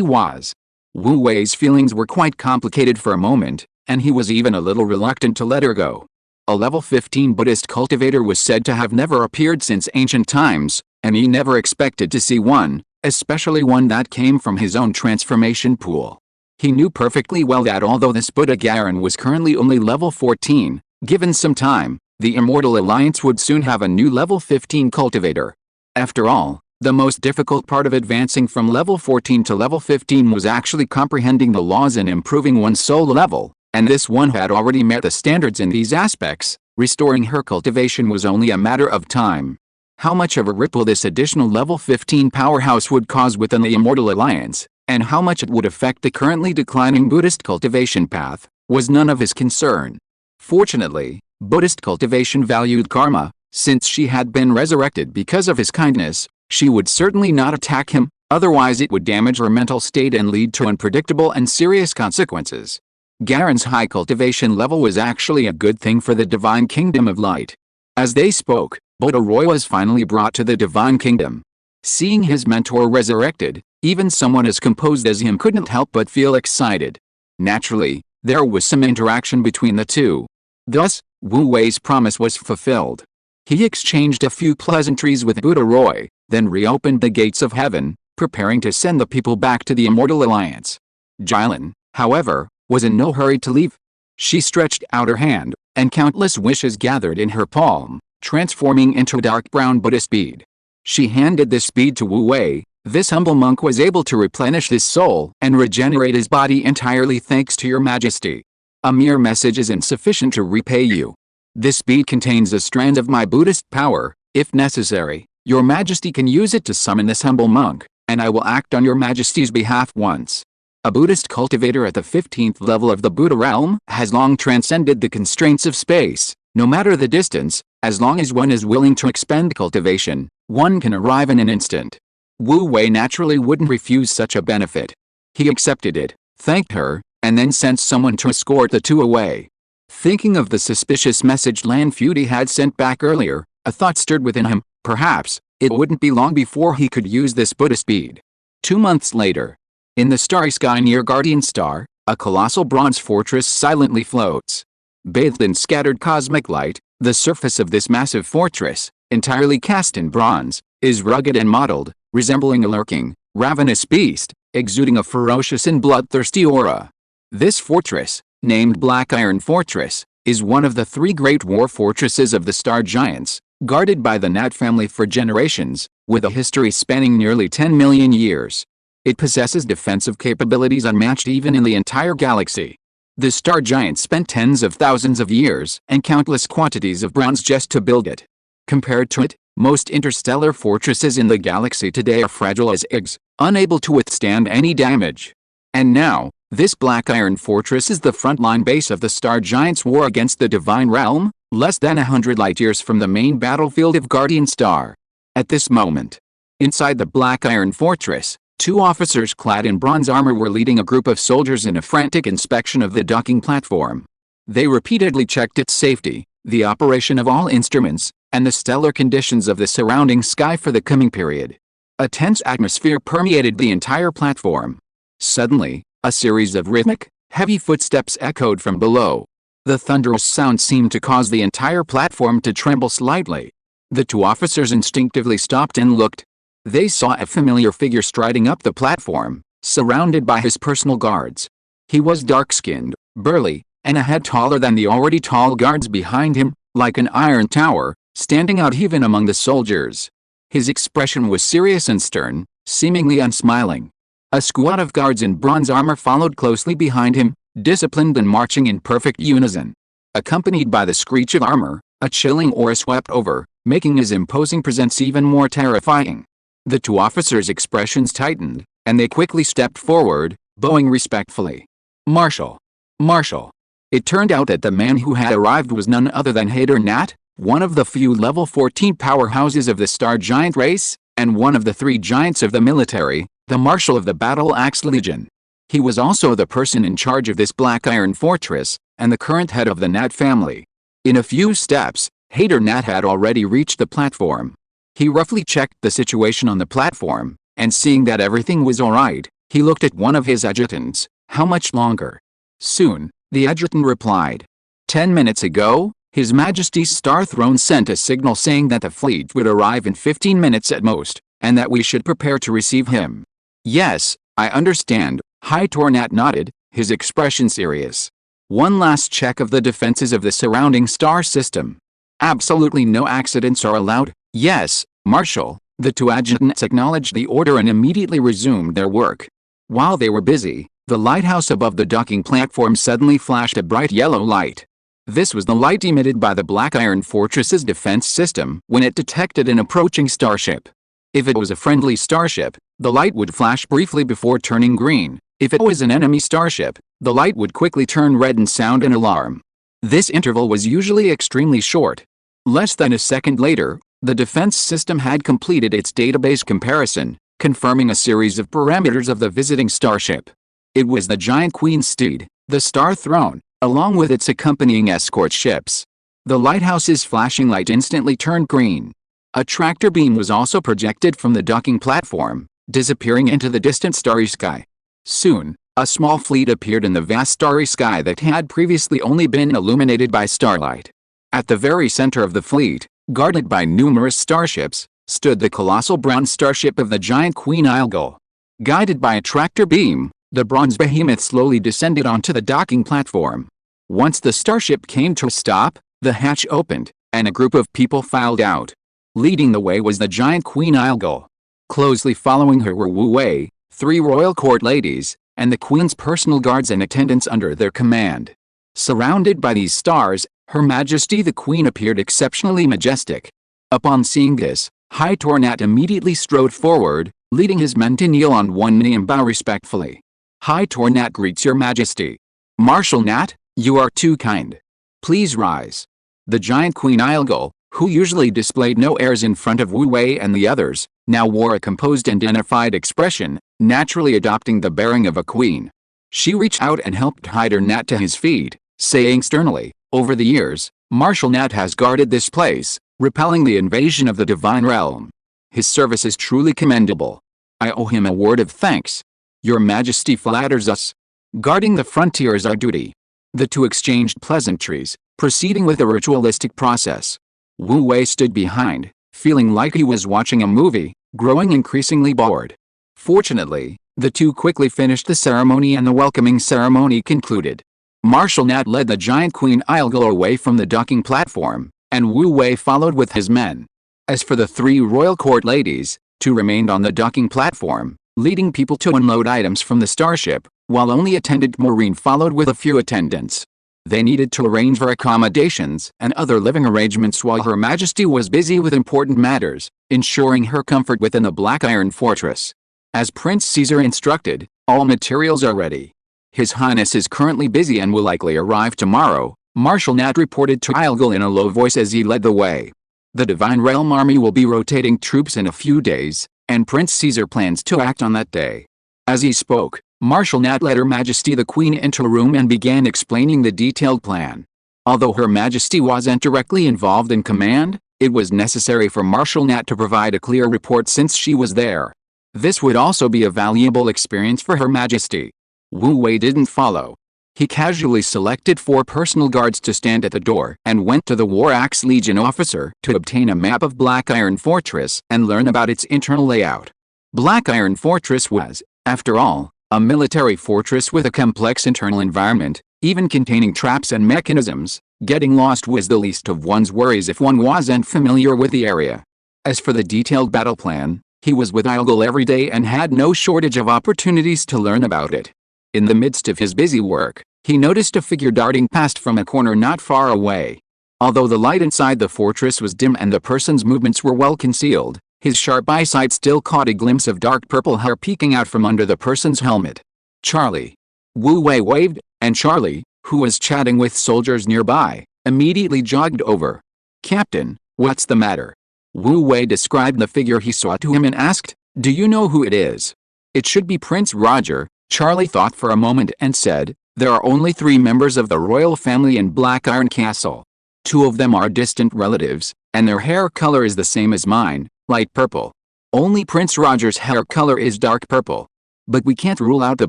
was. Wu Wei's feelings were quite complicated for a moment, and he was even a little reluctant to let her go. A level 15 Buddhist cultivator was said to have never appeared since ancient times, and he never expected to see one, especially one that came from his own transformation pool. He knew perfectly well that although this Buddha Garen was currently only level 14, given some time, the Immortal Alliance would soon have a new level 15 cultivator. After all, the most difficult part of advancing from level 14 to level 15 was actually comprehending the laws and improving one's soul level, and this one had already met the standards in these aspects. Restoring her cultivation was only a matter of time. How much of a ripple this additional level 15 powerhouse would cause within the Immortal Alliance, and how much it would affect the currently declining Buddhist cultivation path, was none of his concern. Fortunately, Buddhist cultivation valued karma. Since she had been resurrected because of his kindness, she would certainly not attack him, otherwise it would damage her mental state and lead to unpredictable and serious consequences. Garen's high cultivation level was actually a good thing for the Divine Kingdom of Light. As they spoke, Buddha Roy was finally brought to the Divine Kingdom. Seeing his mentor resurrected, even someone as composed as him couldn't help but feel excited. Naturally, there was some interaction between the two. Thus, Wu Wei's promise was fulfilled. He exchanged a few pleasantries with Buddha Roy, then reopened the gates of heaven, preparing to send the people back to the Immortal Alliance. Jilin, however, was in no hurry to leave. She stretched out her hand, and countless wishes gathered in her palm, transforming into a dark brown Buddhist bead. She handed this bead to Wu Wei. This humble monk was able to replenish his soul and regenerate his body entirely thanks to your majesty. A mere message is insufficient to repay you. This bead contains a strand of my Buddhist power. If necessary, your majesty can use it to summon this humble monk, and I will act on your majesty's behalf once. A Buddhist cultivator at the 15th level of the Buddha realm has long transcended the constraints of space. No matter the distance, as long as one is willing to expend cultivation, one can arrive in an instant. Wu Wei naturally wouldn't refuse such a benefit. He accepted it, thanked her, and then sent someone to escort the two away. Thinking of the suspicious message Lan Fudy had sent back earlier, a thought stirred within him. Perhaps it wouldn't be long before he could use this Buddhist bead. 2 months later. In the starry sky near Guardian Star, a colossal bronze fortress silently floats. Bathed in scattered cosmic light, the surface of this massive fortress, entirely cast in bronze, is rugged and mottled, resembling a lurking, ravenous beast, exuding a ferocious and bloodthirsty aura. This fortress, named Black Iron Fortress, is one of the 3 great war fortresses of the Star Giants, guarded by the Nat family for generations, with a history spanning nearly 10 million years. It possesses defensive capabilities unmatched even in the entire galaxy. The Star Giants spent tens of thousands of years and countless quantities of bronze just to build it. Compared to it, Most interstellar fortresses in the galaxy today are fragile as eggs, unable to withstand any damage. And now, this black iron fortress is the frontline base of the Star Giants' war against the Divine Realm, less than 100 light-years from the main battlefield of Guardian Star. At this moment, inside the black iron fortress, two officers clad in bronze armor were leading a group of soldiers in a frantic inspection of the docking platform. They repeatedly checked its safety, the operation of all instruments, and the stellar conditions of the surrounding sky for the coming period. A tense atmosphere permeated the entire platform. Suddenly, a series of rhythmic, heavy footsteps echoed from below. The thunderous sound seemed to cause the entire platform to tremble slightly. The two officers instinctively stopped and looked. They saw a familiar figure striding up the platform, surrounded by his personal guards. He was dark-skinned, burly, and a head taller than the already tall guards behind him, like an iron tower, standing out even among the soldiers. His expression was serious and stern, seemingly unsmiling. A squad of guards in bronze armor followed closely behind him, disciplined and marching in perfect unison. Accompanied by the screech of armor, a chilling aura swept over, making his imposing presence even more terrifying. The two officers' expressions tightened, and they quickly stepped forward, bowing respectfully. Marshal. Marshal. It turned out that the man who had arrived was none other than Hayter Nat, one of the few level 14 powerhouses of the Star Giant race, and one of the 3 giants of the military, the Marshal of the Battle Axe Legion. He was also the person in charge of this black iron fortress, and the current head of the Nat family. In a few steps, Hayter Nat had already reached the platform. He roughly checked the situation on the platform, and seeing that everything was alright, he looked at one of his adjutants. How much longer? Soon, the adjutant replied. 10 minutes ago, His Majesty's Star Throne sent a signal saying that the fleet would arrive in 15 minutes at most, and that we should prepare to receive him. Yes, I understand, Hayter Nat nodded, his expression serious. One last check of the defenses of the surrounding star system. Absolutely no accidents are allowed. Yes, Marshal. The two adjutants acknowledged the order and immediately resumed their work. While they were busy, the lighthouse above the docking platform suddenly flashed a bright yellow light. This was the light emitted by the Black Iron Fortress's defense system when it detected an approaching starship. If it was a friendly starship, the light would flash briefly before turning green. If it was an enemy starship, the light would quickly turn red and sound an alarm. This interval was usually extremely short. Less than a second later, the defense system had completed its database comparison, confirming a series of parameters of the visiting starship. It was the giant Queen Steed, the Star Throne, along with its accompanying escort ships. The lighthouse's flashing light instantly turned green. A tractor beam was also projected from the docking platform, disappearing into the distant starry sky. Soon, a small fleet appeared in the vast starry sky that had previously only been illuminated by starlight. At the very center of the fleet, guarded by numerous starships, stood the colossal bronze starship of the giant Queen Islegull. Guided by a tractor beam, the bronze behemoth slowly descended onto the docking platform. Once the starship came to a stop, the hatch opened, and a group of people filed out. Leading the way was the giant Queen Islegull. Closely following her were Wu Wei, 3 royal court ladies, and the Queen's personal guards and attendants under their command. Surrounded by these stars, Her Majesty the Queen appeared exceptionally majestic. Upon seeing this, Hayter Nat immediately strode forward, leading his men to kneel on one knee and bow respectfully. Hayter Nat greets Your Majesty. Marshal Nat, you are too kind. Please rise. The giant Queen Islegull, who usually displayed no airs in front of Wu Wei and the others, now wore a composed and dignified expression, naturally adopting the bearing of a queen. She reached out and helped Hayter Nat to his feet, saying sternly, over the years, Marshal Nat has guarded this place, repelling the invasion of the Divine Realm. His service is truly commendable. I owe him a word of thanks. Your Majesty flatters us. Guarding the frontier is our duty. The two exchanged pleasantries, proceeding with a ritualistic process. Wu Wei stood behind, feeling like he was watching a movie, growing increasingly bored. Fortunately, the two quickly finished the ceremony and the welcoming ceremony concluded. Marshal Nat led the giant Queen Islegull away from the docking platform, and Wu Wei followed with his men. As for the 3 royal court ladies, 2 remained on the docking platform, leading people to unload items from the starship, while only Attendant Maureen followed with a few attendants. They needed to arrange for accommodations and other living arrangements while Her Majesty was busy with important matters, ensuring her comfort within the Black Iron Fortress. As Prince Caesar instructed, all materials are ready. His Highness is currently busy and will likely arrive tomorrow, Marshal Nat reported to Ilgul in a low voice as he led the way. The Divine Realm Army will be rotating troops in a few days, and Prince Caesar plans to act on that day. As he spoke, Marshal Nat led Her Majesty the Queen into a room and began explaining the detailed plan. Although Her Majesty wasn't directly involved in command, it was necessary for Marshal Nat to provide a clear report since she was there. This would also be a valuable experience for Her Majesty. Wu Wei didn't follow. He casually selected 4 personal guards to stand at the door and went to the War Axe Legion officer to obtain a map of Black Iron Fortress and learn about its internal layout. Black Iron Fortress was, after all, a military fortress with a complex internal environment, even containing traps and mechanisms. Getting lost was the least of one's worries if one wasn't familiar with the area. As for the detailed battle plan, he was with Ilgul every day and had no shortage of opportunities to learn about it. In the midst of his busy work, he noticed a figure darting past from a corner not far away. Although the light inside the fortress was dim and the person's movements were well concealed, his sharp eyesight still caught a glimpse of dark purple hair peeking out from under the person's helmet. Charlie. Wu Wei waved, and Charlie, who was chatting with soldiers nearby, immediately jogged over. "Captain, what's the matter?" Wu Wei described the figure he saw to him and asked, "Do you know who it is?" "It should be Prince Roger." Charlie thought for a moment and said, "There are only 3 members of the royal family in Black Iron Castle. 2 of them are distant relatives, and their hair color is the same as mine, light purple. Only Prince Roger's hair color is dark purple. But we can't rule out the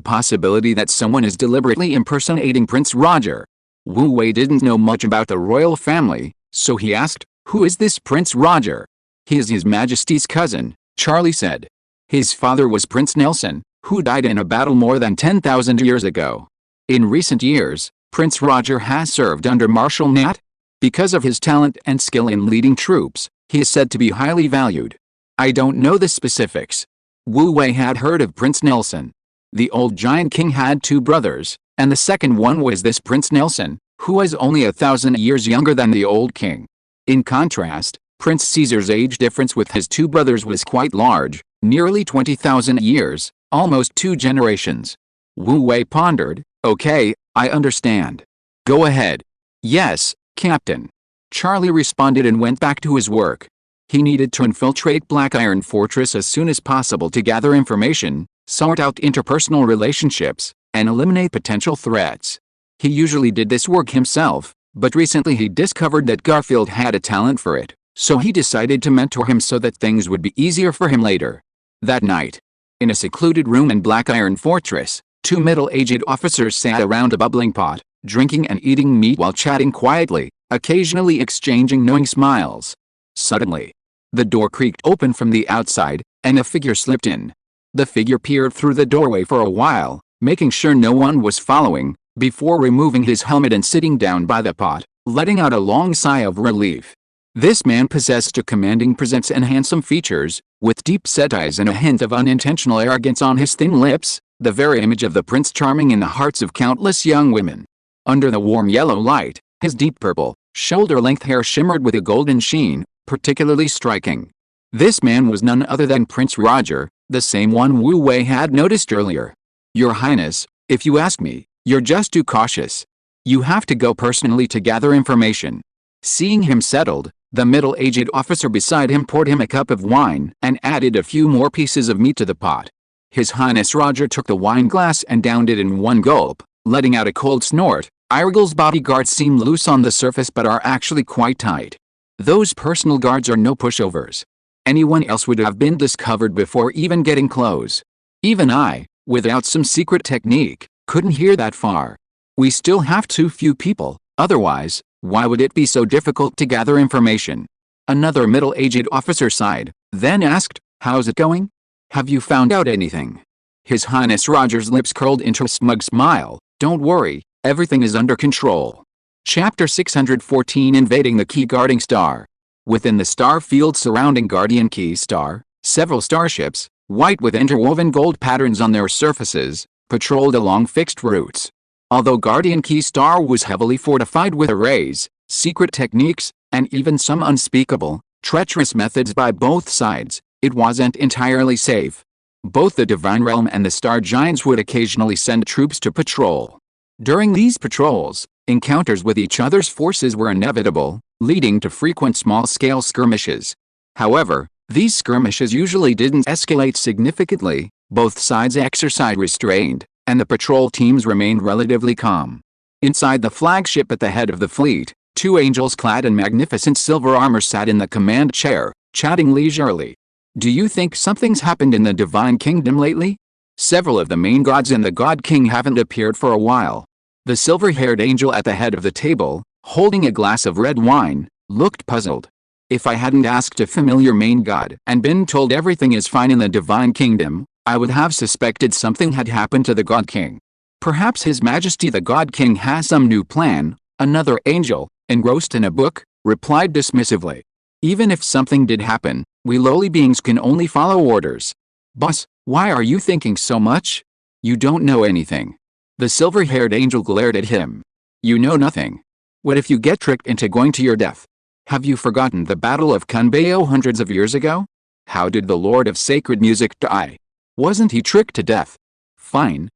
possibility that someone is deliberately impersonating Prince Roger." Wu Wei didn't know much about the royal family, so he asked, "Who is this Prince Roger?" "He is His Majesty's cousin," Charlie said. "His father was Prince Nelson, who died in a battle more than 10,000 years ago. In recent years, Prince Roger has served under Marshal Nat. Because of his talent and skill in leading troops, he is said to be highly valued." "I don't know the specifics." Wu Wei had heard of Prince Nelson. The old giant king had 2 brothers, and the second one was this Prince Nelson, who was only 1,000 years younger than the old king. In contrast, Prince Caesar's age difference with his 2 brothers was quite large, nearly 20,000 years, almost 2 generations. Wu Wei pondered. "Okay, I understand. Go ahead." "Yes, Captain." Charlie responded and went back to his work. He needed to infiltrate Black Iron Fortress as soon as possible to gather information, sort out interpersonal relationships, and eliminate potential threats. He usually did this work himself, but recently he discovered that Garfield had a talent for it, so he decided to mentor him so that things would be easier for him later. That night, in a secluded room in Black Iron Fortress, 2 middle-aged officers sat around a bubbling pot, drinking and eating meat while chatting quietly, occasionally exchanging knowing smiles. Suddenly, the door creaked open from the outside, and a figure slipped in. The figure peered through the doorway for a while, making sure no one was following, before removing his helmet and sitting down by the pot, letting out a long sigh of relief. This man possessed a commanding presence and handsome features, with deep-set eyes and a hint of unintentional arrogance on his thin lips, the very image of the Prince Charming in the hearts of countless young women. Under the warm yellow light, his deep purple, shoulder-length hair shimmered with a golden sheen, particularly striking. This man was none other than Prince Roger, the same one Wu Wei had noticed earlier. "Your Highness, if you ask me, you're just too cautious. You have to go personally to gather information." Seeing him settled, the middle-aged officer beside him poured him a cup of wine and added a few more pieces of meat to the pot. His Highness Roger took the wine glass and downed it in one gulp, letting out a cold snort. "Irgul's bodyguards seem loose on the surface but are actually quite tight. Those personal guards are no pushovers. Anyone else would have been discovered before even getting close. Even I, without some secret technique, couldn't hear that far. We still have too few people, otherwise, why would it be so difficult to gather information?" Another middle-aged officer sighed, then asked, "How's it going? Have you found out anything?" His Highness Roger's lips curled into a smug smile. "Don't worry, everything is under control." Chapter 614 Invading the Key Guarding Star. Within the star field surrounding Guardian Key Star, several starships, white with interwoven gold patterns on their surfaces, patrolled along fixed routes. Although Guardian Key Star was heavily fortified with arrays, secret techniques, and even some unspeakable, treacherous methods by both sides, it wasn't entirely safe. Both the Divine Realm and the Star Giants would occasionally send troops to patrol. During these patrols, encounters with each other's forces were inevitable, leading to frequent small-scale skirmishes. However, these skirmishes usually didn't escalate significantly, both sides exercised restraint, and the patrol teams remained relatively calm. Inside the flagship at the head of the fleet, two angels clad in magnificent silver armor sat in the command chair, chatting leisurely. "Do you think something's happened in the Divine Kingdom lately? Several of the main gods and the God King haven't appeared for a while." The silver-haired angel at the head of the table, holding a glass of red wine, looked puzzled. "If I hadn't asked a familiar main god and been told everything is fine in the Divine Kingdom, I would have suspected something had happened to the God King. Perhaps His Majesty the God King has some new plan," another angel, engrossed in a book, replied dismissively. "Even if something did happen, we lowly beings can only follow orders." "Boss, why are you thinking so much? You don't know anything." The silver-haired angel glared at him. "You know nothing. What if you get tricked into going to your death? Have you forgotten the Battle of Kunbeo hundreds of years ago? How did the Lord of Sacred Music die? Wasn't he tricked to death?" Fine,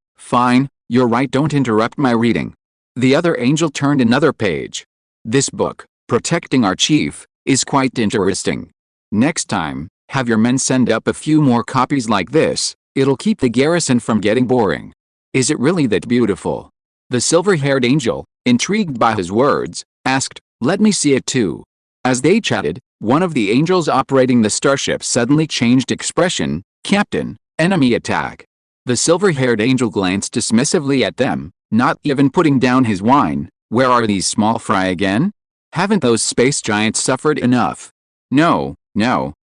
you're right, don't interrupt my reading." The other angel turned another page. "This book, Protecting Our Chief, is quite interesting. Next time, have your men send up a few more copies like this, it'll keep the garrison from getting boring." "Is it really that beautiful?" The silver-haired angel, intrigued by his words, asked, "Let me see it too." As they chatted, one of the angels operating the starship suddenly changed expression. "Captain, enemy attack." The silver-haired angel glanced dismissively at them, not even putting down his wine. "Where are these small fry again? Haven't those space giants suffered enough?" No,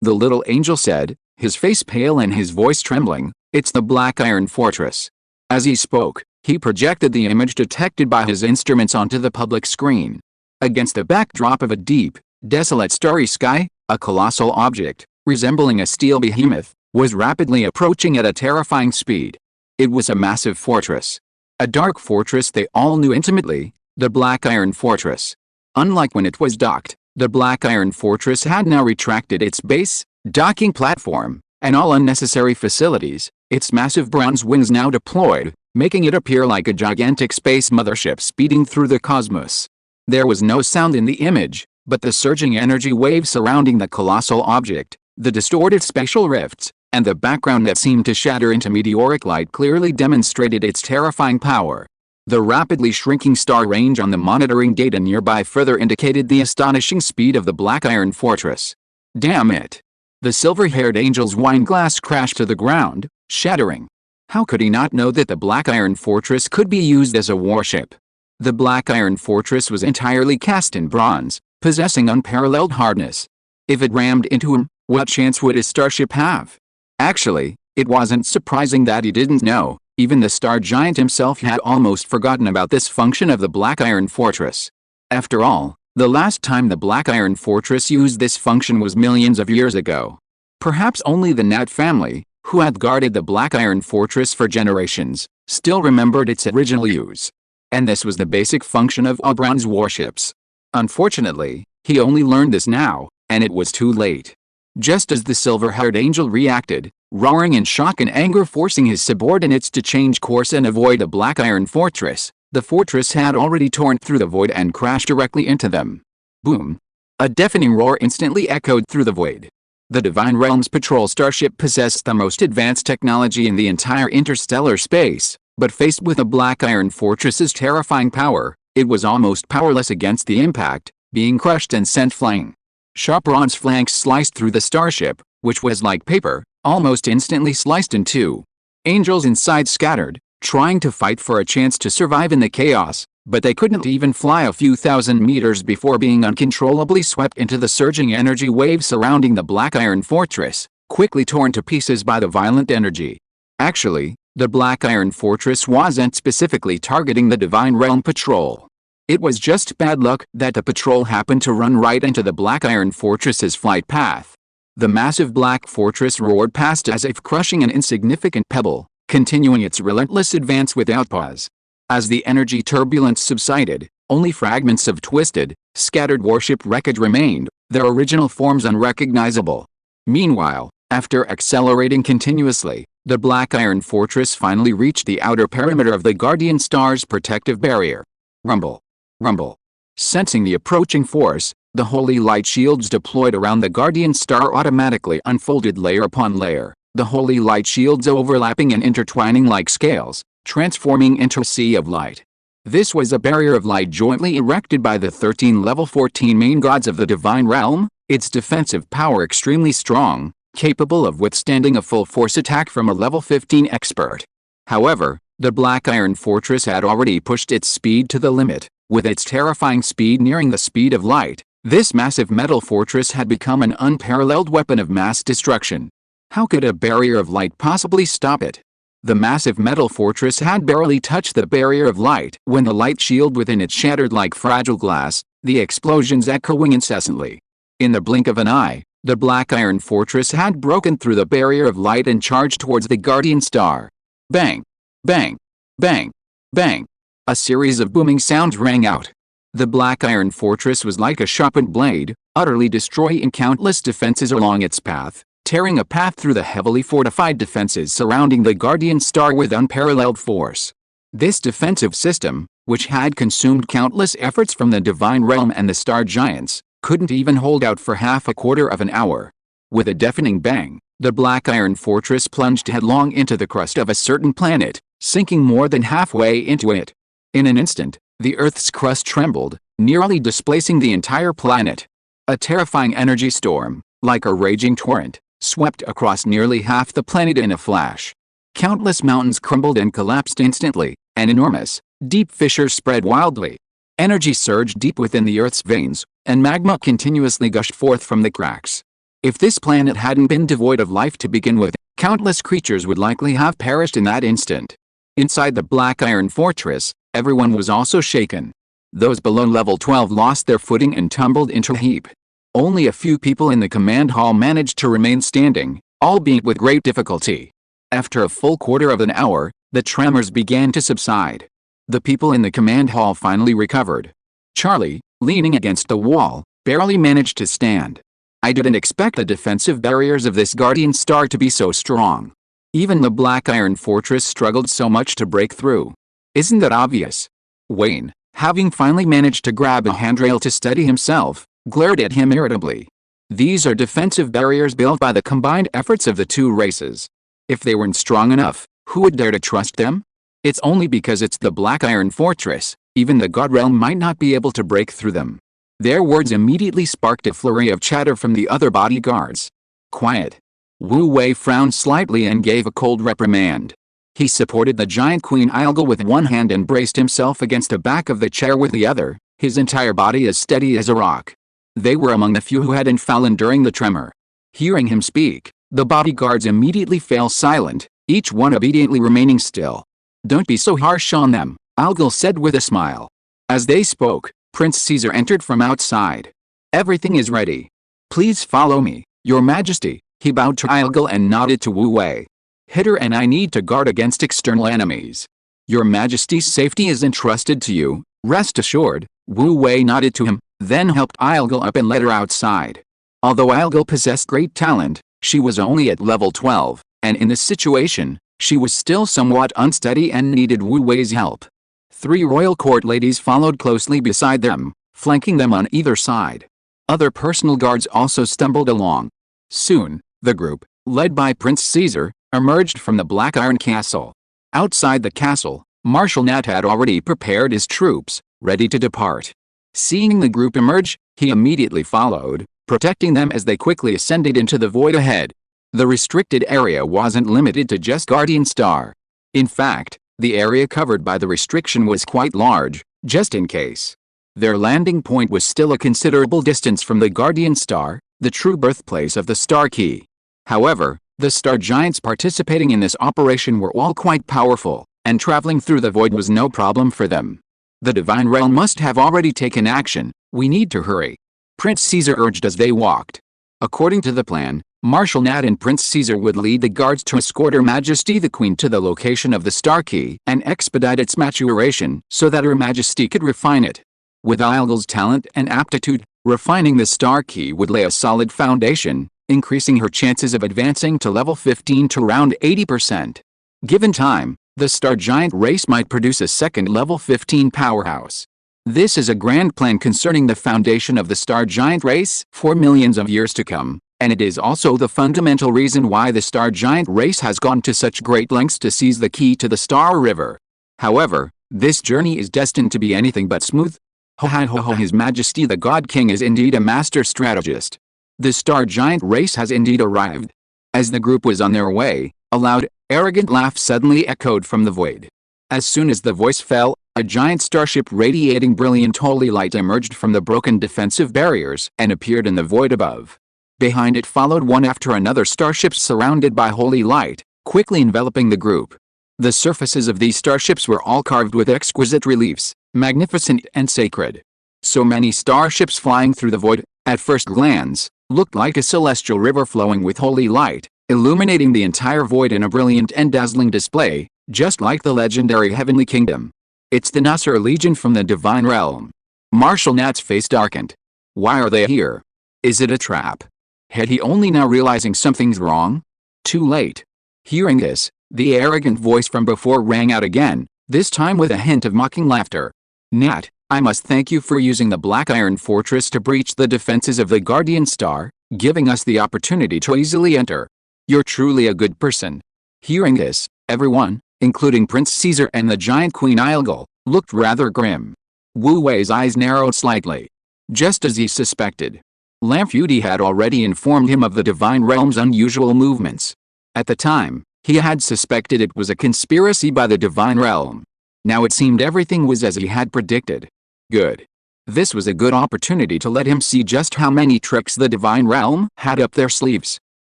the little angel said, his face pale and his voice trembling. "It's the Black Iron Fortress." As he spoke, he projected the image detected by his instruments onto the public screen. Against the backdrop of a deep, desolate starry sky, a colossal object, resembling a steel behemoth, was rapidly approaching at a terrifying speed. It was a massive fortress. A dark fortress they all knew intimately, the Black Iron Fortress. Unlike when it was docked, the Black Iron Fortress had now retracted its base, docking platform, and all unnecessary facilities, its massive bronze wings now deployed, making it appear like a gigantic space mothership speeding through the cosmos. There was no sound in the image, but the surging energy waves surrounding the colossal object, the distorted spatial rifts, and the background that seemed to shatter into meteoric light clearly demonstrated its terrifying power. The rapidly shrinking star range on the monitoring data nearby further indicated the astonishing speed of the Black Iron Fortress. "Damn it!" The silver-haired angel's wine glass crashed to the ground, shattering. How could he not know that the Black Iron Fortress could be used as a warship? The Black Iron Fortress was entirely cast in bronze, possessing unparalleled hardness. If it rammed into him, what chance would his starship have? Actually, it wasn't surprising that he didn't know. Even the Star Giant himself had almost forgotten about this function of the Black Iron Fortress. After all, the last time the Black Iron Fortress used this function was millions of years ago. Perhaps only the Nat family, who had guarded the Black Iron Fortress for generations, still remembered its original use. And this was the basic function of Oberon's warships. Unfortunately, he only learned this now, and it was too late. Just as the silver-haired angel reacted, roaring in shock and anger, forcing his subordinates to change course and avoid the Black Iron Fortress, the fortress had already torn through the void and crashed directly into them. Boom! A deafening roar instantly echoed through the void. The Divine Realms patrol starship possessed the most advanced technology in the entire interstellar space, but faced with the Black Iron Fortress's terrifying power, it was almost powerless against the impact, being crushed and sent flying. Sharp bronze flanks sliced through the starship, which was like paper, almost instantly sliced in two. Angels inside scattered, trying to fight for a chance to survive in the chaos, but they couldn't even fly a few thousand meters before being uncontrollably swept into the surging energy waves surrounding the Black Iron Fortress, quickly torn to pieces by the violent energy. Actually, the Black Iron Fortress wasn't specifically targeting the Divine Realm Patrol. It was just bad luck that the patrol happened to run right into the Black Iron Fortress's flight path. The massive Black Fortress roared past as if crushing an insignificant pebble, continuing its relentless advance without pause. As the energy turbulence subsided, only fragments of twisted, scattered warship wreckage remained, their original forms unrecognizable. Meanwhile, after accelerating continuously, the Black Iron Fortress finally reached the outer perimeter of the Guardian Star's protective barrier. Rumble. Rumble. Sensing the approaching force, the holy light shields deployed around the Guardian Star automatically unfolded layer upon layer, the holy light shields overlapping and intertwining like scales, transforming into a sea of light. This was a barrier of light jointly erected by the 13 level 14 main gods of the divine realm, its defensive power extremely strong, capable of withstanding a full force attack from a level 15 expert. However, the Black Iron Fortress had already pushed its speed to the limit, with its terrifying speed nearing the speed of light. This massive metal fortress had become an unparalleled weapon of mass destruction. How could a barrier of light possibly stop it? The massive metal fortress had barely touched the barrier of light when the light shield within it shattered like fragile glass, the explosions echoing incessantly. In the blink of an eye, the Black Iron Fortress had broken through the barrier of light and charged towards the Guardian Star. Bang! Bang! Bang! Bang! A series of booming sounds rang out. The Black Iron Fortress was like a sharpened blade, utterly destroying countless defenses along its path, tearing a path through the heavily fortified defenses surrounding the Guardian Star with unparalleled force. This defensive system, which had consumed countless efforts from the Divine Realm and the Star Giants, couldn't even hold out for half a quarter of an hour. With a deafening bang, the Black Iron Fortress plunged headlong into the crust of a certain planet, sinking more than halfway into it. In an instant, the Earth's crust trembled, nearly displacing the entire planet. A terrifying energy storm, like a raging torrent, swept across nearly half the planet in a flash. Countless mountains crumbled and collapsed instantly, and enormous, deep fissures spread wildly. Energy surged deep within the Earth's veins, and magma continuously gushed forth from the cracks. If this planet hadn't been devoid of life to begin with, countless creatures would likely have perished in that instant. Inside the Black Iron Fortress, everyone was also shaken. Those below level 12 lost their footing and tumbled into a heap. Only a few people in the command hall managed to remain standing, albeit with great difficulty. After a full quarter of an hour, the tremors began to subside. The people in the command hall finally recovered. Charlie, leaning against the wall, barely managed to stand. I didn't expect the defensive barriers of this Guardian Star to be so strong. Even the Black Iron Fortress struggled so much to break through. Isn't that obvious? Wayne, having finally managed to grab a handrail to steady himself, glared at him irritably. These are defensive barriers built by the combined efforts of the two races. If they weren't strong enough, who would dare to trust them? It's only because it's the Black Iron Fortress, even the God Realm might not be able to break through them. Their words immediately sparked a flurry of chatter from the other bodyguards. Quiet. Wu Wei frowned slightly and gave a cold reprimand. He supported the giant Queen Ilgal with one hand and braced himself against the back of the chair with the other, his entire body as steady as a rock. They were among the few who hadn't fallen during the tremor. Hearing him speak, the bodyguards immediately fell silent, each one obediently remaining still. Don't be so harsh on them, Ilgal said with a smile. As they spoke, Prince Caesar entered from outside. Everything is ready. Please follow me, Your Majesty. He bowed to Ilgal and nodded to Wu Wei. Hitter and I need to guard against external enemies. Your Majesty's safety is entrusted to you, rest assured. Wu Wei nodded to him, then helped Ilgal up and led her outside. Although Ilgal possessed great talent, she was only at level 12, and in this situation, she was still somewhat unsteady and needed Wu Wei's help. 3 royal court ladies followed closely beside them, flanking them on either side. Other personal guards also stumbled along. Soon, the group, led by Prince Caesar, emerged from the Black Iron Castle. Outside the castle, Marshal Nat had already prepared his troops, ready to depart. Seeing the group emerge, he immediately followed, protecting them as they quickly ascended into the void ahead. The restricted area wasn't limited to just Guardian Star. In fact, the area covered by the restriction was quite large, just in case. Their landing point was still a considerable distance from the Guardian Star, the true birthplace of the Star Key. However, the Star Giants participating in this operation were all quite powerful, and traveling through the void was no problem for them. The Divine Realm must have already taken action. We need to hurry, Prince Caesar urged as they walked. According to the plan, Marshal Nat and Prince Caesar would lead the guards to escort Her Majesty the Queen to the location of the star key and expedite its maturation so that Her Majesty could refine it. With Ilgal's talent and aptitude, refining the star key would lay a solid foundation, increasing her chances of advancing to level 15 to around 80%. Given time, the star giant race might produce a second level 15 powerhouse. This is a grand plan concerning the foundation of the star giant race for millions of years to come, and it is also the fundamental reason why the star giant race has gone to such great lengths to seize the key to the Star River. However, this journey is destined to be anything but smooth. His Majesty the God King is indeed a master strategist. The star giant race has indeed arrived. As the group was on their way, a loud, arrogant laugh suddenly echoed from the void. As soon as the voice fell, a giant starship radiating brilliant holy light emerged from the broken defensive barriers and appeared in the void above. Behind it followed one after another starships surrounded by holy light, quickly enveloping the group. The surfaces of these starships were all carved with exquisite reliefs, magnificent and sacred. So many starships flying through the void, at first glance, looked like a celestial river flowing with holy light, illuminating the entire void in a brilliant and dazzling display, just like the legendary heavenly kingdom. It's the Nasser Legion from the divine realm. Marshal Nat's face darkened. Why are they here? Is it a trap? Had he only now realizing something's wrong? Too late. Hearing this, the arrogant voice from before rang out again, this time with a hint of mocking laughter. Nat, I must thank you for using the Black Iron Fortress to breach the defenses of the Guardian Star, giving us the opportunity to easily enter. You're truly a good person. Hearing this, everyone, including Prince Caesar and the giant Queen Ilgal, looked rather grim. Wu Wei's eyes narrowed slightly. Just as he suspected. Lamfuti had already informed him of the Divine Realm's unusual movements. At the time, he had suspected it was a conspiracy by the Divine Realm. Now it seemed everything was as he had predicted. Good. This was a good opportunity to let him see just how many tricks the Divine Realm had up their sleeves.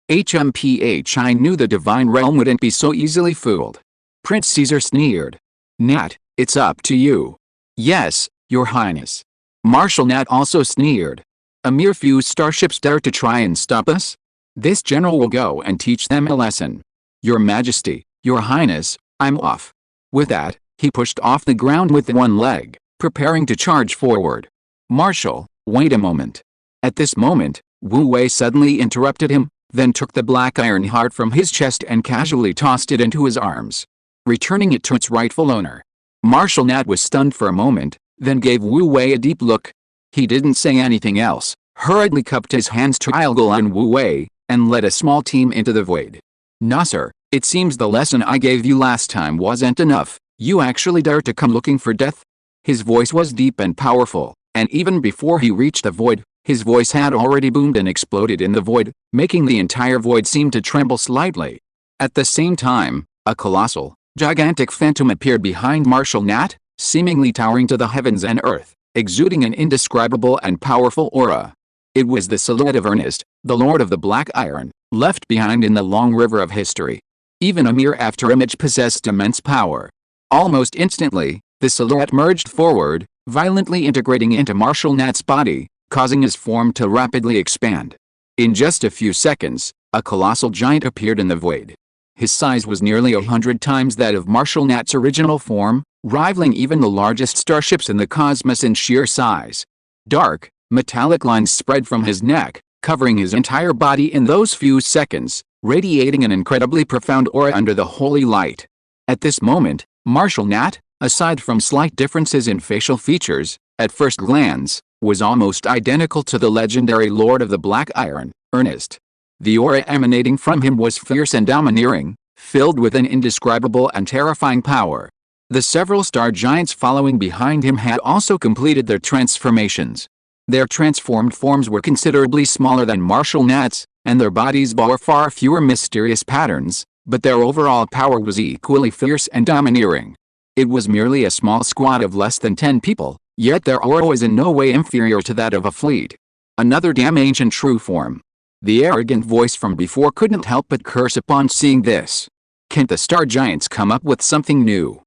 I knew the Divine Realm wouldn't be so easily fooled. Prince Caesar sneered. Nat, it's up to you. Yes, Your Highness. Marshal Nat also sneered. A mere few starships dare to try and stop us? This general will go and teach them a lesson. Your Majesty, Your Highness, I'm off. With that, he pushed off the ground with one leg, preparing to charge forward. Marshal, wait a moment. At this moment, Wu Wei suddenly interrupted him, then took the black iron heart from his chest and casually tossed it into his arms, returning it to its rightful owner. Marshal Nat was stunned for a moment, then gave Wu Wei a deep look. He didn't say anything else, hurriedly cupped his hands to Ilgal and Wu Wei, and led a small team into the void. Nasser, it seems the lesson I gave you last time wasn't enough. You actually dare to come looking for death? His voice was deep and powerful, and even before he reached the void, his voice had already boomed and exploded in the void, making the entire void seem to tremble slightly. At the same time, a colossal, gigantic phantom appeared behind Marshal Nat, seemingly towering to the heavens and earth, exuding an indescribable and powerful aura. It was the silhouette of Ernest, the Lord of the Black Iron, left behind in the long river of history. Even a mere afterimage possessed immense power. Almost instantly, the silhouette merged forward, violently integrating into Marshal Nat's body, causing his form to rapidly expand. In just a few seconds, a colossal giant appeared in the void. His size was nearly 100 times that of Marshal Nat's original form, rivaling even the largest starships in the cosmos in sheer size. Dark, metallic lines spread from his neck, covering his entire body in those few seconds, radiating an incredibly profound aura under the holy light. At this moment, Marshal Nat, aside from slight differences in facial features, at first glance, was almost identical to the legendary Lord of the Black Iron, Ernest. The aura emanating from him was fierce and domineering, filled with an indescribable and terrifying power. The several star giants following behind him had also completed their transformations. Their transformed forms were considerably smaller than Marshal Nat's, and their bodies bore far fewer mysterious patterns, but their overall power was equally fierce and domineering. It was merely a small squad of less than 10 people, yet their aura was in no way inferior to that of a fleet. Another damn ancient true form. The arrogant voice from before couldn't help but curse upon seeing this. Can't the star giants come up with something new?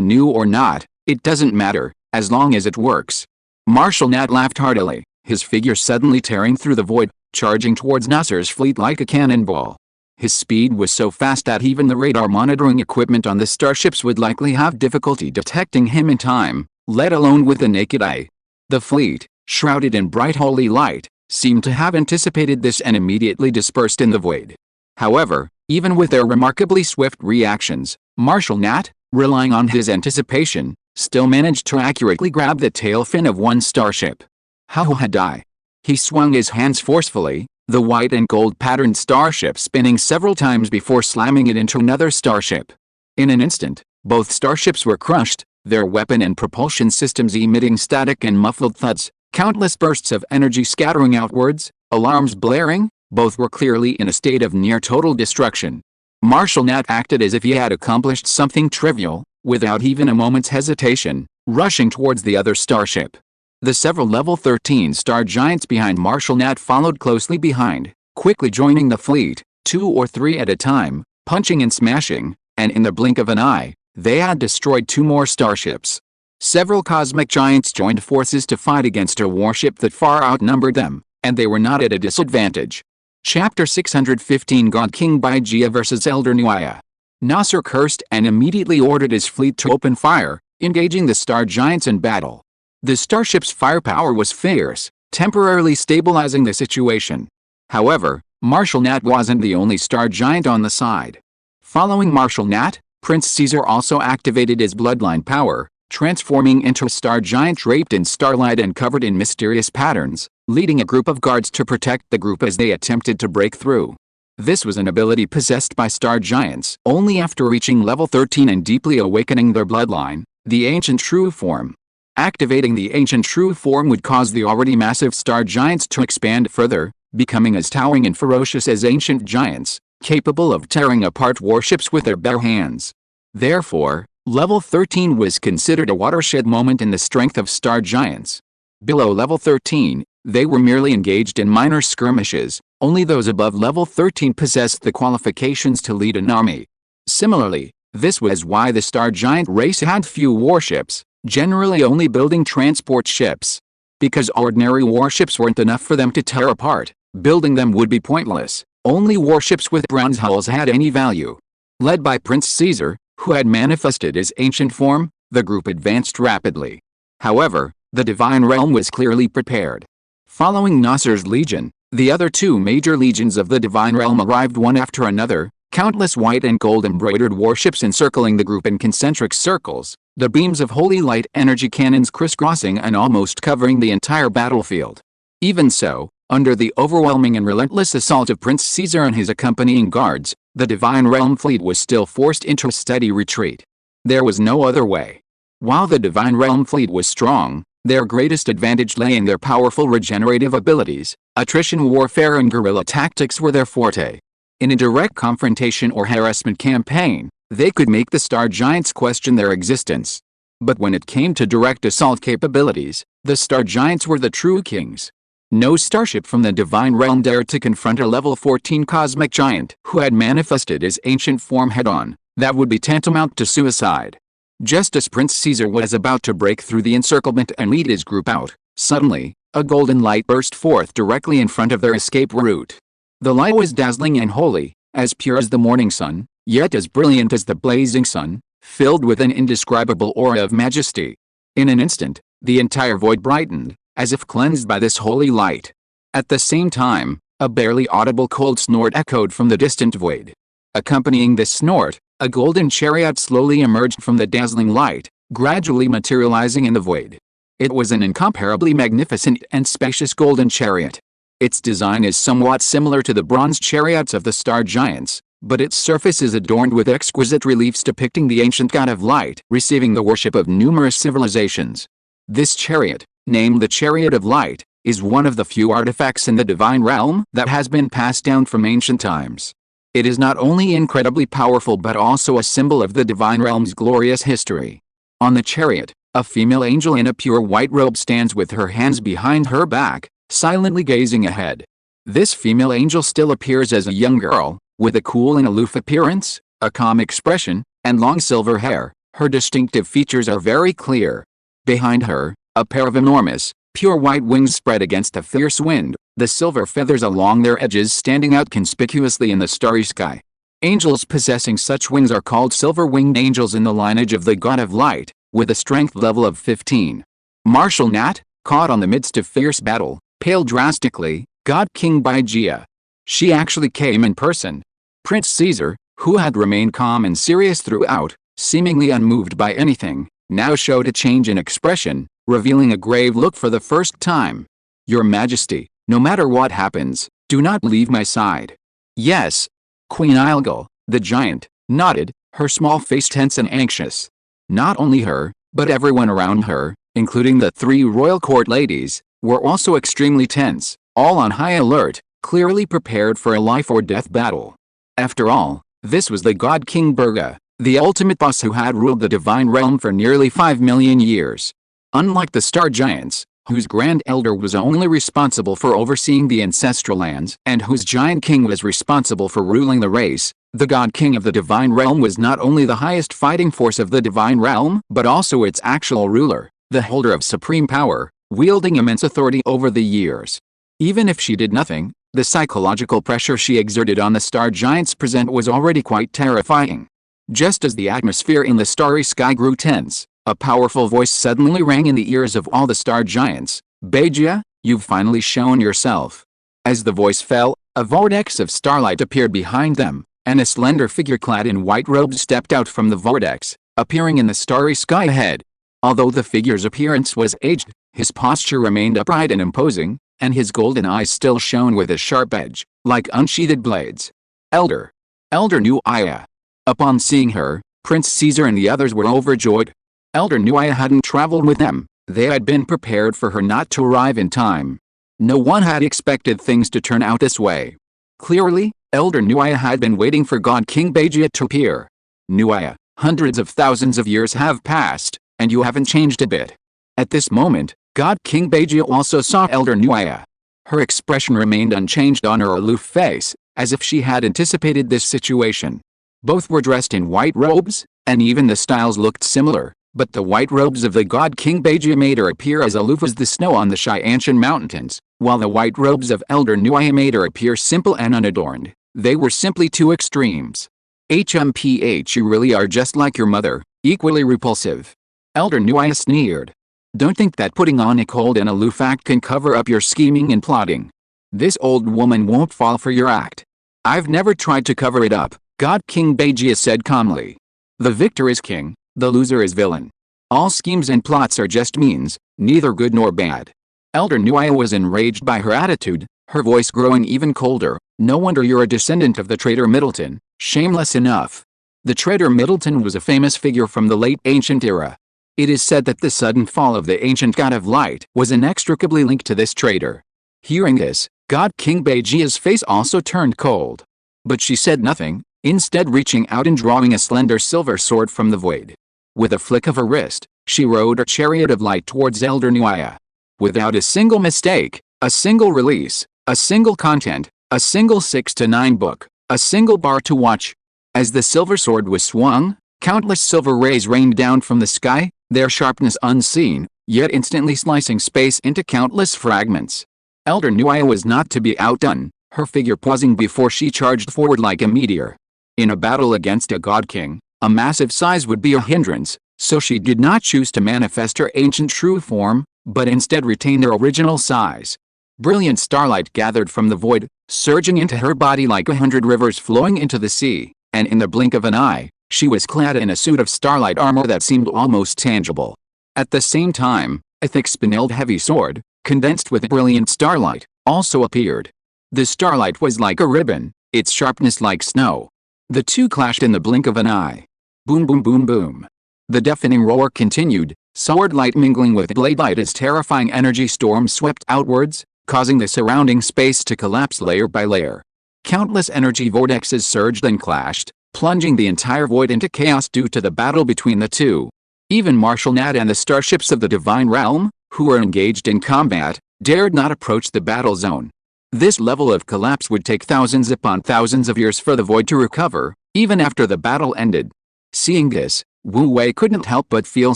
New or not, it doesn't matter, as long as it works. Marshal Nat laughed heartily, his figure suddenly tearing through the void, charging towards Nasser's fleet like a cannonball. His speed was so fast that even the radar monitoring equipment on the starships would likely have difficulty detecting him in time, let alone with the naked eye. The fleet, shrouded in bright holy light, seemed to have anticipated this and immediately dispersed in the void. However, even with their remarkably swift reactions, Marshal Nat, relying on his anticipation, still managed to accurately grab the tail fin of one starship. How had I? He swung his hands forcefully, the white and gold patterned starship spinning several times before slamming it into another starship. In an instant, both starships were crushed, their weapon and propulsion systems emitting static and muffled thuds, countless bursts of energy scattering outwards, alarms blaring. Both were clearly in a state of near total destruction. Marshal Nat acted as if he had accomplished something trivial, without even a moment's hesitation, rushing towards the other starship. The several level 13 star giants behind Marshal Nat followed closely behind, quickly joining the fleet, 2 or 3 at a time, punching and smashing, and in the blink of an eye, they had destroyed 2 more starships. Several cosmic giants joined forces to fight against a warship that far outnumbered them, and they were not at a disadvantage. Chapter 615 God King Baijia vs Elder Nuaya. Nasser cursed and immediately ordered his fleet to open fire, engaging the star giants in battle. The starship's firepower was fierce, temporarily stabilizing the situation. However, Marshal Nat wasn't the only star giant on the side. Following Marshal Nat, Prince Caesar also activated his bloodline power, transforming into a star giant draped in starlight and covered in mysterious patterns, leading a group of guards to protect the group as they attempted to break through. This was an ability possessed by star giants only after reaching level 13 and deeply awakening their bloodline, the ancient true form. Activating the ancient true form would cause the already massive star giants to expand further, becoming as towering and ferocious as ancient giants, capable of tearing apart warships with their bare hands. Therefore, level 13 was considered a watershed moment in the strength of star giants. Below level 13, they were merely engaged in minor skirmishes, only those above level 13 possessed the qualifications to lead an army. Similarly, this was why the star giant race had few warships, generally only building transport ships. Because ordinary warships weren't enough for them to tear apart, building them would be pointless, only warships with bronze hulls had any value. Led by Prince Caesar, who had manifested his ancient form, the group advanced rapidly. However, the divine realm was clearly prepared. Following Nasser's legion, the other 2 major legions of the divine realm arrived one after another, countless white and gold embroidered warships encircling the group in concentric circles, the beams of holy light energy cannons crisscrossing and almost covering the entire battlefield. Even so, under the overwhelming and relentless assault of Prince Caesar and his accompanying guards, the divine realm fleet was still forced into a steady retreat. There was no other way. While the divine realm fleet was strong, their greatest advantage lay in their powerful regenerative abilities. Attrition warfare and guerrilla tactics were their forte. In a direct confrontation or harassment campaign, they could make the star giants question their existence. But when it came to direct assault capabilities, the star giants were the true kings. No starship from the divine realm dared to confront a level 14 cosmic giant who had manifested his ancient form head-on. That would be tantamount to suicide. Just as Prince Caesar was about to break through the encirclement and lead his group out, suddenly, a golden light burst forth directly in front of their escape route. The light was dazzling and holy, as pure as the morning sun, yet as brilliant as the blazing sun, filled with an indescribable aura of majesty. In an instant, the entire void brightened, as if cleansed by this holy light. At the same time, a barely audible cold snort echoed from the distant void. Accompanying this snort, a golden chariot slowly emerged from the dazzling light, gradually materializing in the void. It was an incomparably magnificent and spacious golden chariot. Its design is somewhat similar to the bronze chariots of the star giants, but its surface is adorned with exquisite reliefs depicting the ancient god of light receiving the worship of numerous civilizations. This chariot, named the Chariot of Light, is one of the few artifacts in the divine realm that has been passed down from ancient times. It is not only incredibly powerful but also a symbol of the divine realm's glorious history. On the chariot, a female angel in a pure white robe stands with her hands behind her back, silently gazing ahead. This female angel still appears as a young girl, with a cool and aloof appearance, a calm expression, and long silver hair. Her distinctive features are very clear. Behind her, a pair of enormous, Pure white wings spread against a fierce wind, the silver feathers along their edges standing out conspicuously in the starry sky. Angels possessing such wings are called silver-winged angels in the lineage of the god of light, with a strength level of 15. Martial Nat, caught on the midst of fierce battle, paled drastically, God King Bygea. She actually came in person. Prince Caesar, who had remained calm and serious throughout, seemingly unmoved by anything, now showed a change in expression, revealing a grave look for the first time. Your Majesty, no matter what happens, do not leave my side. Yes. Queen Ilgal, the giant, nodded, her small face tense and anxious. Not only her, but everyone around her, including the 3 royal court ladies, were also extremely tense, all on high alert, clearly prepared for a life-or-death battle. After all, this was the god King Berga, the ultimate boss who had ruled the divine realm for nearly 5 million years. Unlike the star giants, whose grand elder was only responsible for overseeing the ancestral lands and whose giant king was responsible for ruling the race, the god king of the divine realm was not only the highest fighting force of the divine realm but also its actual ruler, the holder of supreme power, wielding immense authority over the years. Even if she did nothing, the psychological pressure she exerted on the star giants present was already quite terrifying. Just as the atmosphere in the starry sky grew tense, a powerful voice suddenly rang in the ears of all the star giants. Bygea, you've finally shown yourself. As the voice fell, a vortex of starlight appeared behind them, and a slender figure clad in white robes stepped out from the vortex, appearing in the starry sky ahead. Although the figure's appearance was aged, his posture remained upright and imposing, and his golden eyes still shone with a sharp edge, like unsheathed blades. Elder Nuaya. Upon seeing her, Prince Caesar and the others were overjoyed. Elder Nuaya hadn't traveled with them, they had been prepared for her not to arrive in time. No one had expected things to turn out this way. Clearly, Elder Nuaya had been waiting for God King Bygea to appear. Nuaya, hundreds of thousands of years have passed, and you haven't changed a bit. At this moment, God King Bygea also saw Elder Nuaya. Her expression remained unchanged on her aloof face, as if she had anticipated this situation. Both were dressed in white robes, and even the styles looked similar. But the white robes of the god King Bygea made her appear as aloof as the snow on the Cheyenne mountains, while the white robes of Elder Nuaya made her appear simple and unadorned. They were simply two extremes. You really are just like your mother, equally repulsive. Elder Nuaya sneered. Don't think that putting on a cold and aloof act can cover up your scheming and plotting. This old woman won't fall for your act. I've never tried to cover it up, God King Bygea said calmly. The victor is king. The loser is villain. All schemes and plots are just means, neither good nor bad. Elder Nuaya was enraged by her attitude, her voice growing even colder. No wonder you're a descendant of the traitor Middleton, shameless enough. The traitor Middleton was a famous figure from the late ancient era. It is said that the sudden fall of the ancient god of light was inextricably linked to this traitor. Hearing this, God King Bygea's face also turned cold. But she said nothing, instead reaching out and drawing a slender silver sword from the void. With a flick of her wrist, she rode her chariot of light towards Elder Nuaya. Without a single mistake, a single release, a single content, a single 6 to 9 book, a single bar to watch. As the silver sword was swung, countless silver rays rained down from the sky, their sharpness unseen, yet instantly slicing space into countless fragments. Elder Nuaya was not to be outdone, her figure pausing before she charged forward like a meteor. In a battle against a god king, a massive size would be a hindrance, so she did not choose to manifest her ancient true form, but instead retained her original size. Brilliant starlight gathered from the void, surging into her body like 100 rivers flowing into the sea, and in the blink of an eye, she was clad in a suit of starlight armor that seemed almost tangible. At the same time, a thick spinelled heavy sword, condensed with brilliant starlight, also appeared. The starlight was like a ribbon, its sharpness like snow. The two clashed in the blink of an eye. Boom boom boom boom. The deafening roar continued, sword light mingling with blade light as terrifying energy storms swept outwards, causing the surrounding space to collapse layer by layer. Countless energy vortexes surged and clashed, plunging the entire void into chaos due to the battle between the two. Even Martial Nat and the starships of the Divine Realm, who were engaged in combat, dared not approach the battle zone. This level of collapse would take thousands upon thousands of years for the void to recover, even after the battle ended. Seeing this, Wu Wei couldn't help but feel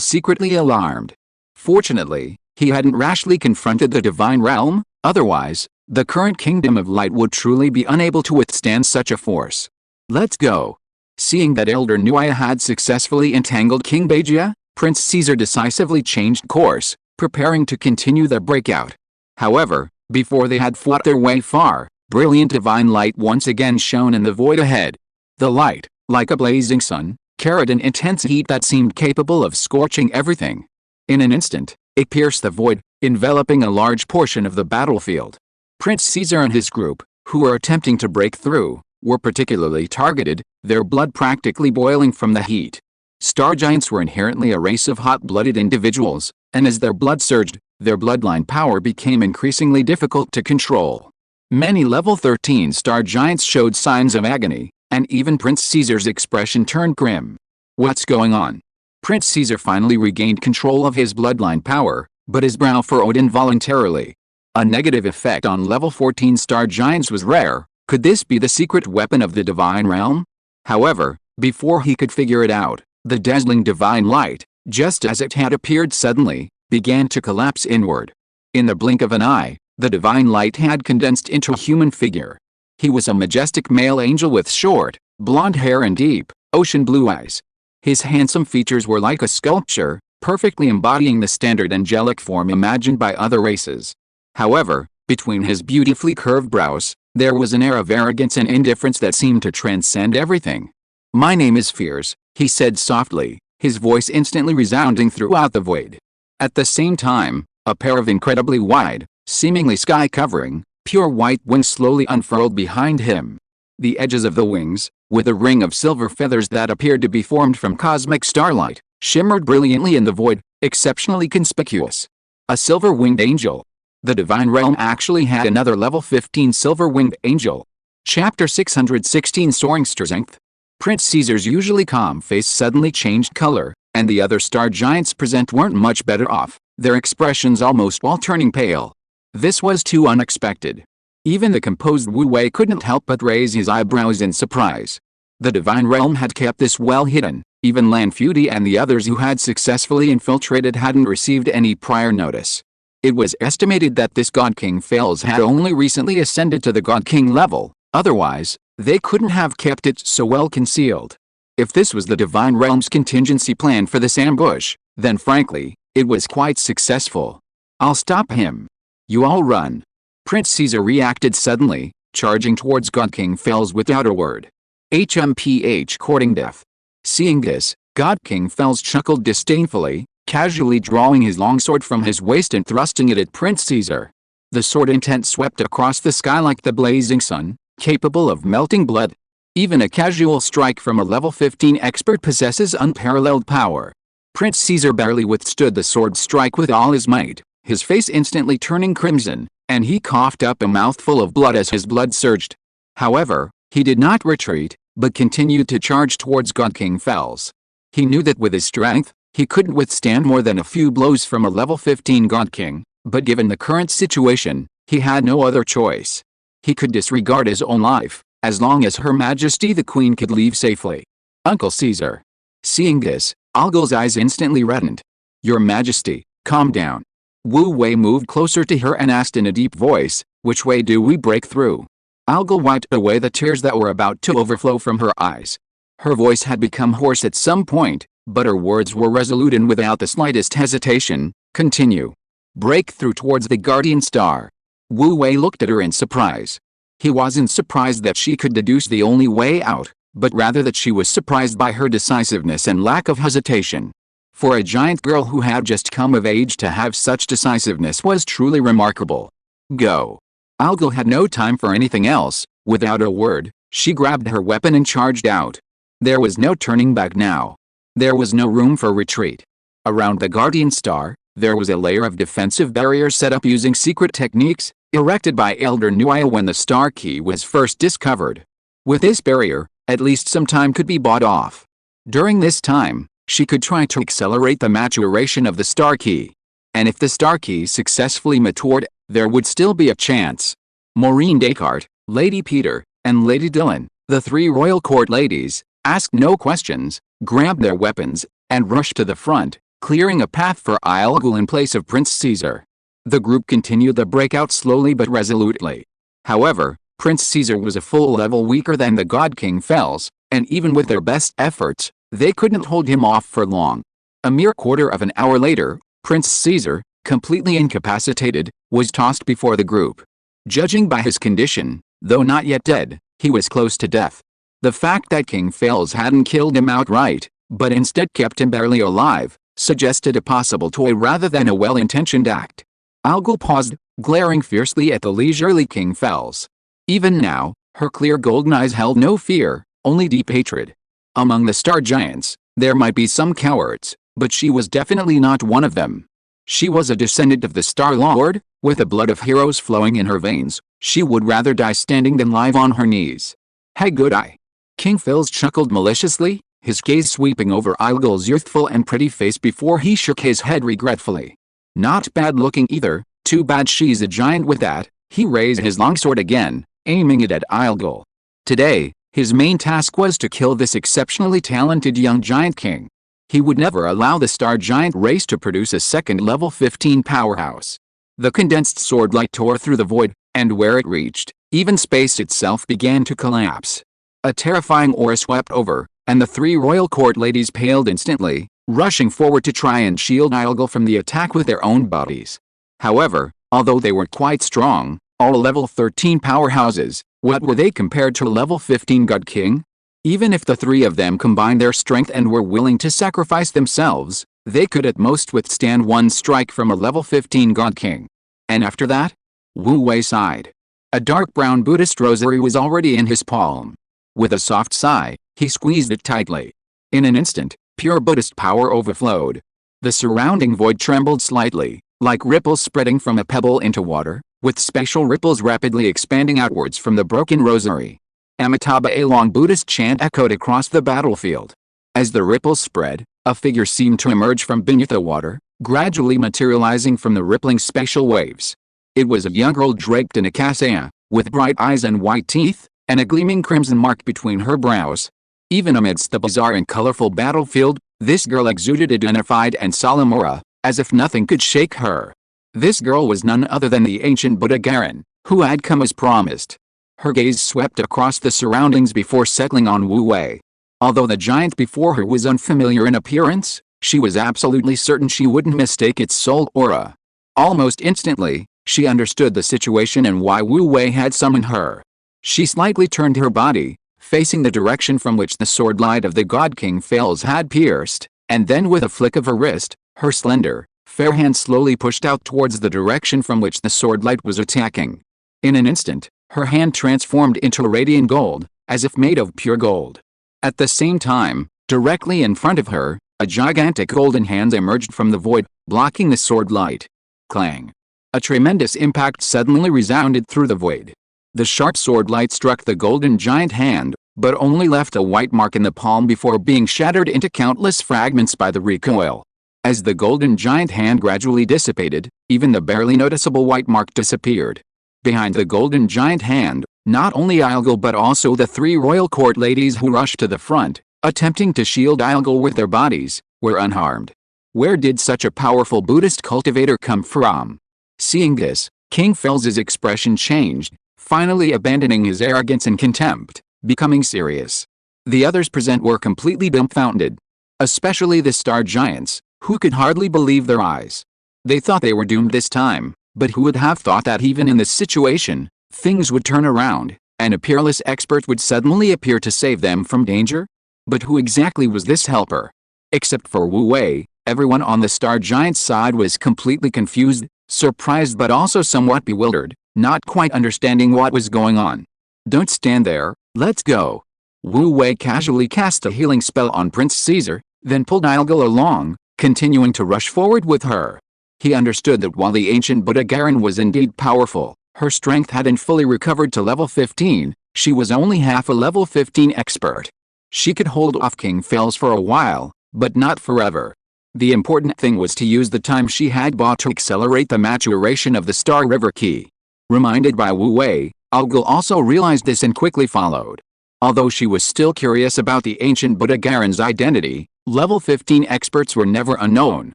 secretly alarmed. Fortunately, He hadn't rashly confronted the divine realm, otherwise, the current kingdom of light would truly be unable to withstand such a force. Let's go. Seeing that Elder Nuaya had successfully entangled King Bajia, Prince Caesar decisively changed course, preparing to continue their breakout. However, before they had fought their way far, brilliant divine light once again shone in the void ahead. The light, like a blazing sun, carried an intense heat that seemed capable of scorching everything. In an instant, it pierced the void, enveloping a large portion of the battlefield. Prince Caesar and his group, who were attempting to break through, were particularly targeted, their blood practically boiling from the heat. Star giants were inherently a race of hot-blooded individuals, and as their blood surged, their bloodline power became increasingly difficult to control. Many level 13 star giants showed signs of agony, and even Prince Caesar's expression turned grim. What's going on? Prince Caesar finally regained control of his bloodline power, but his brow furrowed involuntarily. A negative effect on level 14 star giants was rare. Could this be the secret weapon of the divine realm? However, before he could figure it out, the dazzling divine light, just as it had appeared suddenly, began to collapse inward. In the blink of an eye, the divine light had condensed into a human figure. He was a majestic male angel with short, blonde hair and deep, ocean blue eyes. His handsome features were like a sculpture, perfectly embodying the standard angelic form imagined by other races. However, between his beautifully curved brows, there was an air of arrogance and indifference that seemed to transcend everything. "My name is Fears," he said softly, his voice instantly resounding throughout the void. At the same time, a pair of incredibly wide, seemingly sky-covering, pure white wings slowly unfurled behind him. The edges of the wings, with a ring of silver feathers that appeared to be formed from cosmic starlight, shimmered brilliantly in the void, exceptionally conspicuous. A silver-winged angel. The divine realm actually had another level 15 silver-winged angel. Chapter 616 Soaring Strength. Prince Caesar's usually calm face suddenly changed color, and the other star giants present weren't much better off, their expressions almost all turning pale. This was too unexpected. Even the composed Wu Wei couldn't help but raise his eyebrows in surprise. The divine realm had kept this well hidden, even Lan Fudy and the others who had successfully infiltrated hadn't received any prior notice. It was estimated that this God King Fels had only recently ascended to the God King level, otherwise, they couldn't have kept it so well concealed. If this was the divine realm's contingency plan for this ambush, then frankly, it was quite successful. "I'll stop him. You all run." Prince Caesar reacted suddenly, charging towards God King Fels without a word. HMPH courting death. Seeing this, God King Fels chuckled disdainfully, casually drawing his longsword from his waist and thrusting it at Prince Caesar. The sword intent swept across the sky like the blazing sun, capable of melting blood. Even a casual strike from a level 15 expert possesses unparalleled power. Prince Caesar barely withstood the sword strike with all his might, his face instantly turning crimson, and he coughed up a mouthful of blood as his blood surged. However, he did not retreat, but continued to charge towards God King Fels. He knew that with his strength, he couldn't withstand more than a few blows from a level 15 God King, but given the current situation, he had no other choice. He could disregard his own life, as long as Her Majesty the Queen could leave safely. "Uncle Caesar." Seeing this, Algol's eyes instantly reddened. "Your Majesty, calm down." Wu Wei moved closer to her and asked in a deep voice, "Which way do we break through?" Algol wiped away the tears that were about to overflow from her eyes. Her voice had become hoarse at some point, but her words were resolute and without the slightest hesitation. "Continue. Break through towards the Guardian Star." Wu Wei looked at her in surprise. He wasn't surprised that she could deduce the only way out, but rather that she was surprised by her decisiveness and lack of hesitation. For a giant girl who had just come of age to have such decisiveness was truly remarkable. "Go." Algol had no time for anything else. Without a word, she grabbed her weapon and charged out. There was no turning back now. There was no room for retreat. Around the Guardian Star, there was a layer of defensive barriers set up using secret techniques, erected by Elder Nuaya when the Star Key was first discovered. With this barrier, at least some time could be bought off. During this time, she could try to accelerate the maturation of the Star Key. And if the Star Key successfully matured, there would still be a chance. Maureen Descartes, Lady Peter, and Lady Dillon, the three royal court ladies, asked no questions, grabbed their weapons, and rushed to the front, clearing a path for Ilgul in place of Prince Caesar. The group continued the breakout slowly but resolutely. However, Prince Caesar was a full level weaker than the God King Fels, and even with their best efforts, they couldn't hold him off for long. A mere quarter of an hour later, Prince Caesar, completely incapacitated, was tossed before the group. Judging by his condition, though not yet dead, he was close to death. The fact that King Fels hadn't killed him outright, but instead kept him barely alive, suggested a possible toy rather than a well-intentioned act. Ilgul paused, glaring fiercely at the leisurely King Fels. Even now, her clear golden eyes held no fear, only deep hatred. Among the star giants, there might be some cowards, but she was definitely not one of them. She was a descendant of the Star Lord, with the blood of heroes flowing in her veins. She would rather die standing than live on her knees. Hey, good eye. King Fels chuckled maliciously, his gaze sweeping over Ilgul's youthful and pretty face before he shook his head regretfully. Not bad looking either, too bad she's a giant with that. He raised his longsword again, aiming it at Ilgul. Today, his main task was to kill this exceptionally talented young giant king. He would never allow the star giant race to produce a second level 15 powerhouse. The condensed sword light tore through the void, and where it reached, even space itself began to collapse. A terrifying aura swept over, and the three royal court ladies paled instantly, rushing forward to try and shield Ilgul from the attack with their own bodies. However, although they were quite strong, all level 13 powerhouses, what were they compared to a level 15 God King? Even if the three of them combined their strength and were willing to sacrifice themselves, they could at most withstand one strike from a level 15 God King. And after that? Wu Wei sighed. A dark brown Buddhist rosary was already in his palm. With a soft sigh, he squeezed it tightly. In an instant, pure Buddhist power overflowed. The surrounding void trembled slightly, like ripples spreading from a pebble into water, with spatial ripples rapidly expanding outwards from the broken rosary. Amitabha, a long Buddhist chant echoed across the battlefield. As the ripples spread, a figure seemed to emerge from beneath the water, gradually materializing from the rippling spatial waves. It was a young girl draped in a cassia, with bright eyes and white teeth, and a gleaming crimson mark between her brows. Even amidst the bizarre and colorful battlefield, this girl exuded a dignified and solemn aura, as if nothing could shake her. This girl was none other than the ancient Buddha Garen, who had come as promised. Her gaze swept across the surroundings before settling on Wu Wei. Although the giant before her was unfamiliar in appearance, she was absolutely certain she wouldn't mistake its soul aura. Almost instantly, she understood the situation and why Wu Wei had summoned her. She slightly turned her body, facing the direction from which the sword light of the God King Fels had pierced, and then with a flick of her wrist, her slender, fair hand slowly pushed out towards the direction from which the sword light was attacking. In an instant, her hand transformed into radiant gold, as if made of pure gold. At the same time, directly in front of her, a gigantic golden hand emerged from the void, blocking the sword light. Clang! A tremendous impact suddenly resounded through the void. The sharp sword light struck the golden giant hand, but only left a white mark in the palm before being shattered into countless fragments by the recoil. As the golden giant hand gradually dissipated, even the barely noticeable white mark disappeared. Behind the golden giant hand, not only Ilgul but also the three royal court ladies who rushed to the front, attempting to shield Ilgul with their bodies, were unharmed. Where did such a powerful Buddhist cultivator come from? Seeing this, King Fels's expression changed, finally abandoning his arrogance and contempt, becoming serious. The others present were completely dumbfounded. Especially the star giants, who could hardly believe their eyes. They thought they were doomed this time, but who would have thought that even in this situation, things would turn around, and a peerless expert would suddenly appear to save them from danger? But who exactly was this helper? Except for Wu Wei, everyone on the star giant's side was completely confused, surprised but also somewhat bewildered, not quite understanding what was going on. Don't stand there, let's go. Wu Wei casually cast a healing spell on Prince Caesar, then pulled Ilgul along, continuing to rush forward with her. He understood that while the ancient Buddha Garen was indeed powerful, her strength hadn't fully recovered to level 15, she was only half a level 15 expert. She could hold off King Fels for a while, but not forever. The important thing was to use the time she had bought to accelerate the maturation of the Star River Key. Reminded by Wu Wei, Ilgul also realized this and quickly followed. Although she was still curious about the ancient Buddha Garen's identity, Level 15 experts were never unknown,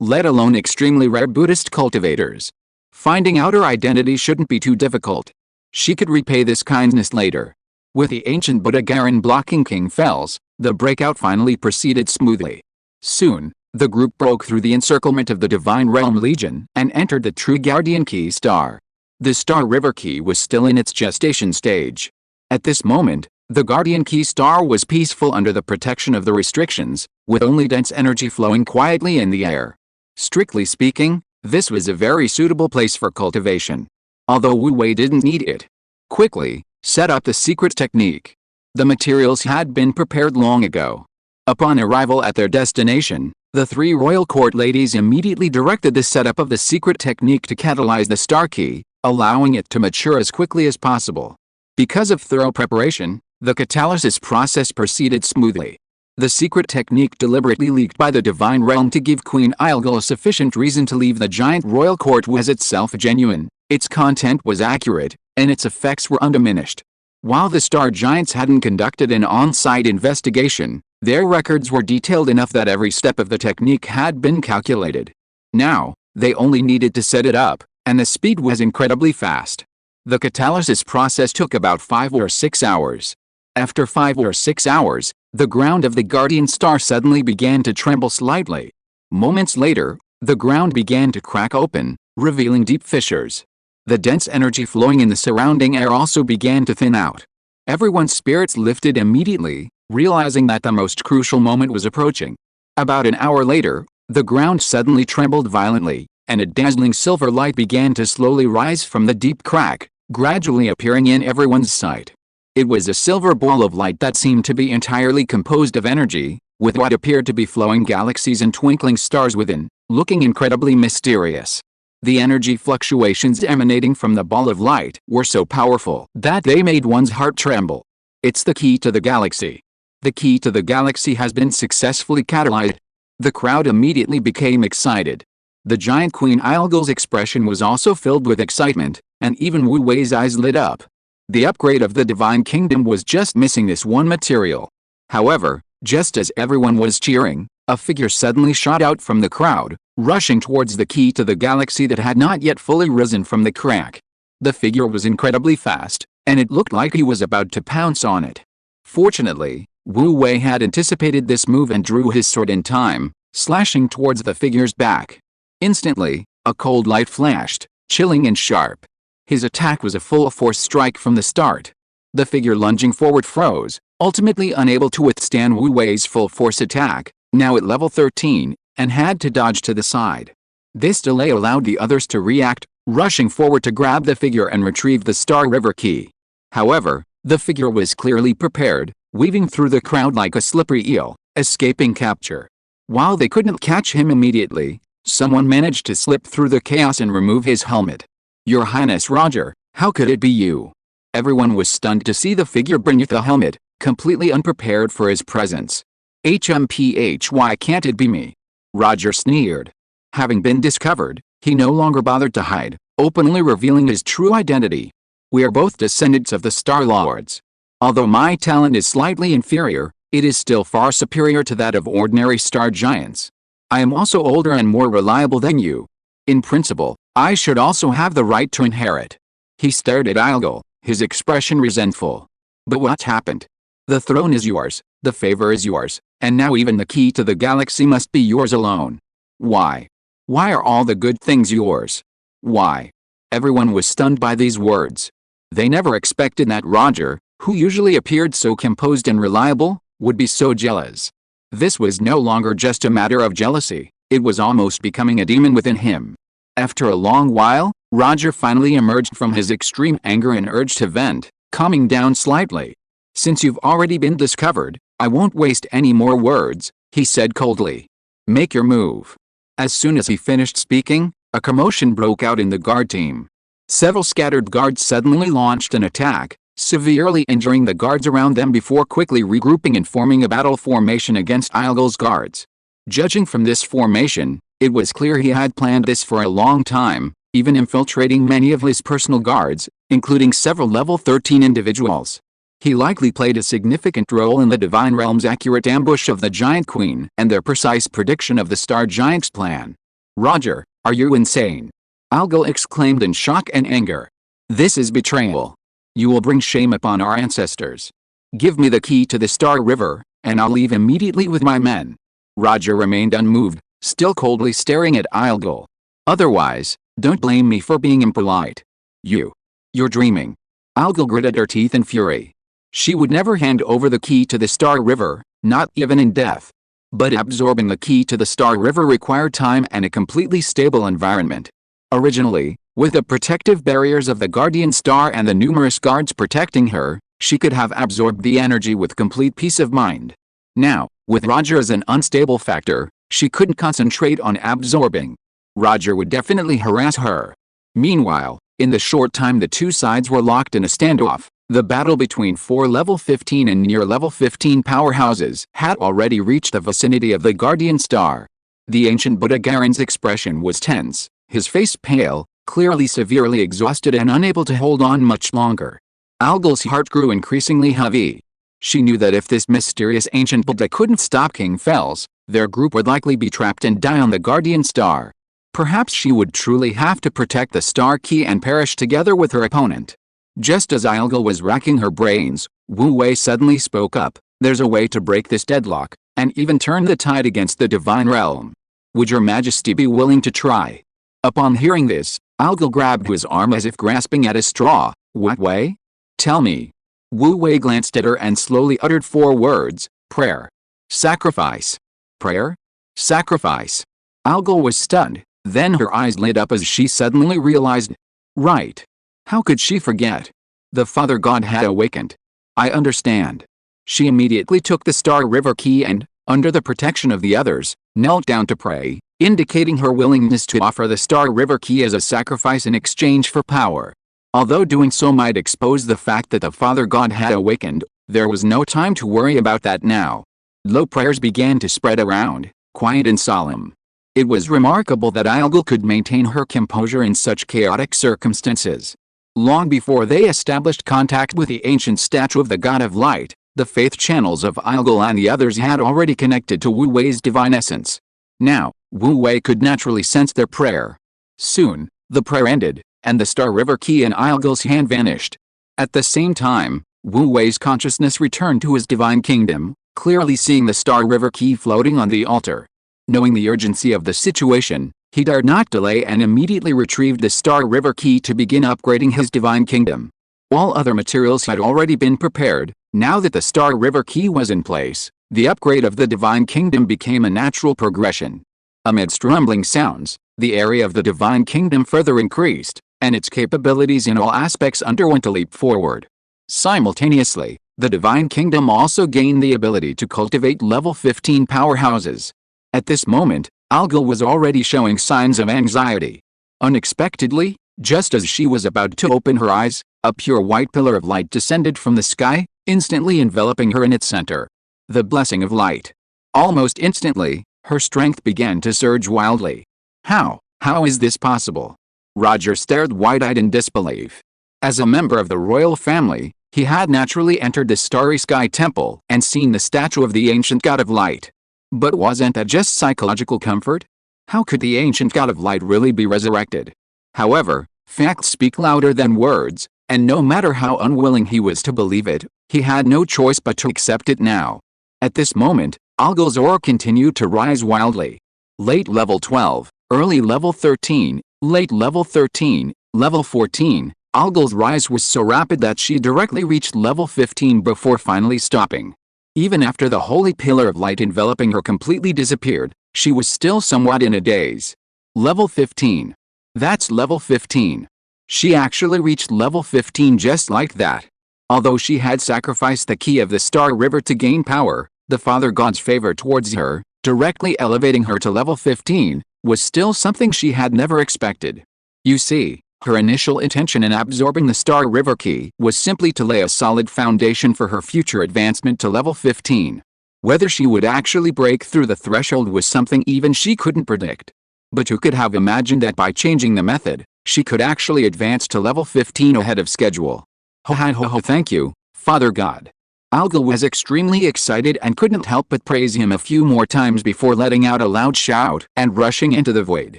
let alone extremely rare Buddhist cultivators. Finding out her identity shouldn't be too difficult. She could repay this kindness later. With the ancient Buddha Garen blocking King Fells, the breakout finally proceeded smoothly. Soon, the group broke through the encirclement of the Divine Realm Legion and entered the true Guardian Key Star. The Star River Key was still in its gestation stage. At this moment, the Guardian Key Star was peaceful under the protection of the restrictions, with only dense energy flowing quietly in the air. Strictly speaking, this was a very suitable place for cultivation. Although Wu Wei didn't need it. Quickly, set up the secret technique. The materials had been prepared long ago. Upon arrival at their destination, the 3 royal court ladies immediately directed the setup of the secret technique to catalyze the star key, allowing it to mature as quickly as possible. Because of thorough preparation, the catalysis process proceeded smoothly. The secret technique deliberately leaked by the Divine Realm to give Queen Ilgil a sufficient reason to leave the giant royal court was itself genuine, its content was accurate, and its effects were undiminished. While the Star Giants hadn't conducted an on-site investigation, their records were detailed enough that every step of the technique had been calculated. Now, they only needed to set it up, and the speed was incredibly fast. The catalysis process took about 5 or 6 hours. After 5 or 6 hours, the ground of the Guardian Star suddenly began to tremble slightly. Moments later, the ground began to crack open, revealing deep fissures. The dense energy flowing in the surrounding air also began to thin out. Everyone's spirits lifted immediately, realizing that the most crucial moment was approaching. About an hour later, the ground suddenly trembled violently, and a dazzling silver light began to slowly rise from the deep crack, gradually appearing in everyone's sight. It was a silver ball of light that seemed to be entirely composed of energy, with what appeared to be flowing galaxies and twinkling stars within, looking incredibly mysterious. The energy fluctuations emanating from the ball of light were so powerful that they made one's heart tremble. It's the key to the galaxy. The key to the galaxy has been successfully catalyzed. The crowd immediately became excited. The giant Queen Ilgil's expression was also filled with excitement, and even Wu Wei's eyes lit up. The upgrade of the Divine Kingdom was just missing this one material. However, just as everyone was cheering, a figure suddenly shot out from the crowd, rushing towards the key to the galaxy that had not yet fully risen from the crack. The figure was incredibly fast, and it looked like he was about to pounce on it. Fortunately, Wu Wei had anticipated this move and drew his sword in time, slashing towards the figure's back. Instantly, a cold light flashed, chilling and sharp. His attack was a full-force strike from the start. The figure lunging forward froze, ultimately unable to withstand Wu Wei's full-force attack, now at level 13, and had to dodge to the side. This delay allowed the others to react, rushing forward to grab the figure and retrieve the Star River Key. However, the figure was clearly prepared, weaving through the crowd like a slippery eel, escaping capture. While they couldn't catch him immediately, someone managed to slip through the chaos and remove his helmet. "Your Highness Roger, how could it be you?" Everyone was stunned to see the figure beneath the helmet, completely unprepared for his presence. "Why can't it be me?" Roger sneered. Having been discovered, he no longer bothered to hide, openly revealing his true identity. "We are both descendants of the Star Lords. Although my talent is slightly inferior, it is still far superior to that of ordinary star giants. I am also older and more reliable than you. In principle, I should also have the right to inherit." He stared at Ilgil, his expression resentful. "But what happened? The throne is yours, the favor is yours, and now even the key to the galaxy must be yours alone. Why? Why are all the good things yours? Why?" Everyone was stunned by these words. They never expected that Roger, who usually appeared so composed and reliable, would be so jealous. This was no longer just a matter of jealousy, it was almost becoming a demon within him. After a long while, Roger finally emerged from his extreme anger and urge to vent, calming down slightly. "Since you've already been discovered, I won't waste any more words," he said coldly. "Make your move." As soon as he finished speaking, a commotion broke out in the guard team. Several scattered guards suddenly launched an attack, severely injuring the guards around them before quickly regrouping and forming a battle formation against Ilgil's guards. Judging from this formation, it was clear he had planned this for a long time, even infiltrating many of his personal guards, including several level 13 individuals. He likely played a significant role in the Divine Realm's accurate ambush of the Giant Queen and their precise prediction of the Star Giant's plan. Roger, are you insane? Algol exclaimed in shock and anger. This is betrayal. You will bring shame upon our ancestors. Give me the key to the Star River, and I'll leave immediately with my men. Roger remained unmoved, still coldly staring at Algol. Otherwise, don't blame me for being impolite. You're dreaming. Algol gritted her teeth in fury. She would never hand over the key to the Star River, not even in death. But absorbing the key to the Star River required time and a completely stable environment. Originally, with the protective barriers of the Guardian Star and the numerous guards protecting her, she could have absorbed the energy with complete peace of mind. Now, with Roger as an unstable factor, she couldn't concentrate on absorbing. Roger would definitely harass her. Meanwhile, in the short time the two sides were locked in a standoff, the battle between 4 level 15 and near level 15 powerhouses had already reached the vicinity of the Guardian Star. The ancient Buddha Garen's expression was tense, his face pale, clearly severely exhausted and unable to hold on much longer. Algol's heart grew increasingly heavy. She knew that if this mysterious ancient Buddha couldn't stop King Fel's, their group would likely be trapped and die on the Guardian Star. Perhaps she would truly have to protect the Star Key and perish together with her opponent. Just as Algol was racking her brains, Wu Wei suddenly spoke up. There's a way to break this deadlock, and even turn the tide against the Divine Realm. Would your Majesty be willing to try? Upon hearing this, Algol grabbed his arm as if grasping at a straw. What way? Tell me. Wu Wei glanced at her and slowly uttered 4 words, prayer. Sacrifice. Prayer? Sacrifice. Algol was stunned, then her eyes lit up as she suddenly realized. Right. How could she forget? The Father God had awakened. I understand. She immediately took the Star River key and, under the protection of the others, knelt down to pray, indicating her willingness to offer the Star River key as a sacrifice in exchange for power. Although doing so might expose the fact that the Father God had awakened, there was no time to worry about that now. Low prayers began to spread around, quiet and solemn. It was remarkable that Algol could maintain her composure in such chaotic circumstances. Long before they established contact with the ancient statue of the God of Light, the faith channels of Algol and the others had already connected to Wu Wei's divine essence. Now, Wu Wei could naturally sense their prayer. Soon, the prayer ended, and the Star River key in Algol's hand vanished. At the same time, Wu Wei's consciousness returned to his divine kingdom, clearly seeing the Star River key floating on the altar. Knowing the urgency of the situation, he dared not delay and immediately retrieved the Star River key to begin upgrading his divine kingdom. All other materials had already been prepared. Now that the Star River key was in place, the upgrade of the divine kingdom became a natural progression. Amidst rumbling sounds, the area of the divine kingdom further increased, and its capabilities in all aspects underwent a leap forward. Simultaneously, the divine kingdom also gained the ability to cultivate level 15 powerhouses. At this moment, Algol was already showing signs of anxiety. Unexpectedly, just as she was about to open her eyes, a pure white pillar of light descended from the sky, instantly enveloping her in its center. The blessing of light. Almost instantly, her strength began to surge wildly. How is this possible? Roger stared wide-eyed in disbelief. As a member of the royal family, he had naturally entered the Starry Sky Temple and seen the statue of the ancient God of Light. But wasn't that just psychological comfort? How could the ancient God of Light really be resurrected? However, facts speak louder than words, and no matter how unwilling he was to believe it, he had no choice but to accept it now. At this moment, Algol's aura continued to rise wildly. Late level 12, early level 13, late level 13, level 14, Algol's rise was so rapid that she directly reached level 15 before finally stopping. Even after the holy pillar of light enveloping her completely disappeared, she was still somewhat in a daze. Level 15. That's level 15. She actually reached level 15 just like that. Although she had sacrificed the key of the Star River to gain power, the Father God's favor towards her, directly elevating her to level 15, was still something she had never expected. You see, her initial intention in absorbing the Star River key was simply to lay a solid foundation for her future advancement to level 15. Whether she would actually break through the threshold was something even she couldn't predict. But who could have imagined that by changing the method, she could actually advance to level 15 ahead of schedule? Ho ho ho ho, thank you, Father God. Algal was extremely excited and couldn't help but praise him a few more times before letting out a loud shout and rushing into the void.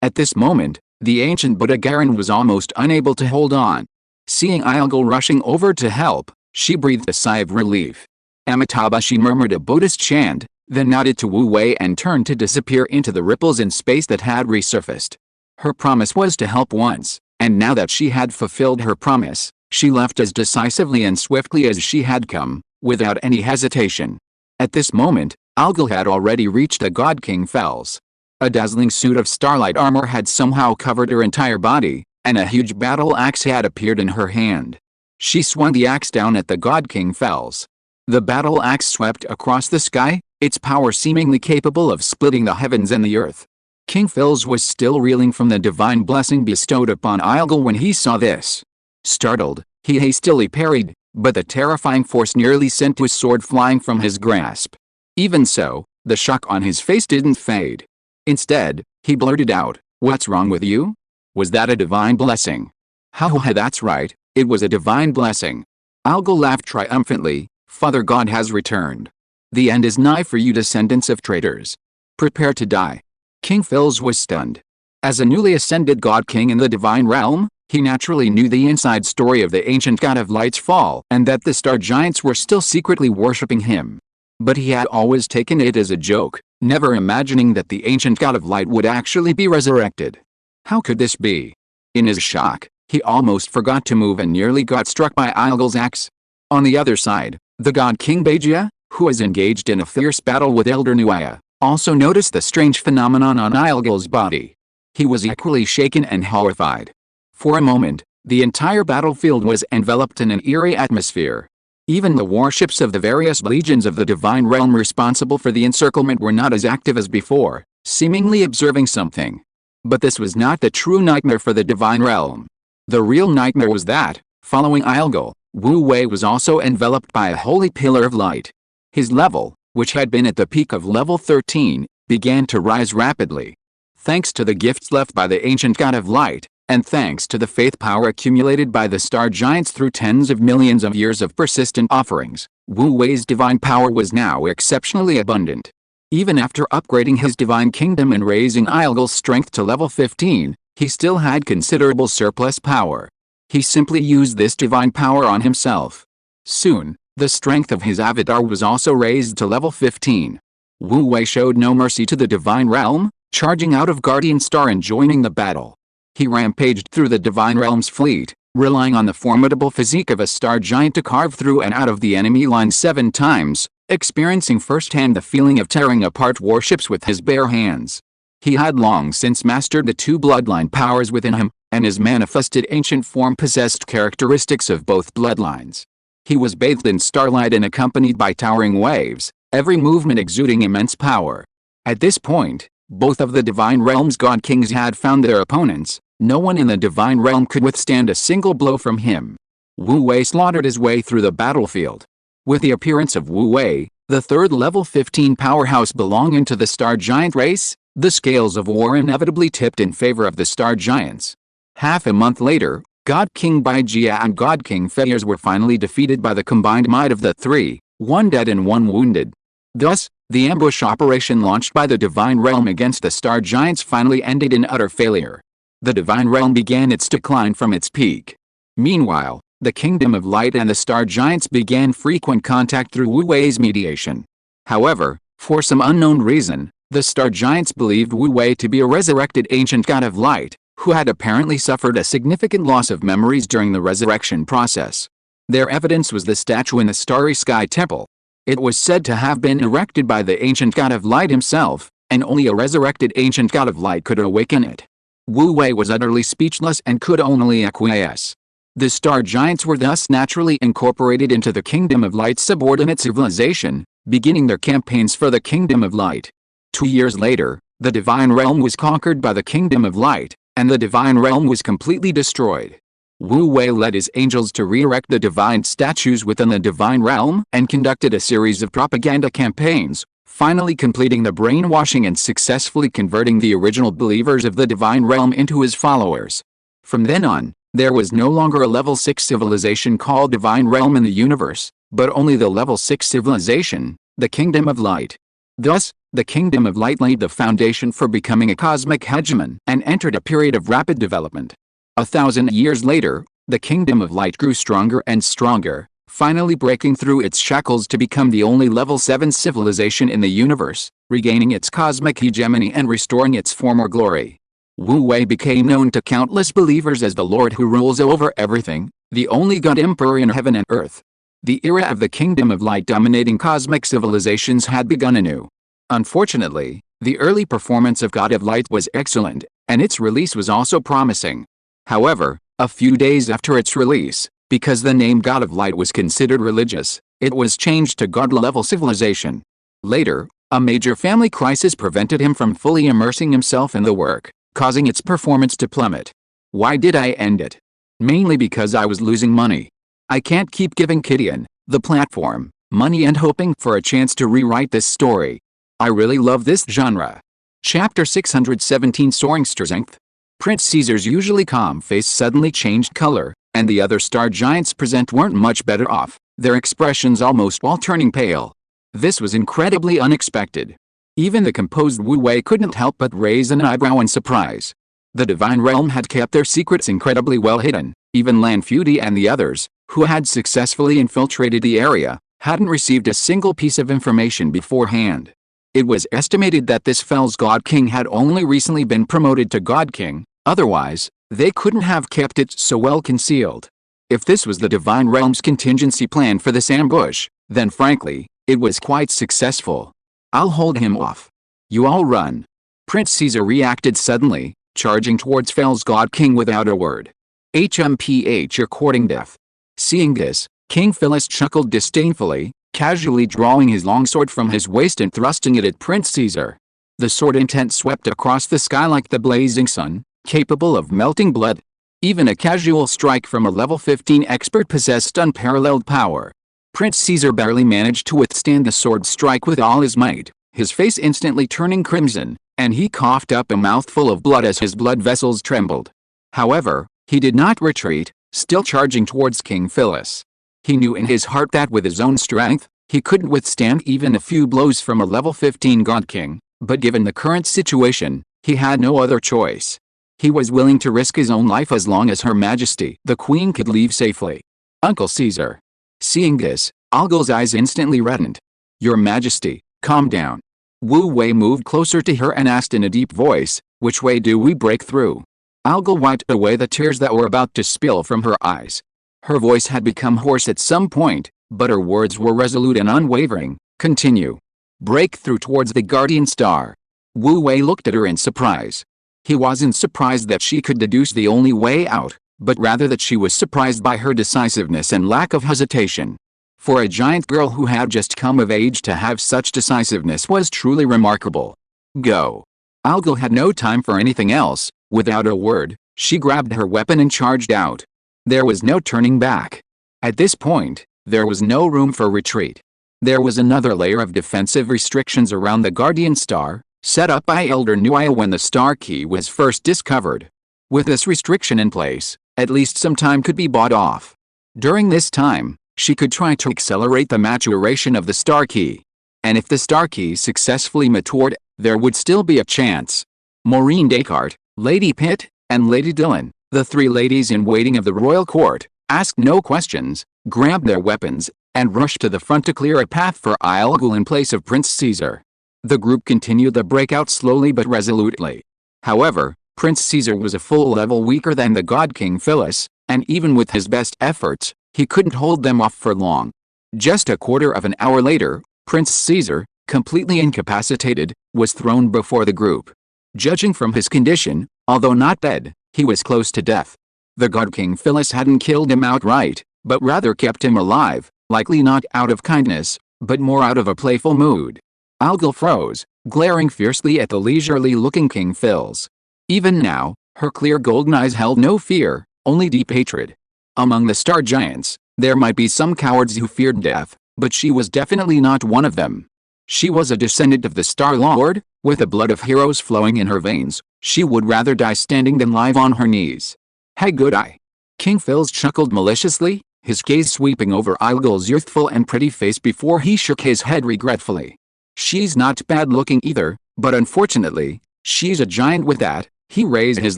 At this moment, the ancient Buddha Garen was almost unable to hold on. Seeing Algal rushing over to help, she breathed a sigh of relief. Amitabha, she murmured a Buddhist chant, then nodded to Wu Wei and turned to disappear into the ripples in space that had resurfaced. Her promise was to help once, and now that she had fulfilled her promise, she left as decisively and swiftly as she had come, without any hesitation. At this moment, Algal had already reached the God King Fells. A dazzling suit of starlight armor had somehow covered her entire body, and a huge battle axe had appeared in her hand. She swung the axe down at the God King Fells. The battle axe swept across the sky, its power seemingly capable of splitting the heavens and the earth. King Fells was still reeling from the divine blessing bestowed upon Algal when he saw this. Startled, he hastily parried, but the terrifying force nearly sent his sword flying from his grasp. Even so, the shock on his face didn't fade. Instead, he blurted out, "What's wrong with you? Was that a divine blessing?" "Ha, that's right, it was a divine blessing." Algal laughed triumphantly. "Father God has returned. The end is nigh for you descendants of traitors. Prepare to die." King Fells was stunned. As a newly ascended God King in the divine realm, he naturally knew the inside story of the ancient God of Light's fall and that the star giants were still secretly worshipping him. But he had always taken it as a joke, never imagining that the ancient God of Light would actually be resurrected. How could this be? In his shock, he almost forgot to move and nearly got struck by Algal's axe. On the other side, the God King Bajia, who was engaged in a fierce battle with Elder Nuaya, also noticed the strange phenomenon on Algal's body. He was equally shaken and horrified. For a moment, the entire battlefield was enveloped in an eerie atmosphere. Even the warships of the various legions of the divine realm responsible for the encirclement were not as active as before, seemingly observing something. But this was not the true nightmare for the divine realm. The real nightmare was that, following Algal, Wu Wei was also enveloped by a holy pillar of light. His level, which had been at the peak of level 13, began to rise rapidly. Thanks to the gifts left by the ancient God of Light, and thanks to the faith power accumulated by the star giants through tens of millions of years of persistent offerings, Wu Wei's divine power was now exceptionally abundant. Even after upgrading his divine kingdom and raising Algal's strength to level 15, he still had considerable surplus power. He simply used this divine power on himself. Soon, the strength of his avatar was also raised to level 15. Wu Wei showed no mercy to the divine realm, charging out of Guardian Star and joining the battle. He rampaged through the divine realm's fleet, relying on the formidable physique of a star giant to carve through and out of the enemy line 7 times, experiencing firsthand the feeling of tearing apart warships with his bare hands. He had long since mastered the 2 bloodline powers within him, and his manifested ancient form possessed characteristics of both bloodlines. He was bathed in starlight and accompanied by towering waves, every movement exuding immense power. At this point, both of the divine realm's god kings had found their opponents. No one in the divine realm could withstand a single blow from him. Wu Wei slaughtered his way through the battlefield. With the appearance of Wu Wei, the third level 15 powerhouse belonging to the star giant race, the scales of war inevitably tipped in favor of the star giants. Half a month later, God King Baijia and God King Feiers were finally defeated by the combined might of the 3, 1 dead and 1 wounded. Thus, the ambush operation launched by the divine realm against the star giants finally ended in utter failure. The divine realm began its decline from its peak. Meanwhile, the kingdom of light and the star giants began frequent contact through Wu Wei's mediation. However, for some unknown reason, the star giants believed Wu Wei to be a resurrected ancient god of light, who had apparently suffered a significant loss of memories during the resurrection process. Their evidence was the statue in the Starry Sky Temple. It was said to have been erected by the ancient god of light himself, and only a resurrected ancient god of light could awaken it. Wu Wei was utterly speechless and could only acquiesce. The star giants were thus naturally incorporated into the Kingdom of Light's subordinate civilization, beginning their campaigns for the Kingdom of Light. 2 years later, the Divine Realm was conquered by the Kingdom of Light, and the Divine Realm was completely destroyed. Wu Wei led his angels to re-erect the divine statues within the Divine Realm and conducted a series of propaganda campaigns, finally completing the brainwashing and successfully converting the original believers of the Divine Realm into his followers. From then on, There was no longer a level 6 civilization called Divine Realm in the universe, but only the level 6 civilization, the Kingdom of Light. Thus, the Kingdom of Light laid the foundation for becoming a cosmic hegemon and entered a period of rapid development. 1,000 years later, the Kingdom of Light grew stronger and stronger, finally breaking through its shackles to become the only level 7 civilization in the universe, regaining its cosmic hegemony and restoring its former glory. Wu Wei became known to countless believers as the Lord who rules over everything, the only God Emperor in heaven and earth. The era of the Kingdom of Light dominating cosmic civilizations had begun anew. Unfortunately, the early performance of God of Light was excellent, and its release was also promising. However, a few days after its release, because the name God of Light was considered religious, it was changed to God-level civilization. Later, a major family crisis prevented him from fully immersing himself in the work, causing its performance to plummet. Why did I end it? Mainly because I was losing money. I can't keep giving Gideon, the platform, money and hoping for a chance to rewrite this story. I really love this genre. Chapter 617 Soaring Strength. Prince Caesar's usually calm face suddenly changed color, and the other star giants present weren't much better off, their expressions almost all turning pale. This was incredibly unexpected. Even the composed Wu Wei couldn't help but raise an eyebrow in surprise. The Divine Realm had kept their secrets incredibly well hidden. Even Lan Fudy and the others, who had successfully infiltrated the area, hadn't received a single piece of information beforehand. It was estimated that this Fell's God King had only recently been promoted to God King, otherwise, they couldn't have kept it so well concealed. If this was the Divine Realm's contingency plan for this ambush, then frankly, it was quite successful. I'll hold him off. You all run. Prince Caesar reacted suddenly, charging towards Fell's God King without a word. HMPH, you're courting death. Seeing this, King Phyllis chuckled disdainfully, casually drawing his longsword from his waist and thrusting it at Prince Caesar. The sword intent swept across the sky like the blazing sun, capable of melting blood. Even a casual strike from a level 15 expert possessed unparalleled power. Prince Caesar barely managed to withstand the sword strike with all his might, his face instantly turning crimson, and he coughed up a mouthful of blood as his blood vessels trembled. However, he did not retreat, still charging towards King Phyllis. He knew in his heart that with his own strength, he couldn't withstand even a few blows from a level 15 God King, but given the current situation, he had no other choice. He was willing to risk his own life as long as Her Majesty, the Queen, could leave safely. Uncle Caesar. Seeing this, Algol's eyes instantly reddened. Your Majesty, calm down. Wu Wei moved closer to her and asked in a deep voice, which way do we break through? Algol wiped away the tears that were about to spill from her eyes. Her voice had become hoarse at some point, but her words were resolute and unwavering. Continue. Break through towards the Guardian Star. Wu Wei looked at her in surprise. He wasn't surprised that she could deduce the only way out, but rather that she was surprised by her decisiveness and lack of hesitation. For a giant girl who had just come of age to have such decisiveness was truly remarkable. Go. Algol had no time for anything else. Without a word, she grabbed her weapon and charged out. There was no turning back. At this point, there was no room for retreat. There was another layer of defensive restrictions around the Guardian Star, set up by Elder Nuaya when the Star Key was first discovered. With this restriction in place, at least some time could be bought off. During this time, she could try to accelerate the maturation of the Star Key. And if the Star Key successfully matured, there would still be a chance. Maureen Descartes, Lady Pitt, and Lady Dillon, the three ladies in waiting of the royal court, asked no questions, grabbed their weapons, and rushed to the front to clear a path for Algol in place of Prince Caesar. The group continued the breakout slowly but resolutely. However, Prince Caesar was a full level weaker than the God King Phyllis, and even with his best efforts, he couldn't hold them off for long. Just a quarter of an hour later, Prince Caesar, completely incapacitated, was thrown before the group. Judging from his condition, although not dead, he was close to death. The God King Phyllis hadn't killed him outright, but rather kept him alive, likely not out of kindness, but more out of a playful mood. Algol froze, glaring fiercely at the leisurely-looking King Phils. Even now, her clear golden eyes held no fear, only deep hatred. Among the star giants, there might be some cowards who feared death, but she was definitely not one of them. She was a descendant of the Star Lord, with the blood of heroes flowing in her veins. She would rather die standing than live on her knees. Hey good eye. King Phils chuckled maliciously, his gaze sweeping over Ilgul's youthful and pretty face before he shook his head regretfully. She's not bad looking either, but unfortunately, she's a giant with that. He raised his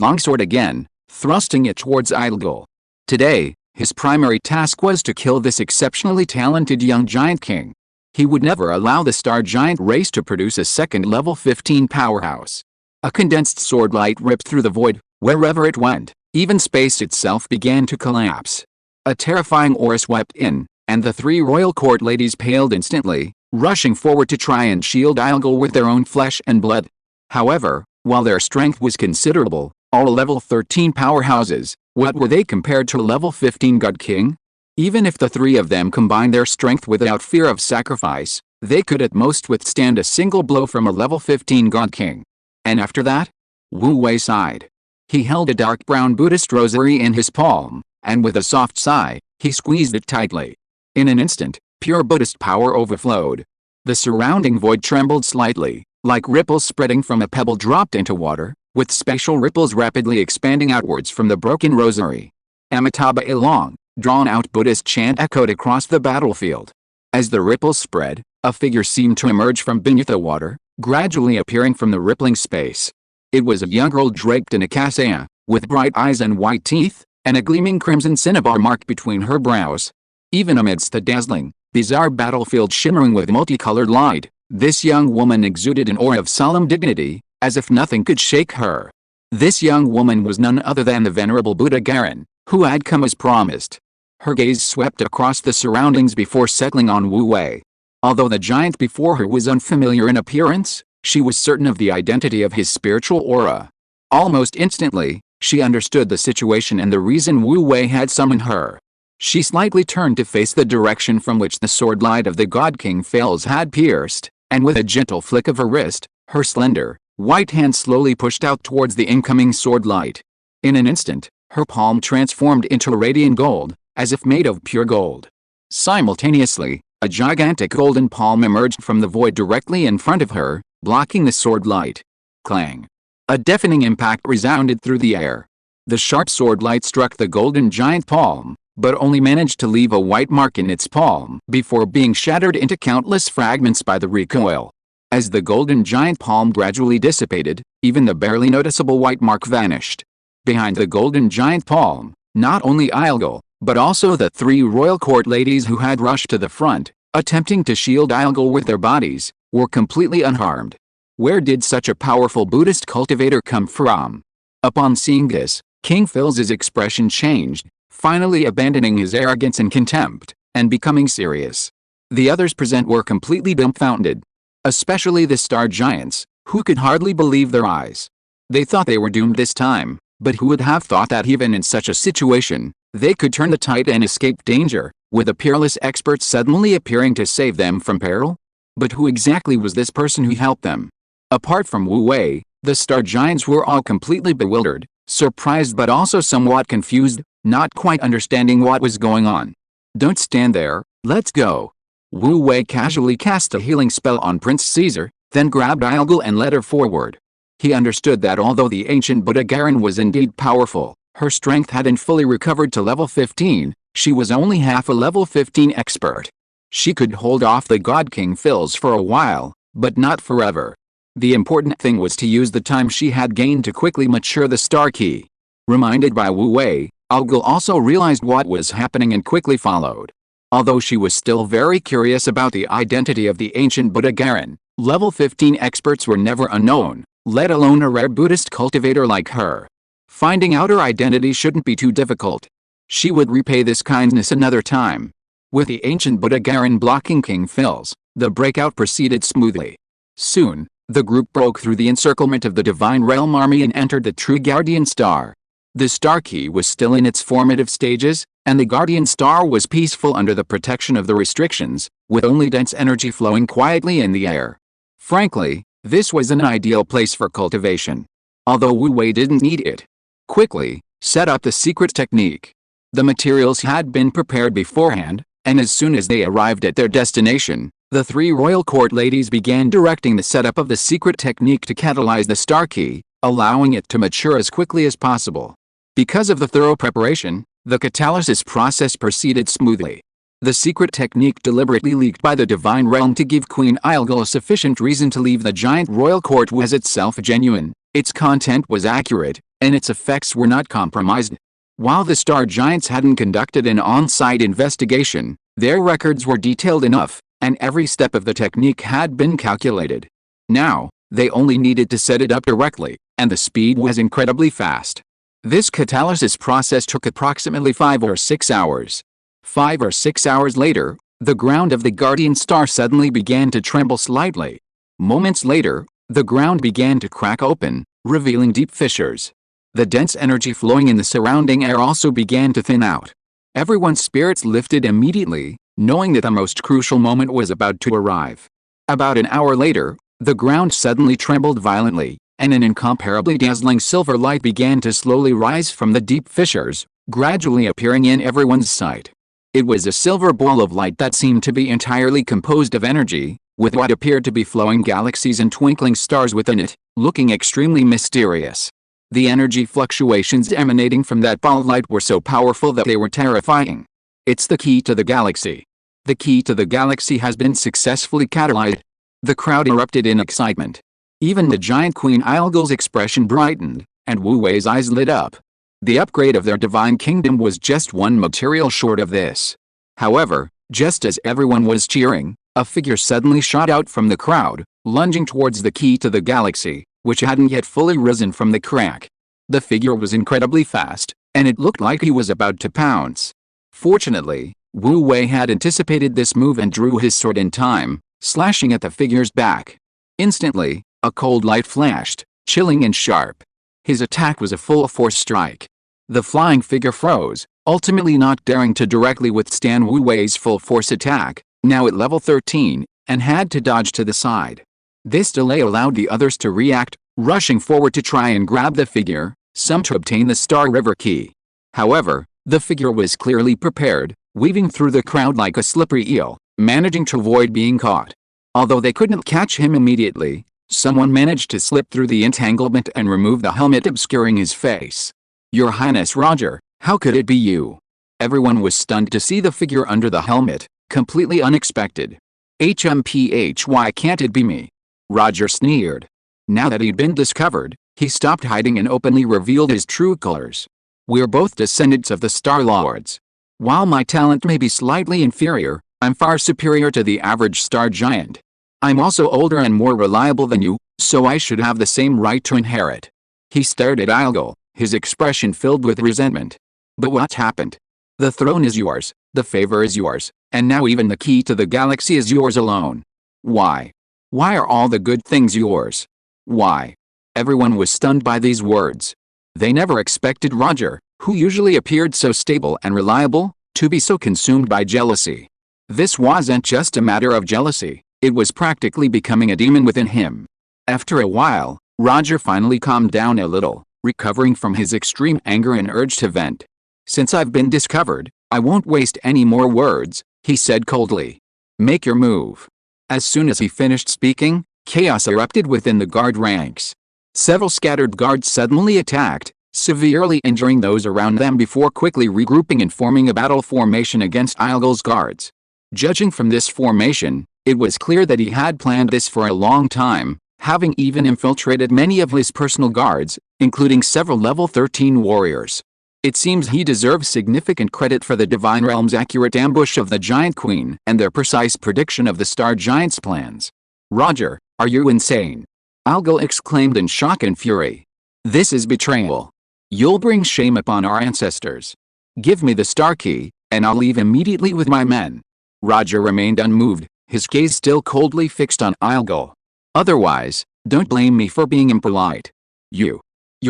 longsword again, thrusting it towards Ilgul. Today, his primary task was to kill this exceptionally talented young giant king. He would never allow the star giant race to produce a second level 15 powerhouse. A condensed sword light ripped through the void. Wherever it went, even space itself began to collapse. A terrifying aura swept in, and the three royal court ladies paled instantly, rushing forward to try and shield Ilgul with their own flesh and blood. However, while their strength was considerable, all level 13 powerhouses, what were they compared to level 15 God King? Even if the three of them combined their strength without fear of sacrifice, they could at most withstand a single blow from a level 15 God King. And after that? Wu Wei sighed. He held a dark brown Buddhist rosary in his palm, and with a soft sigh, he squeezed it tightly. In an instant, pure Buddhist power overflowed. The surrounding void trembled slightly, like ripples spreading from a pebble dropped into water, with spatial ripples rapidly expanding outwards from the broken rosary. Amitabha, a long, drawn-out Buddhist chant echoed across the battlefield. As the ripples spread, a figure seemed to emerge from beneath the water, gradually appearing from the rippling space. It was a young girl draped in a cassia, with bright eyes and white teeth, and a gleaming crimson cinnabar mark between her brows. Even amidst the dazzling, bizarre battlefield shimmering with multicolored light, this young woman exuded an aura of solemn dignity, as if nothing could shake her. This young woman was none other than the venerable Buddha Garen, who had come as promised. Her gaze swept across the surroundings before settling on Wu Wei. Although the giant before her was unfamiliar in appearance, she was certain of the identity of his spiritual aura. Almost instantly, she understood the situation and the reason Wu Wei had summoned her. She slightly turned to face the direction from which the sword light of the God King Phils had pierced, and with a gentle flick of her wrist, her slender, white hand slowly pushed out towards the incoming sword light. In an instant, her palm transformed into radiant gold, as if made of pure gold. Simultaneously, a gigantic golden palm emerged from the void directly in front of her, blocking the sword light. Clang! A deafening impact resounded through the air. The sharp sword light struck the golden giant palm, but only managed to leave a white mark in its palm before being shattered into countless fragments by the recoil. As the golden giant palm gradually dissipated, even the barely noticeable white mark vanished. Behind the golden giant palm, not only Ilgul, but also the three royal court ladies who had rushed to the front, attempting to shield Ilgul with their bodies, were completely unharmed. Where did such a powerful Buddhist cultivator come from? Upon seeing this, King Phil's expression changed, finally abandoning his arrogance and contempt, and becoming serious. The others present were completely dumbfounded. Especially the star giants, who could hardly believe their eyes. They thought they were doomed this time, but who would have thought that even in such a situation, they could turn the tide and escape danger, with a peerless expert suddenly appearing to save them from peril? But who exactly was this person who helped them? Apart from Wu Wei, the star giants were all completely bewildered, surprised but also somewhat confused, not quite understanding what was going on. Don't stand there, let's go. Wu Wei casually cast a healing spell on Prince Caesar, then grabbed Ilgul and led her forward. He understood that although the ancient Buddha Garen was indeed powerful, her strength hadn't fully recovered to level 15, she was only half a level 15 expert. She could hold off the God King Phils for a while, but not forever. The important thing was to use the time she had gained to quickly mature the star key. Reminded by Wu Wei, Ilgul also realized what was happening and quickly followed. Although she was still very curious about the identity of the ancient Buddha Garen, level 15 experts were never unknown, let alone a rare Buddhist cultivator like her. Finding out her identity shouldn't be too difficult. She would repay this kindness another time. With the ancient Buddha Garen blocking King Phils, the breakout proceeded smoothly. Soon, the group broke through the encirclement of the Divine Realm Army and entered the true Guardian Star. The star key was still in its formative stages, and the Guardian Star was peaceful under the protection of the restrictions, with only dense energy flowing quietly in the air. Frankly, this was an ideal place for cultivation. Although Wu Wei didn't need it. Quickly, set up the secret technique. The materials had been prepared beforehand, and as soon as they arrived at their destination, the three royal court ladies began directing the setup of the secret technique to catalyze the star key, allowing it to mature as quickly as possible. Because of the thorough preparation, The catalysis process proceeded smoothly. The secret technique deliberately leaked by the Divine Realm to give Queen Ilgal a sufficient reason to leave the giant royal court was itself genuine, its content was accurate, and its effects were not compromised. While the Star Giants hadn't conducted an on-site investigation, their records were detailed enough, and every step of the technique had been calculated. Now, they only needed to set it up directly, and the speed was incredibly fast. This catalysis process took approximately 5 or 6 hours. 5 or 6 hours later, the ground of the Guardian Star suddenly began to tremble slightly. Moments later, the ground began to crack open, revealing deep fissures. The dense energy flowing in the surrounding air also began to thin out. Everyone's spirits lifted immediately, knowing that the most crucial moment was about to arrive. About an hour later, the ground suddenly trembled violently, and an incomparably dazzling silver light began to slowly rise from the deep fissures, gradually appearing in everyone's sight. It was a silver ball of light that seemed to be entirely composed of energy, with what appeared to be flowing galaxies and twinkling stars within it, looking extremely mysterious. The energy fluctuations emanating from that ball of light were so powerful that they were terrifying. It's the key to the galaxy. The key to the galaxy has been successfully catalyzed. The crowd erupted in excitement. Even the giant Queen Ilgal's expression brightened, and Wu Wei's eyes lit up. The upgrade of their divine kingdom was just one material short of this. However, just as everyone was cheering, a figure suddenly shot out from the crowd, lunging towards the key to the galaxy, which hadn't yet fully risen from the crack. The figure was incredibly fast, and it looked like he was about to pounce. Fortunately, Wu Wei had anticipated this move and drew his sword in time, slashing at the figure's back. Instantly, a cold light flashed, chilling and sharp. His attack was a full-force strike. The flying figure froze, ultimately not daring to directly withstand Wu Wei's full-force attack, now at level 13, and had to dodge to the side. This delay allowed the others to react, rushing forward to try and grab the figure, some to obtain the Star River key. However, the figure was clearly prepared, weaving through the crowd like a slippery eel, managing to avoid being caught. Although they couldn't catch him immediately, someone managed to slip through the entanglement and remove the helmet obscuring his face. "Your Highness Roger, how could it be you?" Everyone was stunned to see the figure under the helmet, completely unexpected. "Why can't it be me?" Roger sneered. Now that he'd been discovered, he stopped hiding and openly revealed his true colors. "We're both descendants of the Star Lords. While my talent may be slightly inferior, I'm far superior to the average Star Giant. I'm also older and more reliable than you, so I should have the same right to inherit." He stared at Ilgal, his expression filled with resentment. "But what's happened? The throne is yours, the favor is yours, and now even the key to the galaxy is yours alone. Why? Why are all the good things yours? Why?" Everyone was stunned by these words. They never expected Roger, who usually appeared so stable and reliable, to be so consumed by jealousy. This wasn't just a matter of jealousy. It was practically becoming a demon within him. After a while, Roger finally calmed down a little, recovering from his extreme anger and urge to vent. "Since I've been discovered, I won't waste any more words," he said coldly. "Make your move." As soon as he finished speaking, chaos erupted within the guard ranks. Several scattered guards suddenly attacked, severely injuring those around them before quickly regrouping and forming a battle formation against Ilgal's guards. Judging from this formation, it was clear that he had planned this for a long time, having even infiltrated many of his personal guards, including several level 13 warriors. It seems he deserves significant credit for the Divine Realm's accurate ambush of the Giant Queen and their precise prediction of the Star Giant's plans. "Roger, are you insane?" Ilgal exclaimed in shock and fury. "This is betrayal. You'll bring shame upon our ancestors. Give me the Star Key, and I'll leave immediately with my men." Roger remained unmoved, his gaze still coldly fixed on Ilgal. "Otherwise, don't blame me for being impolite. You're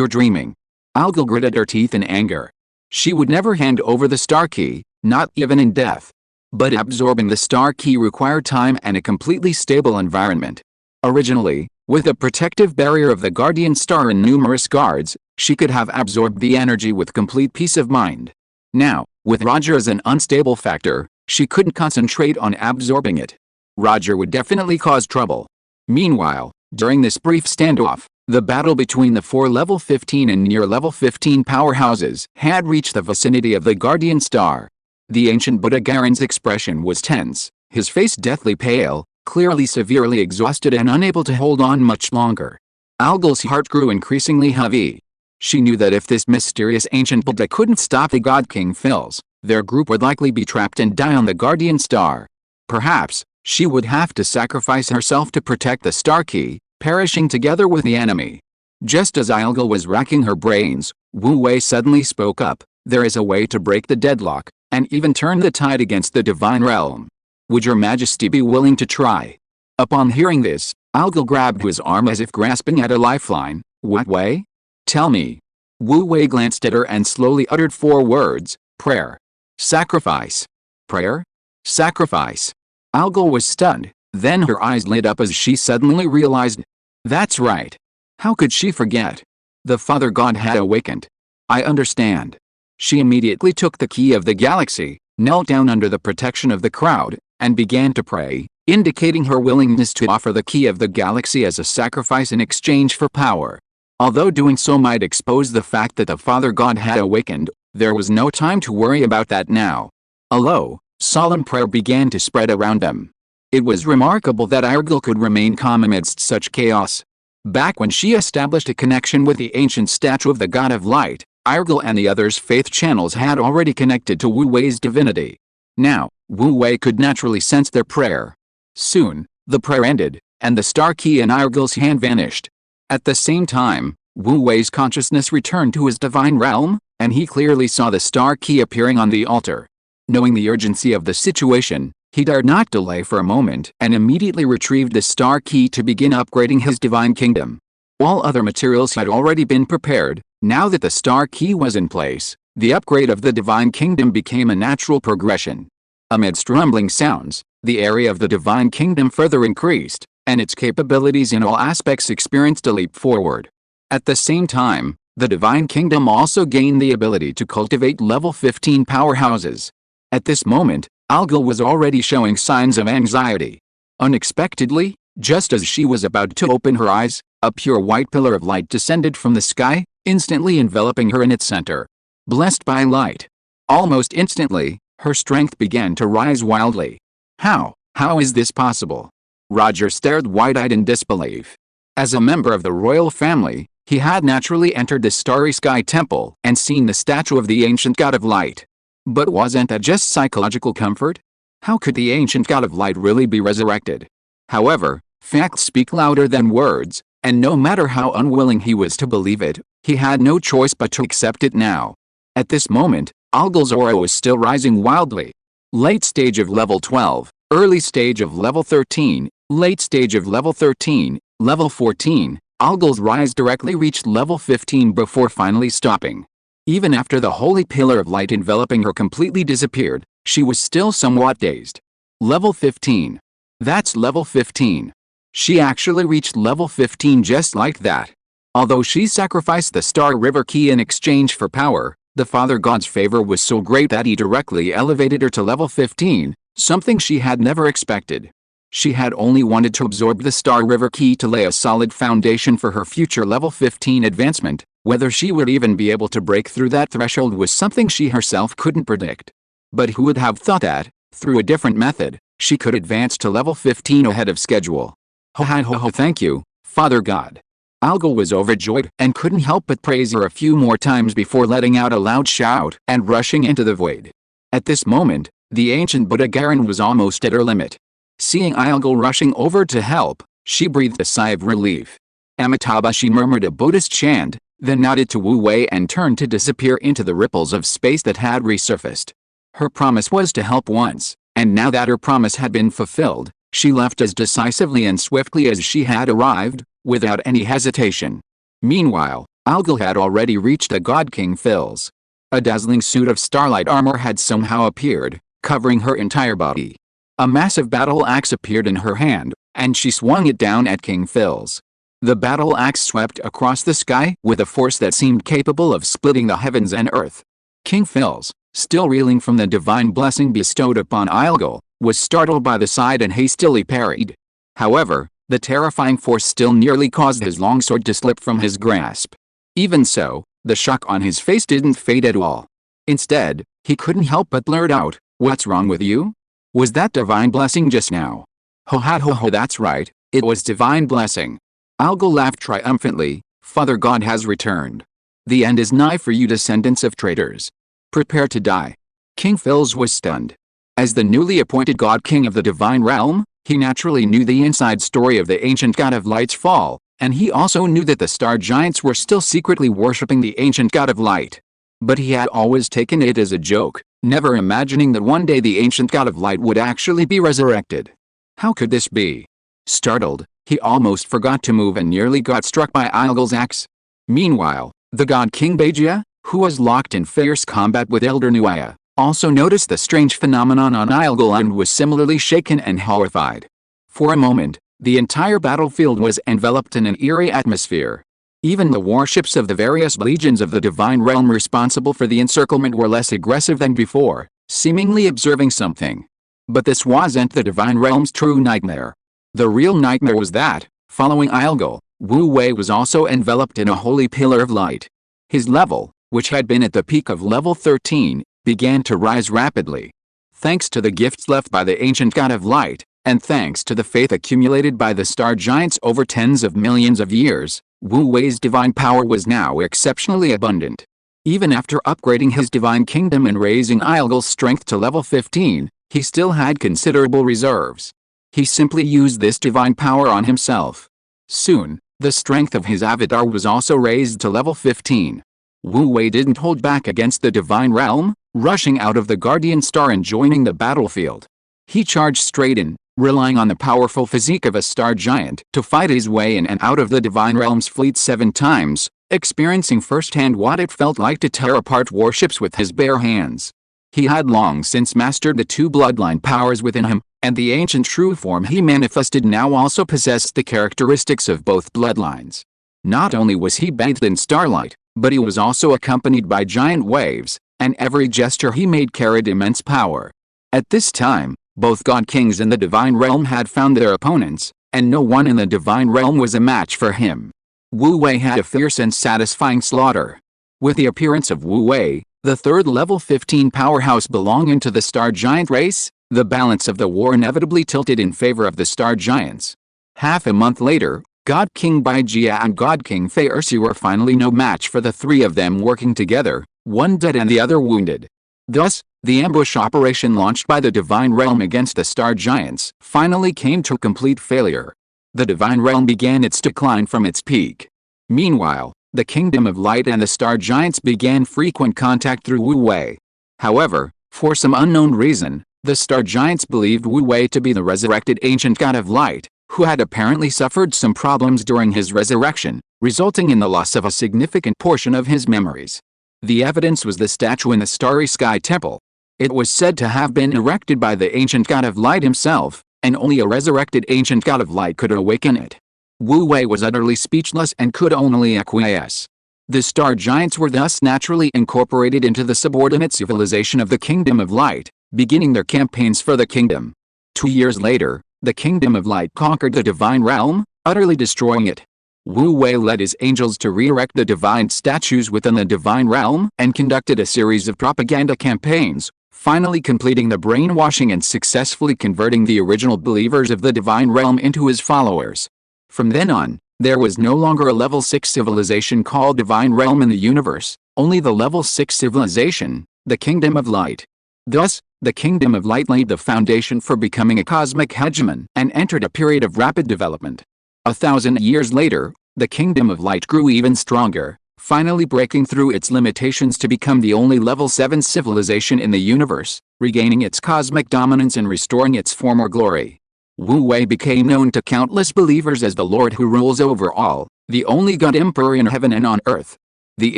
dreaming." Ilgal gritted her teeth in anger. She would never hand over the Star Key, not even in death. But absorbing the Star Key required time and a completely stable environment. Originally, with a protective barrier of the Guardian Star and numerous guards, she could have absorbed the energy with complete peace of mind. Now, with Roger as an unstable factor, she couldn't concentrate on absorbing it. Roger would definitely cause trouble. Meanwhile, during this brief standoff, The battle between the 4 level 15 and near level 15 powerhouses had reached the vicinity of the Guardian Star. The ancient Buddha Garen's expression was tense, his face deathly pale, clearly severely exhausted and unable to hold on much longer. Algol's heart grew increasingly heavy. She knew that if this mysterious ancient Buddha couldn't stop the God King Phils, their group would likely be trapped and die on the Guardian Star. Perhaps, she would have to sacrifice herself to protect the Star Key, perishing together with the enemy. Just as Algol was racking her brains, Wu Wei suddenly spoke up. There is a way to break the deadlock, and even turn the tide against the divine realm. Would your majesty be willing to try? Upon hearing this, Algol grabbed his arm as if grasping at a lifeline. What way? Tell me. Wu Wei glanced at her and slowly uttered 4 words: prayer. Sacrifice. Prayer? Sacrifice. Algol was stunned, then her eyes lit up as she suddenly realized. That's right. How could she forget? The Father God had awakened. I understand. She immediately took the key of the galaxy, knelt down under the protection of the crowd, and began to pray, indicating her willingness to offer the key of the galaxy as a sacrifice in exchange for power. Although doing so might expose the fact that the Father God had awakened, there was no time to worry about that now. A low, solemn prayer began to spread around them. It was remarkable that Algol could remain calm amidst such chaos. Back when she established a connection with the ancient statue of the God of Light, Algol and the others' faith channels had already connected to Wu Wei's divinity. Now, Wu Wei could naturally sense their prayer. Soon, the prayer ended, and the Star Key in Algol's hand vanished. At the same time, Wu Wei's consciousness returned to his divine realm, and he clearly saw the Star Key appearing on the altar. Knowing the urgency of the situation, he dared not delay for a moment and immediately retrieved the Star Key to begin upgrading his divine kingdom. All other materials had already been prepared. Now that the Star Key was in place, the upgrade of the divine kingdom became a natural progression. Amidst rumbling sounds, the area of the divine kingdom further increased, and its capabilities in all aspects experienced a leap forward. At the same time, the divine kingdom also gained the ability to cultivate level 15 powerhouses. At this moment, Algol was already showing signs of anxiety. Unexpectedly, just as she was about to open her eyes, a pure white pillar of light descended from the sky, instantly enveloping her in its center. Blessed by light. Almost instantly, her strength began to rise wildly. How is this possible? Roger stared wide-eyed in disbelief. As a member of the royal family, he had naturally entered the Starry Sky Temple and seen the statue of the ancient God of Light. But wasn't that just psychological comfort? How could the ancient God of Light really be resurrected? However, facts speak louder than words, and no matter how unwilling he was to believe it, he had no choice but to accept it now. At this moment, Algol's aura was still rising wildly. Late stage of level 12, early stage of level 13, late stage of level 13, level 14, Algol's rise directly reached level 15 before finally stopping. Even after the holy pillar of light enveloping her completely disappeared, she was still somewhat dazed. Level 15. That's level 15. She actually reached level 15 just like that. Although she sacrificed the Star River Key in exchange for power, the Father God's favor was so great that he directly elevated her to level 15, something she had never expected. She had only wanted to absorb the Star River Key to lay a solid foundation for her future level 15 advancement. Whether she would even be able to break through that threshold was something she herself couldn't predict. But who would have thought that, through a different method, she could advance to level 15 ahead of schedule? Thank you, Father God. Algol was overjoyed and couldn't help but praise her a few more times before letting out a loud shout and rushing into the void. At this moment, the ancient Buddha Garen was almost at her limit. Seeing Algol rushing over to help, she breathed a sigh of relief. Amitabha, she murmured a Buddhist chant, then nodded to Wu Wei and turned to disappear into the ripples of space that had resurfaced. Her promise was to help once, and now that her promise had been fulfilled, she left as decisively and swiftly as she had arrived, without any hesitation. Meanwhile, Algol had already reached the God King Phils. A dazzling suit of starlight armor had somehow appeared, covering her entire body. A massive battle axe appeared in her hand, and she swung it down at King Phils. The battle axe swept across the sky with a force that seemed capable of splitting the heavens and earth. King Phils, still reeling from the divine blessing bestowed upon Algol, was startled by the sight and hastily parried. However, The terrifying force still nearly caused his longsword to slip from his grasp. Even so, the shock on his face didn't fade at all. Instead, he couldn't help but blurt out, "What's wrong with you? Was that divine blessing just now?" "Ho ha ho ho, that's right, it was divine blessing." Algol laughed triumphantly. "Father God has returned. The end is nigh for you descendants of traitors. Prepare to die." King Phils was stunned. As the newly appointed God King of the Divine Realm, he naturally knew the inside story of the ancient God of Light's fall, and he also knew that the star giants were still secretly worshipping the ancient God of Light. But he had always taken it as a joke, never imagining that one day the ancient God of Light would actually be resurrected. How could this be? Startled, he almost forgot to move and nearly got struck by Algol's axe. Meanwhile, the God King Begia, who was locked in fierce combat with Elder Nuaya, also noticed the strange phenomenon on Algol and was similarly shaken and horrified. For a moment, the entire battlefield was enveloped in an eerie atmosphere. Even the warships of the various legions of the Divine Realm responsible for the encirclement were less aggressive than before, seemingly observing something. But this wasn't the Divine Realm's true nightmare. The real nightmare was that, following Algol, Wu Wei was also enveloped in a holy pillar of light. His level, which had been at the peak of level 13, began to rise rapidly. Thanks to the gifts left by the ancient God of Light, and thanks to the faith accumulated by the star giants over tens of millions of years, Wu Wei's divine power was now exceptionally abundant. Even after upgrading his divine kingdom and raising Algol's strength to level 15, he still had considerable reserves. He simply used this divine power on himself. Soon, the strength of his avatar was also raised to level 15. Wu Wei didn't hold back against the Divine Realm, rushing out of the Guardian Star and joining the battlefield. He charged straight in, relying on the powerful physique of a star giant to fight his way in and out of the Divine Realm's fleet 7 times, experiencing firsthand what it felt like to tear apart warships with his bare hands. He had long since mastered the 2 bloodline powers within him, and the ancient true form he manifested now also possessed the characteristics of both bloodlines. Not only was he bathed in starlight, but he was also accompanied by giant waves, and every gesture he made carried immense power. At this time, both God Kings in the Divine Realm had found their opponents, and no one in the Divine Realm was a match for him. Wu Wei had a fierce and satisfying slaughter. With the appearance of Wu Wei, the third level 15 powerhouse belonging to the Star Giant race, the balance of the war inevitably tilted in favor of the Star Giants. Half a month later, God King Baijia and God King Fei Ersi were finally no match for the 3 of them working together, one dead and the other wounded. Thus, the ambush operation launched by the Divine Realm against the Star Giants finally came to complete failure. The Divine Realm began its decline from its peak. Meanwhile, the Kingdom of Light and the Star Giants began frequent contact through Wu Wei. However, for some unknown reason, the Star Giants believed Wu Wei to be the resurrected ancient God of Light, who had apparently suffered some problems during his resurrection, resulting in the loss of a significant portion of his memories. The evidence was the statue in the Starry Sky Temple. It was said to have been erected by the ancient God of Light himself, and only a resurrected ancient God of Light could awaken it. Wu Wei was utterly speechless and could only acquiesce. The Star Giants were thus naturally incorporated into the subordinate civilization of the Kingdom of Light, beginning their campaigns for the kingdom. 2 years later, the Kingdom of Light conquered the Divine Realm, utterly destroying it. Wu Wei led his angels to re-erect the divine statues within the Divine Realm and conducted a series of propaganda campaigns, finally completing the brainwashing and successfully converting the original believers of the Divine Realm into his followers. From then on, there was no longer a level 6 civilization called Divine Realm in the universe, only the level 6 civilization, the Kingdom of Light. Thus, the Kingdom of Light laid the foundation for becoming a cosmic hegemon and entered a period of rapid development. 1,000 years later, the Kingdom of Light grew even stronger, finally breaking through its limitations to become the only level 7 civilization in the universe, regaining its cosmic dominance and restoring its former glory. Wu Wei became known to countless believers as the Lord who rules over all, the only God Emperor in heaven and on earth. The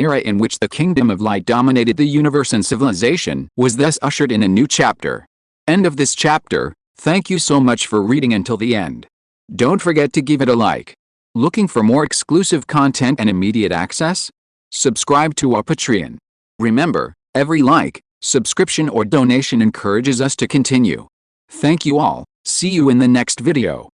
era in which the Kingdom of Light dominated the universe and civilization was thus ushered in a new chapter. End of this chapter. Thank you so much for reading until the end. Don't forget to give it a like. Looking for more exclusive content and immediate access? Subscribe to our Patreon. Remember, every like, subscription or donation encourages us to continue. Thank you all. See you in the next video.